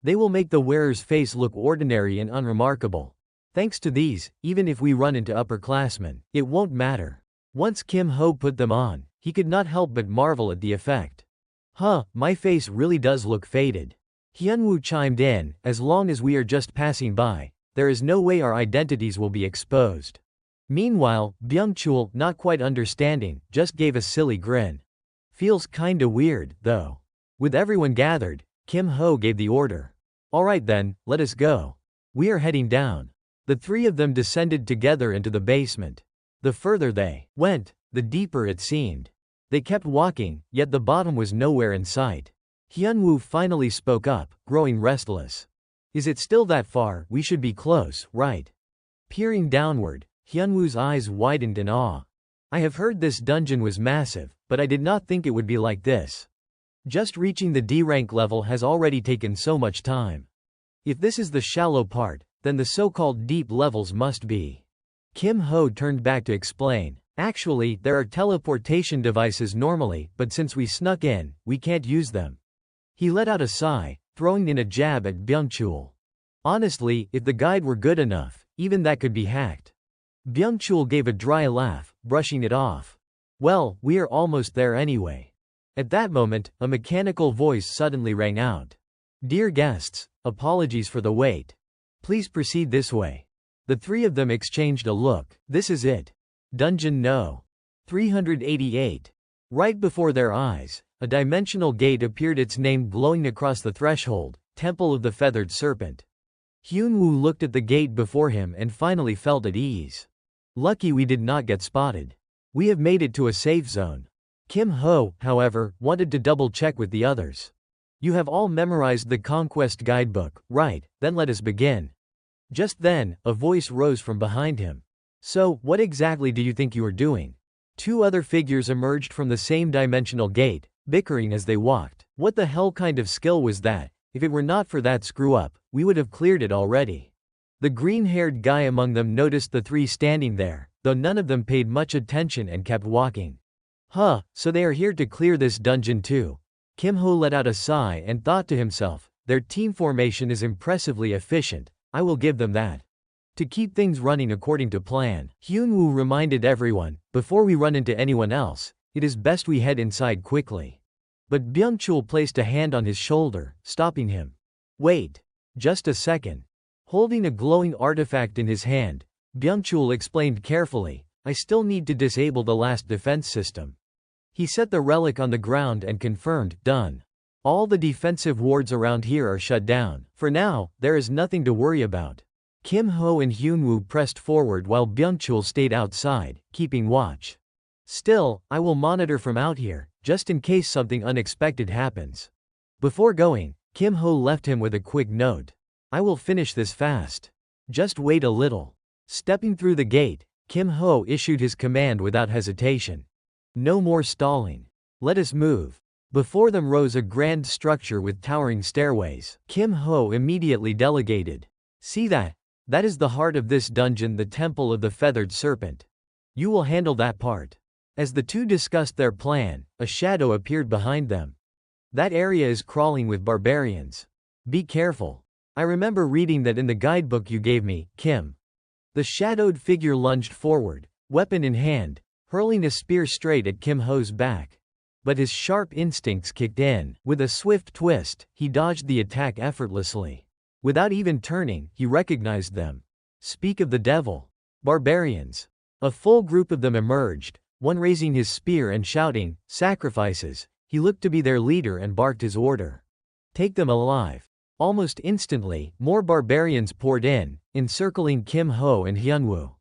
They will make the wearer's face look ordinary and unremarkable. Thanks to these, even if we run into upperclassmen, it won't matter. Once Kim Ho put them on, he could not help but marvel at the effect. Huh, my face really does look faded. Hyunwoo chimed in, as long as we are just passing by, there is no way our identities will be exposed. Meanwhile, Byungchul, not quite understanding, just gave a silly grin. Feels kinda weird, though. With everyone gathered, Kim Ho gave the order. Alright then, let us go. We are heading down. The three of them descended together into the basement. The further they went, the deeper it seemed. They kept walking, yet the bottom was nowhere in sight. Hyunwoo finally spoke up, growing restless. Is it still that far? We should be close, right? Peering downward, Hyunwoo's eyes widened in awe. I have heard this dungeon was massive, but I did not think it would be like this. Just reaching the D rank level has already taken so much time. If this is the shallow part, then the so-called deep levels must be. Kim Ho turned back to explain. Actually, there are teleportation devices normally, but since we snuck in, we can't use them. He let out a sigh, throwing in a jab at Byungchul. Honestly, if the guide were good enough, even that could be hacked. Byungchul gave a dry laugh, brushing it off. Well, we are almost there anyway. At that moment, a mechanical voice suddenly rang out. Dear guests, apologies for the wait. Please proceed this way. The three of them exchanged a look. This is it. Dungeon No. 388. Right before their eyes, a dimensional gate appeared, its name glowing across the threshold, Temple of the Feathered Serpent. Hyunwoo looked at the gate before him and finally felt at ease. Lucky we did not get spotted. We have made it to a safe zone. Kim Ho, however, wanted to double-check with the others. You have all memorized the Conquest guidebook, right? Then let us begin. Just then, a voice rose from behind him. So, what exactly do you think you are doing? Two other figures emerged from the same dimensional gate, bickering as they walked. What the hell kind of skill was that? If it were not for that screw-up, we would have cleared it already. The green-haired guy among them noticed the three standing there, though none of them paid much attention and kept walking. Huh, so they are here to clear this dungeon too. Kim Ho let out a sigh and thought to himself, their team formation is impressively efficient, I will give them that. To keep things running according to plan, Hyunwoo reminded everyone, before we run into anyone else, it is best we head inside quickly. But Byung-chul placed a hand on his shoulder, stopping him. Wait. Just a second. Holding a glowing artifact in his hand, Byung-chul explained carefully, I still need to disable the last defense system. He set the relic on the ground and confirmed, done. All the defensive wards around here are shut down. For now, there is nothing to worry about. Kim Ho and Hyunwoo pressed forward while Byung-chul stayed outside, keeping watch. Still, I will monitor from out here, just in case something unexpected happens. Before going, Kim Ho left him with a quick note. I will finish this fast. Just wait a little. Stepping through the gate, Kim Ho issued his command without hesitation. No more stalling. Let us move. Before them rose a grand structure with towering stairways. Kim Ho immediately delegated. See that? That is the heart of this dungeon, the Temple of the Feathered Serpent. You will handle that part. As the two discussed their plan, a shadow appeared behind them. That area is crawling with barbarians. Be careful. I remember reading that in the guidebook you gave me, Kim. The shadowed figure lunged forward, weapon in hand, hurling a spear straight at Kim Ho's back. But his sharp instincts kicked in. With a swift twist, he dodged the attack effortlessly. Without even turning, he recognized them. Speak of the devil. Barbarians. A full group of them emerged, one raising his spear and shouting, sacrifices. He looked to be their leader and barked his order. Take them alive. Almost instantly, more barbarians poured in, encircling Kim Ho and Hyunwoo.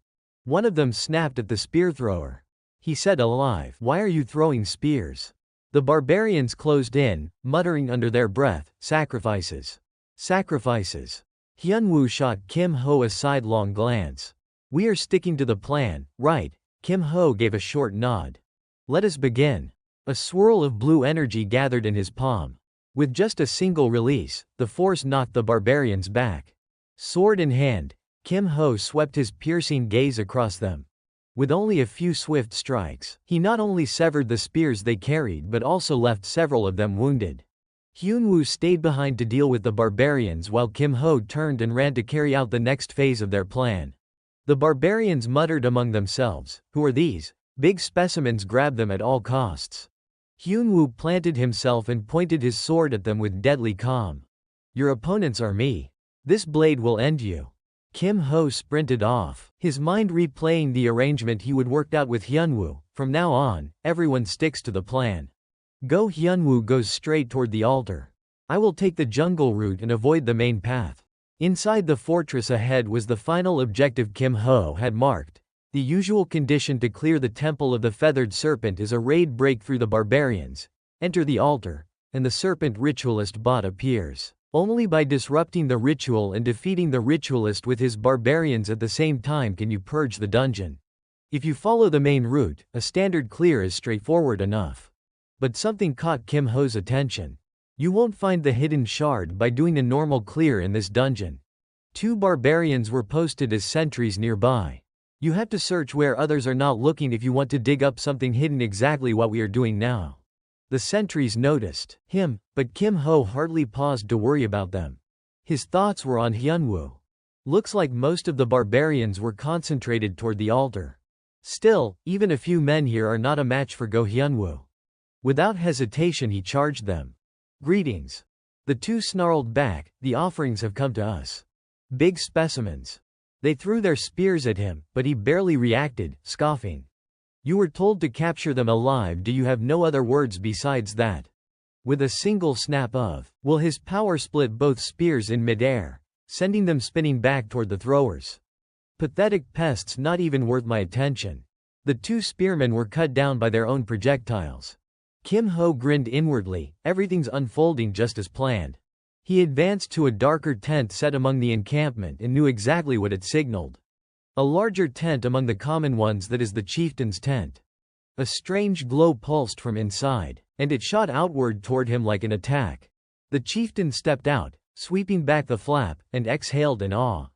One of them snapped at the spear thrower. He said, alive. Why are you throwing spears? The barbarians closed in, muttering under their breath, sacrifices. Sacrifices. Hyunwoo shot Kim Ho a sidelong glance. We are sticking to the plan, right? Kim Ho gave a short nod. Let us begin. A swirl of blue energy gathered in his palm. With just a single release, the force knocked the barbarians back. Sword in hand, Kim Ho swept his piercing gaze across them. With only a few swift strikes, he not only severed the spears they carried but also left several of them wounded. Hyunwoo stayed behind to deal with the barbarians while Kim Ho turned and ran to carry out the next phase of their plan. The barbarians muttered among themselves, who are these? Big specimens, grab them at all costs. Hyunwoo planted himself and pointed his sword at them with deadly calm. Your opponents are me. This blade will end you. Kim Ho sprinted off, his mind replaying the arrangement he would worked out with Hyunwoo. From now on, everyone sticks to the plan. Go. Hyunwoo goes straight toward the altar. I will take the jungle route and avoid the main path. Inside the fortress ahead was the final objective Kim Ho had marked. The usual condition to clear the Temple of the Feathered Serpent is a raid break through the barbarians. Enter the altar, and the serpent ritualist bot appears. Only by disrupting the ritual and defeating the ritualist with his barbarians at the same time can you purge the dungeon. If you follow the main route, a standard clear is straightforward enough. But something caught Kim Ho's attention. You won't find the hidden shard by doing a normal clear in this dungeon. 2 barbarians were posted as sentries nearby. You have to search where others are not looking if you want to dig up something hidden, exactly what we are doing now. The sentries noticed him, but Kim Ho hardly paused to worry about them. His thoughts were on Hyunwoo. Looks like most of the barbarians were concentrated toward the altar. Still, even a few men here are not a match for Go Hyunwoo. Without hesitation he charged them. Greetings. The 2 snarled back, the offerings have come to us. Big specimens. They threw their spears at him, but he barely reacted, scoffing. You were told to capture them alive. Do you have no other words besides that? With a single snap of will, his power split both spears in midair, sending them spinning back toward the throwers. Pathetic pests, not even worth my attention. The 2 spearmen were cut down by their own projectiles. Kim Ho grinned inwardly, everything's unfolding just as planned. He advanced to a darker tent set among the encampment and knew exactly what it signaled. A larger tent among the common ones, that is the chieftain's tent. A strange glow pulsed from inside, and it shot outward toward him like an attack. The chieftain stepped out, sweeping back the flap, and exhaled in awe.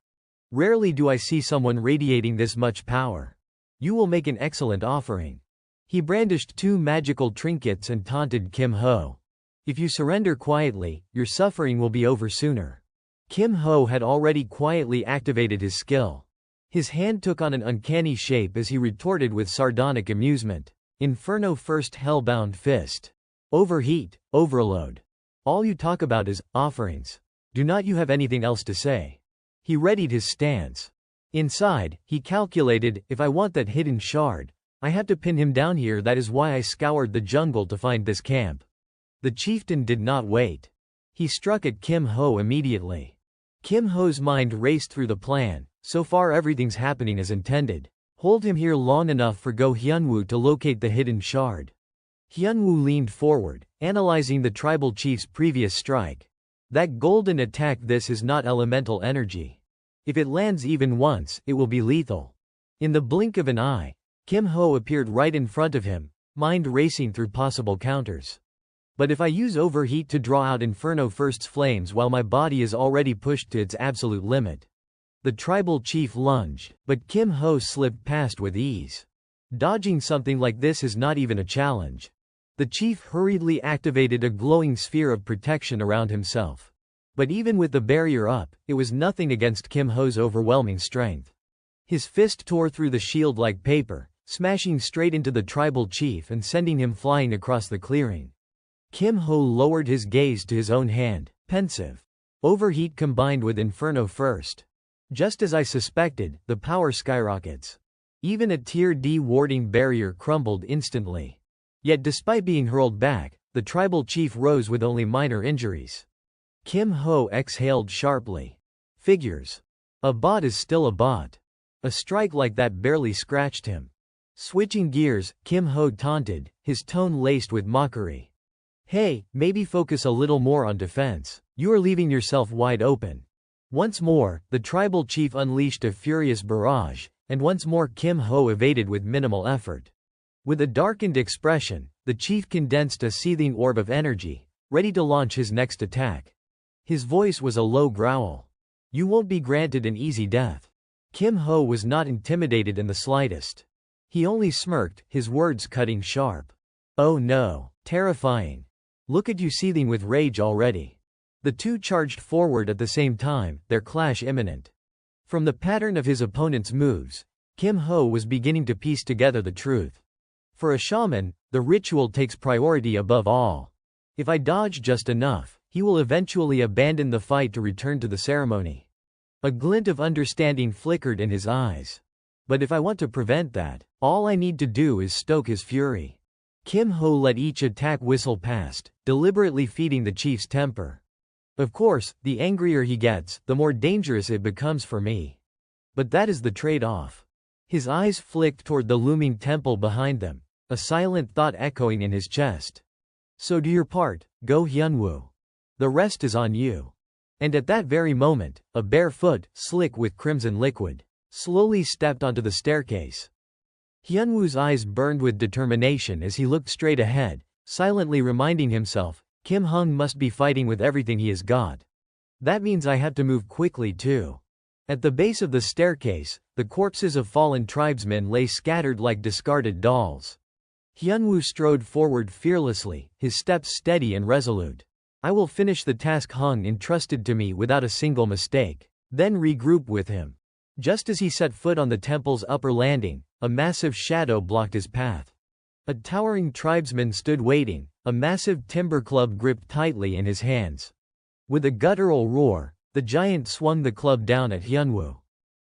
Rarely do I see someone radiating this much power. You will make an excellent offering. He brandished 2 magical trinkets and taunted Kim Ho. If you surrender quietly, your suffering will be over sooner. Kim Ho had already quietly activated his skill. His hand took on an uncanny shape as he retorted with sardonic amusement. Inferno First Hellbound Fist. Overheat, overload. All you talk about is offerings. Do not you have anything else to say? He readied his stance. Inside, he calculated, if I want that hidden shard, I have to pin him down here. That is why I scoured the jungle to find this camp. The chieftain did not wait. He struck at Kim Ho immediately. Kim Ho's mind raced through the plan. So far everything's happening as intended. Hold him here long enough for Go Hyunwoo to locate the hidden shard. Hyunwoo leaned forward, analyzing the tribal chief's previous strike. That golden attack, this is not elemental energy. If it lands even once, it will be lethal. In the blink of an eye, Kim Ho appeared right in front of him, mind racing through possible counters. But if I use overheat to draw out Inferno First's flames while my body is already pushed to its absolute limit? The tribal chief lunged, but Kim Ho slipped past with ease. Dodging something like this is not even a challenge. The chief hurriedly activated a glowing sphere of protection around himself. But even with the barrier up, it was nothing against Kim Ho's overwhelming strength. His fist tore through the shield like paper, smashing straight into the tribal chief and sending him flying across the clearing. Kim Ho lowered his gaze to his own hand, pensive. Overheat combined with Inferno First. Just as I suspected, the power skyrockets. Even a Tier D warding barrier crumbled instantly. Yet despite being hurled back, the tribal chief rose with only minor injuries. Kim Ho exhaled sharply. Figures. A bot is still a bot. A strike like that barely scratched him. Switching gears, Kim Ho taunted, his tone laced with mockery. Hey, maybe focus a little more on defense. You are leaving yourself wide open. Once more, the tribal chief unleashed a furious barrage, and once more Kim Ho evaded with minimal effort. With a darkened expression, the chief condensed a seething orb of energy, ready to launch his next attack. His voice was a low growl. You won't be granted an easy death. Kim Ho was not intimidated in the slightest. He only smirked, his words cutting sharp. Oh no, terrifying. Look at you seething with rage already. The two charged forward at the same time, their clash imminent. From the pattern of his opponent's moves, Kim Ho was beginning to piece together the truth. For a shaman, the ritual takes priority above all. If I dodge just enough, he will eventually abandon the fight to return to the ceremony. A glint of understanding flickered in his eyes. But if I want to prevent that, all I need to do is stoke his fury. Kim Ho let each attack whistle past, deliberately feeding the chief's temper. Of course, the angrier he gets, the more dangerous it becomes for me. But that is the trade-off. His eyes flicked toward the looming temple behind them, a silent thought echoing in his chest. So do your part, Go Hyunwoo. The rest is on you. And at that very moment, a bare foot, slick with crimson liquid, slowly stepped onto the staircase. Hyunwoo's eyes burned with determination as he looked straight ahead, silently reminding himself, Kim Hung must be fighting with everything he has got. That means I have to move quickly too. At the base of the staircase, the corpses of fallen tribesmen lay scattered like discarded dolls. Hyunwoo strode forward fearlessly, his steps steady and resolute. I will finish the task Hung entrusted to me without a single mistake, then regroup with him. Just as he set foot on the temple's upper landing, a massive shadow blocked his path. A towering tribesman stood waiting, a massive timber club gripped tightly in his hands. With a guttural roar, the giant swung the club down at Hyunwoo.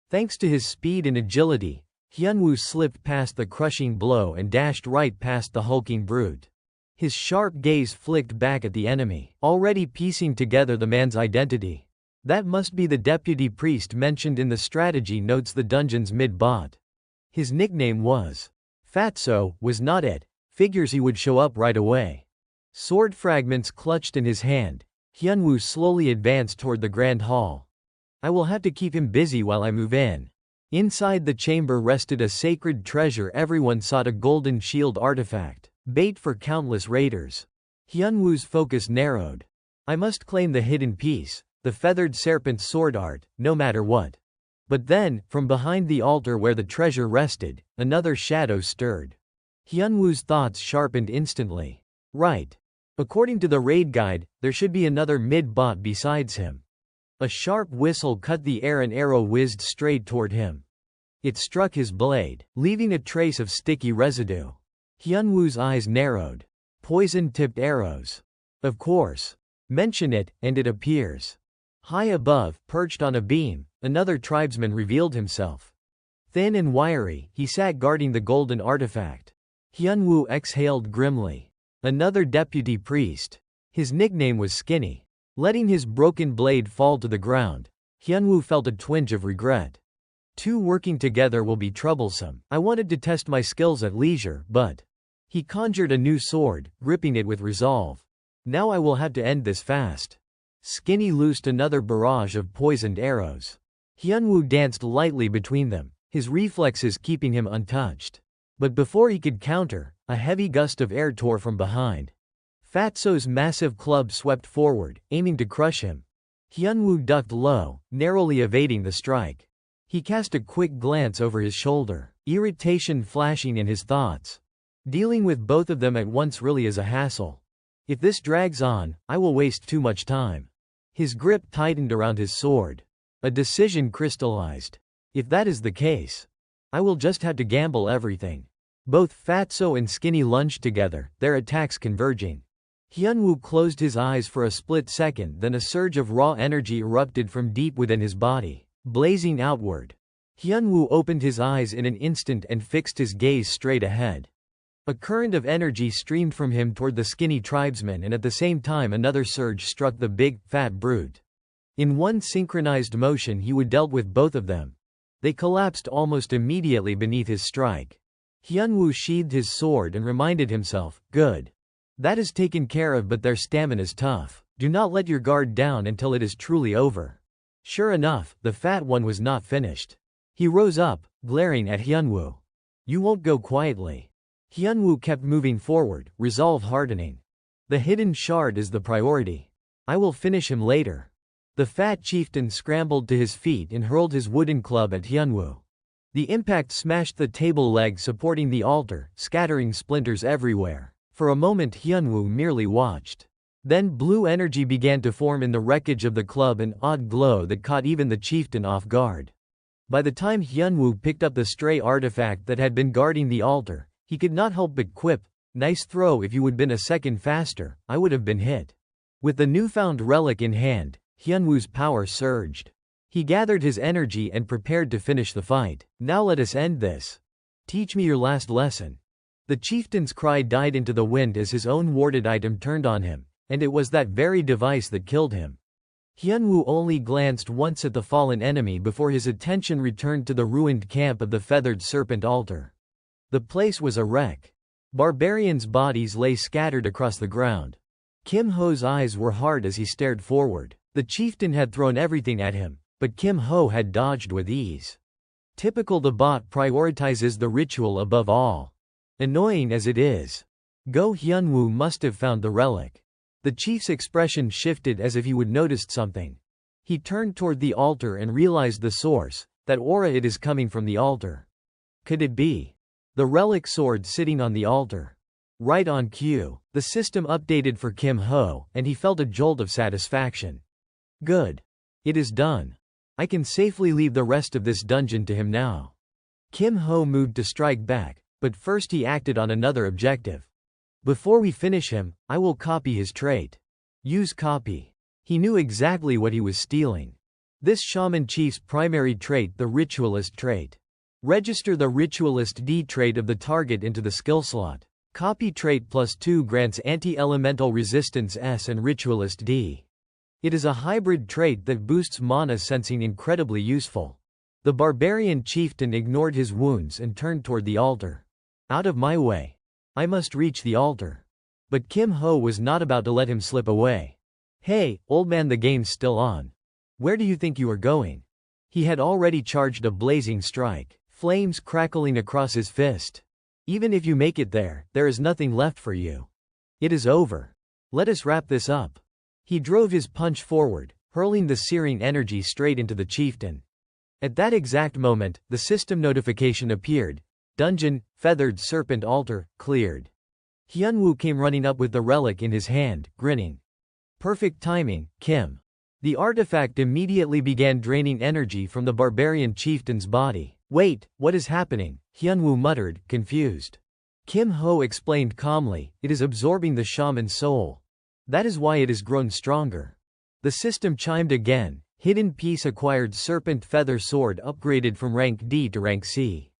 Thanks to his speed and agility, Hyunwoo slipped past the crushing blow and dashed right past the hulking brute. His sharp gaze flicked back at the enemy, already piecing together the man's identity. That must be the deputy priest mentioned in the strategy notes, the dungeon's mid-bot. His nickname was Fatso, was not it? Figures he would show up right away. Sword fragments clutched in his hand, Hyunwoo slowly advanced toward the grand hall. I will have to keep him busy while I move in. Inside the chamber rested a sacred treasure. Everyone sought, a golden shield artifact, bait for countless raiders. Hyunwoo's focus narrowed. I must claim the hidden piece, the feathered serpent's sword art, no matter what. But then, from behind the altar where the treasure rested, another shadow stirred. Hyunwoo's thoughts sharpened instantly. Right. According to the raid guide, there should be another mid-bot besides him. A sharp whistle cut the air. An arrow whizzed straight toward him. It struck his blade, leaving a trace of sticky residue. Hyunwoo's eyes narrowed. Poison-tipped arrows. Of course. Mention it, and it appears. High above, perched on a beam, another tribesman revealed himself. Thin and wiry, he sat guarding the golden artifact. Hyunwoo exhaled grimly. Another deputy priest. His nickname was Skinny. Letting his broken blade fall to the ground, Hyunwoo felt a twinge of regret. Two working together will be troublesome. I wanted to test my skills at leisure, but... He conjured a new sword, gripping it with resolve. Now I will have to end this fast. Skinny loosed another barrage of poisoned arrows. Hyunwoo danced lightly between them, his reflexes keeping him untouched. But before he could counter, a heavy gust of air tore from behind. Fatso's massive club swept forward, aiming to crush him. Hyunwoo ducked low, narrowly evading the strike. He cast a quick glance over his shoulder, irritation flashing in his thoughts. Dealing with both of them at once really is a hassle. If this drags on, I will waste too much time. His grip tightened around his sword. A decision crystallized. If that is the case, I will just have to gamble everything. Both Fatso and Skinny lunged together, their attacks converging. Hyunwoo closed his eyes for a split second, then a surge of raw energy erupted from deep within his body, blazing outward. Hyunwoo opened his eyes in an instant and fixed his gaze straight ahead. A current of energy streamed from him toward the skinny tribesman, and at the same time another surge struck the big, fat brute. In one synchronized motion he would dealt with both of them. They collapsed almost immediately beneath his strike. Hyunwoo sheathed his sword and reminded himself, good. That is taken care of, but their stamina's tough. Do not let your guard down until it is truly over. Sure enough, the fat one was not finished. He rose up, glaring at Hyunwoo. You won't go quietly. Hyunwoo kept moving forward, resolve hardening. The hidden shard is the priority. I will finish him later. The fat chieftain scrambled to his feet and hurled his wooden club at Hyunwoo. The impact smashed the table leg supporting the altar, scattering splinters everywhere. For a moment Hyunwoo merely watched. Then blue energy began to form in the wreckage of the club, an odd glow that caught even the chieftain off guard. By the time Hyunwoo picked up the stray artifact that had been guarding the altar, he could not help but quip, nice throw. If you would been a second faster, I would have been hit. With the newfound relic in hand, Hyunwoo's power surged. He gathered his energy and prepared to finish the fight. Now let us end this. Teach me your last lesson. The chieftain's cry died into the wind as his own warded item turned on him, and it was that very device that killed him. Hyunwoo only glanced once at the fallen enemy before his attention returned to the ruined camp of the feathered serpent altar. The place was a wreck. Barbarians' bodies lay scattered across the ground. Kim Ho's eyes were hard as he stared forward. The chieftain had thrown everything at him, but Kim Ho had dodged with ease. Typical, the bot prioritizes the ritual above all. Annoying as it is. Go Hyunwoo must have found the relic. The chief's expression shifted as if he would noticed something. He turned toward the altar and realized the source, that aura. It is coming from the altar. Could it be the relic sword sitting on the altar? Right on cue. The system updated for Kim Ho, and he felt a jolt of satisfaction. Good. It is done. I can safely leave the rest of this dungeon to him now. Kim Ho moved to strike back, but first he acted on another objective. Before we finish him, I will copy his trait. Use copy. He knew exactly what he was stealing. This shaman chief's primary trait, the ritualist trait. Register the ritualist D trait of the target into the skill slot. Copy trait +2 grants anti-elemental resistance S and ritualist D. It is a hybrid trait that boosts mana sensing, incredibly useful. The barbarian chieftain ignored his wounds and turned toward the altar. Out of my way. I must reach the altar. But Kim Ho was not about to let him slip away. Hey, old man, the game's still on. Where do you think you are going? He had already charged a blazing strike, flames crackling across his fist. Even if you make it there, there is nothing left for you. It is over. Let us wrap this up. He drove his punch forward, hurling the searing energy straight into the chieftain. At that exact moment, the system notification appeared. Dungeon, feathered serpent altar, cleared. Hyunwoo came running up with the relic in his hand, grinning. Perfect timing, Kim. The artifact immediately began draining energy from the barbarian chieftain's body. Wait, what is happening? Hyunwoo muttered, confused. Kim Ho explained calmly, it is absorbing the shaman's soul. That is why it has grown stronger. The system chimed again. Hidden piece acquired serpent feather sword upgraded from rank D to rank C.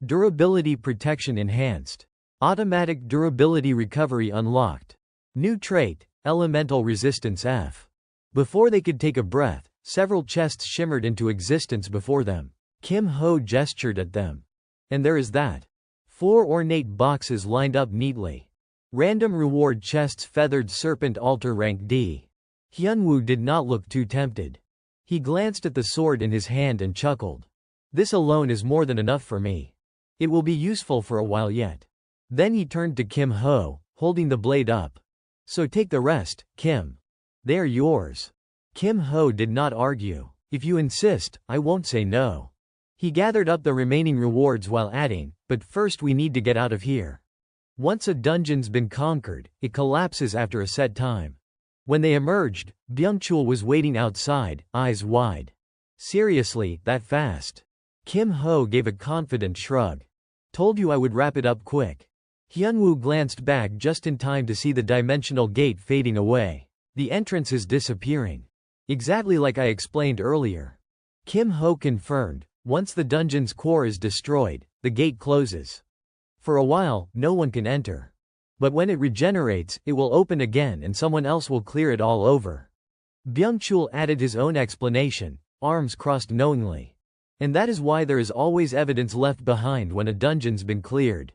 Durability protection enhanced. Automatic durability recovery unlocked. New trait, elemental resistance F. Before they could take a breath, several chests shimmered into existence before them. Kim Ho gestured at them. And there is that. 4 ornate boxes lined up neatly. Random reward chests feathered serpent altar rank D. Hyunwoo did not look too tempted. He glanced at the sword in his hand and chuckled. This alone is more than enough for me. It will be useful for a while yet. Then he turned to Kim Ho, holding the blade up. So take the rest, Kim. They are yours. Kim Ho did not argue. If you insist, I won't say no. He gathered up the remaining rewards while adding, but first we need to get out of here. Once a dungeon's been conquered, it collapses after a set time. When they emerged, Byung-chul was waiting outside, eyes wide. Seriously, that fast? Kim Ho gave a confident shrug. Told you I would wrap it up quick. Hyunwoo glanced back just in time to see the dimensional gate fading away. The entrance is disappearing. Exactly like I explained earlier. Kim Ho confirmed, once the dungeon's core is destroyed, the gate closes. For a while, no one can enter. But when it regenerates, it will open again and someone else will clear it all over. Byung-chul added his own explanation, arms crossed knowingly. And that is why there is always evidence left behind when a dungeon's been cleared.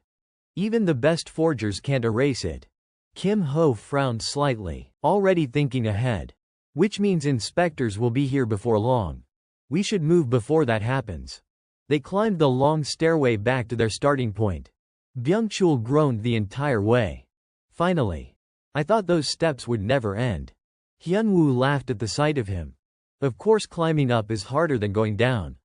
Even the best forgers can't erase it. Kim Ho frowned slightly, already thinking ahead. Which means inspectors will be here before long. We should move before that happens. They climbed the long stairway back to their starting point. Byung-chul groaned the entire way. Finally. I thought those steps would never end. Hyunwoo laughed at the sight of him. Of course climbing up is harder than going down.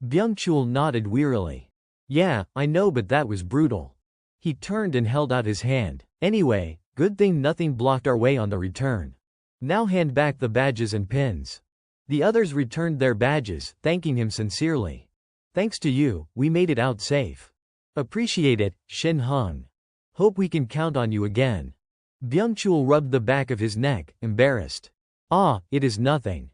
Byung-chul nodded wearily. Yeah, I know, but that was brutal. He turned and held out his hand. Anyway, good thing nothing blocked our way on the return. Now hand back the badges and pins. The others returned their badges, thanking him sincerely. Thanks to you, we made it out safe. Appreciate it, Shin Hung. Hope we can count on you again. Byung-chul rubbed the back of his neck, embarrassed. Ah, it is nothing.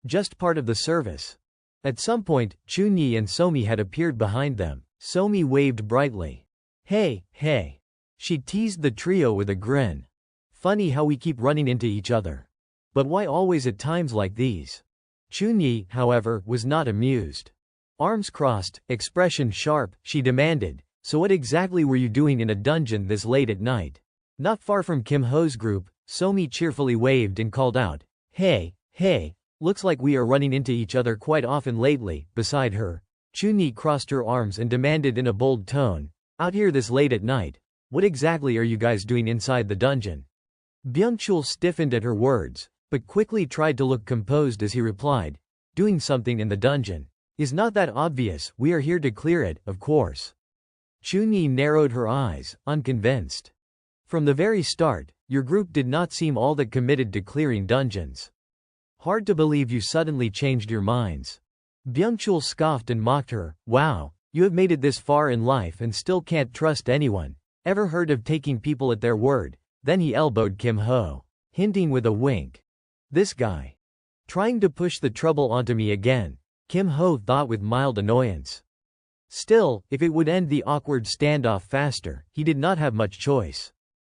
Just part of the service. At some point, Chunyi and Somi had appeared behind them. Somi waved brightly. Hey, hey. She teased the trio with a grin. Funny how we keep running into each other. But why always at times like these? Chunyi, however, was not amused. Arms crossed, expression sharp, she demanded, so what exactly were you doing in a dungeon this late at night? Not far from Kim Ho's group, Somi cheerfully waved and called out, Hey, hey, looks like we are running into each other quite often lately. Beside her, Chunyi crossed her arms and demanded in a bold tone, Out here this late at night, what exactly are you guys doing inside the dungeon? Byung-chul stiffened at her words, but quickly tried to look composed as he replied, Doing something in the dungeon. Is not that obvious? We are here to clear it, of course. Chunyi narrowed her eyes, unconvinced. From the very start, your group did not seem all that committed to clearing dungeons. Hard to believe you suddenly changed your minds. Byung-chul scoffed and mocked her. Wow, you have made it this far in life and still can't trust anyone. Ever heard of taking people at their word? Then he elbowed Kim Ho, hinting with a wink. This guy. Trying to push the trouble onto me again, Kim Ho thought with mild annoyance. Still, if it would end the awkward standoff faster, he did not have much choice.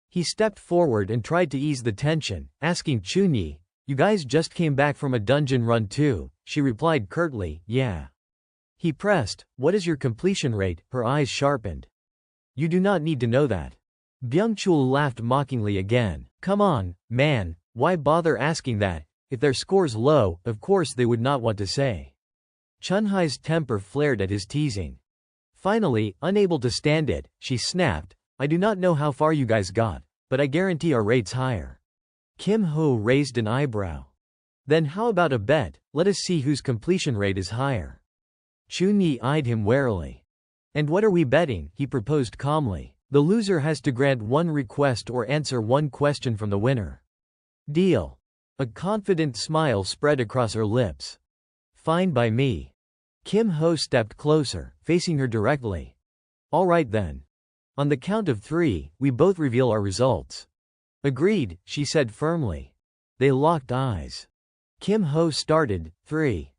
He stepped forward and tried to ease the tension, asking Chunyi, You guys just came back from a dungeon run too? She replied curtly, Yeah. He pressed, What is your completion rate? Her eyes sharpened. You do not need to know that. Byung-chul laughed mockingly again. Come on, man, why bother asking that? If their score's low, of course they would not want to say. Chunhai's temper flared at his teasing. Finally, unable to stand it, she snapped, I do not know how far you guys got, but I guarantee our rate's higher. Kim Ho raised an eyebrow. Then how about a bet? Let us see whose completion rate is higher. Chunyi eyed him warily. And what are we betting? He proposed calmly. The loser has to grant one request or answer one question from the winner. Deal. A confident smile spread across her lips. Fine by me. Kim Ho stepped closer, facing her directly. All right then. On the count of 3, we both reveal our results. Agreed, she said firmly. They locked eyes. Kim Ho started, 3.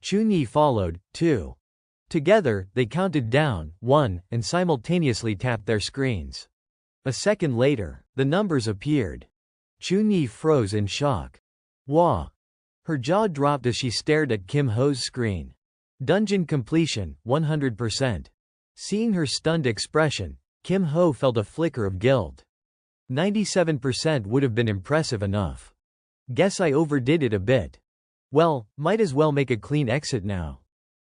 Chunyi followed, 2. Together, they counted down, 1, and simultaneously tapped their screens. A second later, the numbers appeared. Chunyi froze in shock. Wah! Her jaw dropped as she stared at Kim Ho's screen. Dungeon completion, 100%. Seeing her stunned expression, Kim Ho felt a flicker of guilt. 97% would have been impressive enough. Guess I overdid it a bit. Well, might as well make a clean exit now.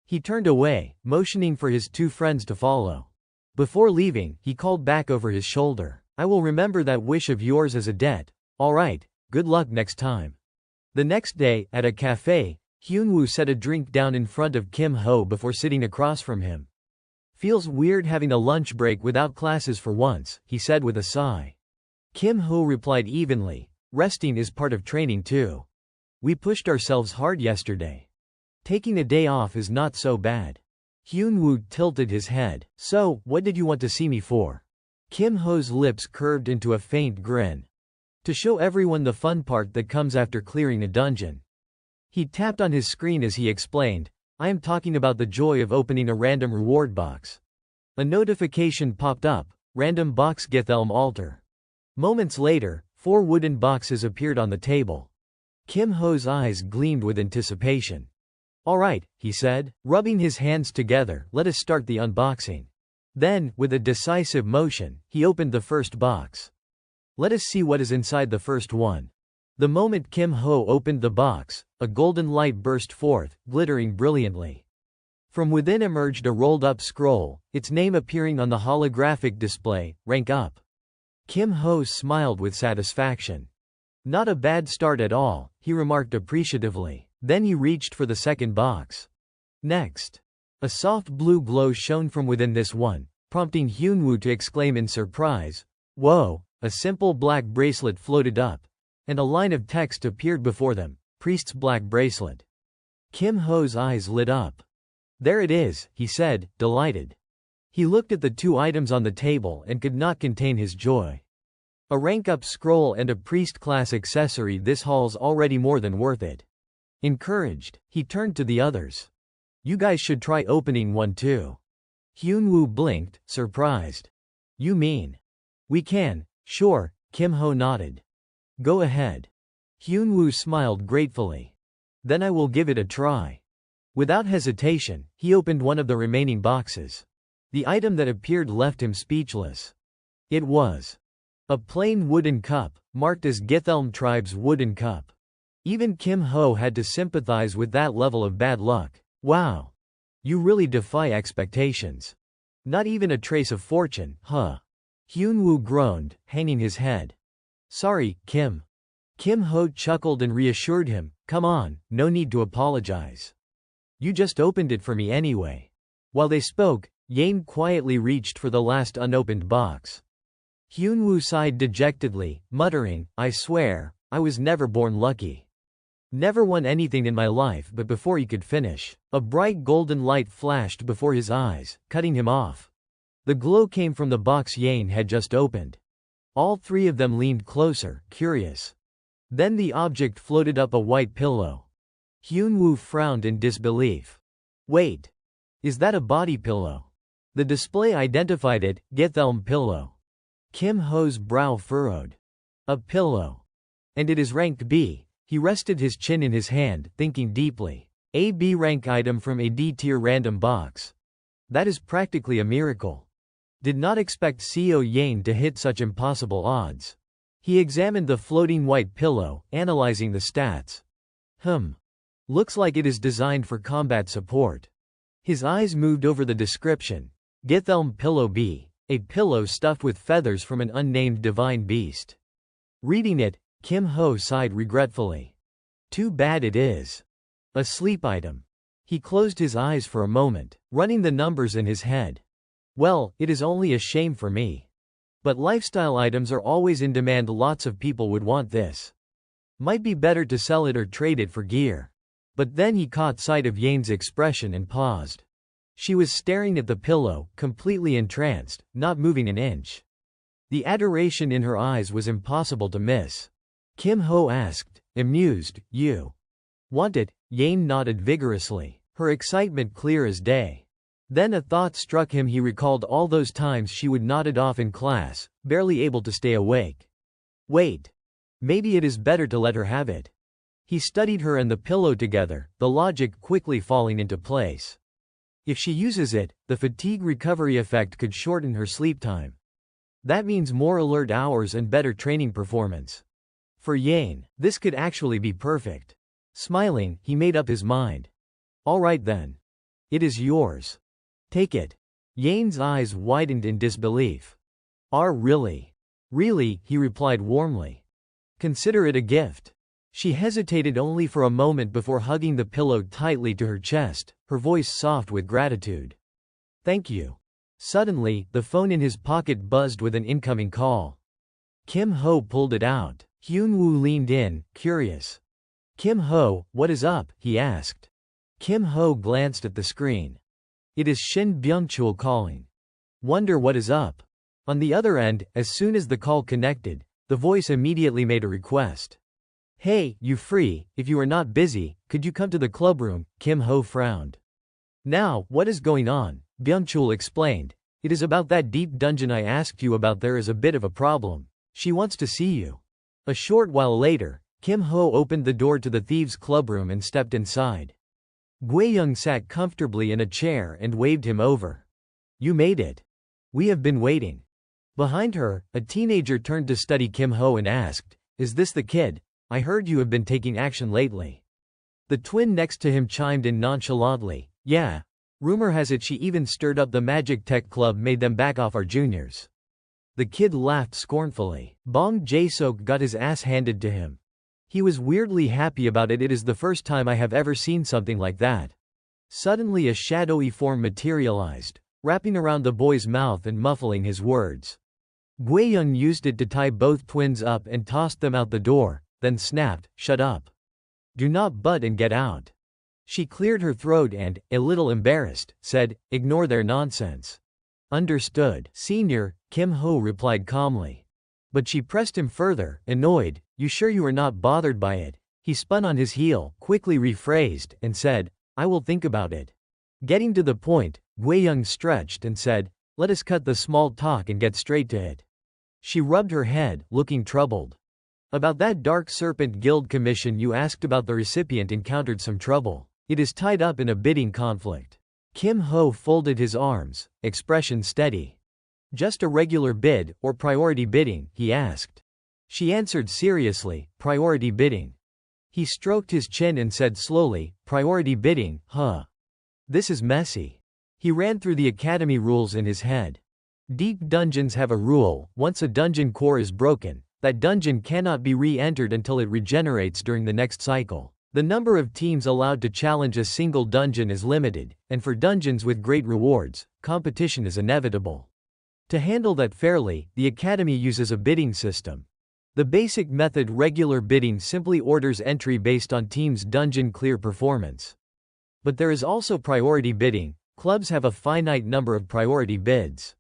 He turned away, motioning for his 2 friends to follow. Before leaving, he called back over his shoulder. I will remember that wish of yours as a debt. Alright, good luck next time. The next day, at a cafe, Hyunwoo set a drink down in front of Kim Ho before sitting across from him. Feels weird having a lunch break without classes for once, he said with a sigh. Kim Ho replied evenly, resting is part of training too. We pushed ourselves hard yesterday. Taking a day off is not so bad. Hyunwoo tilted his head. So, what did you want to see me for? Kim Ho's lips curved into a faint grin. To show everyone the fun part that comes after clearing a dungeon. He tapped on his screen as he explained, I am talking about the joy of opening a random reward box. A notification popped up, random box Gethelm altar. Moments later, 4 wooden boxes appeared on the table. Kim Ho's eyes gleamed with anticipation. Alright, he said, rubbing his hands together, let us start the unboxing. Then, with a decisive motion, he opened the first box. Let us see what is inside the first one. The moment Kim Ho opened the box, a golden light burst forth, glittering brilliantly. From within emerged a rolled-up scroll, its name appearing on the holographic display, rank up. Kim Ho smiled with satisfaction. Not a bad start at all, he remarked appreciatively. Then he reached for the second box. Next. A soft blue glow shone from within this one, prompting Hyunwoo to exclaim in surprise, Whoa! A simple black bracelet floated up. And a line of text appeared before them, Priest's black bracelet. Kim Ho's eyes lit up. There it is, he said, delighted. He looked at the 2 items on the table and could not contain his joy. A rank-up scroll and a priest class accessory, this haul's already more than worth it. Encouraged, he turned to the others. You guys should try opening one too. Hyunwoo blinked, surprised. You mean? We can, sure, Kim Ho nodded. Go ahead. Hyunwoo smiled gratefully. Then I will give it a try. Without hesitation, he opened one of the remaining boxes. The item that appeared left him speechless. It was a plain wooden cup, marked as Gethelm tribe's wooden cup. Even Kim Ho had to sympathize with that level of bad luck. Wow. You really defy expectations. Not even a trace of fortune, huh? Hyunwoo groaned, hanging his head. Sorry, Kim. Kim Ho chuckled and reassured him, come on, no need to apologize. You just opened it for me anyway. While they spoke, Yane quietly reached for the last unopened box. Hyunwoo sighed dejectedly, muttering, I swear, I was never born lucky. Never won anything in my life. But before he could finish, a bright golden light flashed before his eyes, cutting him off. The glow came from the box Yane had just opened. All 3 of them leaned closer, curious. Then the object floated up a white pillow. Hyunwoo frowned in disbelief. Wait. Is that a body pillow? The display identified it, Gethelm pillow. Kim Ho's brow furrowed. A pillow. And it is ranked B. He rested his chin in his hand, thinking deeply. A B rank item from a D tier random box. That is practically a miracle. Did not expect Seo Yane to hit such impossible odds. He examined the floating white pillow, analyzing the stats. Looks like it is designed for combat support. His eyes moved over the description. Gethelm Pillow B, a pillow stuffed with feathers from an unnamed divine beast. Reading it, Kim Ho sighed regretfully. Too bad it is a sleep item. He closed his eyes for a moment, running the numbers in his head. Well, it is only a shame for me. But lifestyle items are always in demand. Lots of people would want this. Might be better to sell it or trade it for gear. But then he caught sight of Yane's expression and paused. She was staring at the pillow, completely entranced, not moving an inch. The adoration in her eyes was impossible to miss. Kim Ho asked, amused, "You want it?" Yain nodded vigorously, her excitement clear as day. Then a thought struck him. He recalled all those times she would nod it off in class, barely able to stay awake. Wait. Maybe it is better to let her have it. He studied her and the pillow together, the logic quickly falling into place. If she uses it, the fatigue recovery effect could shorten her sleep time. That means more alert hours and better training performance. For Yain, this could actually be perfect. Smiling, he made up his mind. All right then. It is yours. Take it. Yain's eyes widened in disbelief. Really? Really, he replied warmly. Consider it a gift. She hesitated only for a moment before hugging the pillow tightly to her chest, her voice soft with gratitude. Thank you. Suddenly, the phone in his pocket buzzed with an incoming call. Kim Ho pulled it out. Hyun Woo leaned in, curious. Kim Ho, what is up? He asked. Kim Ho glanced at the screen. It is Shin Byung-chul calling. Wonder what is up. On the other end, as soon as the call connected, the voice immediately made a request. Hey, you free? If you are not busy, could you come to the clubroom? Kim Ho frowned. Now, what is going on? Byung-chul explained. It is about that deep dungeon I asked you about. There is a bit of a problem. She wants to see you. A short while later, Kim Ho opened the door to the thieves' clubroom and stepped inside. Gui-young sat comfortably in a chair and waved him over. You made it. We have been waiting. Behind her, a teenager turned to study Kim Ho and asked, Is this the kid? I heard you have been taking action lately. The twin next to him chimed in nonchalantly, Yeah. Rumor has it she even stirred up the Magic Tech Club, made them back off our juniors. The kid laughed scornfully. Bong Jae-sok got his ass handed to him. He was weirdly happy about it. It is the first time I have ever seen something like that. Suddenly a shadowy form materialized, wrapping around the boy's mouth and muffling his words. Gui-young used it to tie both twins up and tossed them out the door, then snapped, Shut up. Do not butt and get out. She cleared her throat and, a little embarrassed, said, Ignore their nonsense. Understood, Senior, Kim Ho replied calmly. But she pressed him further, annoyed, You sure you are not bothered by it? He spun on his heel, quickly rephrased, and said, I will think about it. Getting to the point, Gui-young stretched and said, Let us cut the small talk and get straight to it. She rubbed her head, looking troubled. About that Dark Serpent Guild commission you asked about, the recipient encountered some trouble. It is tied up in a bidding conflict. Kim Ho folded his arms, expression steady. Just a regular bid, or priority bidding? He asked. She answered seriously, Priority bidding. He stroked his chin and said slowly, Priority bidding, huh? This is messy. He ran through the academy rules in his head. Deep dungeons have a rule: once a dungeon core is broken, that dungeon cannot be re-entered until it regenerates during the next cycle. The number of teams allowed to challenge a single dungeon is limited, and for dungeons with great rewards, competition is inevitable. To handle that fairly, the academy uses a bidding system. The basic method, regular bidding, simply orders entry based on teams' dungeon clear performance. But there is also priority bidding. Clubs have a finite number of priority bids.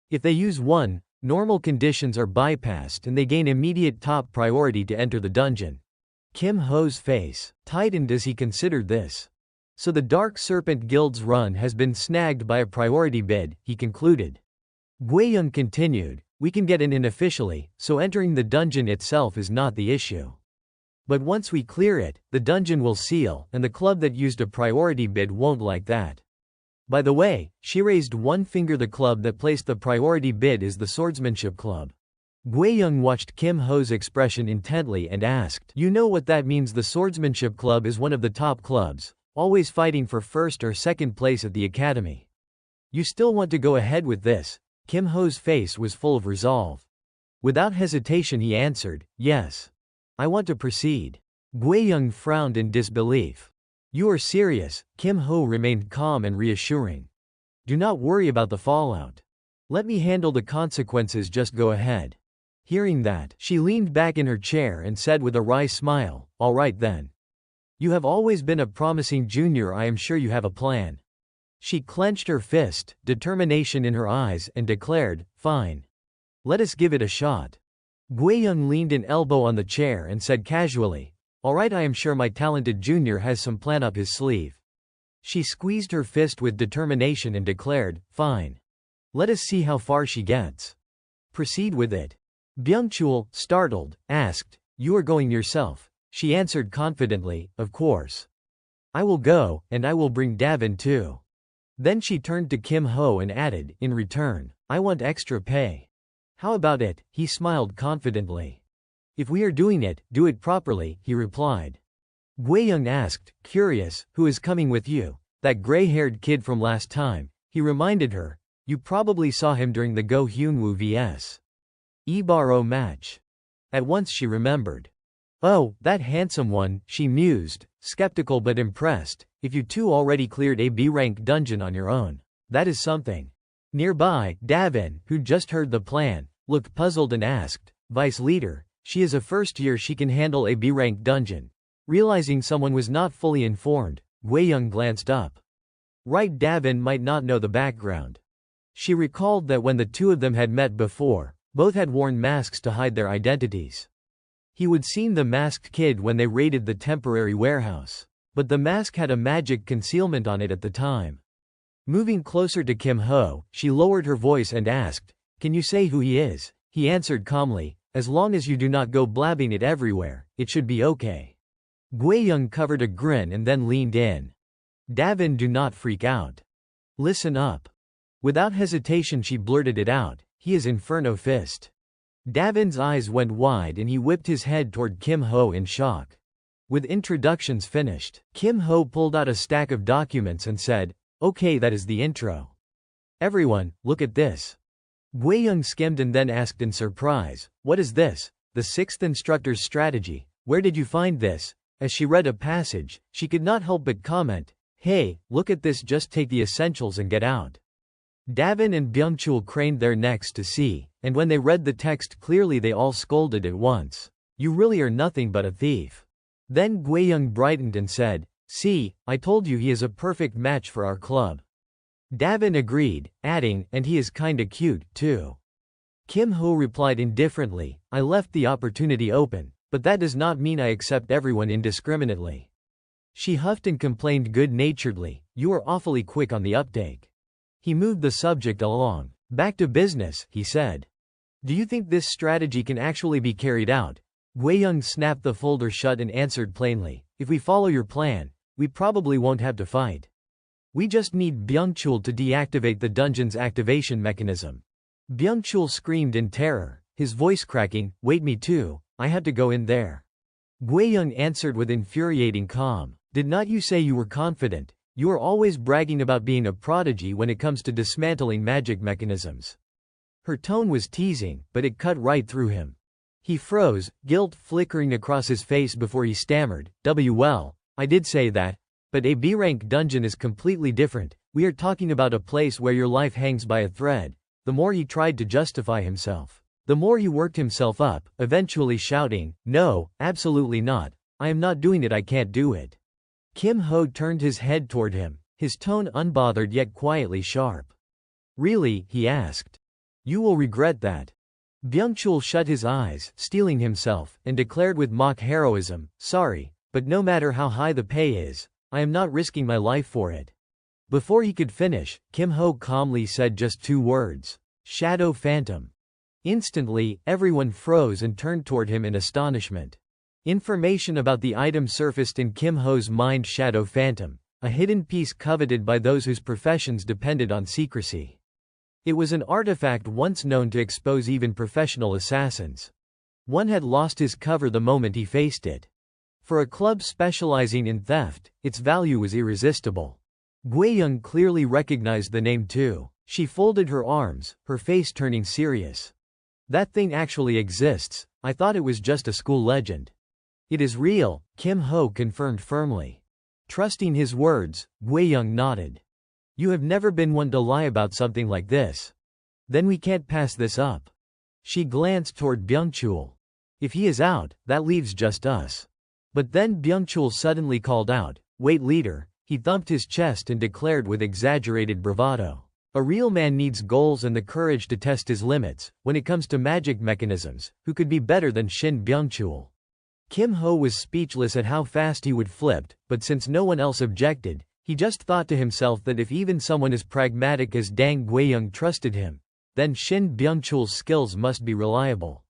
If they use one, normal conditions are bypassed and they gain immediate top priority to enter the dungeon. Kim Ho's face tightened as he considered this. So the Dark Serpent Guild's run has been snagged by a priority bid, he concluded. Gui-young continued, We can get in unofficially, so entering the dungeon itself is not the issue. But once we clear it, the dungeon will seal, and the club that used a priority bid won't like that. By the way, she raised one finger. The club that placed the priority bid is the Swordsmanship Club. Gui-young watched Kim Ho's expression intently and asked, You know what that means? The Swordsmanship Club is one of the top clubs, always fighting for first or second place at the academy. You still want to go ahead with this? Kim Ho's face was full of resolve. Without hesitation he answered, Yes. I want to proceed. Gui-young frowned in disbelief. You are serious? Kim Ho remained calm and reassuring. Do not worry about the fallout. Let me handle the consequences, just go ahead. Hearing that, she leaned back in her chair and said with a wry smile, All right then. You have always been a promising junior. I am sure you have a plan. She clenched her fist, determination in her eyes, and declared, "Fine. Let us give it a shot." Guiyang leaned an elbow on the chair and said casually, "Alright, I am sure my talented junior has some plan up his sleeve." She squeezed her fist with determination and declared, "Fine. Let us see how far she gets. Proceed with it." Byungchul, startled, asked, "You are going yourself?" She answered confidently, "Of course. I will go, and I will bring Davin too." Then she turned to Kim Ho and added, "In return, I want extra pay." "How about it?" He smiled confidently. "If we are doing it, do it properly," he replied. Guiyang asked, curious, "Who is coming with you?" "That gray-haired kid from last time," he reminded her. "You probably saw him during the Go Hyunwoo vs. Ibaro match." At once she remembered. "Oh, that handsome one," she mused, skeptical but impressed. "If you two already cleared a B-rank dungeon on your own, that is something." Nearby, Davin, who'd just heard the plan, looked puzzled and asked, "Vice Leader, she is a first year, she can handle a B-rank dungeon." Realizing someone was not fully informed, Guiyang glanced up. Right, Davin might not know the background. She recalled that when the two of them had met before, both had worn masks to hide their identities. He would seen the masked kid when they raided the temporary warehouse, but the mask had a magic concealment on it at the time. Moving closer to Kim Ho, she lowered her voice and asked, "Can you say who he is?" He answered calmly, "As long as you do not go blabbing it everywhere, it should be okay." Guiyang covered a grin and then leaned in. "Davin, do not freak out. Listen up." Without hesitation she blurted it out, "He is Inferno Fist." Davin's eyes went wide and he whipped his head toward Kim Ho in shock. With introductions finished, Kim Ho pulled out a stack of documents and said, "Okay, that is the intro. Everyone, look at this." Guiyang skimmed and then asked in surprise, "What is this?" "The sixth instructor's strategy. Where did you find this?" As she read a passage, she could not help but comment, "Hey, look at this, just take the essentials and get out." Davin and Byungchul craned their necks to see, and when they read the text clearly they all scolded at once. "You really are nothing but a thief." Then Guiyang brightened and said, "See, I told you he is a perfect match for our club." Davin agreed, adding, "And he is kinda cute, too." Kim Ho replied indifferently, "I left the opportunity open, but that does not mean I accept everyone indiscriminately." She huffed and complained good-naturedly, "You are awfully quick on the uptake." He moved the subject along. "Back to business," he said. "Do you think this strategy can actually be carried out?" Guiyang snapped the folder shut and answered plainly, "If we follow your plan, we probably won't have to fight. We just need Byungchul to deactivate the dungeon's activation mechanism." Byungchul screamed in terror, his voice cracking, "Wait, me too, I have to go in there." Guiyang answered with infuriating calm, "Did not you say you were confident? You are always bragging about being a prodigy when it comes to dismantling magic mechanisms." Her tone was teasing, but it cut right through him. He froze, guilt flickering across his face before he stammered, "Well, I did say that, but a B-rank dungeon is completely different. We are talking about a place where your life hangs by a thread." The more he tried to justify himself, the more he worked himself up, eventually shouting, "No, absolutely not. I am not doing it, I can't do it." Kim Ho turned his head toward him, his tone unbothered yet quietly sharp. "Really?" he asked. "You will regret that." Byungchul shut his eyes, steeling himself, and declared with mock heroism, "Sorry, but no matter how high the pay is, I am not risking my life for it." Before he could finish, Kim Ho calmly said just two words, "Shadow Phantom." Instantly, everyone froze and turned toward him in astonishment. Information about the item surfaced in Kim Ho's mind: Shadow Phantom, a hidden piece coveted by those whose professions depended on secrecy. It was an artifact once known to expose even professional assassins. One had lost his cover the moment he faced it. For a club specializing in theft, its value was irresistible. Guiyang clearly recognized the name too. She folded her arms, her face turning serious. "That thing actually exists. I thought it was just a school legend." "It is real," Kim Ho confirmed firmly. Trusting his words, Guiyang nodded. "You have never been one to lie about something like this. Then we can't pass this up." She glanced toward Byungchul. "If he is out, that leaves just us." But then Byungchul suddenly called out, "Wait, leader, He thumped his chest and declared with exaggerated bravado. A real man needs goals and the courage to test his limits. When it comes to magic mechanisms, who could be better than Shin Byung-chul? Kim Ho was speechless at how fast he would flip, but since no one else objected, he just thought to himself that if even someone as pragmatic as Dang Guiyang trusted him, then Shin Byung-chul's skills must be reliable.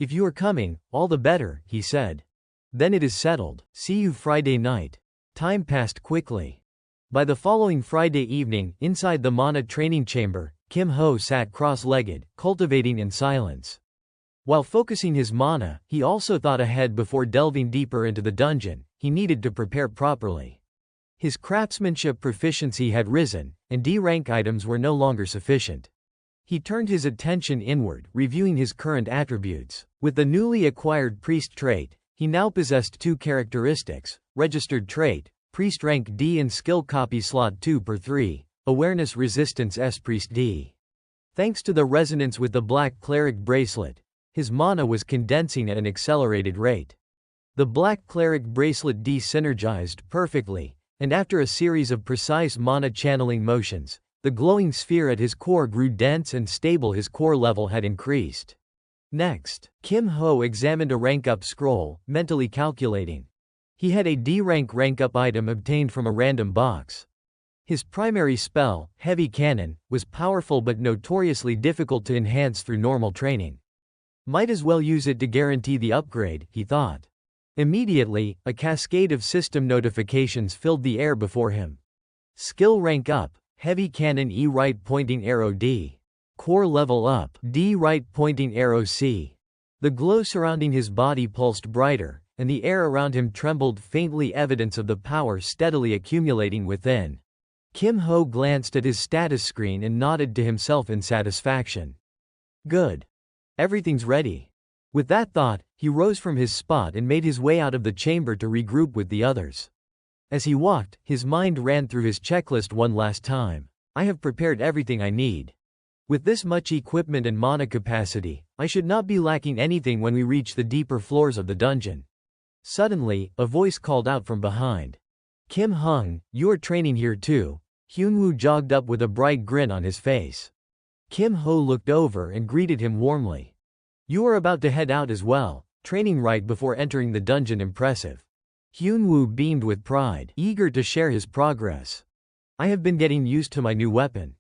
If you are coming, all the better, he said. Then it is settled. See you Friday night. Time passed quickly. By the following Friday evening, inside the Mana training chamber, Kim Ho sat cross-legged, cultivating in silence. While focusing his mana, he also thought ahead before delving deeper into the dungeon. He needed to prepare properly. His craftsmanship proficiency had risen, and D-rank items were no longer sufficient. He turned his attention inward, reviewing his current attributes. With the newly acquired priest trait, he now possessed two characteristics: registered trait, priest rank D and skill copy slot 2/3, awareness resistance S priest D. Thanks to the resonance with the black cleric bracelet, his mana was condensing at an accelerated rate. The black cleric bracelet D synergized perfectly, and after a series of precise mana channeling motions, the glowing sphere at his core grew dense and stable. His core level had increased. Next, Kim Ho examined a rank-up scroll, mentally calculating. He had a D-rank rank-up item obtained from a random box. His primary spell, Heavy Cannon, was powerful but notoriously difficult to enhance through normal training. Might as well use it to guarantee the upgrade, he thought. Immediately, a cascade of system notifications filled the air before him. Skill rank up, Heavy Cannon E right pointing arrow D. Core level up, D right pointing arrow C. The glow surrounding his body pulsed brighter, and the air around him trembled faintly, evidence of the power steadily accumulating within. Kim Ho glanced at his status screen and nodded to himself in satisfaction. Good. Everything's ready. With that thought, he rose from his spot and made his way out of the chamber to regroup with the others. As he walked, his mind ran through his checklist one last time. I have prepared everything I need. With this much equipment and mana capacity, I should not be lacking anything when we reach the deeper floors of the dungeon. Suddenly, a voice called out from behind. Kim Hung, you are training here too. Hyunwoo jogged up with a bright grin on his face. Kim Ho looked over and greeted him warmly. You are about to head out as well, training right before entering the dungeon. Impressive. Hyunwoo beamed with pride, eager to share his progress. I have been getting used to my new weapon.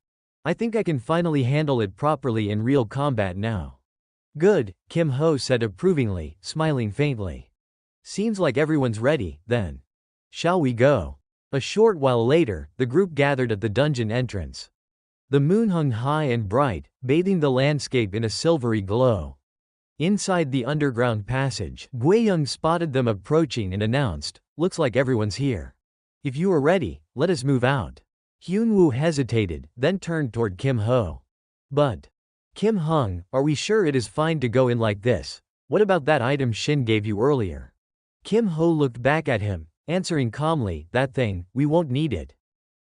I think I can finally handle it properly in real combat now. Good, Kim Ho said approvingly, smiling faintly. Seems like everyone's ready, then. Shall we go? A short while later, the group gathered at the dungeon entrance. The moon hung high and bright, bathing the landscape in a silvery glow. Inside the underground passage, Guiyang spotted them approaching and announced, looks like everyone's here. If you are ready, let us move out. Hyunwoo hesitated, then turned toward Kim Ho. But, Kim Hung, are we sure it is fine to go in like this? What about that item Shin gave you earlier? Kim Ho looked back at him, answering calmly, that thing, we won't need it.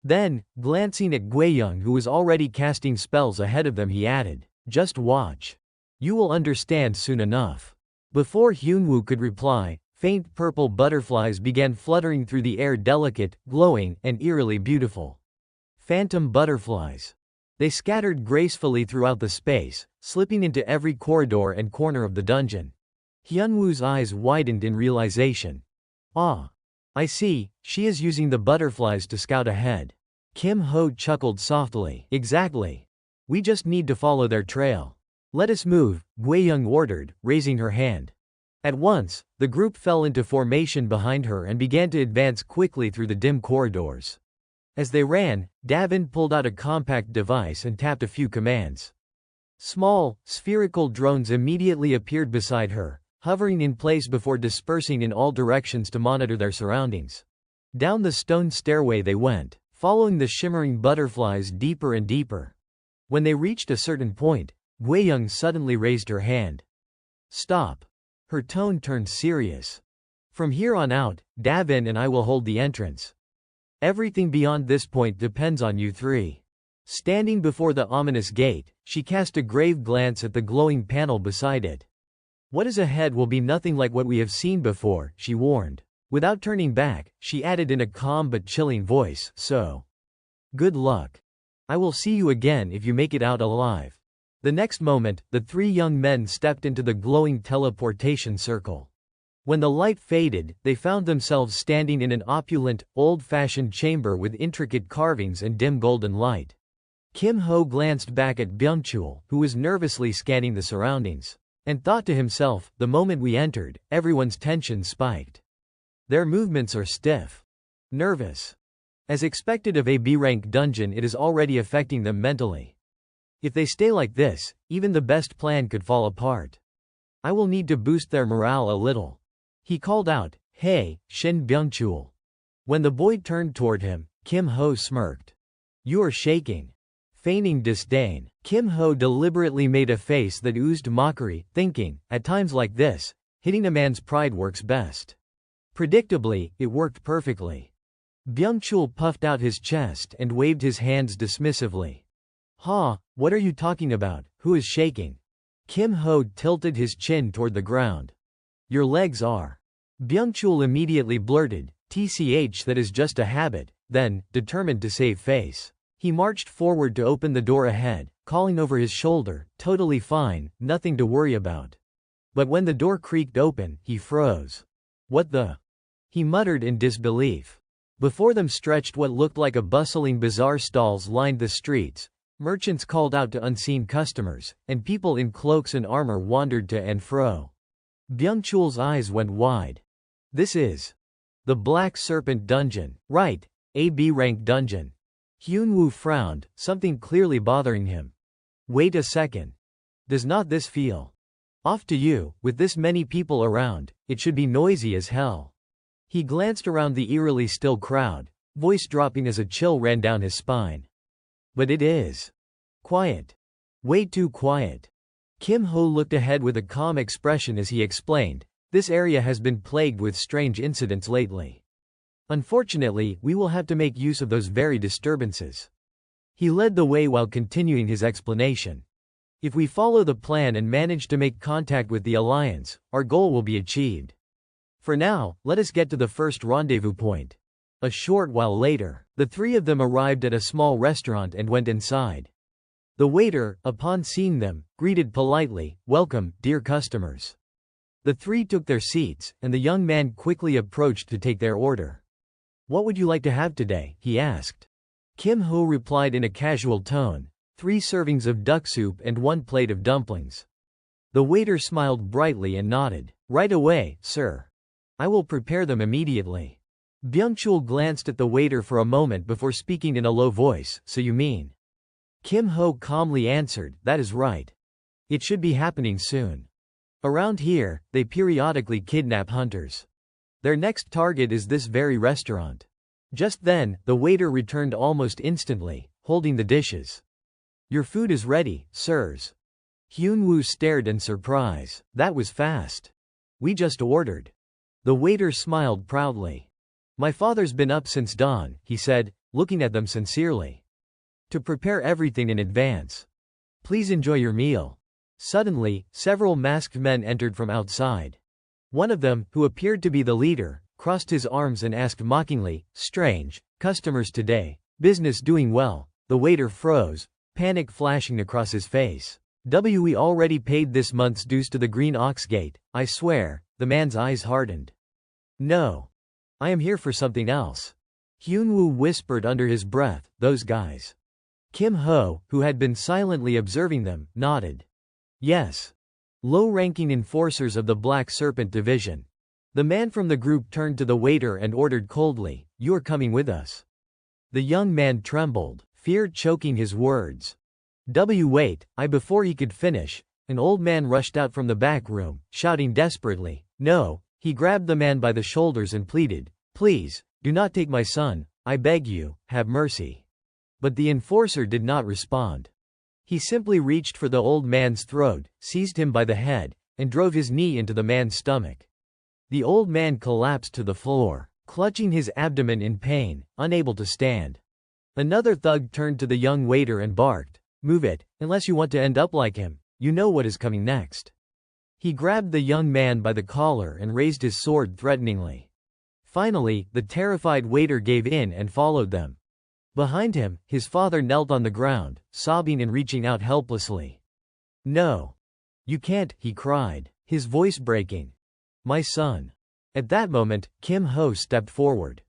Then, glancing at Guiyang who was already casting spells ahead of them, he added, just watch. You will understand soon enough. Before Hyunwoo could reply, faint purple butterflies began fluttering through the air, delicate, glowing, and eerily beautiful. Phantom butterflies. They scattered gracefully throughout the space, slipping into every corridor and corner of the dungeon. Hyunwoo's eyes widened in realization. Ah. I see, she is using the butterflies to scout ahead. Kim Ho chuckled softly. Exactly. We just need to follow their trail. Let us move, Guiyang ordered, raising her hand. At once, the group fell into formation behind her and began to advance quickly through the dim corridors. As they ran, Davin pulled out a compact device and tapped a few commands. Small, spherical drones immediately appeared beside her, hovering in place before dispersing in all directions to monitor their surroundings. Down the stone stairway they went, following the shimmering butterflies deeper and deeper. When they reached a certain point, Guiyang suddenly raised her hand. Stop. Her tone turned serious. From here on out, Davin and I will hold the entrance. Everything beyond this point depends on you three. Standing before the ominous gate, she cast a grave glance at the glowing panel beside it. What is ahead will be nothing like what we have seen before, she warned. Without turning back, she added in a calm but chilling voice, "So. Good luck. I will see you again if you make it out alive." The next moment, the three young men stepped into the glowing teleportation circle. When the light faded, they found themselves standing in an opulent, old-fashioned chamber with intricate carvings and dim golden light. Kim Ho glanced back at Byung-chul, who was nervously scanning the surroundings, and thought to himself, the moment we entered, everyone's tension spiked. Their movements are stiff. Nervous. As expected of a B-rank dungeon, it is already affecting them mentally. If they stay like this, even the best plan could fall apart. I will need to boost their morale a little. He called out, "Hey, Shin Byung-chul." When the boy turned toward him, Kim Ho smirked. "You are shaking." Feigning disdain, Kim Ho deliberately made a face that oozed mockery, thinking, at times like this, hitting a man's pride works best. Predictably, it worked perfectly. Byung-chul puffed out his chest and waved his hands dismissively. "Ha, what are you talking about? Who is shaking?" Kim Ho tilted his chin toward the ground. "Your legs are." Byung-chul immediately blurted, "Tch, that is just a habit," then, determined to save face, he marched forward to open the door ahead, calling over his shoulder, "Totally fine, nothing to worry about." But when the door creaked open, he froze. "What the?" he muttered in disbelief. Before them stretched what looked like a bustling bazaar. Stalls lined the streets, merchants called out to unseen customers, and people in cloaks and armor wandered to and fro. Byung-chul's eyes went wide. "This is the Black Serpent Dungeon, right? A B-rank dungeon." Hyun-woo frowned, something clearly bothering him. "Wait a second. Does not this feel off to you? With this many people around, it should be noisy as hell." He glanced around the eerily still crowd, voice dropping as a chill ran down his spine. "But it is quiet. Way too quiet." Kim Ho looked ahead with a calm expression as he explained, "This area has been plagued with strange incidents lately. Unfortunately, we will have to make use of those very disturbances." He led the way while continuing his explanation. "If we follow the plan and manage to make contact with the Alliance, our goal will be achieved. For now, let us get to the first rendezvous point." A short while later, the three of them arrived at a small restaurant and went inside. The waiter, upon seeing them, greeted politely, "Welcome, dear customers." The three took their seats, and the young man quickly approached to take their order. "What would you like to have today?" he asked. Kim Ho replied in a casual tone, 3 servings of duck soup and 1 plate of dumplings." The waiter smiled brightly and nodded. "Right away, sir. I will prepare them immediately." Byung-chul glanced at the waiter for a moment before speaking in a low voice, "So you mean?" Kim Ho calmly answered, "That is right. It should be happening soon. Around here, they periodically kidnap hunters. Their next target is this very restaurant." Just then, the waiter returned almost instantly, holding the dishes. "Your food is ready, sirs." Hyun-woo stared in surprise. "That was fast. We just ordered." The waiter smiled proudly. "My father's been up since dawn," he said, looking at them sincerely, "to prepare everything in advance. Please enjoy your meal." Suddenly, several masked men entered from outside. One of them, who appeared to be the leader, crossed his arms and asked mockingly, "Strange customers today, business doing well?" The waiter froze, panic flashing across his face. "We already paid this month's dues to the Green Ox Gate, I swear." The man's eyes hardened. "No. I am here for something else." Hyun-woo whispered under his breath, "Those guys." Kim Ho, who had been silently observing them, nodded. "Yes. Low-ranking enforcers of the Black Serpent Division." The man from the group turned to the waiter and ordered coldly, "You are coming with us." The young man trembled, fear choking his words. Wait, before he could finish, an old man rushed out from the back room, shouting desperately, "No." He grabbed the man by the shoulders and pleaded, "Please, do not take my son, I beg you, have mercy." But the enforcer did not respond. He simply reached for the old man's throat, seized him by the head, and drove his knee into the man's stomach. The old man collapsed to the floor, clutching his abdomen in pain, unable to stand. Another thug turned to the young waiter and barked, "Move it, unless you want to end up like him. You know what is coming next." He grabbed the young man by the collar and raised his sword threateningly. Finally, the terrified waiter gave in and followed them. Behind him, his father knelt on the ground, sobbing and reaching out helplessly. "No. You can't," he cried, his voice breaking. "My son." At that moment, Kim Ho stepped forward.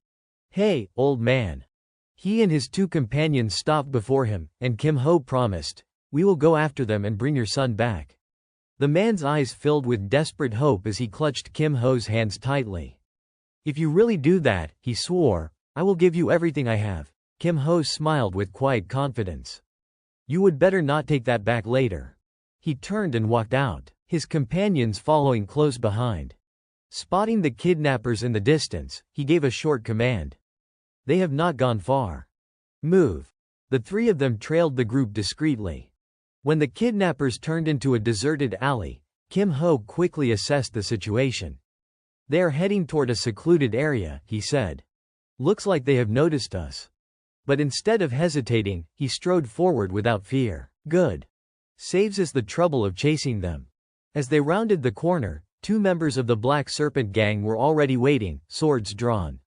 "Hey, old man." He and his two companions stopped before him, and Kim Ho promised, "We will go after them and bring your son back." The man's eyes filled with desperate hope as he clutched Kim Ho's hands tightly. "If you really do that," he swore, "I will give you everything I have." Kim Ho smiled with quiet confidence. "You would better not take that back later." He turned and walked out, his companions following close behind. Spotting the kidnappers in the distance, he gave a short command. "They have not gone far. Move." The three of them trailed the group discreetly. When the kidnappers turned into a deserted alley, Kim Ho quickly assessed the situation. "They are heading toward a secluded area," he said. "Looks like they have noticed us." But instead of hesitating, he strode forward without fear. "Good. Saves us the trouble of chasing them." As they rounded the corner, two members of the Black Serpent gang were already waiting, swords drawn.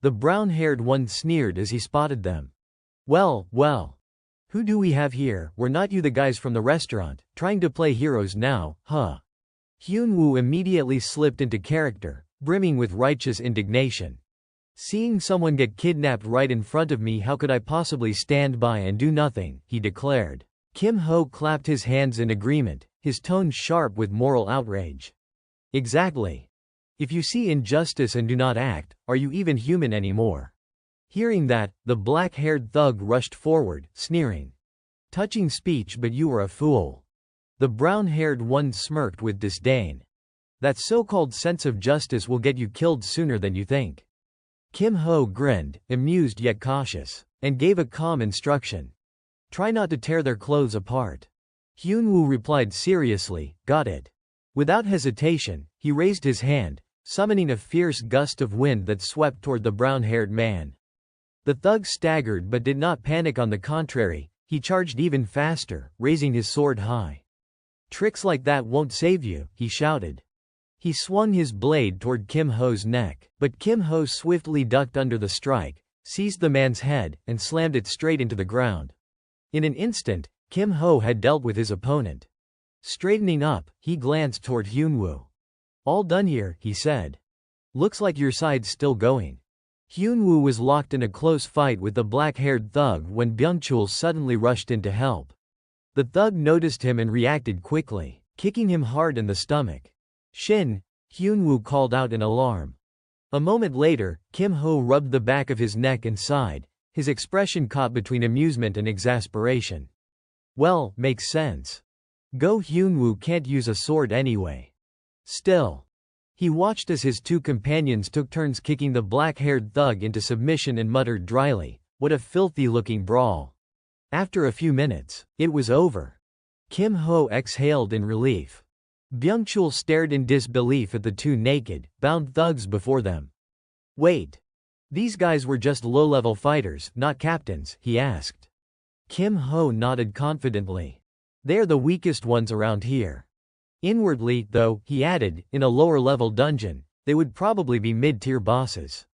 The brown-haired one sneered as he spotted them. Well, who do we have here? Were not you the guys from the restaurant, trying to play heroes now, huh?" Hyun-woo immediately slipped into character, brimming with righteous indignation. "Seeing someone get kidnapped right in front of me, how could I possibly stand by and do nothing?" he declared. Kim Ho clapped his hands in agreement, his tone sharp with moral outrage. "Exactly. If you see injustice and do not act, are you even human anymore?" Hearing that, the black-haired thug rushed forward, sneering. "Touching speech, but you are a fool." The brown-haired one smirked with disdain. "That so-called sense of justice will get you killed sooner than you think." Kim Ho grinned, amused yet cautious, and gave a calm instruction. "Try not to tear their clothes apart." Hyun-woo replied seriously, "Got it." Without hesitation, he raised his hand, summoning a fierce gust of wind that swept toward the brown-haired man. The thug staggered but did not panic. On the contrary, he charged even faster, raising his sword high. "Tricks like that won't save you," he shouted. He swung his blade toward Kim Ho's neck, but Kim Ho swiftly ducked under the strike, seized the man's head, and slammed it straight into the ground. In an instant, Kim Ho had dealt with his opponent. Straightening up, he glanced toward Hyun-woo. "All done here," he said. "Looks like your side's still going." Hyun-woo was locked in a close fight with the black-haired thug when Byung-chul suddenly rushed in to help. The thug noticed him and reacted quickly, kicking him hard in the stomach. "Shin!" Hyun-woo called out in alarm. A moment later, Kim Ho rubbed the back of his neck and sighed, his expression caught between amusement and exasperation. "Well, makes sense. Go Hyun-woo can't use a sword anyway." Still. He watched as his two companions took turns kicking the black-haired thug into submission and muttered dryly, "What a filthy-looking brawl." After a few minutes, it was over. Kim Ho exhaled in relief. Byung-chul stared in disbelief at the two naked, bound thugs before them. "Wait. These guys were just low-level fighters, not captains?" he asked. Kim Ho nodded confidently. "They are the weakest ones around here. Inwardly, though," he added, "in a lower-level dungeon, they would probably be mid-tier bosses.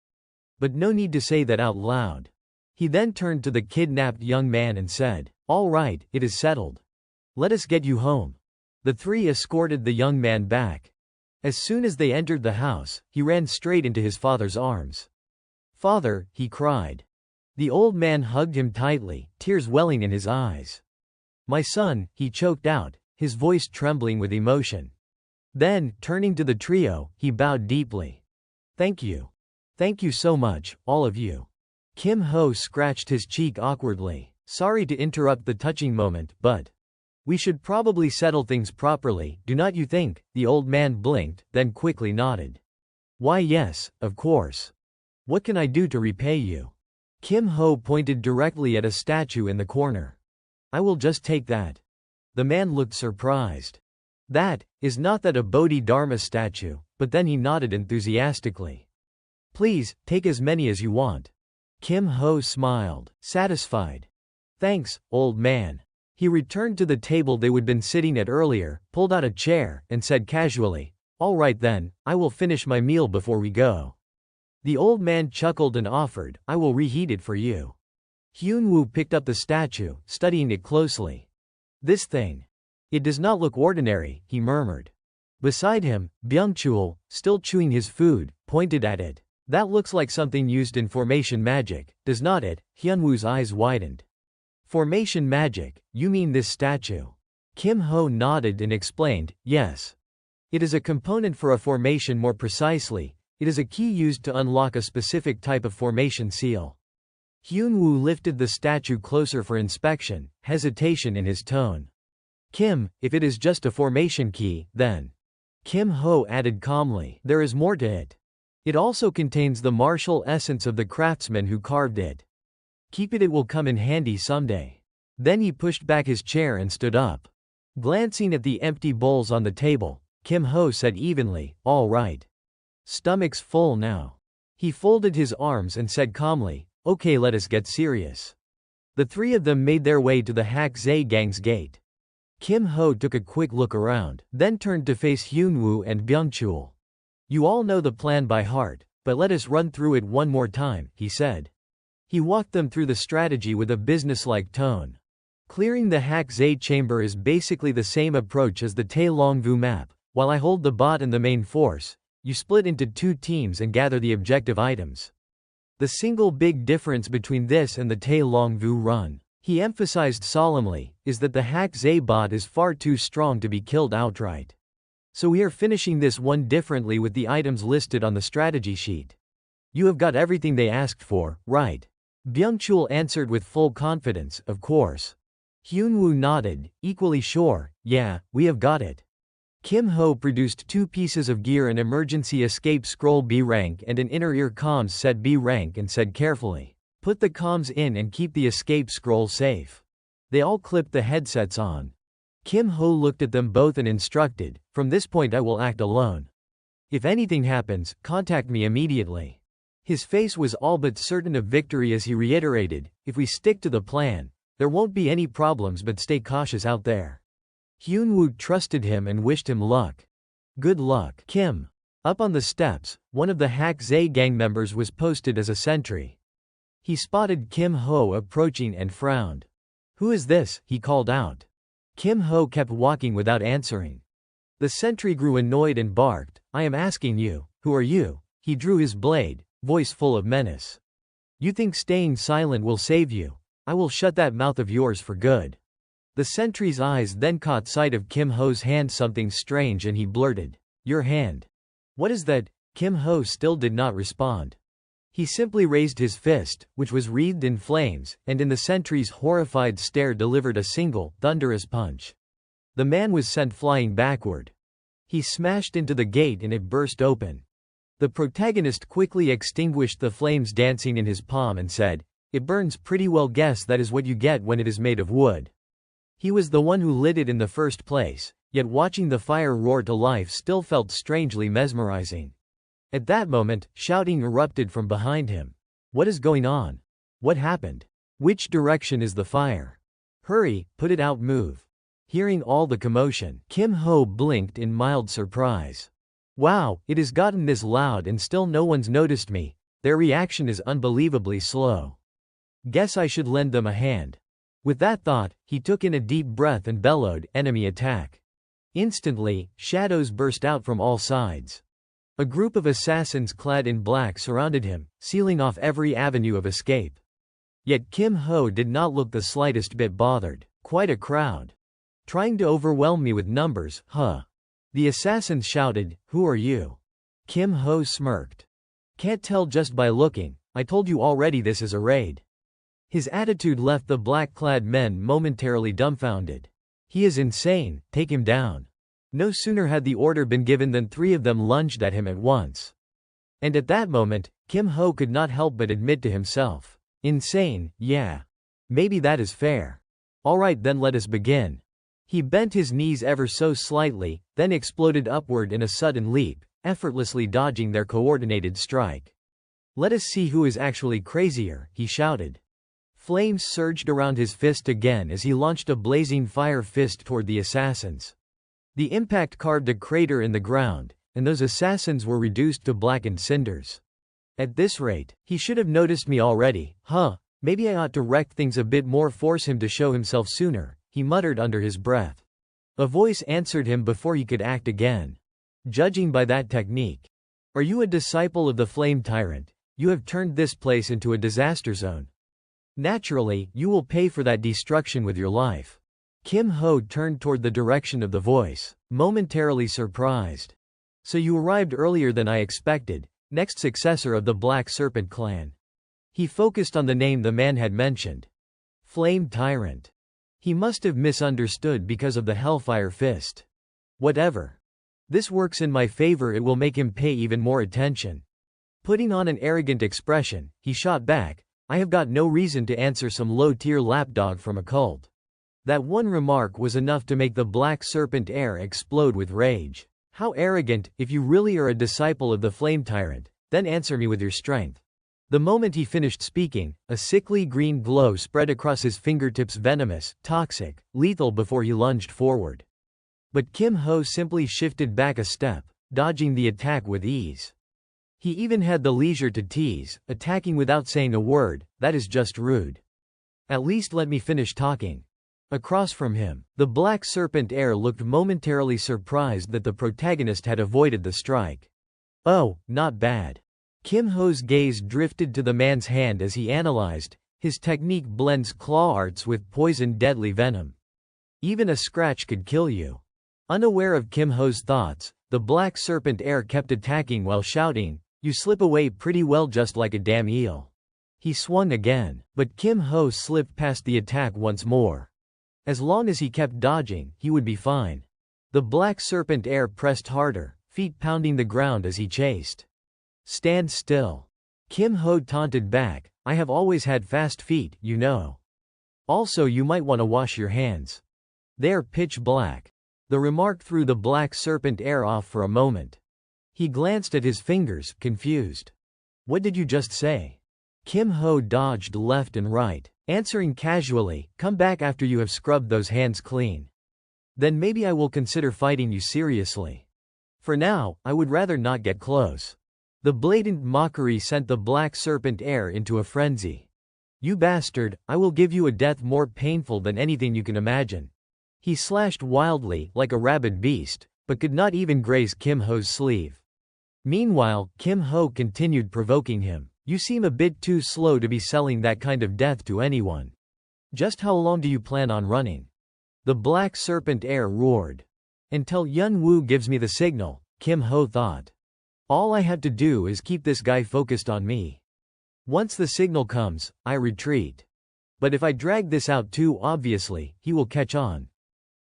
But no need to say that out loud." He then turned to the kidnapped young man and said, "All right, it is settled. Let us get you home." The three escorted the young man back. As soon as they entered the house, he ran straight into his father's arms. "Father," he cried. The old man hugged him tightly, tears welling in his eyes. "My son," he choked out, his voice trembling with emotion. Then, turning to the trio, he bowed deeply. "Thank you. Thank you so much, all of you." Kim Ho scratched his cheek awkwardly. "Sorry to interrupt the touching moment, but we should probably settle things properly, do not you think?" The old man blinked, then quickly nodded. "Why yes, of course. What can I do to repay you?" Kim Ho pointed directly at a statue in the corner. "I will just take that." The man looked surprised. Is not that a Bodhi-dharma statue?" But then he nodded enthusiastically. "Please, take as many as you want." Kim Ho smiled, satisfied. "Thanks, old man." He returned to the table they would been sitting at earlier, pulled out a chair, and said casually, "All right then, I will finish my meal before we go." The old man chuckled and offered, I will reheat it for you. Hyunwoo picked up the statue, studying it closely. This thing. It does not look ordinary, he murmured. Beside him, Byungchul, still chewing his food, pointed at it. That looks like something used in formation magic, does not it? Hyunwoo's eyes widened. Formation magic, you mean this statue? Kim Ho nodded and explained, yes. It is a component for a formation. More precisely, it is a key used to unlock a specific type of formation seal. Hyunwoo lifted the statue closer for inspection, hesitation in his tone. Kim, if it is just a formation key, then. Kim Ho added calmly, there is more to it. It also contains the martial essence of the craftsman who carved it. Keep it, it will come in handy someday. Then he pushed back his chair and stood up. Glancing at the empty bowls on the table, Kim Ho said evenly, all right. Stomach's full now. He folded his arms and said calmly, okay, let us get serious. The three of them made their way to the Hak Zae gang's gate. Kim Ho took a quick look around, then turned to face Hyunwoo and Byungchul. You all know the plan by heart, but let us run through it one more time, he said. He walked them through the strategy with a businesslike tone. Clearing the Hak Zae chamber is basically the same approach as the Taelongvu map. While I hold the bot and the main force, you split into two teams and gather the objective items. The single big difference between this and the Taelongvu run, he emphasized solemnly, is that the Hak Zae bot is far too strong to be killed outright. So we are finishing this one differently with the items listed on the strategy sheet. You have got everything they asked for, right? Byungchul answered with full confidence, of course. Hyunwoo nodded, equally sure, yeah, we have got it. Kim Ho produced 2 pieces of gear, an emergency escape scroll B rank and an inner ear comms set B rank, and said carefully, put the comms in and keep the escape scroll safe. They all clipped the headsets on. Kim Ho looked at them both and instructed, from this point I will act alone. If anything happens, contact me immediately. His face was all but certain of victory as he reiterated, if we stick to the plan, there won't be any problems, but stay cautious out there. Hyunwoo trusted him and wished him luck. Good luck, Kim. Up on the steps, one of the Hak Zae gang members was posted as a sentry. He spotted Kim Ho approaching and frowned. Who is this? He called out. Kim Ho kept walking without answering. The sentry grew annoyed and barked, I am asking you, who are you? He drew his blade, voice full of menace. You think staying silent will save you? I will shut that mouth of yours for good. The sentry's eyes then caught sight of Kim Ho's hand, something strange, and he blurted, your hand. What is that? Kim Ho still did not respond. He simply raised his fist, which was wreathed in flames, and in the sentry's horrified stare delivered a single, thunderous punch. The man was sent flying backward. He smashed into the gate and it burst open. The protagonist quickly extinguished the flames dancing in his palm and said, it burns pretty well, guess that is what you get when it is made of wood. He was the one who lit it in the first place, yet watching the fire roar to life still felt strangely mesmerizing. At that moment, shouting erupted from behind him. What is going on? What happened? Which direction is the fire? Hurry, put it out, move. Hearing all the commotion, Kim Ho blinked in mild surprise. Wow, it has gotten this loud and still no one's noticed me. Their reaction is unbelievably slow. Guess I should lend them a hand. With that thought, he took in a deep breath and bellowed, enemy attack. Instantly, shadows burst out from all sides. A group of assassins clad in black surrounded him, sealing off every avenue of escape. Yet Kim Ho did not look the slightest bit bothered. Quite a crowd. Trying to overwhelm me with numbers, huh? The assassins shouted, who are you? Kim Ho smirked. Can't tell just by looking, I told you already this is a raid. His attitude left the black-clad men momentarily dumbfounded. He is insane, take him down. No sooner had the order been given than 3 of them lunged at him at once. And at that moment, Kim Ho could not help but admit to himself. Insane, yeah. Maybe that is fair. Alright then, let us begin. He bent his knees ever so slightly, then exploded upward in a sudden leap, effortlessly dodging their coordinated strike. Let us see who is actually crazier, he shouted. Flames surged around his fist again as he launched a blazing fire fist toward the assassins. The impact carved a crater in the ground, and those assassins were reduced to blackened cinders. At this rate, he should have noticed me already. Maybe I ought to wreck things a bit more, force him to show himself sooner, he muttered under his breath. A voice answered him before he could act again. Judging by that technique, are you a disciple of the Flame Tyrant? You have turned this place into a disaster zone. Naturally, you will pay for that destruction with your life. Kim Ho turned toward the direction of the voice, momentarily surprised. So you arrived earlier than I expected, next successor of the Black Serpent clan. He focused on the name the man had mentioned. Flame Tyrant. He must have misunderstood because of the Hellfire Fist. Whatever. This works in my favor, it will make him pay even more attention. Putting on an arrogant expression, he shot back, I have got no reason to answer some low-tier lapdog from a cult. That one remark was enough to make the Black Serpent heir explode with rage. How arrogant! If you really are a disciple of the Flame Tyrant, then answer me with your strength. The moment he finished speaking, a sickly green glow spread across his fingertips, venomous, toxic, lethal, before he lunged forward. But Kim Ho simply shifted back a step, dodging the attack with ease. He even had the leisure to tease, attacking without saying a word, that is just rude. At least let me finish talking. Across from him, the Black Serpent heir looked momentarily surprised that the protagonist had avoided the strike. Oh, not bad. Kim Ho's gaze drifted to the man's hand as he analyzed, his technique blends claw arts with poison deadly venom. Even a scratch could kill you. Unaware of Kim Ho's thoughts, the Black Serpent heir kept attacking while shouting, you slip away pretty well just like a damn eel. He swung again, but Kim Ho slipped past the attack once more. As long as he kept dodging, he would be fine. The Black Serpent heir pressed harder, feet pounding the ground as he chased. Stand still. Kim Ho taunted back, I have always had fast feet, you know. Also, you might want to wash your hands. They're pitch black. The remark threw the Black Serpent heir off for a moment. He glanced at his fingers, confused. What did you just say? Kim Ho dodged left and right, answering casually, come back after you have scrubbed those hands clean. Then maybe I will consider fighting you seriously. For now, I would rather not get close. The blatant mockery sent the Black Serpent heir into a frenzy. You bastard, I will give you a death more painful than anything you can imagine. He slashed wildly, like a rabid beast, but could not even graze Kim Ho's sleeve. Meanwhile, Kim Ho continued provoking him. You seem a bit too slow to be selling that kind of death to anyone. Just how long do you plan on running? The Black Serpent heir roared. Until Yun Wu gives me the signal, Kim Ho thought. All I have to do is keep this guy focused on me. Once the signal comes, I retreat. But if I drag this out too obviously, he will catch on.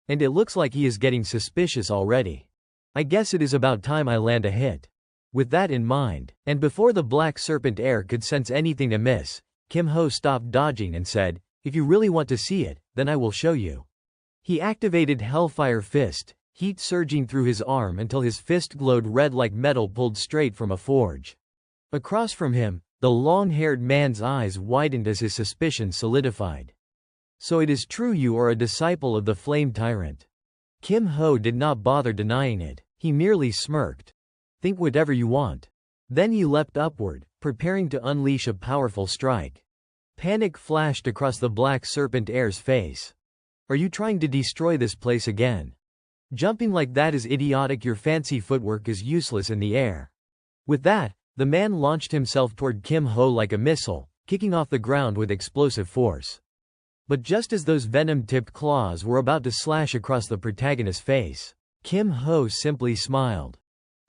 And it looks like he is getting suspicious already. I guess it is about time I land a hit. With that in mind, and before the Black Serpent heir could sense anything amiss, Kim Ho stopped dodging and said, if you really want to see it, then I will show you. He activated Hellfire Fist, heat surging through his arm until his fist glowed red like metal pulled straight from a forge. Across from him, the long-haired man's eyes widened as his suspicions solidified. So it is true you are a disciple of the Flame Tyrant. Kim Ho did not bother denying it, he merely smirked. Think whatever you want. Then he leapt upward, preparing to unleash a powerful strike. Panic flashed across the Black Serpent heir's face. Are you trying to destroy this place again? Jumping like that is idiotic, your fancy footwork is useless in the air. With that, the man launched himself toward Kim Ho like a missile, kicking off the ground with explosive force. But just as those venom-tipped claws were about to slash across the protagonist's face, Kim Ho simply smiled.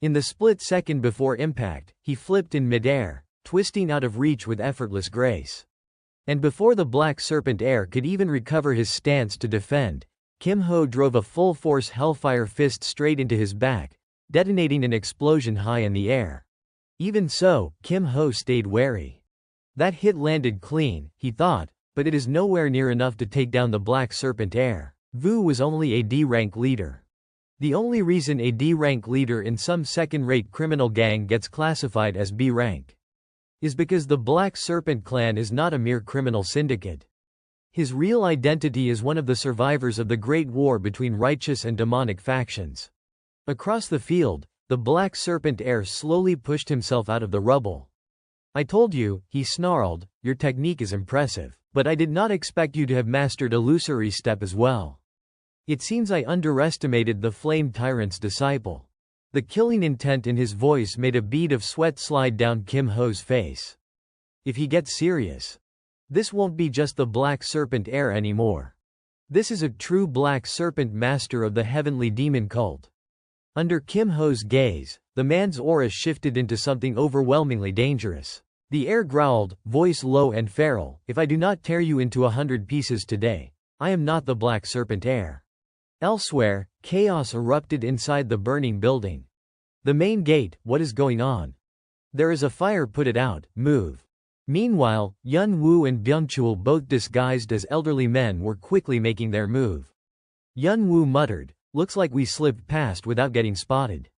In the split second before impact, he flipped in midair, twisting out of reach with effortless grace. And before the Black Serpent heir could even recover his stance to defend, Kim Ho drove a full-force Hellfire Fist straight into his back, detonating an explosion high in the air. Even so, Kim Ho stayed wary. That hit landed clean, he thought, but it is nowhere near enough to take down the Black Serpent heir. Vu was only a D-rank leader. The only reason a D-rank leader in some second-rate criminal gang gets classified as B-rank is because the Black Serpent clan is not a mere criminal syndicate. His real identity is one of the survivors of the Great War between righteous and demonic factions. Across the field, the Black Serpent heir slowly pushed himself out of the rubble. I told you, he snarled, your technique is impressive, but I did not expect you to have mastered illusory step as well. It seems I underestimated the flame tyrant's disciple. The killing intent in his voice made a bead of sweat slide down Kim Ho's face. If he gets serious, this won't be just the Black Serpent heir anymore. This is a true Black Serpent master of the heavenly demon cult. Under Kim Ho's gaze, the man's aura shifted into something overwhelmingly dangerous. The heir growled, voice low and feral, if I do not tear you into 100 pieces today, I am not the Black Serpent heir. Elsewhere, chaos erupted inside the burning building. The main gate, what is going on? There is a fire, put it out, move. Meanwhile, Yun Woo and Byung-chul, both disguised as elderly men, were quickly making their move. Yun Woo muttered, looks like we slipped past without getting spotted.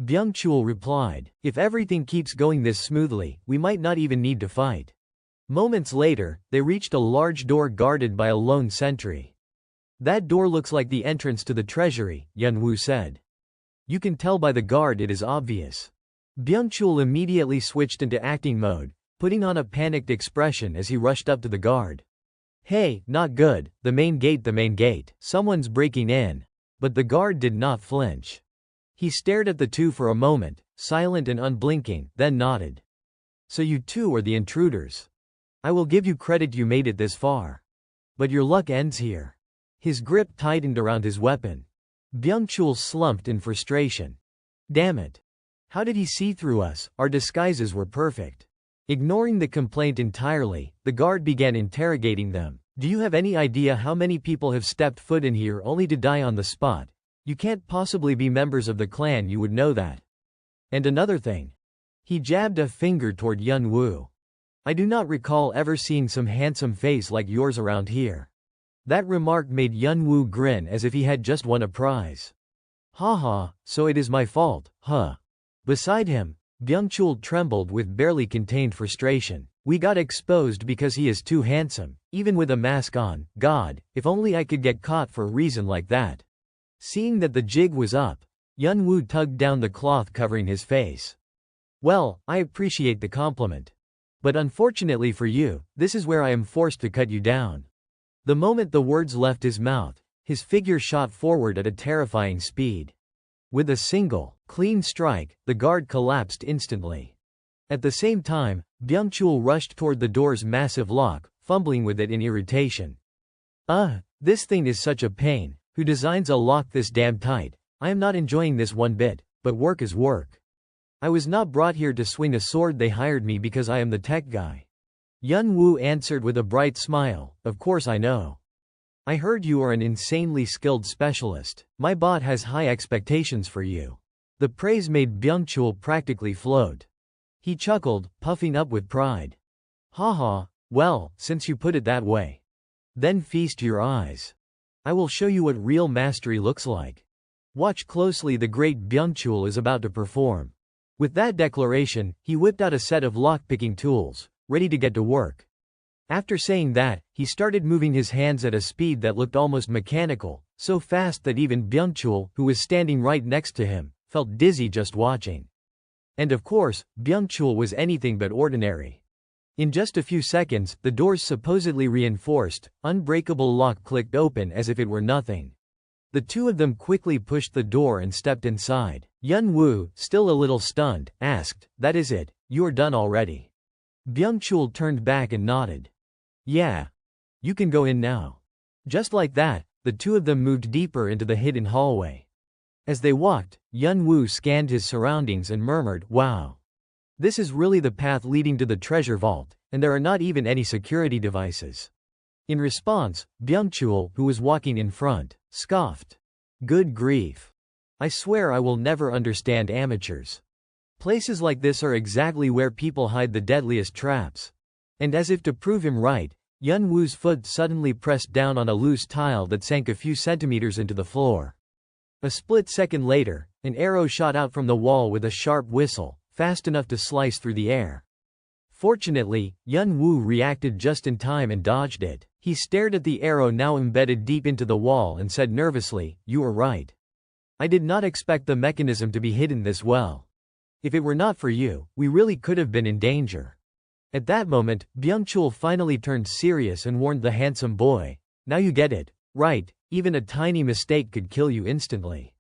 Byung-chul replied, if everything keeps going this smoothly, we might not even need to fight. Moments later, they reached a large door guarded by a lone sentry. That door looks like the entrance to the treasury, Yun Woo said. You can tell by the guard, it is obvious. Byung-chul immediately switched into acting mode, putting on a panicked expression as he rushed up to the guard. Hey, not good, the main gate, someone's breaking in. But the guard did not flinch. He stared at the two for a moment, silent and unblinking, then nodded. So you two are the intruders. I will give you credit, you made it this far. But your luck ends here. His grip tightened around his weapon. Byung-chul slumped in frustration. Damn it. How did he see through us? Our disguises were perfect. Ignoring the complaint entirely, the guard began interrogating them. Do you have any idea how many people have stepped foot in here only to die on the spot? You can't possibly be members of the clan, you would know that. And another thing. He jabbed a finger toward Yun Woo. I do not recall ever seeing some handsome face like yours around here. That remark made Yun Woo grin as if he had just won a prize. Haha, so it is my fault, huh? Beside him, Byung-chul trembled with barely contained frustration. We got exposed because he is too handsome, even with a mask on. God, if only I could get caught for a reason like that. Seeing that the jig was up, Yun Woo tugged down the cloth covering his face. Well, I appreciate the compliment. But unfortunately for you, this is where I am forced to cut you down. The moment the words left his mouth, his figure shot forward at a terrifying speed. With a single, clean strike, the guard collapsed instantly. At the same time, Byung-chul rushed toward the door's massive lock, fumbling with it in irritation. This thing is such a pain. Who designs a lock this damn tight? I am not enjoying this one bit, but work is work. I was not brought here to swing a sword, they hired me because I am the tech guy. Yun Woo answered with a bright smile, of course I know. I heard you are an insanely skilled specialist. My bot has high expectations for you. The praise made Byung-chul practically float. He chuckled, puffing up with pride. Haha, well, since you put it that way. Then feast your eyes. I will show you what real mastery looks like. Watch closely, the great Byung-chul is about to perform. With that declaration, he whipped out a set of lock-picking tools, ready to get to work. After saying that, he started moving his hands at a speed that looked almost mechanical, so fast that even Byung-chul, who was standing right next to him, felt dizzy just watching. And of course, Byung-chul was anything but ordinary. In just a few seconds, the door's supposedly reinforced, unbreakable lock clicked open as if it were nothing. The two of them quickly pushed the door and stepped inside. Yun Woo, still a little stunned, asked, that is it, you are done already? Byung-chul turned back and nodded. Yeah. You can go in now. Just like that, the two of them moved deeper into the hidden hallway. As they walked, Yun Woo scanned his surroundings and murmured, wow. This is really the path leading to the treasure vault, and there are not even any security devices. In response, Byung-chul, who was walking in front, scoffed. Good grief. I swear I will never understand amateurs. Places like this are exactly where people hide the deadliest traps. And as if to prove him right, Yun Woo's foot suddenly pressed down on a loose tile that sank a few centimeters into the floor. A split second later, an arrow shot out from the wall with a sharp whistle, fast enough to slice through the air. Fortunately, Yun Woo reacted just in time and dodged it. He stared at the arrow now embedded deep into the wall and said nervously, you were right. I did not expect the mechanism to be hidden this well. If it were not for you, we really could have been in danger. At that moment, Byung-chul finally turned serious and warned the handsome boy. Now you get it, right? Even a tiny mistake could kill you instantly.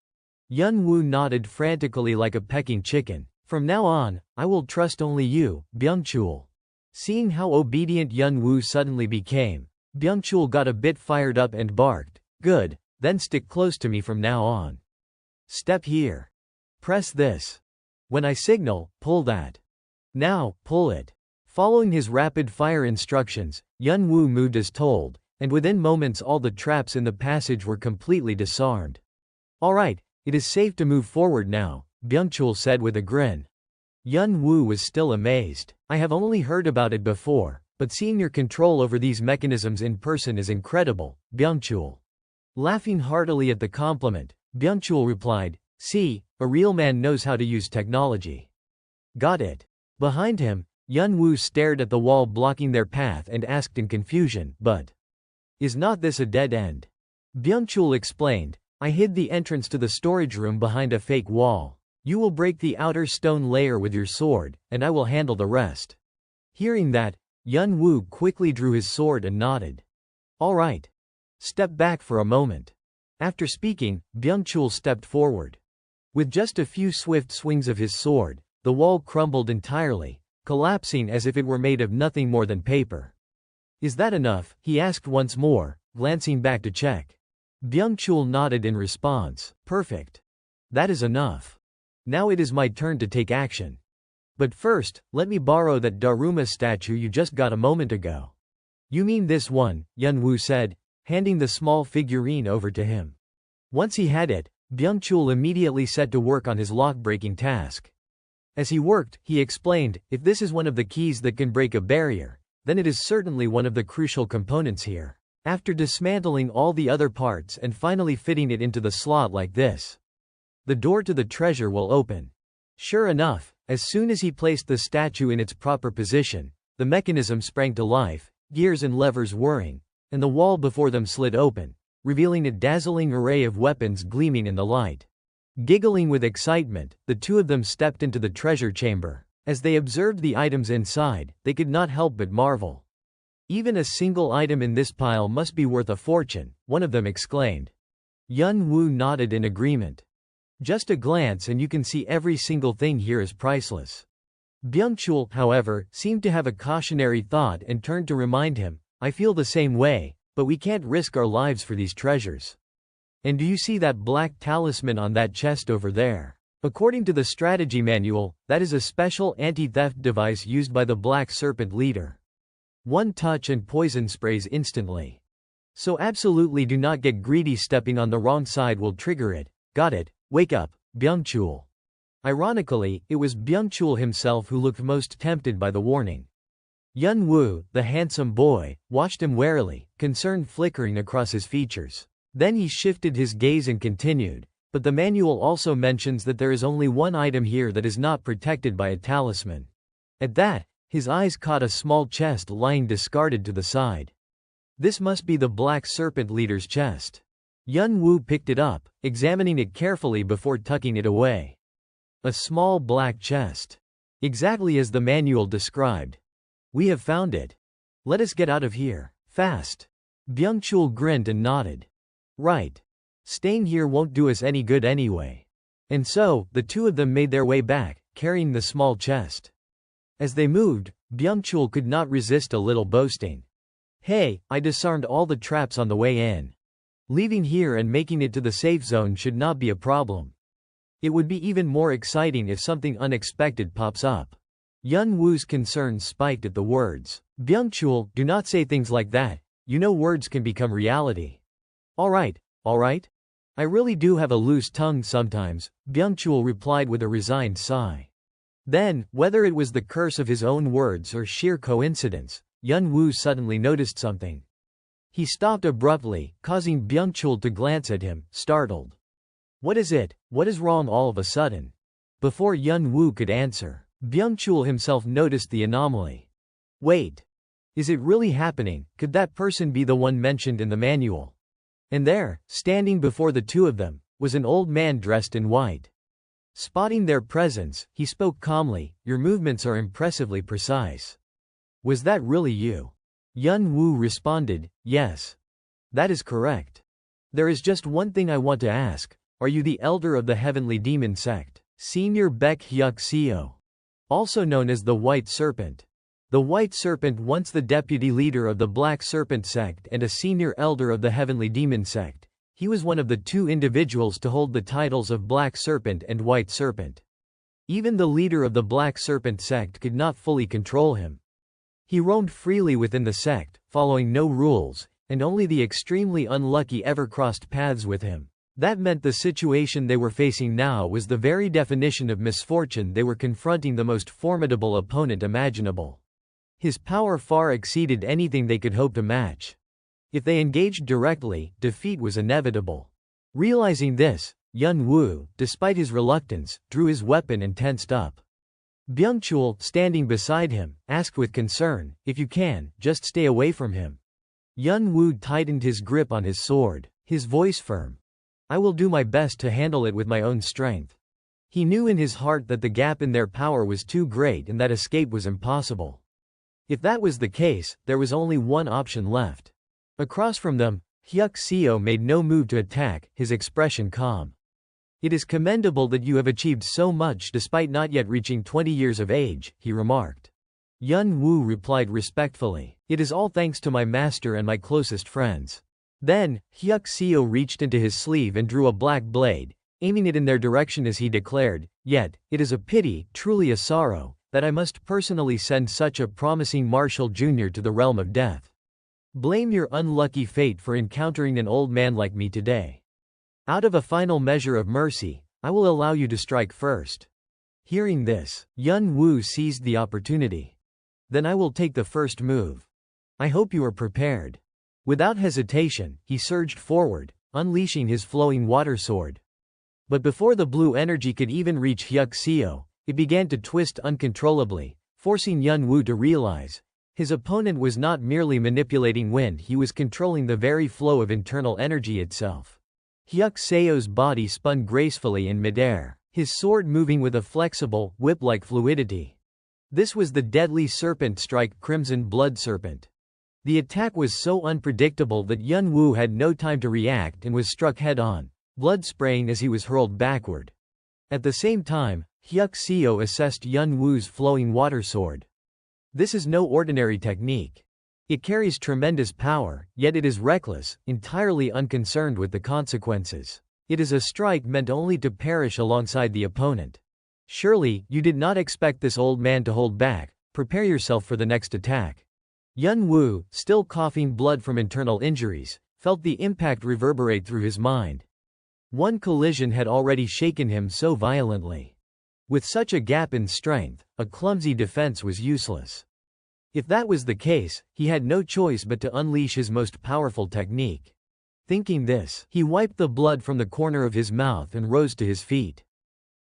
Yun-woo nodded frantically like a pecking chicken. From now on, I will trust only you, Byung-chul. Seeing how obedient Yun-woo suddenly became, Byung-chul got a bit fired up and barked. Good, then stick close to me from now on. Step here. Press this. When I signal, pull that. Now, pull it. Following his rapid-fire instructions, Yun-woo moved as told, and within moments all the traps in the passage were completely disarmed. All right, it is safe to move forward now, Byung-chul said with a grin. Yun-woo was still amazed. I have only heard about it before, but seeing your control over these mechanisms in person is incredible, Byung-chul. Laughing heartily at the compliment, Byung-chul replied, see, a real man knows how to use technology. Got it. Behind him, Yun-woo stared at the wall blocking their path and asked in confusion, but is not this a dead end? Byung-chul explained, I hid the entrance to the storage room behind a fake wall. You will break the outer stone layer with your sword, and I will handle the rest. Hearing that, Yun-woo quickly drew his sword and nodded. All right. Step back for a moment. After speaking, Byung-chul stepped forward. With just a few swift swings of his sword, the wall crumbled entirely, collapsing as if it were made of nothing more than paper. Is that enough? He asked once more, glancing back to check. Byung-chul nodded in response. Perfect. That is enough. Now it is my turn to take action. But first, let me borrow that Daruma statue you just got a moment ago. You mean this one, Yun-woo said, handing the small figurine over to him. Once he had it, Byung-chul immediately set to work on his lock-breaking task. As he worked, he explained, if this is one of the keys that can break a barrier, then it is certainly one of the crucial components here. After dismantling all the other parts and finally fitting it into the slot like this, the door to the treasure will open. Sure enough, as soon as he placed the statue in its proper position, the mechanism sprang to life, gears and levers whirring, and the wall before them slid open, revealing a dazzling array of weapons gleaming in the light. Giggling with excitement, the two of them stepped into the treasure chamber. As they observed the items inside, they could not help but marvel. Even a single item in this pile must be worth a fortune, one of them exclaimed. Yun-woo nodded in agreement. Just a glance and you can see every single thing here is priceless. Byung-chul, however, seemed to have a cautionary thought and turned to remind him, I feel the same way, but we can't risk our lives for these treasures. And do you see that black talisman on that chest over there? According to the strategy manual, that is a special anti-theft device used by the Black Serpent leader. One touch and poison sprays instantly. So absolutely do not get greedy, stepping on the wrong side will trigger it. Got it, wake up, Byung-chul. Ironically, it was Byung-chul himself who looked most tempted by the warning. Yun-woo, the handsome boy, watched him warily, concern flickering across his features. Then he shifted his gaze and continued, but the manual also mentions that there is only one item here that is not protected by a talisman. At that, his eyes caught a small chest lying discarded to the side. This must be the Black Serpent leader's chest. Yun-woo picked it up, examining it carefully before tucking it away. A small black chest. Exactly as the manual described. We have found it. Let us get out of here, fast. Byung-chul grinned and nodded. Right. Staying here won't do us any good anyway. And so, the two of them made their way back, carrying the small chest. As they moved, Byung-chul could not resist a little boasting. Hey, I disarmed all the traps on the way in. Leaving here and making it to the safe zone should not be a problem. It would be even more exciting if something unexpected pops up. Yun-woo's concern spiked at the words. Byung-chul, do not say things like that. You know words can become reality. All right. I really do have a loose tongue sometimes, Byung-chul replied with a resigned sigh. Then, whether it was the curse of his own words or sheer coincidence, Yun-woo suddenly noticed something. He stopped abruptly, causing Byung-chul to glance at him, startled. What is it? What is wrong all of a sudden? Before Yun-woo could answer, Byung-chul himself noticed the anomaly. Wait. Is it really happening? Could that person be the one mentioned in the manual? And there, standing before the two of them, was an old man dressed in white. Spotting their presence, he spoke calmly, your movements are impressively precise. Was that really you? Yun Wu responded, yes. That is correct. There is just one thing I want to ask. Are you the elder of the Heavenly Demon Sect? Senior Baek Hyuk Seo. Also known as the White Serpent. The White Serpent, once the deputy leader of the Black Serpent sect and a senior elder of the Heavenly Demon Sect. He was one of the two individuals to hold the titles of Black Serpent and White Serpent. Even the leader of the Black Serpent sect could not fully control him. He roamed freely within the sect, following no rules, and only the extremely unlucky ever crossed paths with him. That meant the situation they were facing now was the very definition of misfortune. They were confronting the most formidable opponent imaginable. His power far exceeded anything they could hope to match. If they engaged directly, defeat was inevitable. Realizing this, Yun Wu, despite his reluctance, drew his weapon and tensed up. Byung-chul, standing beside him, asked with concern, if you can, just stay away from him. Yun Wu tightened his grip on his sword, his voice firm. I will do my best to handle it with my own strength. He knew in his heart that the gap in their power was too great and that escape was impossible. If that was the case, there was only one option left. Across from them, Hyuk Seo made no move to attack, his expression calm. It is commendable that you have achieved so much despite not yet reaching 20 years of age, he remarked. Yun Wu replied respectfully, it is all thanks to my master and my closest friends. Then, Hyuk Seo reached into his sleeve and drew a black blade, aiming it in their direction as he declared, yet, it is a pity, truly a sorrow, that I must personally send such a promising marshal junior to the realm of death. Blame your unlucky fate for encountering an old man like me today. Out of a final measure of mercy, I will allow you to strike first. Hearing this, Yun Wu seized the opportunity. Then I will take the first move. I hope you are prepared. Without hesitation, he surged forward, unleashing his flowing water sword. But before the blue energy could even reach Hyuk Seo, it began to twist uncontrollably, forcing Yun Wu to realize his opponent was not merely manipulating wind, he was controlling the very flow of internal energy itself. Hyuk Seo's body spun gracefully in midair, his sword moving with a flexible, whip-like fluidity. This was the deadly serpent strike, Crimson Blood Serpent. The attack was so unpredictable that Yun Wu had no time to react and was struck head-on, blood spraying as he was hurled backward. At the same time, Hyuk Seo assessed Yun Wu's flowing water sword. This is no ordinary technique. It carries tremendous power, yet it is reckless, entirely unconcerned with the consequences. It is a strike meant only to perish alongside the opponent. Surely, you did not expect this old man to hold back. Prepare yourself for the next attack. Yun Wu, still coughing blood from internal injuries, felt the impact reverberate through his mind. One collision had already shaken him so violently. With such a gap in strength, a clumsy defense was useless. If that was the case, he had no choice but to unleash his most powerful technique. Thinking this, he wiped the blood from the corner of his mouth and rose to his feet.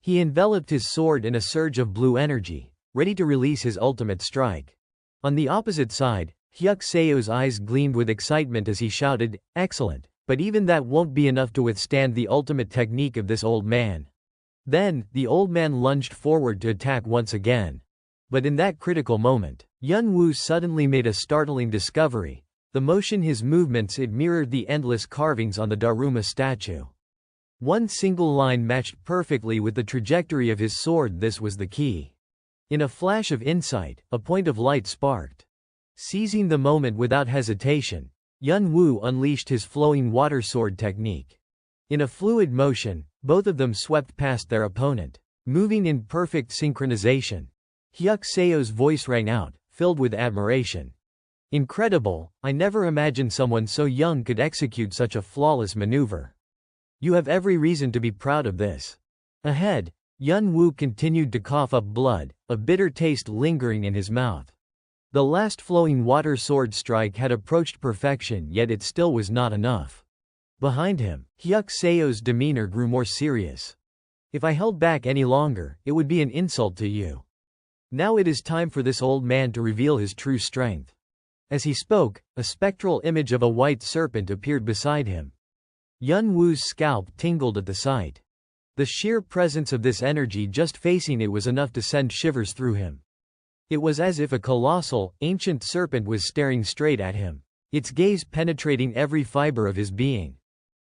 He enveloped his sword in a surge of blue energy, ready to release his ultimate strike. On the opposite side, Hyuk Seo's eyes gleamed with excitement as he shouted, "Excellent, but even that won't be enough to withstand the ultimate technique of this old man." Then, the old man lunged forward to attack once again. But in that critical moment, Yun Wu suddenly made a startling discovery. The motion his movements it mirrored the endless carvings on the Daruma statue. One single line matched perfectly with the trajectory of his sword. This was the key. In a flash of insight, a point of light sparked. Seizing the moment without hesitation, Yun Wu unleashed his flowing water sword technique. In a fluid motion, both of them swept past their opponent, moving in perfect synchronization. Hyuk Seo's voice rang out, filled with admiration. Incredible, I never imagined someone so young could execute such a flawless maneuver. You have every reason to be proud of this. Ahead, Yun Wu continued to cough up blood, a bitter taste lingering in his mouth. The last flowing water sword strike had approached perfection, yet it still was not enough. Behind him, Hyuk Seo's demeanor grew more serious. If I held back any longer, it would be an insult to you. Now it is time for this old man to reveal his true strength. As he spoke, a spectral image of a white serpent appeared beside him. Yun Wu's scalp tingled at the sight. The sheer presence of this energy just facing it was enough to send shivers through him. It was as if a colossal, ancient serpent was staring straight at him, its gaze penetrating every fiber of his being.